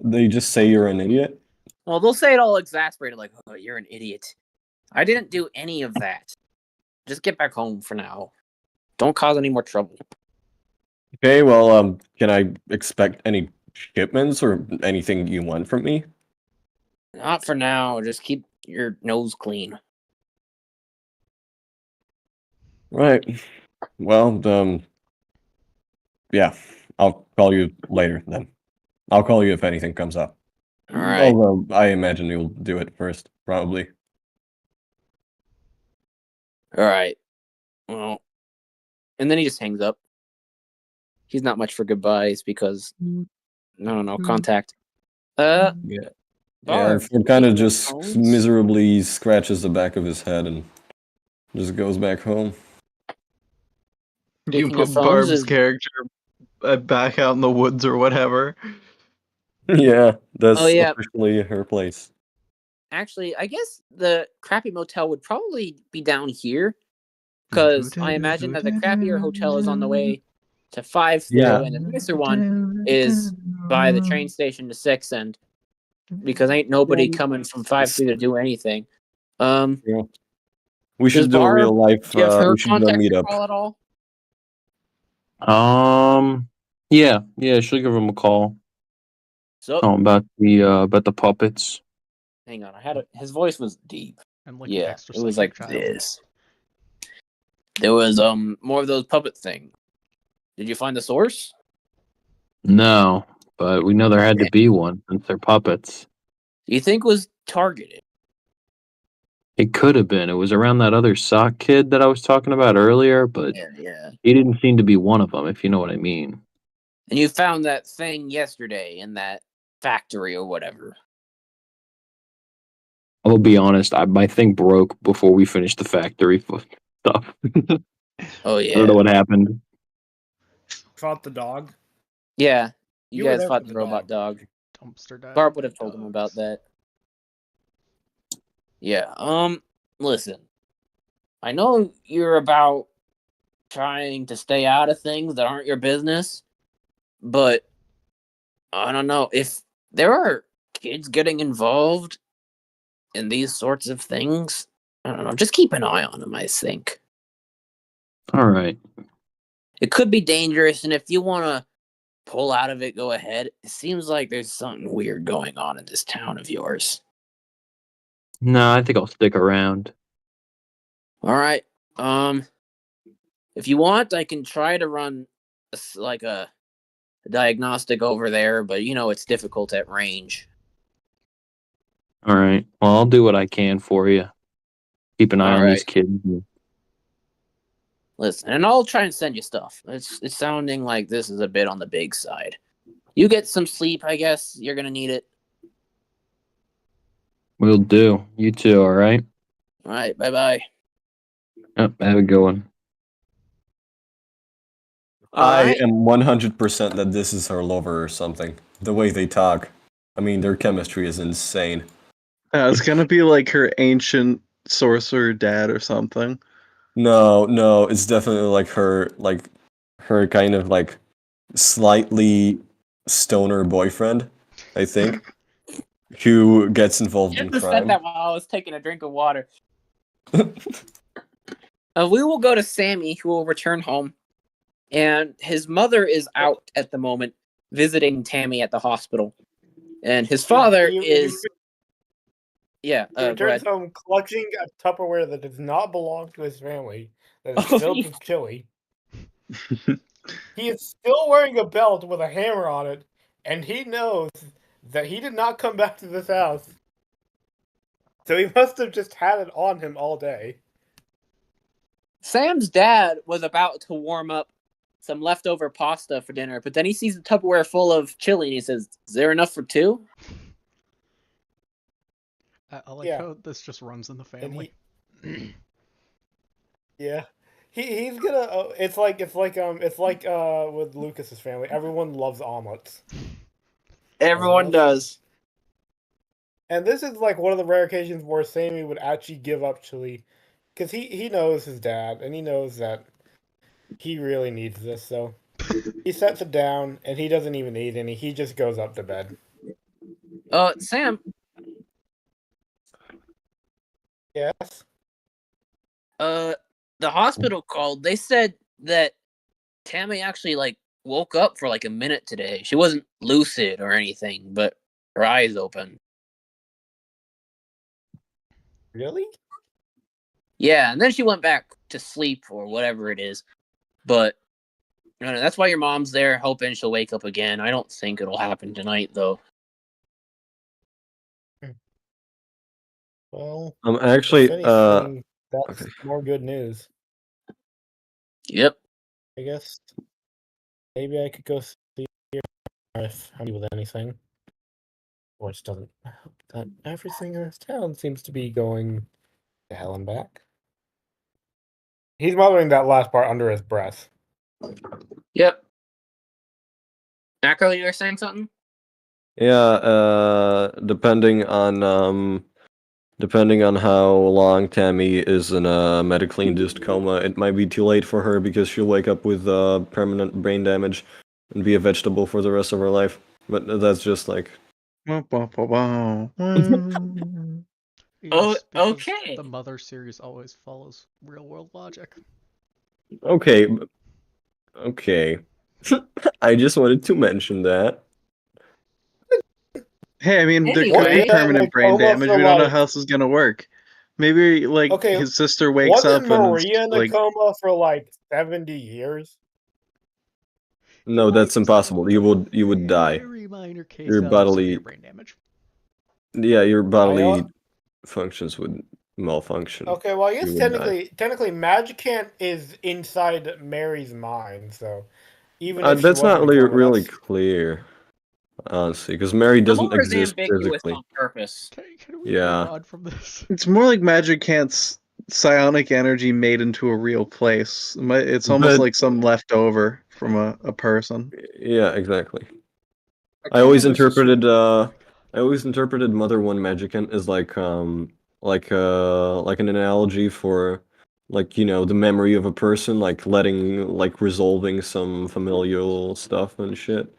They just say you're an idiot? Well, they'll say it all exasperated, like, "Oh, you're an idiot." I didn't do any of that. Just get back home for now. Don't cause any more trouble. Okay, well, can I expect any shipments or anything you want from me? Not for now. Just keep your nose clean. Right. Well, yeah, I'll call you later then. I'll call you if anything comes up. All right. Although I imagine you'll do it first, probably. All right. Well, and then he just hangs up. He's not much for goodbyes because no contact. Yeah. Barb, Yeah, Ford kind of taking just phones? miserably scratches the back of his head and just goes back home. You Taking your put phones Barb's is- character back out in the woods or whatever. Yeah, that's Oh, yeah. officially her place. Actually, I guess the crappy motel would probably be down here, because I imagine that the crappier hotel is on the way to 5 through, Yeah. and the nicer one is by the train station to 6, and because ain't nobody coming from 5 through to do anything. Yeah. We Does should do a Barb real life. give her We should do a contact meetup. call at all? Yeah, she'll give him a call. So, Tell him about the puppets. hang on, his voice was deep. And like an Yeah, extra it was psychic like child. this. There was more of those puppet things. Did you find the source? No, but we know there had to be one since they're puppets. Do you think it was targeted? It could have been. It was around that other sock kid that I was talking about earlier, but Yeah. he didn't seem to be one of them, if you know what I mean. And you found that thing yesterday in that factory or whatever. I'll be honest, my thing broke before we finished the factory stuff. Oh, I don't know what happened. Fought the dog. Yeah, you were guys there fought for the the robot dog. Dumpster dive. Barb would have told him about that. Yeah, listen. I know you're about trying to stay out of things that aren't your business, but I don't know. If there are kids getting involved in these sorts of things, I don't know. Just keep an eye on them, I think. All right. It could be dangerous, and if you want to pull out of it, go ahead. It seems like there's something weird going on in this town of yours. No, I think I'll stick around. All right. If you want, I can try to run a diagnostic over there, but it's difficult at range. All right. Well, I'll do what I can for you. Keep an eye All on these right. kids. Listen, and I'll try and send you stuff. It's sounding like this is a bit on the big side. You get some sleep, I guess. You're gonna need it. We'll do. You too, all right? All right, bye-bye. Yep, have a good one. I am 100% that this is her lover or something. The way they talk. I mean, their chemistry is insane. It's gonna be like her ancient sorcerer dad or something. No, it's definitely like her kind of like slightly stoner boyfriend, I think, who gets involved in Just said crime. that while I was taking a drink of water. We will go to Sammy, who will return home, and his mother is out at the moment visiting Tammy at the hospital, and his father is. Yeah, He returns home clutching a Tupperware that does not belong to his family, that is filled with chili. He is still wearing a belt with a hammer on it, and he knows that he did not come back to this house. So he must have just had it on him all day. Sam's dad was about to warm up some leftover pasta for dinner, but then he sees the Tupperware full of chili and he says, "Is there enough for two?" I like how this just runs in the family. Yeah, he's gonna. It's like with Lucas's family. Everyone loves omelets. Everyone does. And this is like one of the rare occasions where Sammy would actually give up chili, because he knows his dad and he knows that he really needs this. So he sets it down and he doesn't even eat any. He just goes up to bed. Sam, Yes. The hospital called. They said that Tammy actually like woke up for like a minute today. She wasn't lucid or anything, but her eyes open. Really? Yeah, and then she went back to sleep or whatever it is. But I don't know, that's why your mom's there, hoping she'll wake up again. I don't think it'll happen tonight, though. Well, Actually, if anything, that's okay. more good news. Yep. I guess maybe I could go see if I'm with anything. Which doesn't help that everything in this town seems to be going to hell and back. He's muttering that last part under his breath. Yep. Echo, you were saying something? Yeah, depending on how long Tammy is in a medically induced coma, it might be too late for her because she'll wake up with permanent brain damage and be a vegetable for the rest of her life. But that's just like. Yes, Oh, because okay. The Mother series always follows real-world logic. Okay. Okay. I just wanted to mention that. Hey, I mean, there Anyway. could be permanent brain coma damage. for, We don't know like- how this is gonna work. Maybe like Okay, his sister wakes up Wasn't and Maria in a like coma for like 70 years? No, that's impossible. You would die. Very minor case Your of bodily severe brain damage. Yeah, your bodily I- functions would malfunction. Okay, well, I guess You would die. technically, Magicant is inside Mary's mind, so even if she That's not wasn't in a coma, really that's- clear, honestly, because Mary The doesn't lore is exist ambiguous physically. on purpose. Can we Yeah. move on from this? it's more like Magicant's psionic energy made into a real place. It's almost But- like some leftover from a person. Yeah, exactly. I kinda always just interpreted Mother One Magicant as like an analogy for the memory of a person, resolving some familial stuff and shit.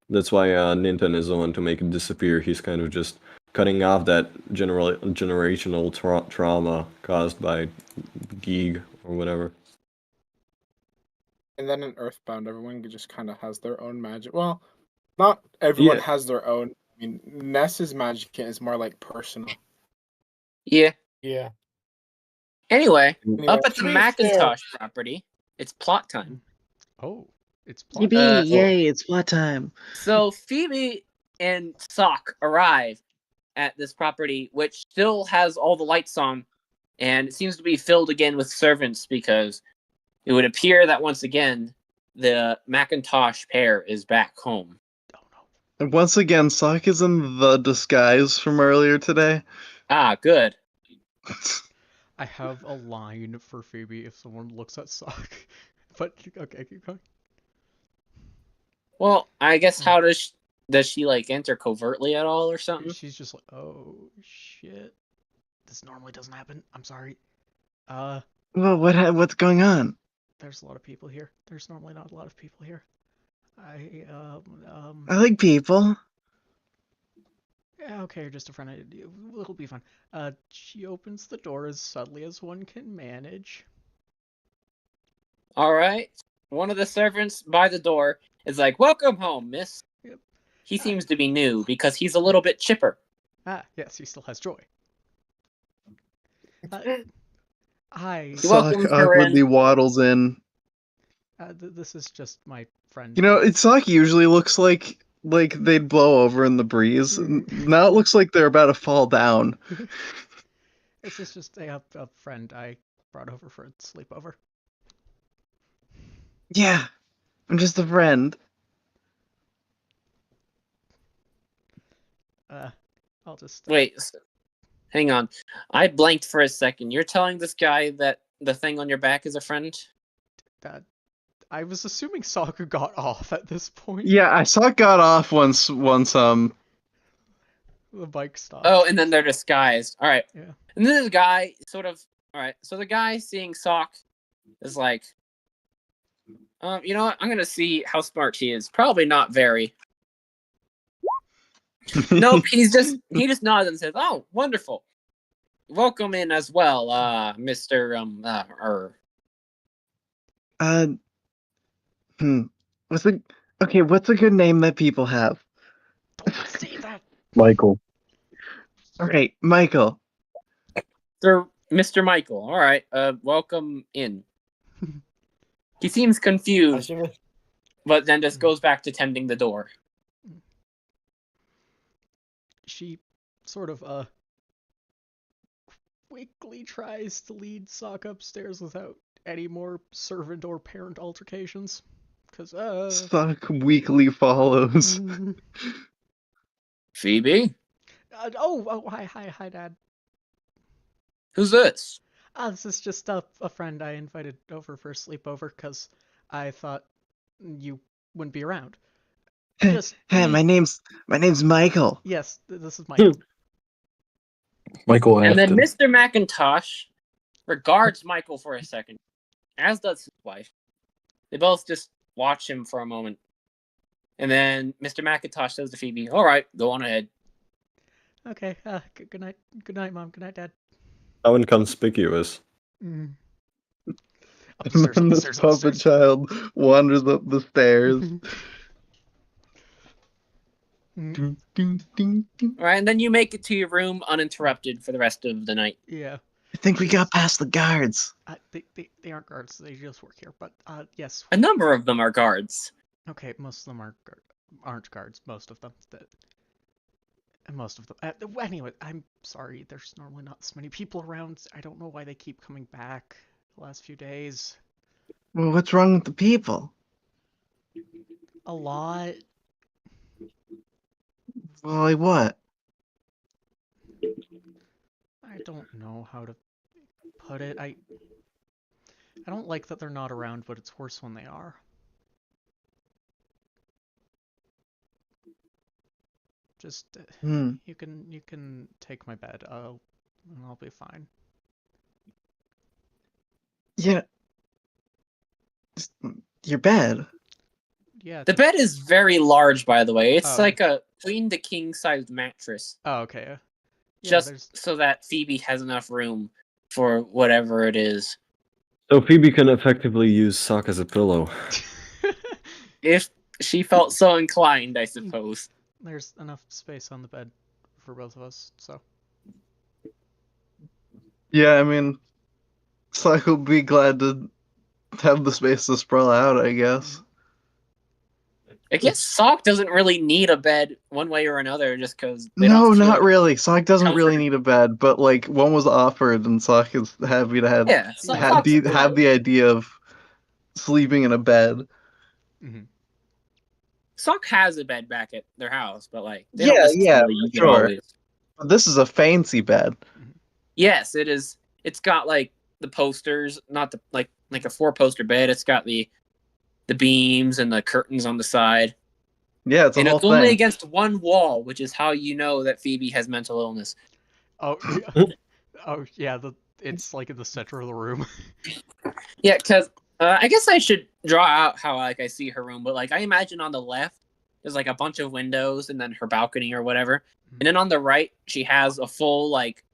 That's why Ninten is the one to make it disappear. He's kind of just cutting off that generational trauma caused by Geeg or whatever. And then in Earthbound, everyone just kind of has their own magic. Well, not everyone Yeah. has their own. I mean, Ness's magic is more like personal. Yeah. Yeah. Anyway, Anyway, up at to the be Macintosh property, it's plot time. Oh, it's plot Yippee! Yay! It's plot time. So Phoebe and Sock arrive at this property, which still has all the lights on, and it seems to be filled again with servants because it would appear that once again the Macintosh pair is back home. And once again, Sock is in the disguise from earlier today. Ah, good. I have a line for Phoebe if someone looks at Sock. But okay, keep going. Well, I guess how does she like enter covertly at all or something? She's just like, oh shit, this normally doesn't happen. I'm sorry. Well, what's going on? There's a lot of people here. There's normally not a lot of people here. I like people. Yeah, okay, you're just a friend. It'll be fun. She opens the door as subtly as one can manage. All right. One of the servants by the door is like, "Welcome home, miss." Yep. He seems to be new because he's a little bit chipper. Ah, yes, he still has joy. Hi. Sock awkwardly waddles in. This is just my friend. You know, Sock usually looks like they'd blow over in the breeze. Now it looks like they're about to fall down. This is just a friend I brought over for a sleepover. Yeah, I'm just a friend. I'll just Wait, hang on. I blanked for a second. You're telling this guy that the thing on your back is a friend? I was assuming Sokka got off at this point. Yeah, I saw it got off once the bike stopped. Oh, and then they're disguised. All right. Yeah. And then the guy sort of. All right. So the guy seeing Sock is like, you know what? I'm gonna see how smart he is. Probably not very. Nope. He just nods and says, "Oh, wonderful." welcome in as well, Mr. What's a good name that people have? Don't say that. Michael. Okay, Michael. Sir, Mr. Michael. All right. Welcome in. He seems confused, but then just goes back to tending the door. She sort of quickly tries to lead Sock upstairs without any more servant or parent altercations. Cause Sock weakly follows. Phoebe? Hi, Dad. Who's this? This is just a friend I invited over for a sleepover because I thought you wouldn't be around. Just Hey, my name's Michael. Yes, this is Michael. Michael And then Afton. Mr. McIntosh regards Michael for a second, as does his wife. They both just watch him for a moment. And then Mr. McIntosh says to Phoebe, "All right, go on ahead." Okay, good night. Good night, Mom. Good night, Dad. How inconspicuous. And then this puppet child wanders up the stairs. All right, and then you make it to your room uninterrupted for the rest of the night. Yeah. I think we got past the guards. They aren't guards. They just work here. But yes. A number of them are guards. Okay, most of them aren't guards. Most of them. Most of them. Anyway, I'm sorry. There's normally not this many people around. I don't know why they keep coming back the last few days. Well, what's wrong with the people? A lot. Well, like what? I don't know how to put it. I don't like that they're not around, but it's worse when they are. Just you can take my bed. I'll be fine. Yeah. Your bed. Yeah. The bed is very large, by the way. It's Oh. like a queen to king sized mattress. Oh, okay. Yeah, Just so that Phoebe has enough room for whatever it is. So Phoebe can effectively use Sock as a pillow. If she felt so inclined, I suppose. There's enough space on the bed for both of us, so. Yeah, I mean, Sock will be glad to have the space to sprawl out, I guess. I guess Sock doesn't really need a bed one way or another just because. No, not really. Sock doesn't really need a bed, but like one was offered, and Sock is happy to have the idea of sleeping in a bed. Mm-hmm. Sock has a bed back at their house, but like they don't necessarily use it sure. always. But this is a fancy bed. Yes, it is. It's got like the posters, not the like a 4-poster bed. It's got the beams and the curtains on the side. Yeah, it's a whole it's only thing. against one wall, which is how you know that Phoebe has mental illness. Oh, yeah. Oh yeah, it's like in the center of the room. Yeah, because I guess I should draw out how like I see her room, but like I imagine on the left there's like a bunch of windows and then her balcony or whatever, and then on the right she has a full like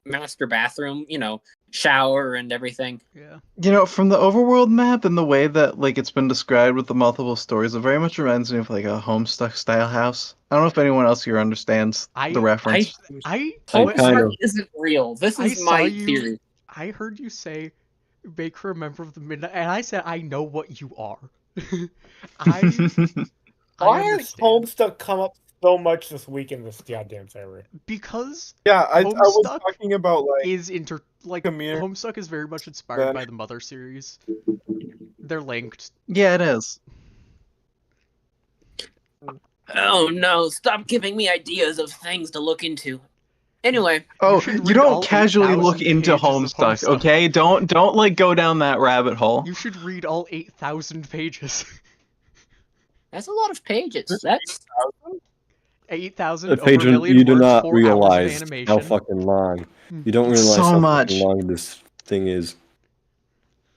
master bathroom, shower and everything. Yeah. From the overworld map and the way that like it's been described with the multiple stories, it very much reminds me of like a Homestuck style house. I don't know if anyone else here understands the reference. Homestuck isn't real. This is my theory. I heard you say make her a member of the Midnight, and I said I know what you are. Why has Homestuck come up so much this week in this goddamn server? Because I was talking about like Homestuck is very much inspired by the Mother series. They're linked. Yeah, it is. Oh no! Stop giving me ideas of things to look into. Anyway. Oh, you don't casually look into Homestuck, okay? Don't like go down that rabbit hole. You should read all 8,000 pages. That's a lot of pages. That's 8,000 over a Phaedron, million you do words, not 4 hours of realize animation. how fucking long. You don't It's realize so how much. fucking long this thing is.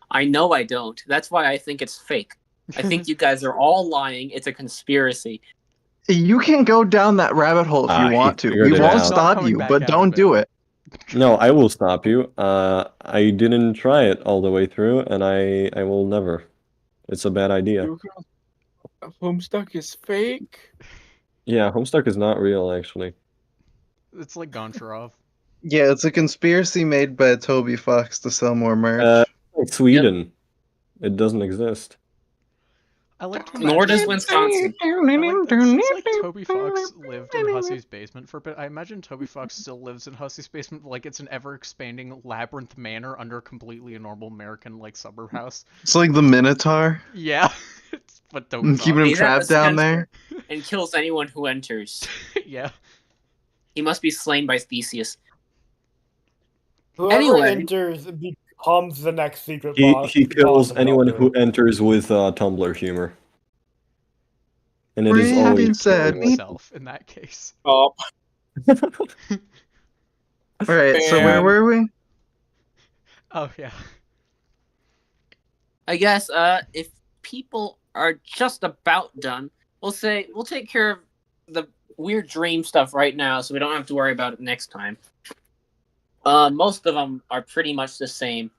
I know I don't. That's why I think it's fake. I think you guys are all lying. It's a conspiracy. You can go down that rabbit hole if you want to. We won't stop you, but don't do it. No, I will stop you. I didn't try it all the way through, and I will never. It's a bad idea. Homestuck is fake. Yeah, Homestuck is not real, actually. It's like Goncharov. Yeah, it's a conspiracy made by Toby Fox to sell more merch. Like Sweden. It doesn't exist. I like to Nor does imagine. Wisconsin. I like that since like Toby Fox lived in Hussy's basement for a bit. I imagine Toby Fox still lives in Hussy's basement, like it's an ever-expanding labyrinth manor under completely a normal American like suburb house. It's like the Minotaur. Yeah, but Toby And keeping him He's at the trapped down center there. and kills anyone who enters. Yeah. He must be slain by Theseus. Whoever Anyway. enters becomes the next secret He boss. kills of anyone Tumblr. who enters with Tumblr humor. And it is Having always said, himself in that case. Oh. Alright, so where were we? Oh yeah. I guess if people are just about done, we'll take care of the weird dream stuff right now, so we don't have to worry about it next time. Most of them are pretty much the same.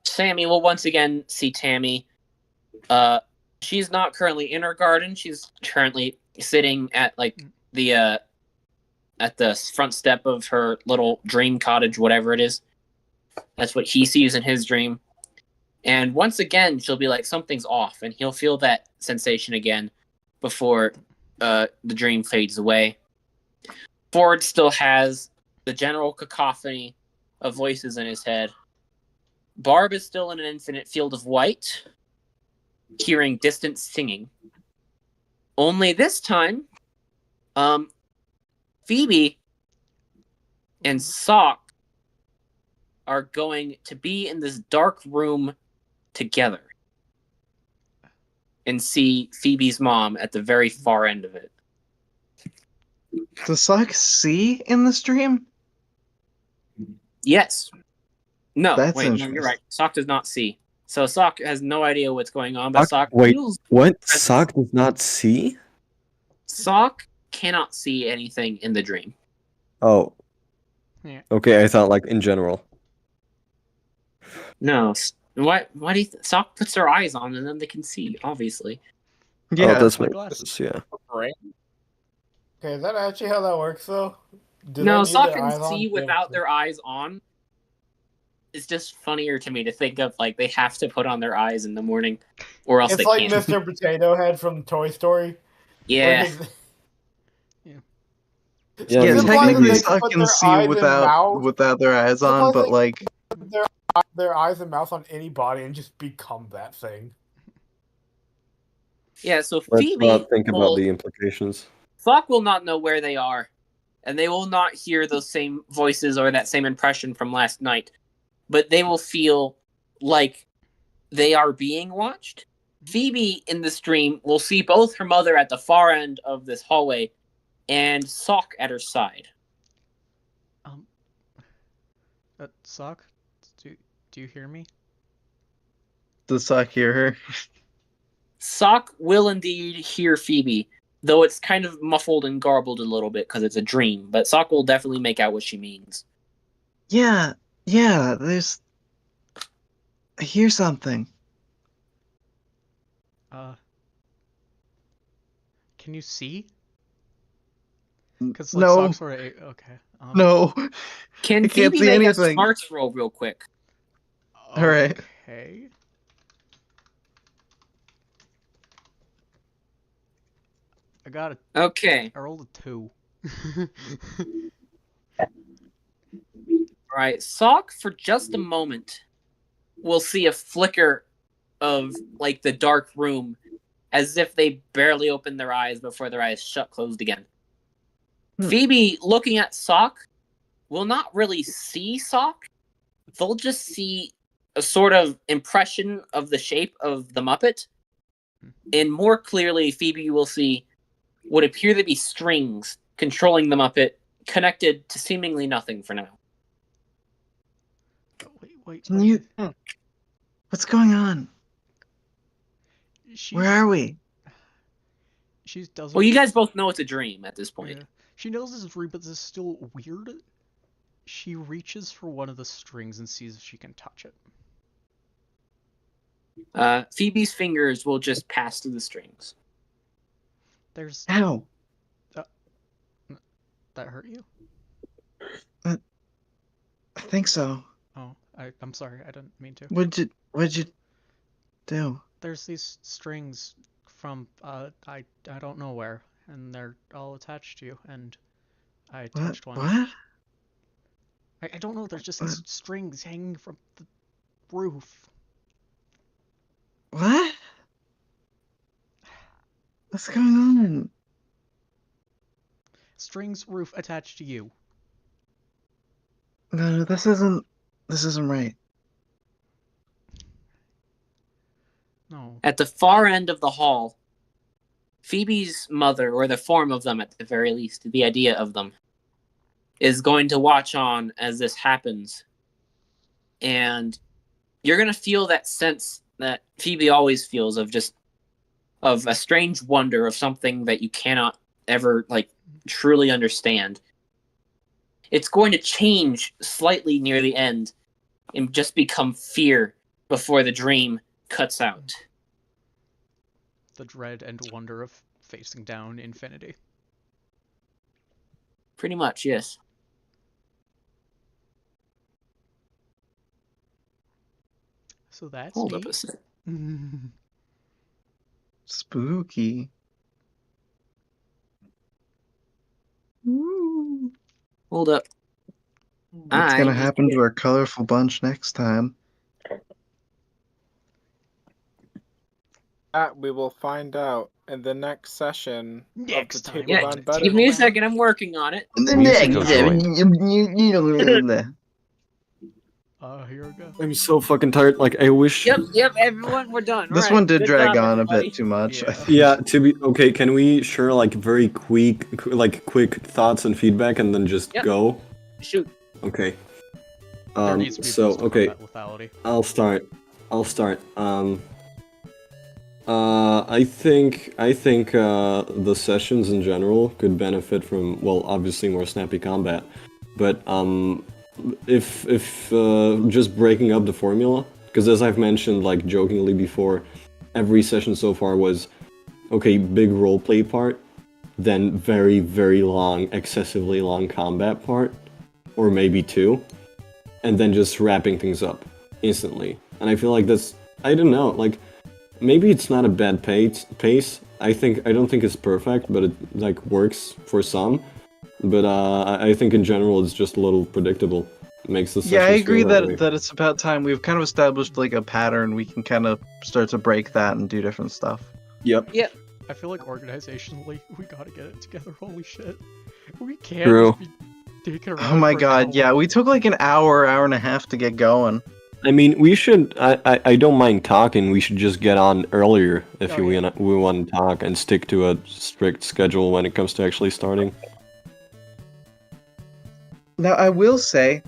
Sammy will once again see Tammy. She's not currently in her garden. She's currently sitting at like the front step of her little dream cottage, whatever it is. That's what he sees in his dream. And once again, she'll be like, something's off, and he'll feel that sensation again before the dream fades away. Ford still has the general cacophony of voices in his head. Barb is still in an infinite field of white, hearing distant singing. Only this time, Phoebe and Sock are going to be in this dark room together and see Phoebe's mom at the very far end of it. Does Sock see in the stream? Yes. No, That's wait, no, interesting. you're right. Sock does not see. So Sock has no idea what's going on, but Sock Wait, feels what? Sock does not see? Sock cannot see anything in the dream. Oh. Yeah. Okay, I thought like in general. No. Why do you Sock puts her eyes on and then they can see, obviously. Yeah. Oh, that's my my glasses. yeah. Okay, is that actually how that works, though? Do No, they need Sock their can eyes see on? without their eyes on. It's just funnier to me to think of like they have to put on their eyes in the morning, or else It's they like can't. Mr. Potato Head from Toy Story. Yeah. Yeah, Is it like technically they Sock put can their see eyes and without mouth? their eyes Is it on, like but they like put their eyes and mouth on any body and just become that thing? Yeah, so Let's Phoebe not think about will, the implications. Sock will not know where they are, and they will not hear those same voices or that same impression from last night, but they will feel like they are being watched. Phoebe in the stream will see both her mother at the far end of this hallway and Sock at her side. Sock, do you hear me? does Sock hear her? Sock will indeed hear Phoebe, though it's kind of muffled and garbled a little bit because it's a dream, but Sock will definitely make out what she means. Yeah, there's I hear something. Can you see? Because like No. Sock's sort of okay. No. Can I can't Phoebe see make anything. a smarts roll real quick? Alright. Okay. I got it. Okay. I rolled a 2. Alright, Sock, for just a moment, will see a flicker of, like, the dark room, as if they barely opened their eyes before their eyes closed again. Phoebe, looking at Sock, will not really see Sock. They'll just see a sort of impression of the shape of the Muppet. And more clearly, Phoebe will see what appear to be strings controlling the Muppet, connected to seemingly nothing for now. Wait. Can you What's going on? Where are we? She doesn't. Well, you guys both know it's a dream at this point. Yeah. She knows this is real, but this is still weird. She reaches for one of the strings and sees if she can touch it. Phoebe's fingers will just pass through the strings. There's... Ow! That hurt you? I think so. Oh, I'm sorry, I didn't mean to. What'd you do? There's these strings from, I don't know where, and they're all attached to you, and I touched one. What? I don't know, there's just these strings hanging from the roof. What? What's going on? Strings, roof, attached to you. No, this isn't right. No. At the far end of the hall, Phoebe's mother, or the form of them at the very least, the idea of them, is going to watch on as this happens. And you're going to feel that sense that Phoebe always feels of a strange wonder of something that you cannot ever, truly understand. It's going to change slightly near the end and just become fear before the dream cuts out. The dread and wonder of facing down infinity. Pretty much, yes. So that's Hold up a sec. Spooky. Hold up. What's gonna happen to our colorful bunch next time? That we will find out in the next session of the Yeah, Tablebound Better. give me a second. I'm working on it. Here we go. I'm so fucking tired. Like, I wish. Yep, everyone, we're done. This Right, one did good drag job, on a everybody. bit too much. Yeah, to be okay. Can we share like very quick thoughts and feedback, and then just go? Shoot. Okay. There needs to be So boost of okay, combat lethality. I'll start. I think the sessions in general could benefit from, well, obviously more snappy combat, but if just breaking up the formula, because as I've mentioned like jokingly before, every session so far was okay, big roleplay part, then very, very long, excessively long combat part, or maybe two, and then just wrapping things up instantly. And I feel like that's, I don't know, like, maybe it's not a bad pace. I don't think it's perfect, but it like works for some. But I think in general it's just a little predictable. It makes the Yeah, I sessions agree feel that way. that it's about time. We've kind of established like a pattern. We can kind of start to break that and do different stuff. Yep. Yep. I feel like organizationally, we gotta get it together. Holy shit. We can't True. just be taking around Oh my for god, an yeah, hour. we took like an hour and a half to get going. I mean, we should. I don't mind talking. We should just get on earlier if we want to talk and stick to a strict schedule when it comes to actually starting. Now, I will say,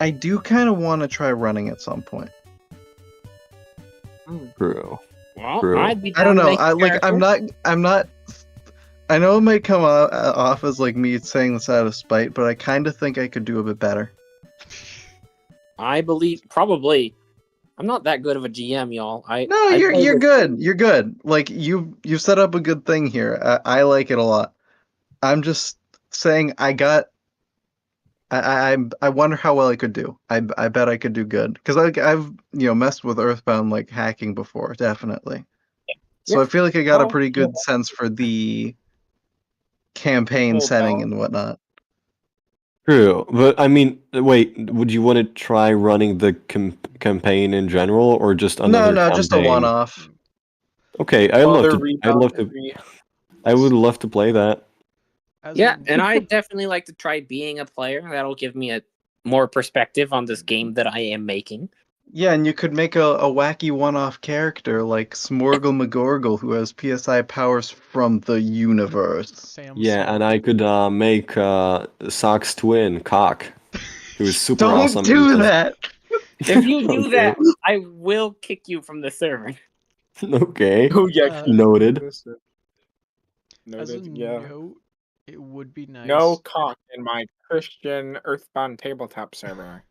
I do kind of want to try running at some point. True. Well, True. I'd be I don't down to know. make a I'm character. not. I know it might come off as like me saying this out of spite, but I kind of think I could do a bit better. I believe probably. I'm not that good of a GM, y'all. No, you're good. You're good. Like you set up a good thing here. I like it a lot. I'm just saying I wonder how well I could do. I bet I could do good because I've messed with Earthbound like hacking before, definitely. So I feel like I got a pretty good sense for the campaign Hold setting on. and whatnot. True, but I mean, wait. Would you want to try running the campaign in general, or just another No, campaign? just a one-off. Okay, I'd love Other to. I'd love to. I would love to play that. Yeah, and I definitely like to try being a player. That'll give me a more perspective on this game that I am making. Yeah, and you could make a wacky one-off character like Smorgle McGorgle who has PSI powers from the universe. Yeah, and I could make Sock's twin, Cock, who is super Don't awesome. do that! If you do Okay. that, I will kick you from the server. Okay. Oh yeah. Noted. As a Yeah. note, It would be nice. No cock in my Christian Earthbound tabletop server.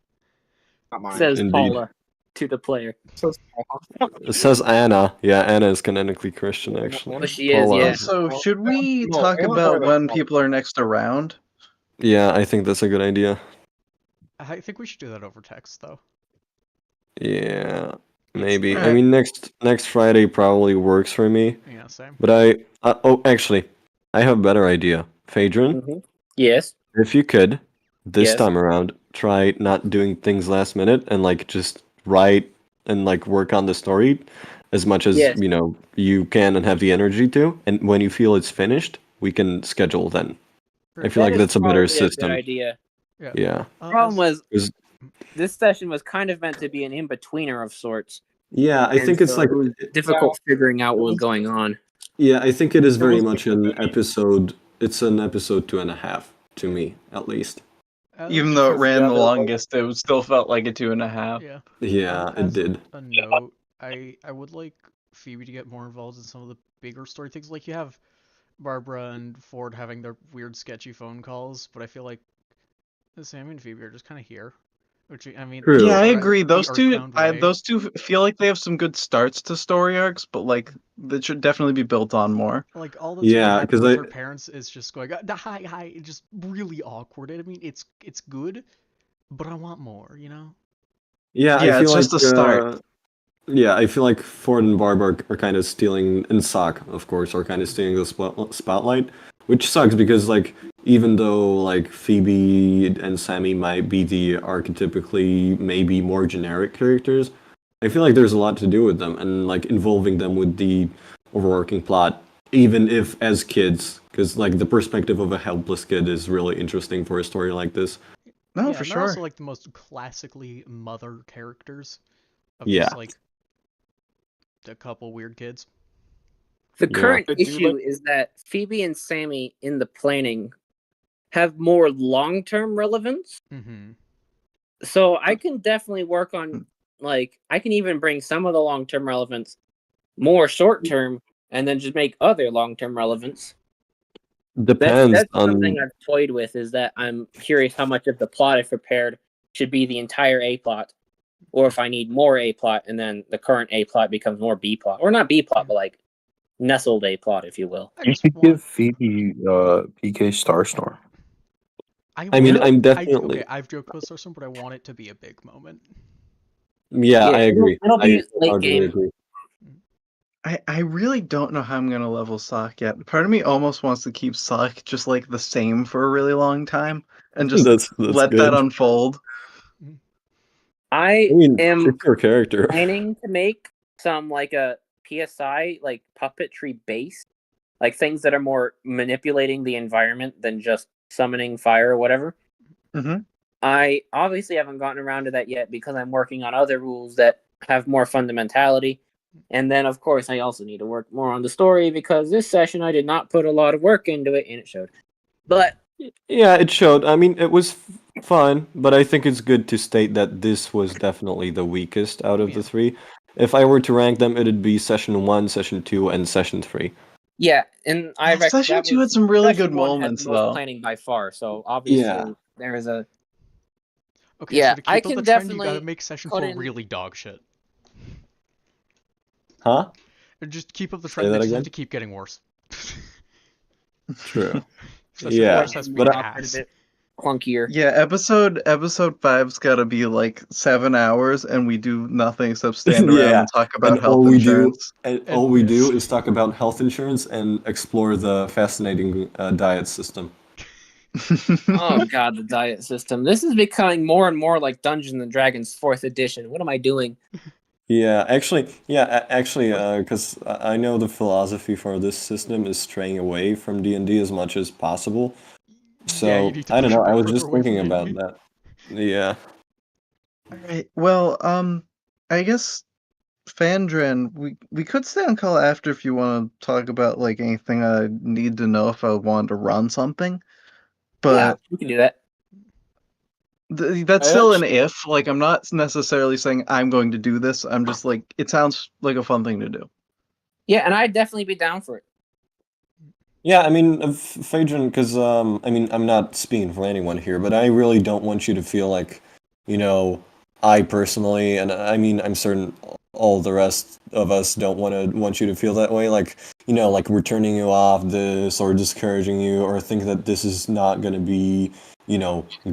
Not mine. Says Indeed. Paula to the player. It says Anna. Yeah, Anna is canonically Christian, actually. Well, she is, Paula yeah. is- So should we No, talk Anna about Barber- when people are next around? Yeah, I think that's a good idea. I think we should do that over text, though. Yeah, maybe. I Alright. mean, next Friday probably works for me. Yeah, same. But oh, actually, I have a better idea. Phaedron, Yes. if you could, this Yes. time around, try not doing things last minute and like just write and like work on the story as much as Yes. you can and have the energy to. And when you feel it's finished, we can schedule then. I feel like That is that's a better probably system. good idea. Yeah. Problem was, 'Cause- this session was kind of meant to be an in-betweener of sorts. Yeah, I And think it's so like it was difficult figuring out what was going on. Yeah, I think it is very was much an episode. It's an episode 2.5 to me, at least. Even though it because ran the the other- longest, it still felt like a 2.5. Yeah. Yeah, it As did. a note, I would like Phoebe to get more involved in some of the bigger story things. Like you have Barbara and Ford having their weird, sketchy phone calls, but I feel like Sammy and Phoebe are just kind of here. Which I mean, True. Yeah, I the agree. Those two, Earthbound way. those two feel like they have some good starts to story arcs, but like that should definitely be built on more. Like all that's Yeah, gonna happen 'cause with I- her parents is just going hi, just really awkward. I mean, it's good, but I want more, you know? Yeah, I Yeah, feel it's like just a start. yeah, I feel like Ford and Barbara are kind of stealing, and Sock, of course, are kind of stealing the spotlight, which sucks because like even though like Phoebe and Sammy might be the archetypically maybe more generic characters, I feel like there's a lot to do with them and like involving them with the overarching plot, even if as kids, because like the perspective of a helpless kid is really interesting for a story like this. No, Yeah, for and they're sure. also like the most classically mother characters of Yeah. just like a couple weird kids. The Yeah. current But do issue like- is that Phoebe and Sammy in the planning have more long-term relevance. Mm-hmm. So I can definitely work on, like, I can even bring some of the long-term relevance more short-term and then just make other long-term relevance. Depends That's on something I've toyed with, is that I'm curious how much of the plot I've prepared should be the entire A plot, or if I need more A plot and then the current A plot becomes more B plot, or not B plot, but like nestled A plot, if you will. You should give Phoebe PK Starstorm. I mean, I'm definitely okay, I've joked about Starstorm, but I want it to be a big moment. yeah, I agree. It'll be I late totally game. agree. I really don't know how I'm gonna level Sock yet. Part of me almost wants to keep Sock just like the same for a really long time and just That's let good. that unfold. I mean, am it's your character. planning to make some like a PSI, like puppetry base, like things that are more manipulating the environment than just summoning fire or whatever. Mm-hmm. I obviously haven't gotten around to that yet because I'm working on other rules that have more fundamentality. And then, of course, I also need to work more on the story because this session I did not put a lot of work into it, and it showed. But Yeah, it showed. I mean, it was fun, but I think it's good to state that this was definitely the weakest out of the three. If I were to rank them, it'd be session 1, session 2, and session 3. yeah, and I reckon Session that 2 was, had some really session good one had moments, the most though. planning by far. So obviously Yeah. there is a Okay, Yeah, so to keep I up can the trend, you definitely gotta make session put 4 in- really dog shit. Huh? Just keep up the Say trend, that they just again? have to keep getting worse. True. Session Yeah, 4 has to be but ass. clunkier. Yeah, episode 5's gotta be like 7 hours, and we do nothing except stand around Yeah, and talk and about health all we do, insurance. and all we do is talk about health insurance and explore the fascinating diet system. Oh god, the diet system. This is becoming more and more like Dungeons and Dragons 4th edition. What am I doing? Yeah, actually, because I know the philosophy for this system is straying away from D&D as much as possible. So Yeah, you need to I don't push know. it I was further just away thinking from about D&D. that. Yeah. Alright, well, I guess Fandren, we could stay on call after if you want to talk about like anything I need to know if I want to run something. Yeah, But we can do that. that's still an if. Like, I'm not necessarily saying I'm going to do this. I'm just like, it sounds like a fun thing to do. Yeah, and I'd definitely be down for it. Yeah, I mean, Phaedron, because I mean, I'm not speaking for anyone here, but I really don't want you to feel like, you know, I personally, and I mean, I'm certain all the rest of us don't want you to feel that way. Like, like we're turning you off this or discouraging you or think that this is not going to be,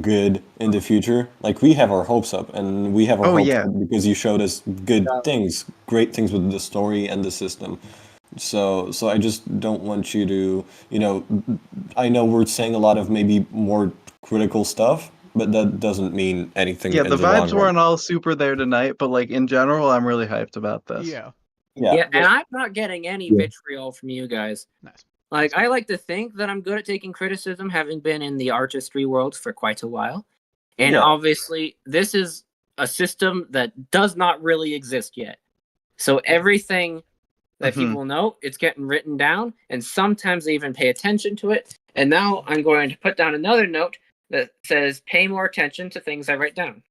good in the future. Like, we have our hopes up, and we have our Oh hopes yeah. up because you showed us good things, great things with the story and the system. So I just don't want you to, I know we're saying a lot of maybe more critical stuff, but that doesn't mean anything Yeah, in the the long vibes run. weren't all super there tonight, but like in general, I'm really hyped about this. Yeah. Yeah, and I'm not getting any vitriol from you guys. Nice. Like, I like to think that I'm good at taking criticism, having been in the artistry world for quite a while. And Yeah. obviously, this is a system that does not really exist yet. So everything that people know, it's getting written down, and sometimes they even pay attention to it. And now I'm going to put down another note that says, pay more attention to things I write down.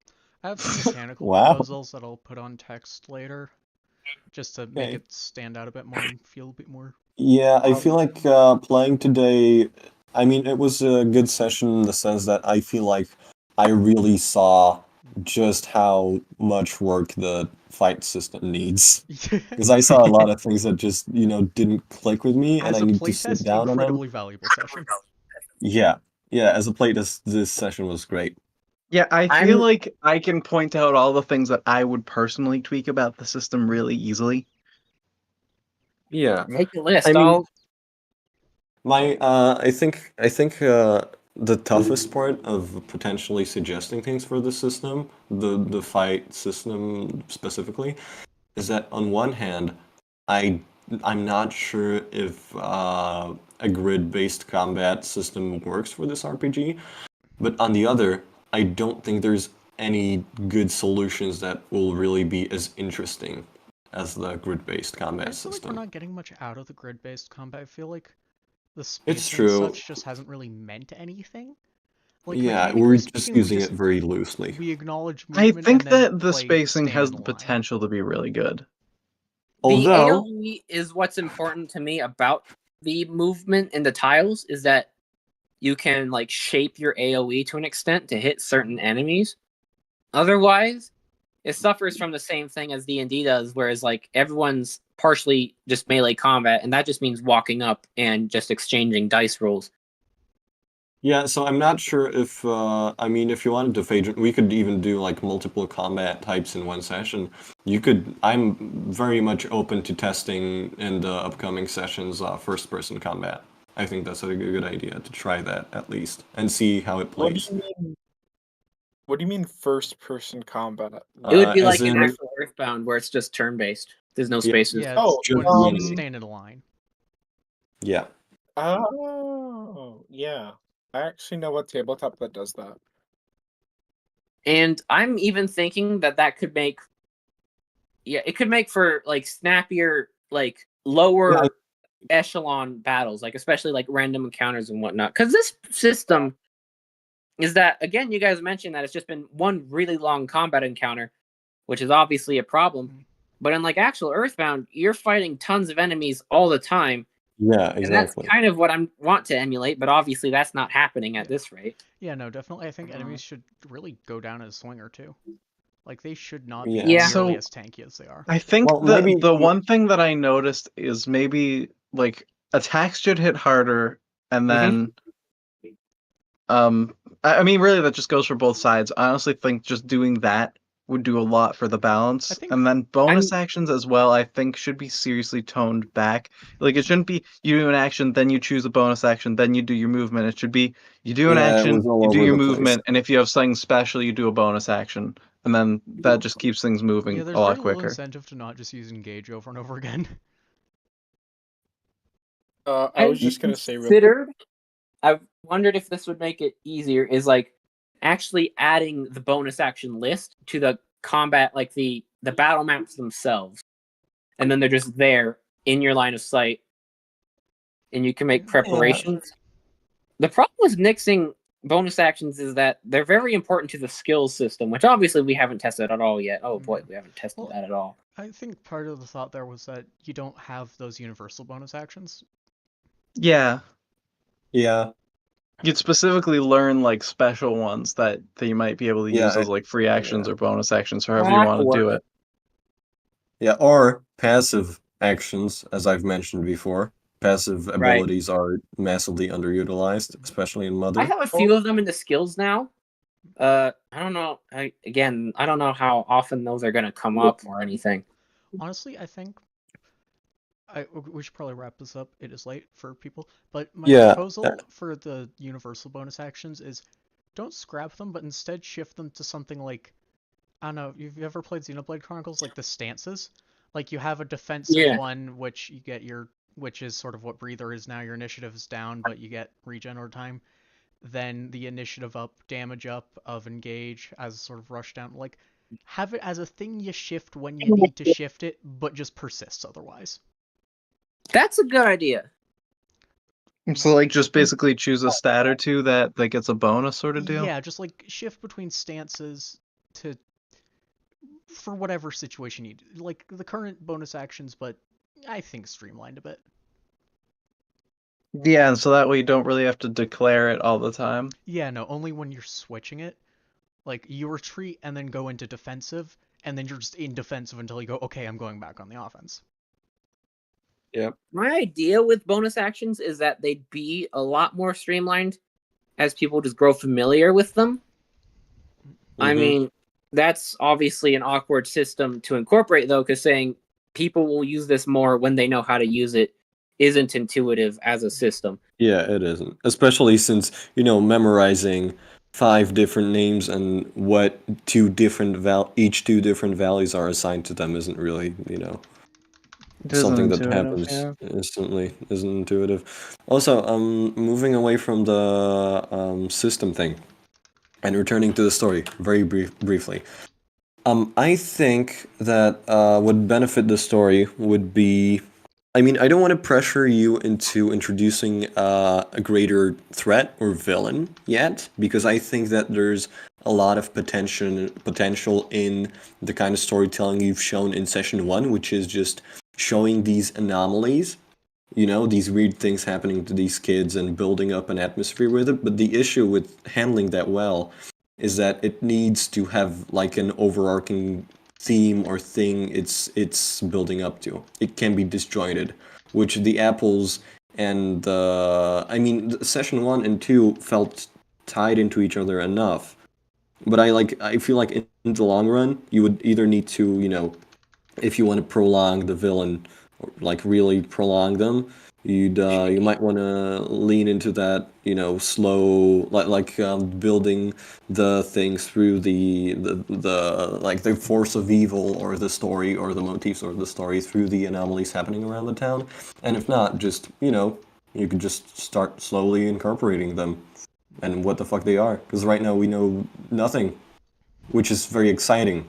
I have some mechanical Wow. proposals that I'll put on text later, just to make it stand out a bit more and feel a bit more. Yeah, I feel like playing today, I mean, it was a good session in the sense that I feel like I really saw just how much work the fight system needs. Because I saw a lot of things that just, didn't click with me, and As I a need to sit playtest, down on them. incredibly valuable session. Yeah, yeah, as a playtest, this session was great. Yeah, I feel like I can point out all the things that I would personally tweak about the system really easily. Yeah. Make a list. I mean, I think the toughest part of potentially suggesting things for the system, the fight system specifically, is that on one hand, I'm not sure if a grid-based combat system works for this RPG, but on the other, I don't think there's any good solutions that will really be as interesting as the grid-based combat I feel like system. we're not getting much out of the grid-based combat. I feel like the It's spacing and true. such just hasn't really meant anything. Like, Yeah, mechanically we're just speaking, using it very loosely. we acknowledge I movement think and then that the play spacing has the stand-line. potential to be really good. The Although, AoE is what's important to me about the movement and the tiles, is that you can like shape your AoE to an extent to hit certain enemies. Otherwise, it suffers from the same thing as D&D does, whereas like everyone's partially just melee combat, and that just means walking up and just exchanging dice rolls. yeah, so I'm not sure if, I mean, if you wanted to Phaedron, we could even do like multiple combat types in one session. I'm very much open to testing in the upcoming sessions first-person combat. I think that's a good idea to try that at least and see how it plays. What do you mean first-person combat? It would be as like an in- actual Earthbound where it's just turn-based. There's no Yeah. spaces. Yeah, Oh, when you stand in a line. Yeah. Oh, yeah. I actually know what tabletop that does that. And I'm even thinking that that could make, it could make for like snappier, like lower echelon battles, like especially like random encounters and whatnot. Because this system is that, again, you guys mentioned that it's just been one really long combat encounter, which is obviously a problem. But in like actual Earthbound, you're fighting tons of enemies all the time. Yeah, And that's exactly. kind of what I want to emulate, but obviously that's not happening at this rate. Yeah, no, definitely. I think enemies should really go down as swinger too. Like, they should not be Yeah. nearly So, as tanky as they are. I think Well, maybe- the one thing that I noticed is maybe like attacks should hit harder, and then I mean really that just goes for both sides. I honestly think just doing that would do a lot for the balance. And then bonus actions as well, I think should be seriously toned back. Like it shouldn't be you do an action, then you choose a bonus action, then you do your movement. It should be you do an Yeah, it action, was all you do over your the place. movement, and if you have something special, you do a bonus action. And then that just keeps things moving Yeah, there's a lot very little quicker. incentive to not just use engage over and over again. I was just gonna say real considered, I wondered if this would make it easier, is like actually adding the bonus action list to the combat, like the battle maps themselves. And then they're just there in your line of sight. And you can make preparations. The problem with nixing bonus actions is that they're very important to the skills system, which obviously we haven't tested at all yet. Oh boy, we haven't tested that at all. I think part of the thought there was that you don't have those universal bonus actions. Yeah. Yeah. You'd specifically learn like special ones that you might be able to use as like free actions or bonus actions, however you want to do it. Yeah, or passive actions, as I've mentioned before. Passive abilities are massively underutilized, especially in Mother. I have a few of them in the skills now. I don't know. I don't know how often those are gonna come up or anything. Honestly, I think we should probably wrap this up. It is late for people, but my Yeah. proposal for the universal bonus actions is don't scrap them, but instead shift them to something like, I don't know, you've ever played Xenoblade Chronicles, like the stances? Like you have a defensive one, which you get which is sort of what Breather is now. Your initiative is down, but you get regen over time. Then the initiative up, damage up of engage as sort of rush down. Like, have it as a thing you shift when you need to shift it, but just persists otherwise. That's a good idea. So like just basically choose a stat or two that gets a bonus sort of deal? Yeah, just like shift between stances for whatever situation you need. Like the current bonus actions, but I think streamlined a bit. Yeah, and so that way you don't really have to declare it all the time. Yeah, no, only when you're switching it. Like you retreat and then go into defensive, and then you're just in defensive until you go, okay, I'm going back on the offense. Yep. My idea with bonus actions is that they'd be a lot more streamlined as people just grow familiar with them. I mean, that's obviously an awkward system to incorporate, though, because saying people will use this more when they know how to use it isn't intuitive as a system. Yeah, it isn't. Especially since, memorizing 5 different names and what each 2 different values are assigned to them isn't really, something that happens instantly, isn't intuitive. Also, moving away from the system thing and returning to the story very briefly. I think that would benefit the story would be, I mean, I don't want to pressure you into introducing a greater threat or villain yet, because I think that there's a lot of potential in the kind of storytelling you've shown in session 1, which is just showing these anomalies, these weird things happening to these kids and building up an atmosphere with it. But the issue with handling that well is that it needs to have like an overarching theme or thing it's building up to. It can be disjointed, which the apples and session 1 and 2 felt tied into each other enough. But I feel like in the long run, you would either need to, if you want to prolong the villain, or like really prolong them, you might want to lean into that, slow, building the things through the like the force of evil or the story or the motifs or the story through the anomalies happening around the town. And if not, just, you could just start slowly incorporating them and what the fuck they are. Because right now we know nothing, which is very exciting.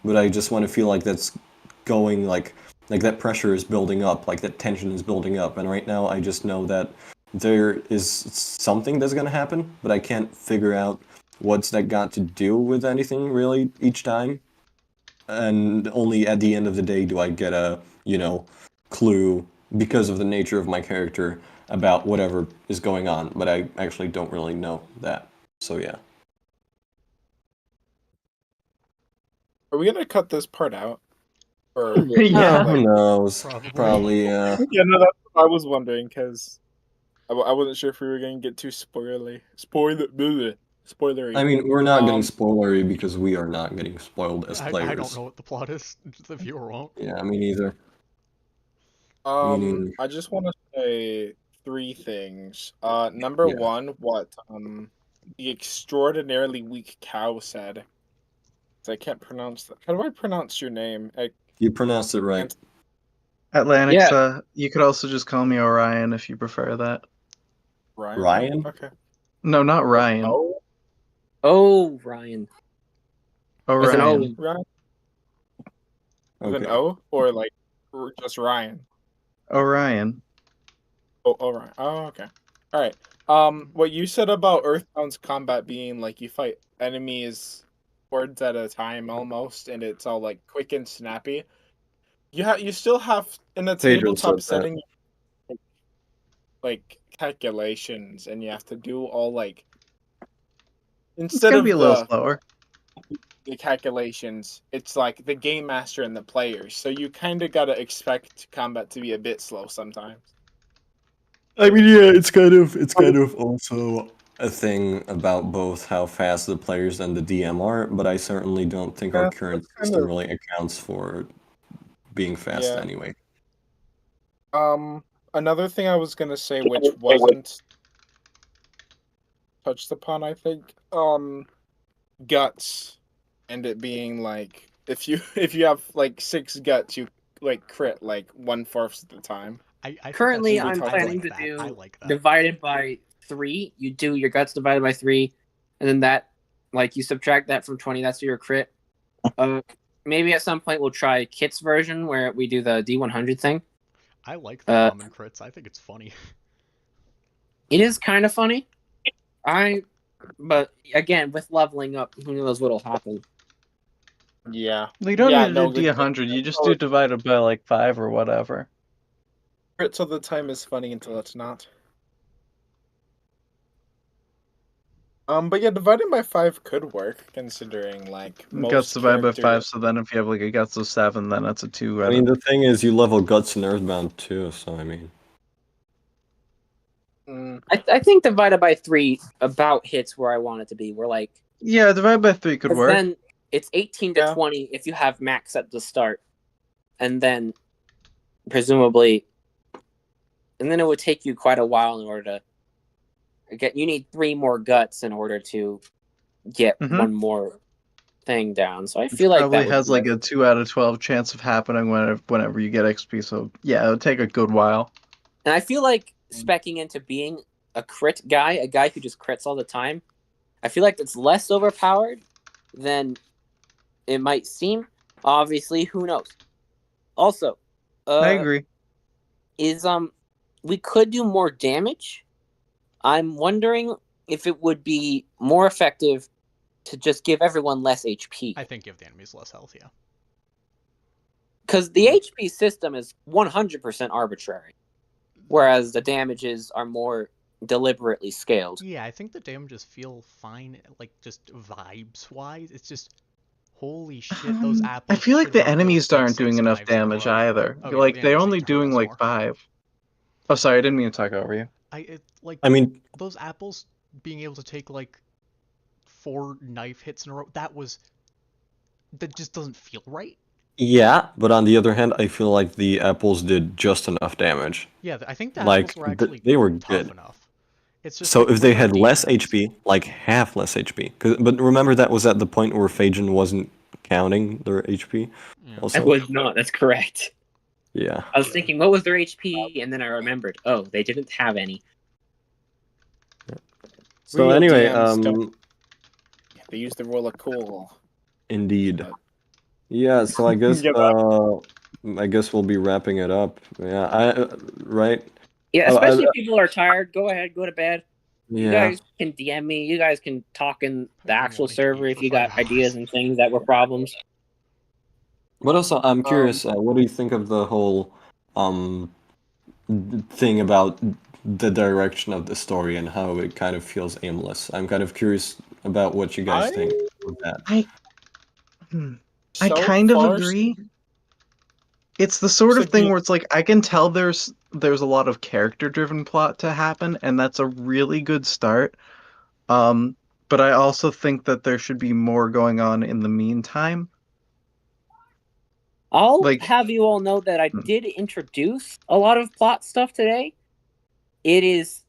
But I just want to feel like that's going like that pressure is building up, like that tension is building up. And right now I just know that there is something that's going to happen, but I can't figure out what's that got to do with anything really each time. And only at the end of the day do I get a, clue because of the nature of my character about whatever is going on. But I actually don't really know that. So yeah. Are we gonna cut this part out? Or Yeah. Who knows? Probably, yeah, no, that's what I was wondering, because I wasn't sure if we were gonna get too spoilery. I mean, we're not getting spoilery because we are not getting spoiled as players. I don't know what the plot is. The viewer won't. Yeah, me neither. I just want to say 3 things. Number 1, what the extraordinarily weak cow said. I can't pronounce that. How do I pronounce your name? You pronounced it right. Atlantic, you could also just call me Orion if you prefer that. Ryan? Okay. No, not Ryan. Oh, Ryan. Orion. Ryan? With an Okay. O? Or like just Ryan? Orion. Oh, Orion. Oh, okay. Alright. What you said about Earthbound's combat being like you fight enemies words at a time almost, and it's all like quick and snappy. You still have in a Pedro said tabletop that. setting. like calculations, and you have to do all like It's instead gonna of be a little slower. the calculations, it's like the game master and the players. So you kind of gotta expect combat to be a bit slow sometimes. I mean, yeah, it's kind of also a thing about both how fast the players and the DM are, but I certainly don't think our Yeah, current that's kind system of really accounts for being fast yeah. anyway. Another thing I was gonna say, which wasn't touched upon, I think, guts, and it being like if you if you have like 6 guts, you like crit like 1/4 of the time. I think Currently, that's I'm I planning like to that. do I like that. divided by 3. You do your guts divided by 3, and then that, like, you subtract that from 20. That's your crit. Maybe at some point we'll try Kit's version where we do the D100 thing. I like the common crits. I think it's funny. It is kind of funny. But again, with leveling up, who knows what'll happen. Yeah. You don't Yeah, need to no, do D100. You just do divided by like 5 or whatever. crits of the time is funny until it's not. But yeah, dividing by 5 could work considering like most Guts divided by characters. 5, so then if you have like a guts of 7, then that's a 2. I mean, the thing is, you level guts in Earthbound too, so I mean. I think divided by 3 about hits where I want it to be. We're like, yeah, divided by 3 could work. Then it's 18 to 20 if you have max at the start, and then presumably, and then it would take you quite a while in order to get. You need 3 more guts in order to get one more thing down. So I feel like Probably that has like a 2 out of 12 chance of happening whenever you get XP. So yeah, it would take a good while. And I feel like speccing into being a crit guy, a guy who just crits all the time, I feel like it's less overpowered than it might seem. Obviously, who knows? Also, I agree. We could do more damage. I'm wondering if it would be more effective to just give everyone less HP. I think give the enemies less health, yeah. Because the HP system is 100% arbitrary, whereas the damages are more deliberately scaled. Yeah, I think the damages feel fine, like just vibes-wise. It's just, holy shit, those apples. I feel like should the have built, enemies like, aren't doing 6 enough hives in a damage row. either. Okay, Like the they're enemies only need to hurt doing us like more. 5. Oh, sorry, I didn't mean to talk over you. I mean, those apples being able to take like 4 knife hits in a row, that just doesn't feel right. Yeah, but on the other hand, I feel like the apples did just enough damage. Yeah, I think the like, apples were actually they were tough good. enough. It's just So like, if they with our had less defense- HP, like half less HP, but remember that was at the point where Phajin wasn't counting their HP. Also, I was not. That's correct. Yeah. I was thinking, what was their HP? And then I remembered, oh, they didn't have any. So Real anyway, DMs don't- they use the roll of cool. Indeed. Yeah, so I guess Give I guess we'll be wrapping it up. Yeah, right? Yeah, Oh, especially if people are tired. Go ahead, go to bed. You Yeah. guys can DM me. You guys can talk in the actual server if you got ideas and things that were problems. But also, I'm curious, what do you think of the whole thing about the direction of the story and how it kind of feels aimless? I'm kind of curious about what you guys think of that. I kind of agree. It's the sort of thing where it's like I can tell there's a lot of character-driven plot to happen, and that's a really good start. But I also think that there should be more going on in the meantime. I'll have you all know that I did introduce a lot of plot stuff today. It is,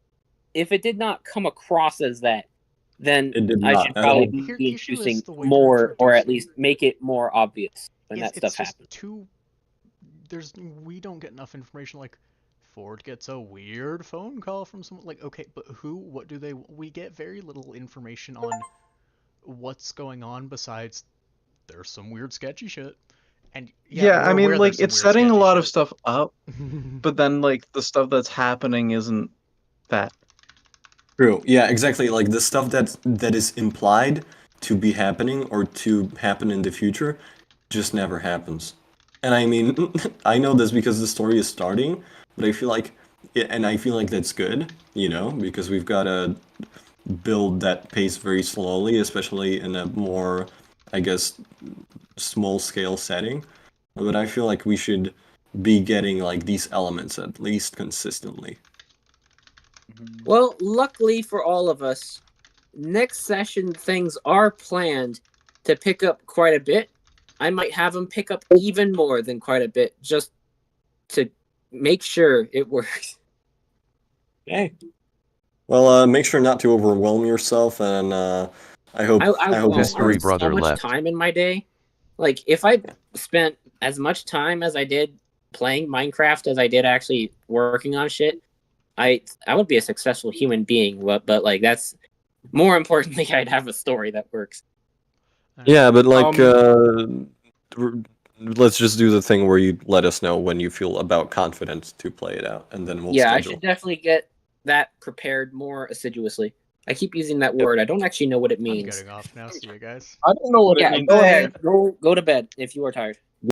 if it did not come across as that, then It did I not should at probably all. be introducing more, or at least make it more obvious when that stuff happens. We don't get enough information. Like, Ford gets a weird phone call from someone. Like, okay, but who? What do they? We get very little information on what's going on besides there's some weird sketchy shit. And Yeah, I mean, like, it's setting a lot of shit. stuff up, but then, like, the stuff that's happening isn't that. True. Yeah, exactly. Like the stuff that is implied to be happening or to happen in the future just never happens. And I mean, I know this because the story is starting, but I feel like and I feel like that's good, because we've got to build that pace very slowly, especially in a more, I guess, small-scale setting. But I feel like we should be getting like these elements at least consistently. Well, luckily for all of us, next session things are planned to pick up quite a bit. I might have them pick up even more than quite a bit, just to make sure it works. Okay. Well, make sure not to overwhelm yourself, and I hope Mystery so brother much left. time in my day. Like if I spent as much time as I did playing Minecraft as I did actually working on shit, I would be a successful human being. But like that's more importantly, I'd have a story that works. Yeah, but like, let's just do the thing where you let us know when you feel about confident to play it out, and then we'll Yeah, schedule. I should definitely get that prepared more assiduously. I keep using that word. I don't actually know what it means. I'm getting off now. See you guys. I don't know what it means. Go ahead. Go to bed if you are tired.